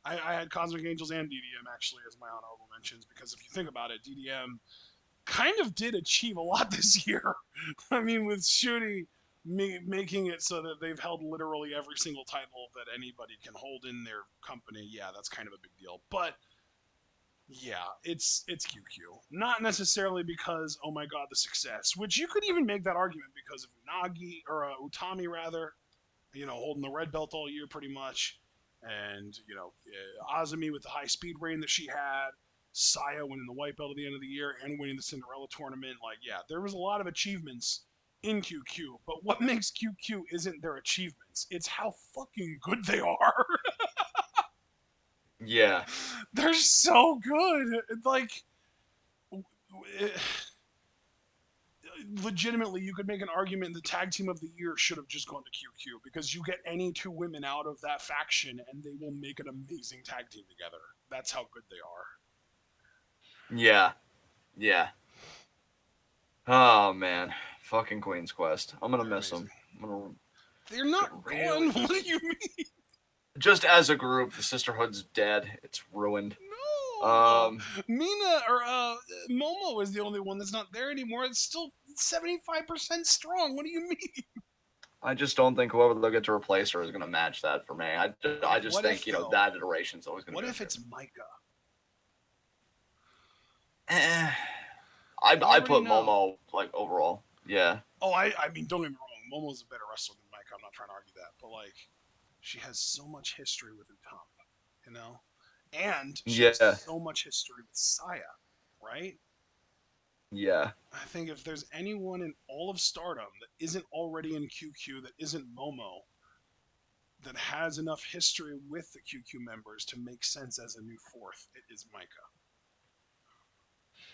I had Cosmic Angels and DDM actually as my honorable mentions because if you think about it, DDM kind of did achieve a lot this year. I mean, with Shooty making it so that they've held literally every single title that anybody can hold in their company. Yeah, that's kind of a big deal. But yeah, it's QQ. Not necessarily because oh my god the success, which you could even make that argument because of Unagi or Utami rather, holding the red belt all year pretty much, and Azumi with the high speed reign that she had, Saya winning the white belt at the end of the year and winning the Cinderella tournament. Like, yeah, there was a lot of achievements in QQ, but what makes QQ isn't their achievements; it's how fucking good they are. Yeah. They're so good. Like, legitimately, you could make an argument the tag team of the year should have just gone to QQ because you get any two women out of that faction and they will make an amazing tag team together. That's how good they are. Yeah. Yeah. Oh man, fucking Queen's Quest. I'm gonna They're miss amazing. them. I'm gonna They're get not really gone. What do you mean? just as a group. The Sisterhood's dead. It's ruined. No. Um, Mina or Momo is the only one that's not there anymore. It's still 75% strong. What do you mean? I just don't think whoever they'll get to replace her is gonna match that for me. I just What think if though? that iteration's always gonna What be if good. it's Micah? Eh, You I already put know. Momo like overall. Yeah. Oh, I mean, don't get me wrong. Momo's a better wrestler than Micah. I'm not trying to argue that, but like, she has so much history with Utami, you know, and she has Yeah. so much history with Saya, right? Yeah. I think if there's anyone in all of Stardom that isn't already in QQ, that isn't Momo, that has enough history with the QQ members to make sense as a new fourth, it is Micah.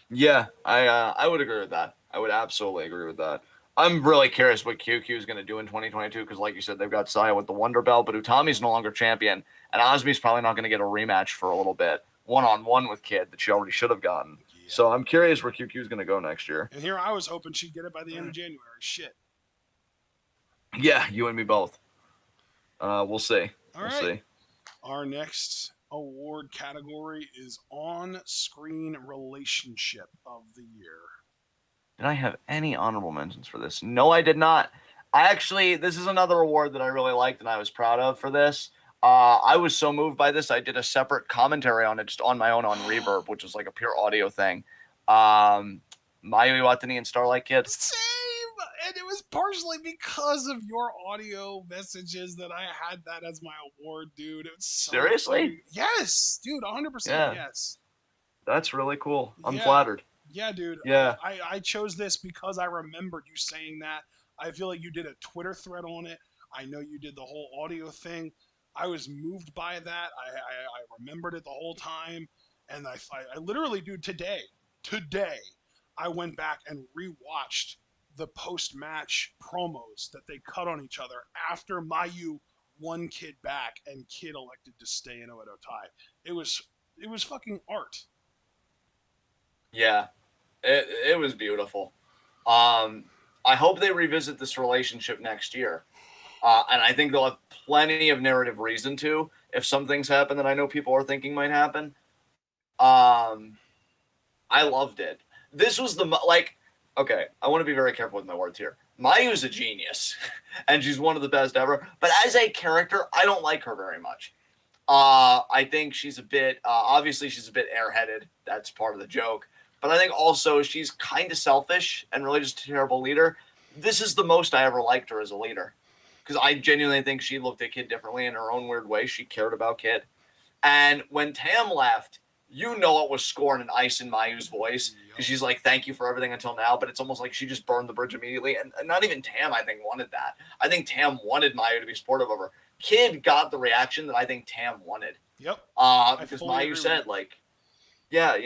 Yeah. I would agree with that. I would absolutely agree with that. I'm really curious what QQ is going to do in 2022 because, like you said, they've got Saya with the Wonder Belt, but Utami's no longer champion, and Osmi's probably not going to get a rematch for a little bit, one-on-one with Kid that she already should have gotten. Yeah. So I'm curious where QQ is going to go next year. And here I was hoping she'd get it by the end of January. Shit. Yeah, you and me both. We'll see. All We'll right. see. Our next award category is on screen relationship of the year. Did I have any honorable mentions for this? No, I did not. This is another award that I really liked and I was proud of for this. I was so moved by this, I did a separate commentary on it just on my own on Reverb, which was like a pure audio thing. Mayu Iwatani and Starlight Kid. Same! And it was partially because of your audio messages that I had that as my award, dude. It's so Seriously? fucking. Yes, dude, 100% Yeah, yes. that's really cool. I'm Yeah. flattered. Yeah, dude. Yeah. I chose this because I remembered you saying that. I feel like you did a Twitter thread on it. I know you did the whole audio thing. I was moved by that. I remembered it the whole time. And I literally, dude, today, I went back and rewatched the post match promos that they cut on each other after Mayu won Kid back and Kid elected to stay in Oedo Tai. It was, it was fucking art. Yeah. It was beautiful. Um, I hope they revisit this relationship next year. And I think they'll have plenty of narrative reason to if some things happen that I know people are thinking might happen. Um, I loved it. This was the like. Okay, I want to be very careful with my words here. Mayu's a genius, and she's one of the best ever. But as a character, I don't like her very much. I think she's a bit. Obviously, she's a bit airheaded. That's part of the joke. But I think also she's kind of selfish and really just a terrible leader. This is the most I ever liked her as a leader because I genuinely think she looked at Kid differently in her own weird way. She cared about Kid. And when Tam left, you know it was scorn and ice in Mayu's voice because Yep. she's like, "Thank you for everything until now," but it's almost like she just burned the bridge immediately. And not even Tam, I think, wanted that. I think Tam wanted Mayu to be supportive of her. Kid got the reaction that I think Tam wanted. Yep. I Because fully Mayu agree with you. said, like, yeah,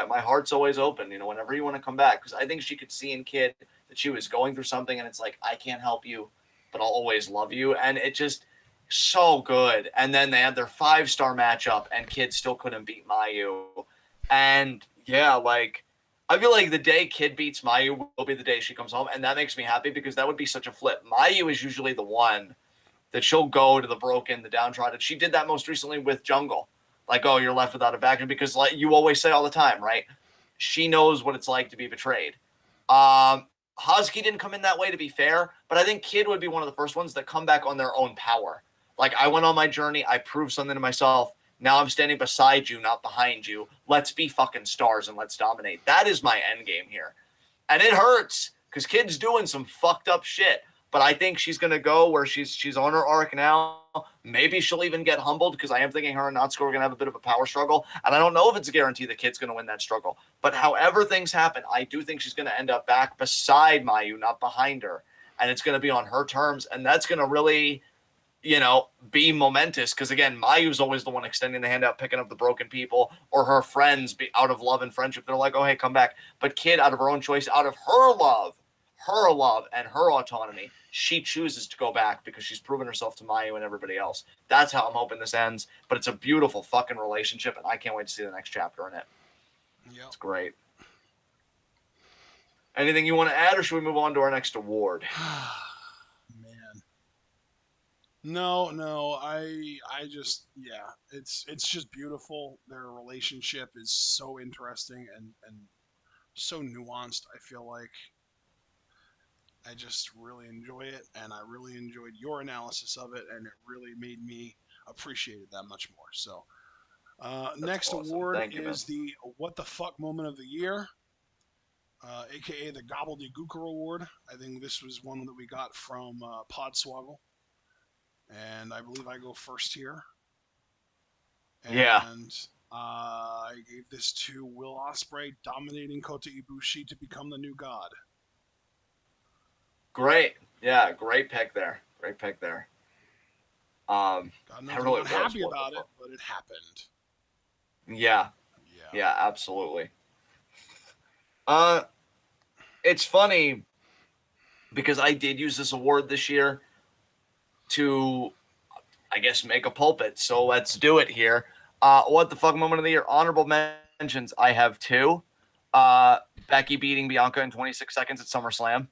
my heart's always open, whenever you want to come back. Because I think she could see in Kid that she was going through something, and it's like, I can't help you, but I'll always love you. And it just, so good. And then they had their 5-star matchup, and Kid still couldn't beat Mayu. And yeah, like, I feel like the day Kid beats Mayu will be the day she comes home, and that makes me happy because that would be such a flip. Mayu is usually the one that she'll go to the broken, the downtrodden. She did that most recently with Jungle. Like, oh, you're left without a background because, like you always say all the time, right? She knows what it's like to be betrayed. Husky didn't come in that way, to be fair, but I think Kid would be one of the first ones that come back on their own power. Like, I went on my journey, I proved something to myself. Now I'm standing beside you, not behind you. Let's be fucking stars and let's dominate. That is my end game here. And it hurts because Kid's doing some fucked up shit. But I think she's gonna go where she's on her arc now. Maybe she'll even get humbled because I am thinking her and Natsuko are gonna have a bit of a power struggle. And I don't know if it's a guarantee the Kid's gonna win that struggle. But however things happen, I do think she's gonna end up back beside Mayu, not behind her. And it's gonna be on her terms, and that's gonna really, be momentous because again, Mayu's always the one extending the hand out, picking up the broken people, or her friends be out of love and friendship. They're like, oh hey, come back. But Kid, out of her own choice, out of her love and her autonomy, she chooses to go back because she's proven herself to Mayu and everybody else. That's how I'm hoping this ends. But it's a beautiful fucking relationship, and I can't wait to see the next chapter in it. Yep. It's great. Anything you want to add, or should we move on to our next award? Man. No, I just it's just beautiful. Their relationship is so interesting and so nuanced. I feel like I just really enjoy it, and I really enjoyed your analysis of it, and it really made me appreciate it that much more. So, next awesome. award Thank you, man. is the What the Fuck Moment of the Year, aka the Gobbledygooker Award. I think this was one that we got from Podswoggle, and I believe I go first here. Yeah. And I gave this to Will Ospreay dominating Kota Ibushi to become the new god. Great. Yeah, great pick there. Great pick there. God knows That I'm really not was. happy What the about it, fuck? but it happened. Yeah. Yeah. Yeah, absolutely. Uh, it's funny because I did use this award this year to, I guess, make a pulpit. So let's do it here. What the fuck moment of the year? Honorable mentions. I have two. Becky beating Bianca in 26 seconds at SummerSlam,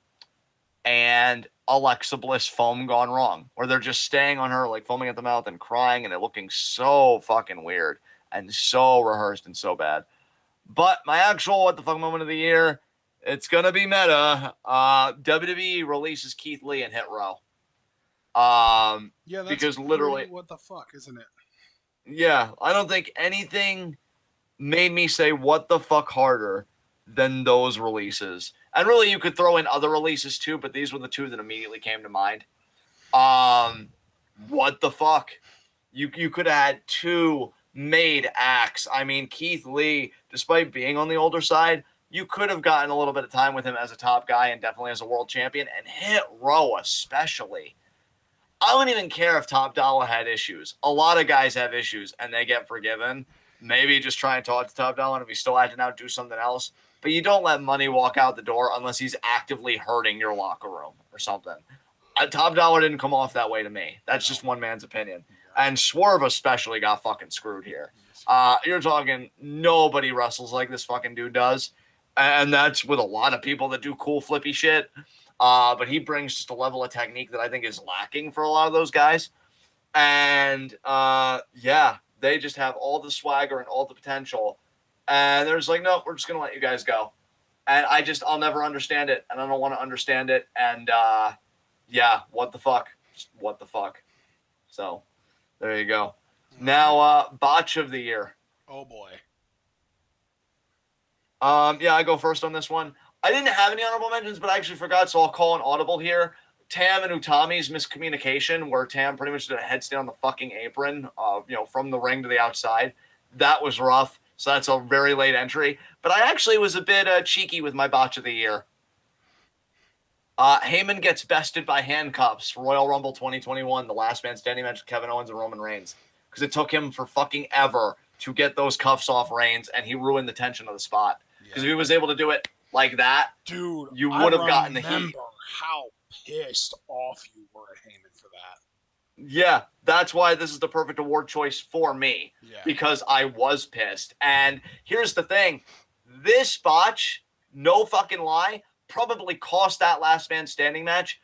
and Alexa Bliss foam gone wrong, where they're just staying on her, like foaming at the mouth and crying, and it looking so fucking weird and so rehearsed and so bad. But my actual what the fuck moment of the year, it's gonna be meta. WWE releases Keith Lee and Hit Row. Yeah, that's Because pretty literally, what the fuck, isn't it? yeah, I don't think anything made me say what the fuck harder than those releases. And really, you could throw in other releases too, but these were the two that immediately came to mind. What the fuck? You could have had two made acts. I mean, Keith Lee, despite being on the older side, you could have gotten a little bit of time with him as a top guy and definitely as a world champion, and Hit Row especially. I don't even care if Top Dollar had issues. A lot of guys have issues and they get forgiven. Maybe just try and talk to Top Dollar, and if he's still acting out, do something else. But you don't let money walk out the door unless he's actively hurting your locker room or something. Top Dollar didn't come off that way to me. That's just one man's opinion. Yeah. And Swerve especially got fucking screwed here. You're talking nobody wrestles like this fucking dude does. And that's with a lot of people that do cool flippy shit. But he brings just a level of technique that I think is lacking for a lot of those guys. And yeah, they just have all the swagger and all the potential. And they're just like, no, we're just going to let you guys go. And I'll never understand it. And I don't want to understand it. And yeah, what the fuck? Just what the fuck? So there you go. Now, botch of the year. Oh boy. Yeah, I go first on this one. I didn't have any honorable mentions, but I actually forgot, so I'll call an audible here. Tam and Utami's miscommunication, where Tam pretty much did a headstand on the fucking apron, from the ring to the outside. That was rough. So that's a very late entry. But I actually was a bit cheeky with my botch of the year. Heyman gets bested by handcuffs. Royal Rumble 2021, the last man standing match with Kevin Owens and Roman Reigns. Because it took him for fucking ever to get those cuffs off Reigns, and he ruined the tension of the spot. Because if he was able to do it like that, dude, you would have gotten the heat. I remember how pissed off you were at Heyman for that. Yeah, that's why this is the perfect award choice for me. Yeah. Because I was pissed. And here's the thing. This botch no fucking lie, probably cost that last man standing match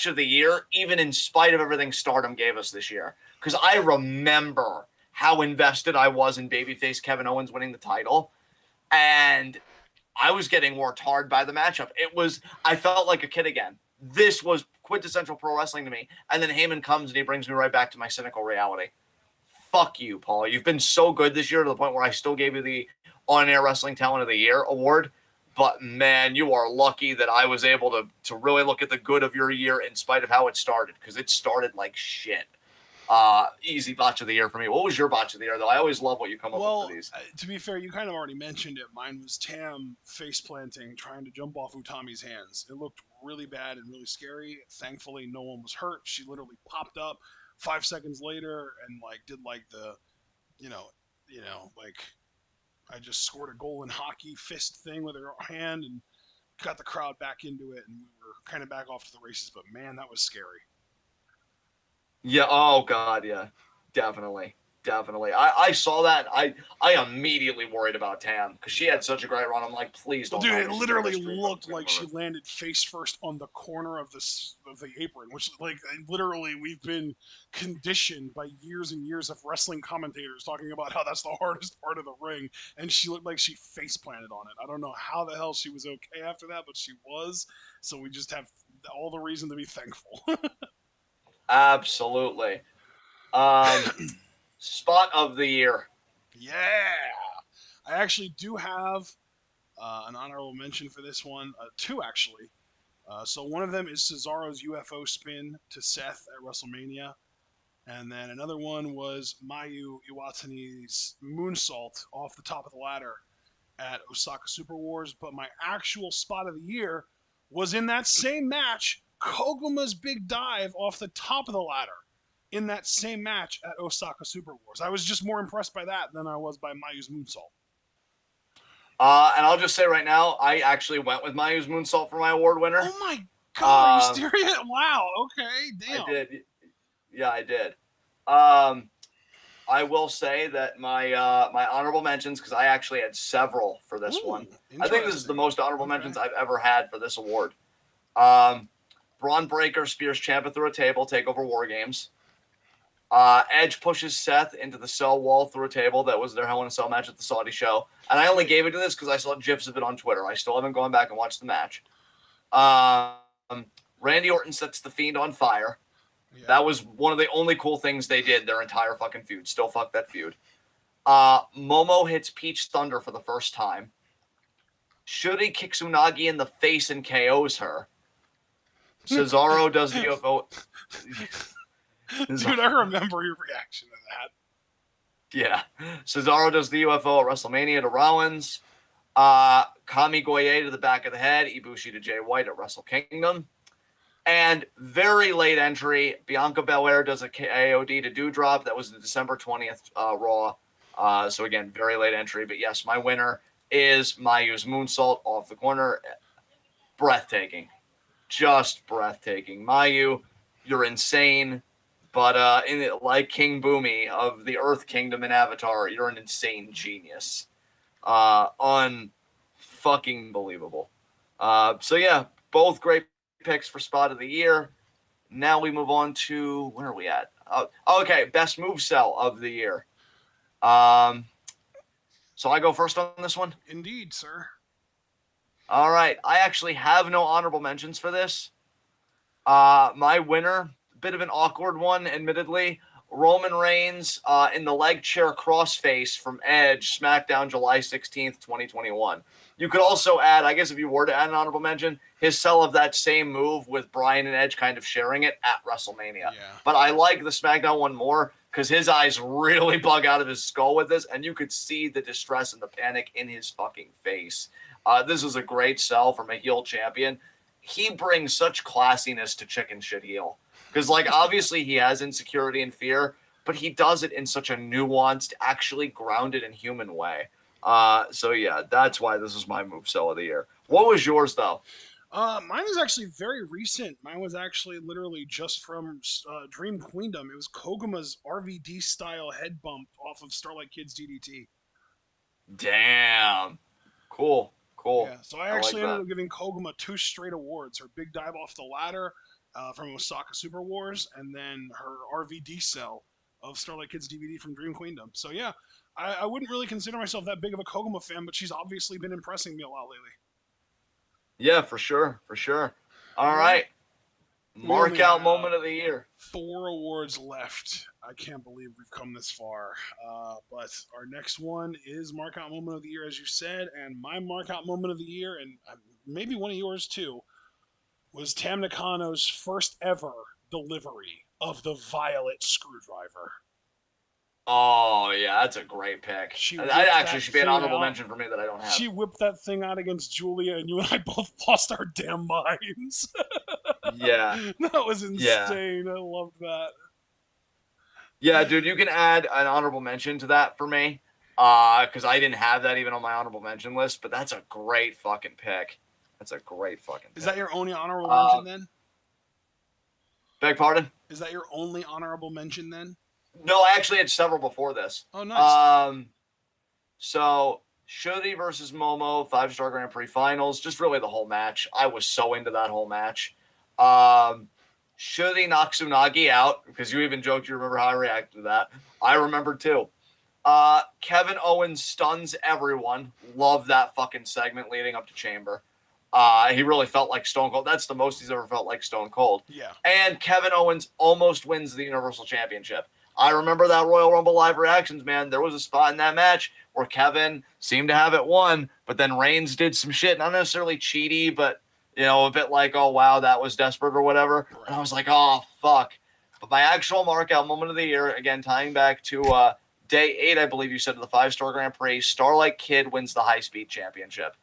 of the year, even in spite of everything Stardom gave us this year. Because I remember how invested I was in babyface Kevin Owens winning the title, and I was getting worked hard by the matchup. I felt like a kid again. This was quintessential pro wrestling to me. And then Heyman comes and he brings me right back to my cynical reality. Fuck you, Paul. You've been so good this year to the point where I still gave you the on-air wrestling talent of the year award. But man, you are lucky that I was able to really look at the good of your year in spite of how it started, because it started like shit. Easy botch of the year for me. What was your botch of the year, though? I always love what you come up with for Well, these. to be fair, you kind of already mentioned it. Mine was Tam face planting, trying to jump off Utami's hands. It looked really bad and really scary. Thankfully, no one was hurt. She literally popped up 5 seconds later and like did like the, you know, like I just scored a goal in hockey fist thing with her hand and got the crowd back into it, and we were kind of back off to the races. But man, that was scary. Yeah. Oh God. Yeah. Definitely. Definitely. I saw that. I immediately worried about Tam because she Yeah. had such a great run. I'm like, please Well, don't dude, tell it me she's gonna literally risk three looked bones like against she her. landed face first on the corner of the apron, which like literally we've been conditioned by years and years of wrestling commentators talking about how that's the hardest part of the ring, and she looked like she face planted on it. I don't know how the hell she was okay after that, but she was. So we just have all the reason to be thankful. Absolutely. Um, spot of the year. Yeah, I actually do have an honorable mention for this one. Two actually. So one of them is Cesaro's UFO spin to Seth at WrestleMania, and then another one was Mayu Iwatani's moonsault off the top of the ladder at Osaka Super Wars. But my actual spot of the year was in that same match, Koguma's big dive off the top of the ladder in that same match at Osaka Super Wars. I was just more impressed by that than I was by Mayu's moonsault. And I'll just say right now, I actually went with Mayu's moonsault for my award winner. Oh my god, are you Uh, serious? Wow, okay, I damn. did. Yeah, I did. Um, I will say that my honorable mentions, because I actually had several for this one. Ooh, I think this is the interesting. most honorable Okay. mentions I've ever had for this award. Um, Braun Breaker spears Ciampa through a table, takeover War Games. Edge pushes Seth into the cell wall through a table. That was their Hell in a Cell match at the Saudi show. And I only Wait. gave it to this because I saw GIFs of it on Twitter. I still haven't gone back and watched the match. Um, Randy Orton sets the Fiend on fire. Yeah. That was one of the only cool things they did their entire fucking feud. Still fuck that feud. Momo hits Peach Thunder for the first time. Shuri kicks Unagi in the face and KOs her. Cesaro does the UFO. Dude, I remember your reaction to that. Yeah. Cesaro does the UFO at WrestleMania to Rollins. Kami Goye to the back of the head. Ibushi to Jay White at Wrestle Kingdom. And very late entry, Bianca Belair does a KOD to Doudrop. That was the December 20th Raw. So again, very late entry. But yes, my winner is Mayu's moonsault off the corner. Breathtaking. Just breathtaking. Mayu, you're insane. But like King Boomy of the Earth Kingdom in Avatar, you're an insane genius. Unfucking believable. So yeah, both great picks for spot of the year. Now we move on to where are we at? Okay, best move cell of the year. Um, so I go first on this one. Indeed, sir. All right, I actually have no honorable mentions for this. My winner, bit of an awkward one, admittedly. Roman Reigns in the leg chair crossface from Edge, SmackDown, July 16th, 2021. You could also add, I guess if you were to add an honorable mention, his sell of that same move with Bryan and Edge kind of sharing it at WrestleMania. Yeah. But I like the SmackDown one more because his eyes really bug out of his skull with this, and you could see the distress and the panic in his fucking face. This is a great sell from a heel champion. He brings such classiness to chicken shit heel. Because, like, obviously he has insecurity and fear, but he does it in such a nuanced, actually grounded and human way. So yeah, that's why this is my move cell of the year. What was yours though? Mine was actually very recent. Mine was actually literally just from Dream Queendom. It was Koguma's RVD style head bump off of Starlight Kid's DDT. Damn, cool. Cool. Yeah, so I I like actually ended that. up giving Koguma 2 straight awards: her big dive off the ladder from Osaka Super Wars, and then her RVD cell of Starlight Kids DVD from Dream Queendom. So yeah, I wouldn't really consider myself that big of a Koguma fan, but she's obviously been impressing me a lot lately. Yeah, for sure, for sure. All All right, right, we only mark out have moment of the year. 4 awards left. I can't believe we've come this far. But our next one is Markout Moment of the Year, as you said, and my Markout Moment of the Year, and maybe one of yours too, was Tam Nakano's first ever delivery of the Violet screwdriver. Oh yeah, that's a great pick. She That whipped actually that should be an thing honorable out. mention for me that I don't have. She whipped that thing out against Julia, and you and I both lost our damn minds. Yeah, That was yeah, insane. I loved that. yeah, dude. You can add an honorable mention to that for me, because I didn't have that even on my honorable mention list. But that's a great fucking pick. That's a great fucking Is that pick. your only honorable Uh, mention then? beg pardon? Is that your only honorable mention then? No, I actually had several before this. Oh, nice. Um, so Shuri versus Momo, 5-star Grand Prix finals, just really the whole match. I was so into that whole match. Shuri knocks Unagi out, because you even joked you remember how I reacted to that. I remember too. Kevin Owens stuns everyone. Love that fucking segment leading up to Chamber. He really felt like Stone Cold. That's the most he's ever felt like Stone Cold. Yeah. And Kevin Owens almost wins the Universal Championship. I remember that Royal Rumble live reactions, man. There was a spot in that match where Kevin seemed to have it won, but then Reigns did some shit, not necessarily cheaty, but a bit like, oh wow, that was desperate or whatever. And I Right. was like, oh fuck. But my actual markout moment of the year, again tying back to day 8, I believe you said, of the 5-star Grand Prix, Starlight Kid wins the high speed championship.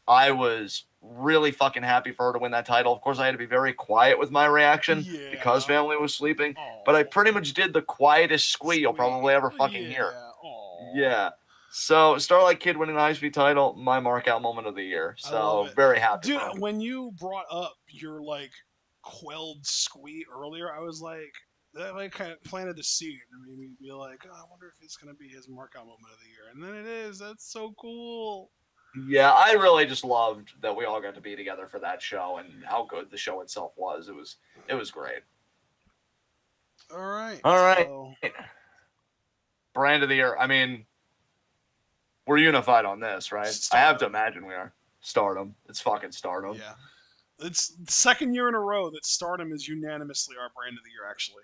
I was really fucking happy for her to win that title. Of course, I had to be very quiet with my reaction because Yeah. family was sleeping, but I Oh. pretty much did the quietest squee you'll probably Squeak. ever fucking hear. Yeah. Oh. Yeah. So, Starlight Kid winning the high speed title, my markout moment of the year. I love So, it. very happy Dude, for her. when you brought up your like quelled squeak earlier, I was like, that like kind of planted the seed. I mean, you'd be like, oh, I wonder if it's gonna be his markout moment of the year, and then it is. That's so cool. Yeah, I really just loved that we all got to be together for that show and how good the show itself was. It was great. All right. All right. So Brand of the year. I mean, we're unified on this, right? I have to stardom. imagine we are. Stardom. It's fucking stardom. Yeah. It's the second year in a row that Stardom is unanimously our brand of the year. Actually,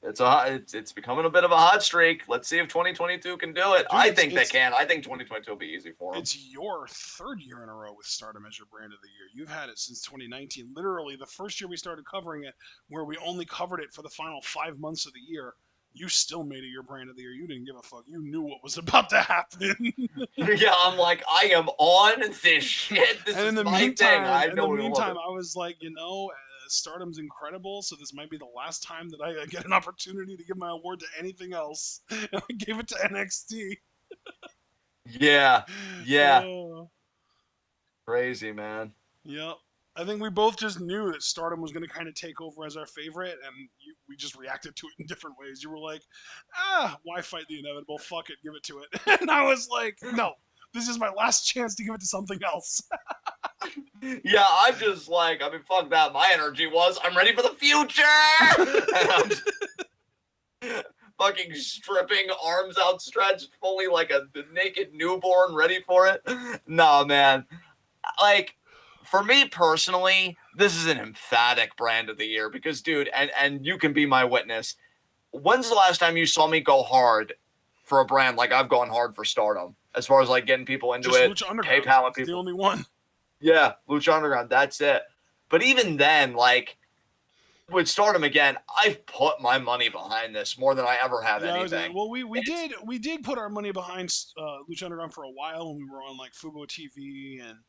It's becoming a bit of a hot streak. Let's see if 2022 can do it. dude, I it's think they it's can. I think 2022 will be easy for them. it's your third year in a row with Stardom as your brand of the year. You've had it since 2019. Literally, the first year we started covering it, where we only covered it for the final 5 months of the year. You still made it your brand of the year. You didn't give a fuck. You knew what was about to happen. Yeah, I'm like, I am on this shit. This And in is the my thing. meantime, I know we're gonna love it. I was like, Stardom's incredible, so this might be the last time that I get an opportunity to give my award to anything else. And I gave it to NXT. Yeah, yeah, Oh, crazy man. yep. I think we both just knew that Stardom was going to kind of take over as our favorite, and we just reacted to it in different ways. You were like, why fight the inevitable? Fuck it, give it to it. And I was like, no, this is my last chance to give it to something else. Yeah, I'm just like, I mean, fuck that. My energy was, I'm ready for the future. And I'm just fucking stripping, arms outstretched, fully like a naked newborn, ready for it. Nah, man. Like, for me personally, this is an emphatic brand of the year because, dude, and you can be my witness. When's the last time you saw me go hard for a brand like I've gone hard for Stardom? As far as like getting people into Just it, Lucha Underground. PayPal It's the people. only one. Yeah, Lucha Underground. That's it. But even then, like with Stardom again, I've put my money behind this more than I ever have Yeah, I was anything. well. We It's did put our money behind Lucha Underground for a while when we were on like Fubo TV and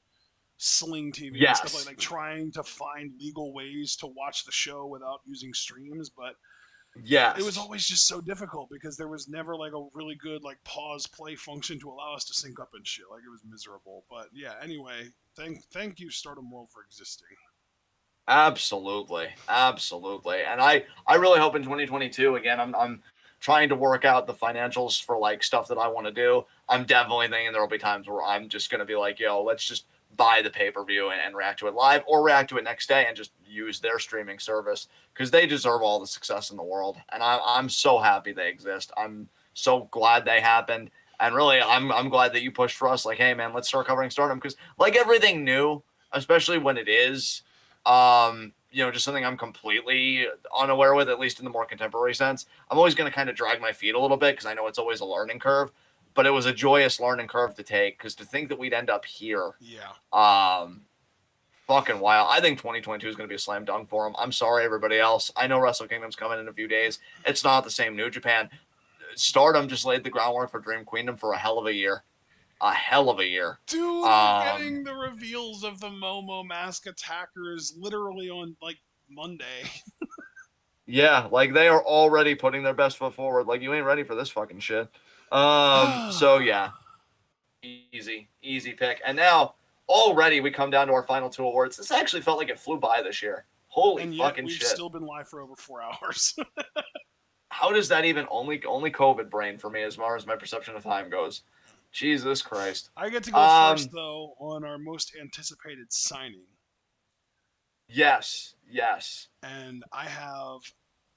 Sling TV and stuff yes, like trying to find legal ways to watch the show without using streams, but it was yes. always just so difficult because there was never like a really good like pause play function to allow us to sync up and shit. Like it was miserable. But yeah, anyway, thank you Stardom World for existing. Absolutely, absolutely, and I really hope in 2022 again. I'm trying to work out the financials for like stuff that I want to do, I'm definitely thinking there will be times where I'm just going to be like, yo, let's just buy the pay-per-view and react to it live, or react to it next day and just use their streaming service, because they deserve all the success in the world. And I'm so happy they exist. I'm so glad they happened. And really, I'm glad that you pushed for us. Like, hey, man, let's start covering Stardom, because like everything new, especially when it is, just something I'm completely unaware with, at least in the more contemporary sense, I'm always going to kind of drag my feet a little bit because I know it's always a learning curve. But it was a joyous learning curve to take, because to think that we'd end up here, Yeah. fucking wild. I think 2022 is going to be a slam dunk for them. I'm sorry, everybody else. I know Wrestle Kingdom's coming in a few days. It's not the same New Japan. Stardom just laid the groundwork for Dream Queendom for a hell of a year. A hell of a year. Dude, we're Um, getting the reveals of the Momo Mask attackers literally on like Monday. yeah, like they are already putting their best foot forward. Like, you ain't ready for this fucking shit. So yeah, easy pick. And now already we come down to our final two awards. This actually felt like it flew by this year. Holy And yet fucking we've shit. still been live for over 4 hours. How does that even only COVID brain for me as far as my perception of time goes? Jesus Christ. I get to go first though on our most anticipated signing. Yes. And I have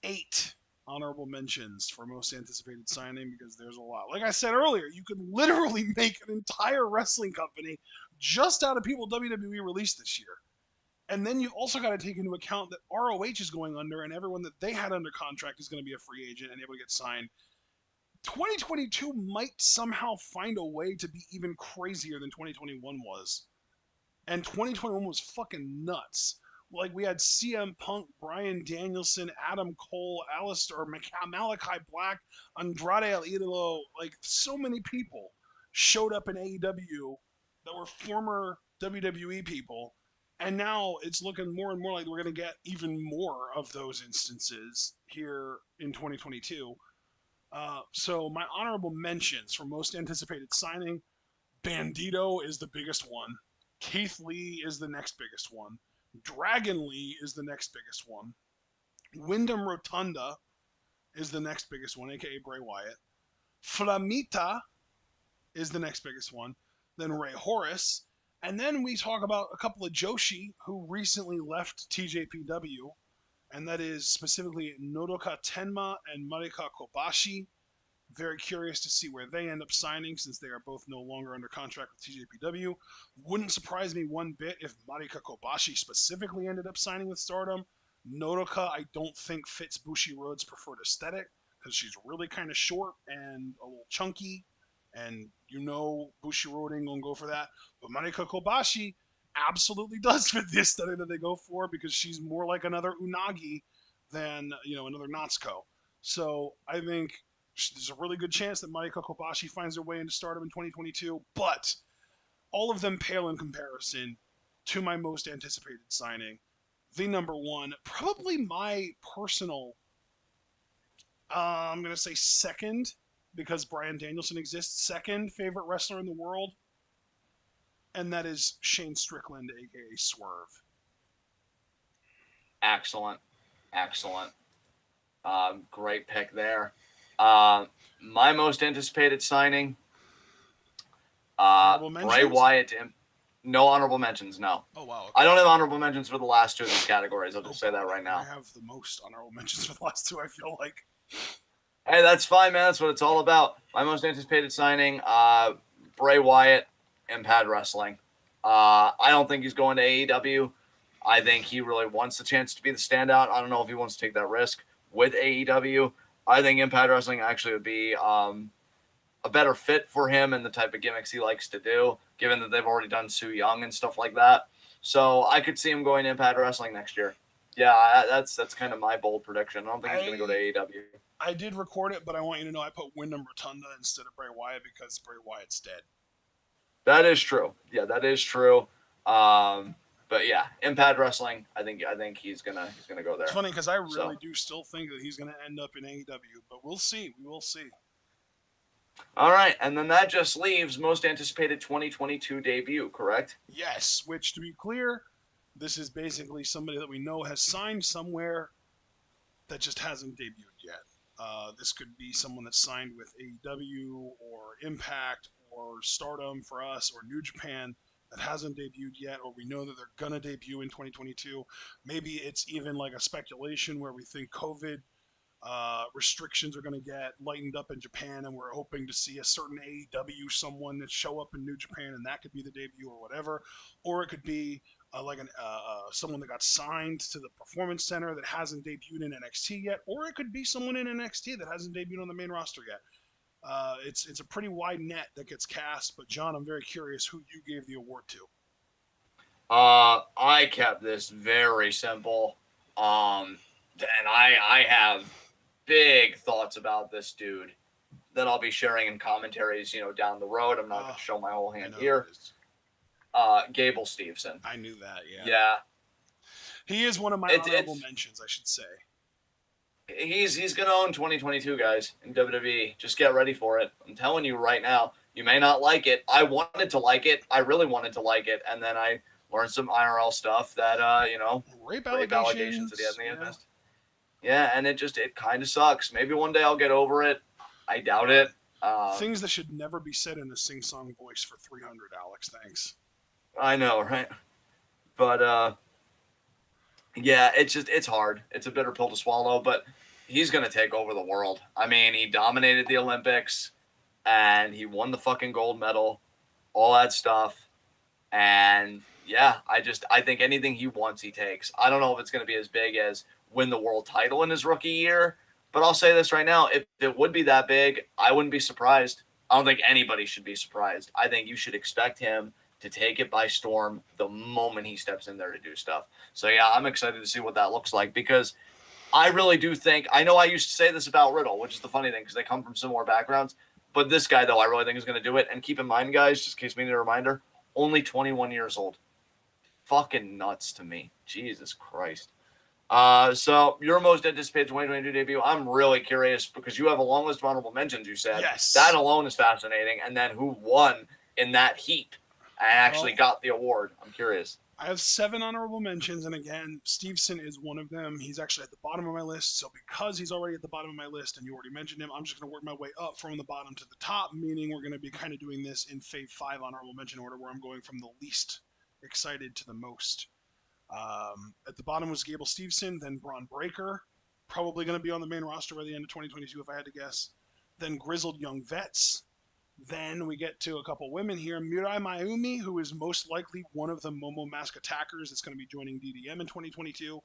8 honorable mentions for most anticipated signing because there's a lot. Like I said earlier, you could literally make an entire wrestling company just out of people WWE released this year. And then you also got to take into account that ROH is going under and everyone that they had under contract is going to be a free agent and able to get signed. 2022 might somehow find a way to be even crazier than 2021 was. And 2021 was fucking nuts. Like, we had CM Punk, Bryan Danielson, Adam Cole, Alistair, Malachi Black, Andrade El Idolo. Like, so many people showed up in AEW that were former WWE people. And now it's looking more and more like we're going to get even more of those instances here in 2022. So, my honorable mentions for most anticipated signing: Bandito is the biggest one. Keith Lee is the next biggest one. Dragon Lee is the next biggest one. Wyndham Rotunda is the next biggest one, aka Bray Wyatt. Flamita is the next biggest one. Then Ray Horace. And then we talk about a couple of Joshi who recently left TJPW, and that is specifically Nodoka Tenma and Marika Kobashi. Very curious to see where they end up signing since they are both no longer under contract with TJPW. Wouldn't surprise me one bit if Marika Kobashi specifically ended up signing with Stardom. Nodoka, I don't think fits Bushi Road's preferred aesthetic because she's really kind of short and a little chunky, and Bushi Road ain't gonna go for that. But Marika Kobashi absolutely does fit the aesthetic that they go for because she's more like another Unagi than another Natsuko. So I think there's a really good chance that Marika Kobashi finds her way into Stardom in 2022, but all of them pale in comparison to my most anticipated signing. The number one, probably my personal, I'm going to say second, because Bryan Danielson exists, second favorite wrestler in the world, and that is Shane Strickland, aka Swerve. Excellent. Great pick there. Uh, my most anticipated signing, Honorable Bray mentions? Wyatt. No honorable mentions, no. Oh, wow. Okay. I don't have honorable mentions for the last two of these categories. I'll just say boy. that right I now. have the most honorable mentions for the last two, I feel like. Hey, that's fine, man. That's what it's all about. My most anticipated signing, Bray Wyatt, Impact Wrestling. I don't think he's going to AEW. I think he really wants the chance to be the standout. I don't know if he wants to take that risk with AEW. I think Impact Wrestling actually would be a better fit for him and the type of gimmicks he likes to do, given that they've already done Sue Young and stuff like that. So I could see him going to Impact Wrestling next year. Yeah, that's kind of my bold prediction. I don't think he's going to go to AEW. I did record it, but I want you to know I put Wyndham Rotunda instead of Bray Wyatt because Bray Wyatt's dead. That is true. Yeah, that is true. But yeah, Impact Wrestling. I think he's gonna go there. It's funny because I really do still think that he's gonna end up in AEW, but we'll see. We will see. All right, and then that just leaves most anticipated 2022 debut, correct? Yes, which to be clear, this is basically somebody that we know has signed somewhere that just hasn't debuted yet. This could be someone that's signed with AEW or Impact or Stardom for us or New Japan that hasn't debuted yet, or we know that they're gonna debut in 2022. Maybe it's even like a speculation where we think COVID restrictions are going to get lightened up in Japan, and we're hoping to see a certain AEW someone that show up in New Japan, and that could be the debut or whatever. Or it could be like someone that got signed to the Performance Center that hasn't debuted in NXT yet, or it could be someone in NXT that hasn't debuted on the main roster yet. It's a pretty wide net that gets cast, but John, I'm very curious who you gave the award to. I kept this very simple. And I have big thoughts about this dude that I'll be sharing in commentaries, down the road. I'm not going to show my whole hand here. Gable Steveson. I knew that, yeah. Yeah. He is one of my honorable mentions, I should say. He's going to own 2022, guys, in WWE. Just get ready for it. I'm telling you right now, you may not like it. I wanted to like it. I really wanted to like it. And then I learned some IRL stuff that, rape allegations at the end of the event. Yeah, and it kind of sucks. Maybe one day I'll get over it. I doubt it. Things that should never be said in a sing-song voice for 300, Alex. Thanks. I know, right? But, yeah, it's hard. It's a bitter pill to swallow, but he's going to take over the world. I mean, he dominated the Olympics, and he won the fucking gold medal, all that stuff. And, yeah, I think anything he wants, he takes. I don't know if it's going to be as big as win the world title in his rookie year, but I'll say this right now. If it would be that big, I wouldn't be surprised. I don't think anybody should be surprised. I think you should expect him to take it by storm the moment he steps in there to do stuff. So, yeah, I'm excited to see what that looks like because I really do think – I know I used to say this about Riddle, which is the funny thing because they come from similar backgrounds. But this guy, though, I really think is going to do it. And keep in mind, guys, just in case we need a reminder, only 21 years old. Fucking nuts to me. Jesus Christ. So your most anticipated 2022 debut, I'm really curious because you have a long list of honorable mentions, you said. Yes. That alone is fascinating. And then who won in that heat and actually got the award? I'm curious. I have 7 honorable mentions, and again, Steveson is one of them. He's actually at the bottom of my list, so because he's already at the bottom of my list and you already mentioned him, I'm just going to work my way up from the bottom to the top, meaning we're going to be kind of doing this in Fave 5 honorable mention order where I'm going from the least excited to the most. At the bottom was Gable Steveson, then Braun Breaker, probably going to be on the main roster by the end of 2022 if I had to guess. Then Grizzled Young Vets. Then we get to a couple women here. Mirai Mayumi, who is most likely one of the Momo Mask attackers that's going to be joining DDM in 2022.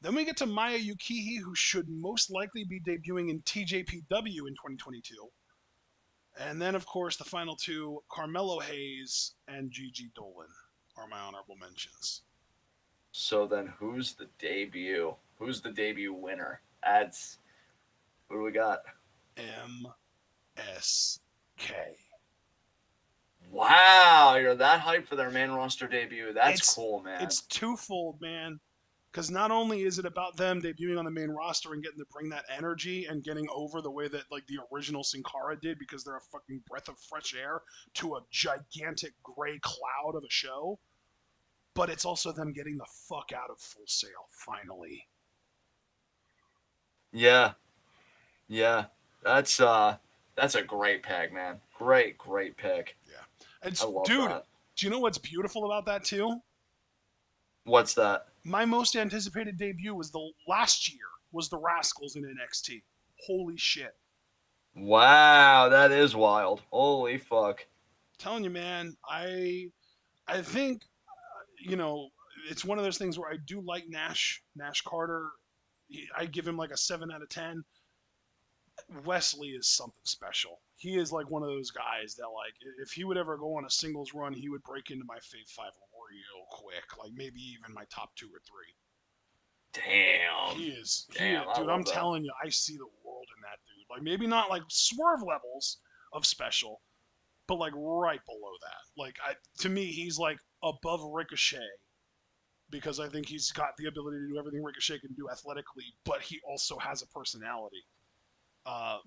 Then we get to Maya Yukihi, who should most likely be debuting in TJPW in 2022. And then, of course, the final 2, Carmelo Hayes and Gigi Dolan are my honorable mentions. So then who's the debut? Who's the debut winner? Who do we got? MSK. Wow, you're that hyped for their main roster debut. That's cool, man. It's twofold, man. Because not only is it about them debuting on the main roster and getting to bring that energy and getting over the way that like the original Sin Cara did because they're a fucking breath of fresh air to a gigantic gray cloud of a show, but it's also them getting the fuck out of Full Sail finally. Yeah. That's a great pick, man. Great pick. Yeah. I love dude, that. do you know what's beautiful about that too? What's that? My most anticipated debut was last year was the Rascals in NXT. Holy shit. Wow, that is wild. Holy fuck. I'm telling you, man, I think it's one of those things where I do like Nash Carter. I give him like a 7 out of 10. Wesley is something special. He is like one of those guys that like if he would ever go on a singles run, he would break into my Fave 5 real quick, like maybe even my top 2 or 3. Damn. He is, dude. I'm telling you, I see the world in that dude. Like maybe not like Swerve levels of special, but like right below that. Like to me, he's like above Ricochet because I think he's got the ability to do everything Ricochet can do athletically, but he also has a personality.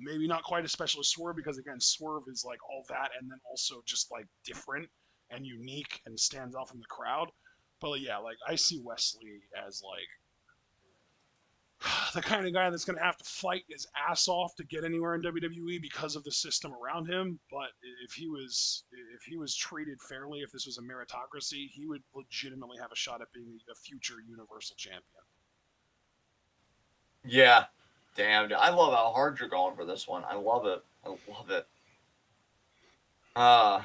Maybe not quite as special as Swerve because again, Swerve is like all that and then also just like different and unique and stands out from the crowd. But yeah, like I see Wesley as like the kind of guy that's going to have to fight his ass off to get anywhere in WWE because of the system around him. But if he was treated fairly, if this was a meritocracy, he would legitimately have a shot at being a future Universal Champion. Yeah. Damn. I love how hard you're going for this one. I love it. I love it. Uh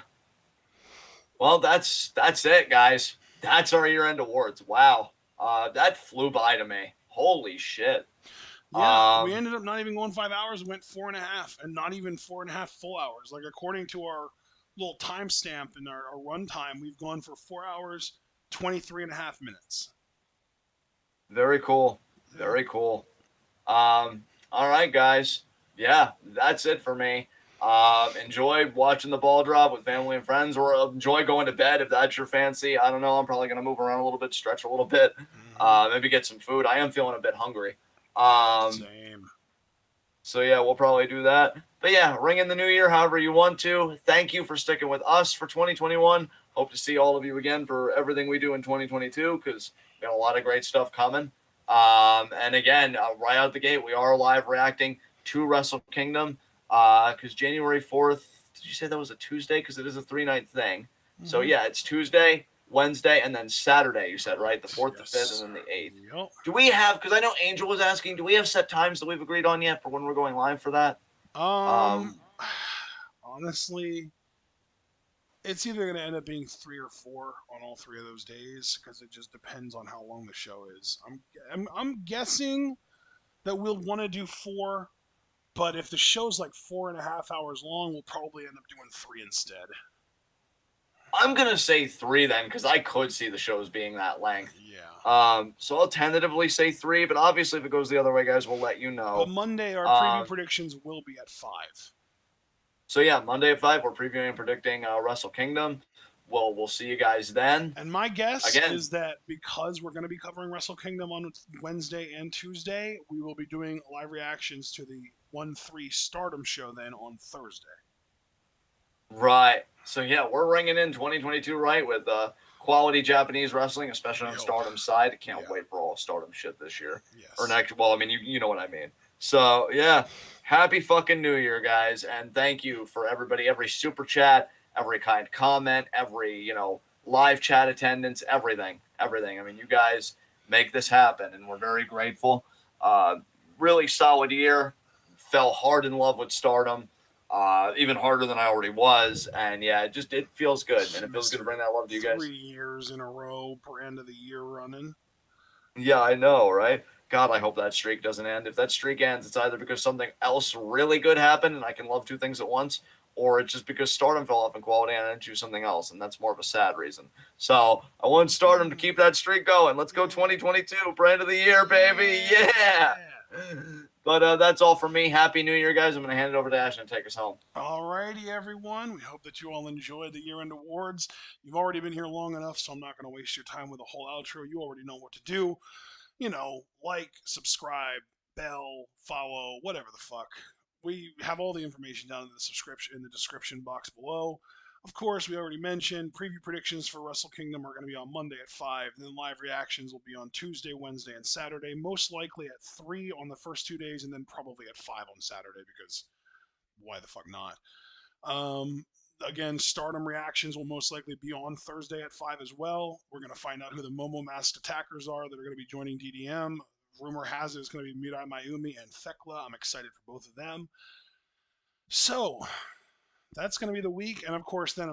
well, that's it, guys. That's our year-end awards. Wow. That flew by to me. Holy shit. Yeah, we Um ended up not even going 5 hours. We went 4.5, and not even 4.5 full hours. Like according to our little timestamp and our run time, we've gone for 4 hours, 23.5 minutes. very cool. Yeah. Very cool. All right, guys. Yeah, that's it for me. Enjoy watching the ball drop with family and friends, or enjoy going to bed if that's your fancy. I don't know. I'm probably gonna move around a little bit, stretch a little bit, Mm-hmm. maybe get some food. I am feeling a bit hungry. Um, Same. so yeah, we'll probably do that. But yeah, ring in the new year however you want to. Thank you for sticking with us for 2021. Hope to see all of you again for everything we do in 2022 because we got a lot of great stuff coming. And again, right out the gate, we are live reacting to Wrestle Kingdom because January 4th, did you say that was a Tuesday? Because it is a 3-night thing. So Mm-hmm. yeah, it's Tuesday, Wednesday, and then Saturday, you said, right? The Correct. 4th, the Yes, 5th, and sir. then the 8th. Yep. Do we have, because I know Angel was asking, do we have set times that we've agreed on yet for when we're going live for that? Um, Um, honestly, it's either going to end up being 3 or 4 on all 3 of those days because it just depends on how long the show is. I'm guessing that we'll want to do 4, but if the show's like 4.5 hours long, we'll probably end up doing 3 instead. I'm going to say 3 then because I could see the shows being that length. Yeah. So I'll tentatively say 3, but obviously if it goes the other way, guys, we'll let you But know. Monday, our preview Um, predictions will be at 5. so yeah, Monday at 5, we're previewing and predicting Wrestle Kingdom. We'll see you guys then. And my guess Again, is that because we're going to be covering Wrestle Kingdom on Wednesday and Tuesday, we will be doing live reactions to the 1-3 Stardom show then on Thursday. right. So yeah, we're ringing in 2022 right with quality Japanese wrestling, especially We on hope. Stardom's side. Can't Yeah. wait for all Stardom shit this year or Yes. next. Well, I mean, you know what I mean. So yeah, happy fucking New Year, guys, and thank you for everybody, every super chat, every kind comment, every live chat attendance, everything, everything. I mean, you guys make this happen, and we're very grateful. Uh, really solid year. Fell hard in love with Stardom, even harder than I already was. And yeah, it feels good, man. It feels good to Mr. bring that love to you guys. 3 years in a row per end of the year running. Yeah, I know, right? God, I hope that streak doesn't end. If that streak ends, it's either because something else really good happened and I can love two things at once, or it's just because Stardom fell off in quality and I didn't choose something else, and that's more of a sad reason. So I want Stardom to keep that streak going. Let's go 2022, brand of the year, baby. Yeah. But that's all for me. Happy New Year, guys. I'm going to hand it over to Ashton to take us home. Alrighty, everyone. We hope that you all enjoyed the year-end awards. You've already been here long enough, so I'm not going to waste your time with a whole outro. You already know what to do. Like, subscribe, bell, follow, whatever the fuck. We have all the information down in the description box below. Of course, we already mentioned preview predictions for Wrestle Kingdom are going to be on Monday at 5. Then live reactions will be on Tuesday, Wednesday, and Saturday. Most likely at 3 on the first 2 days, and then probably at 5 on Saturday because why the fuck not? Um, again, Stardom reactions will most likely be on Thursday at 5 as well. We're going to find out who the Momo masked attackers are that are going to be joining DDM. Rumor has it it's going to be Mirai Mayumi and Thekla. I'm excited for both of them. So that's going to be the week, and of course, then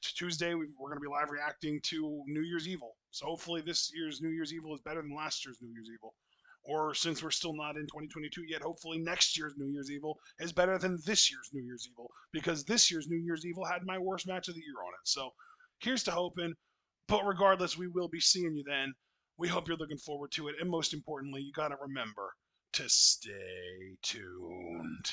Tuesday we're going to be live reacting to New Year's Evil. So hopefully, this year's New Year's Evil is better than last year's New Year's Evil. Or since we're still not in 2022 yet, hopefully next year's New Year's Evil is better than this year's New Year's Evil because this year's New Year's Evil had my worst match of the year on it. So here's to hoping. But regardless, we will be seeing you then. We hope you're looking forward to it. And most importantly, you got to remember to stay tuned.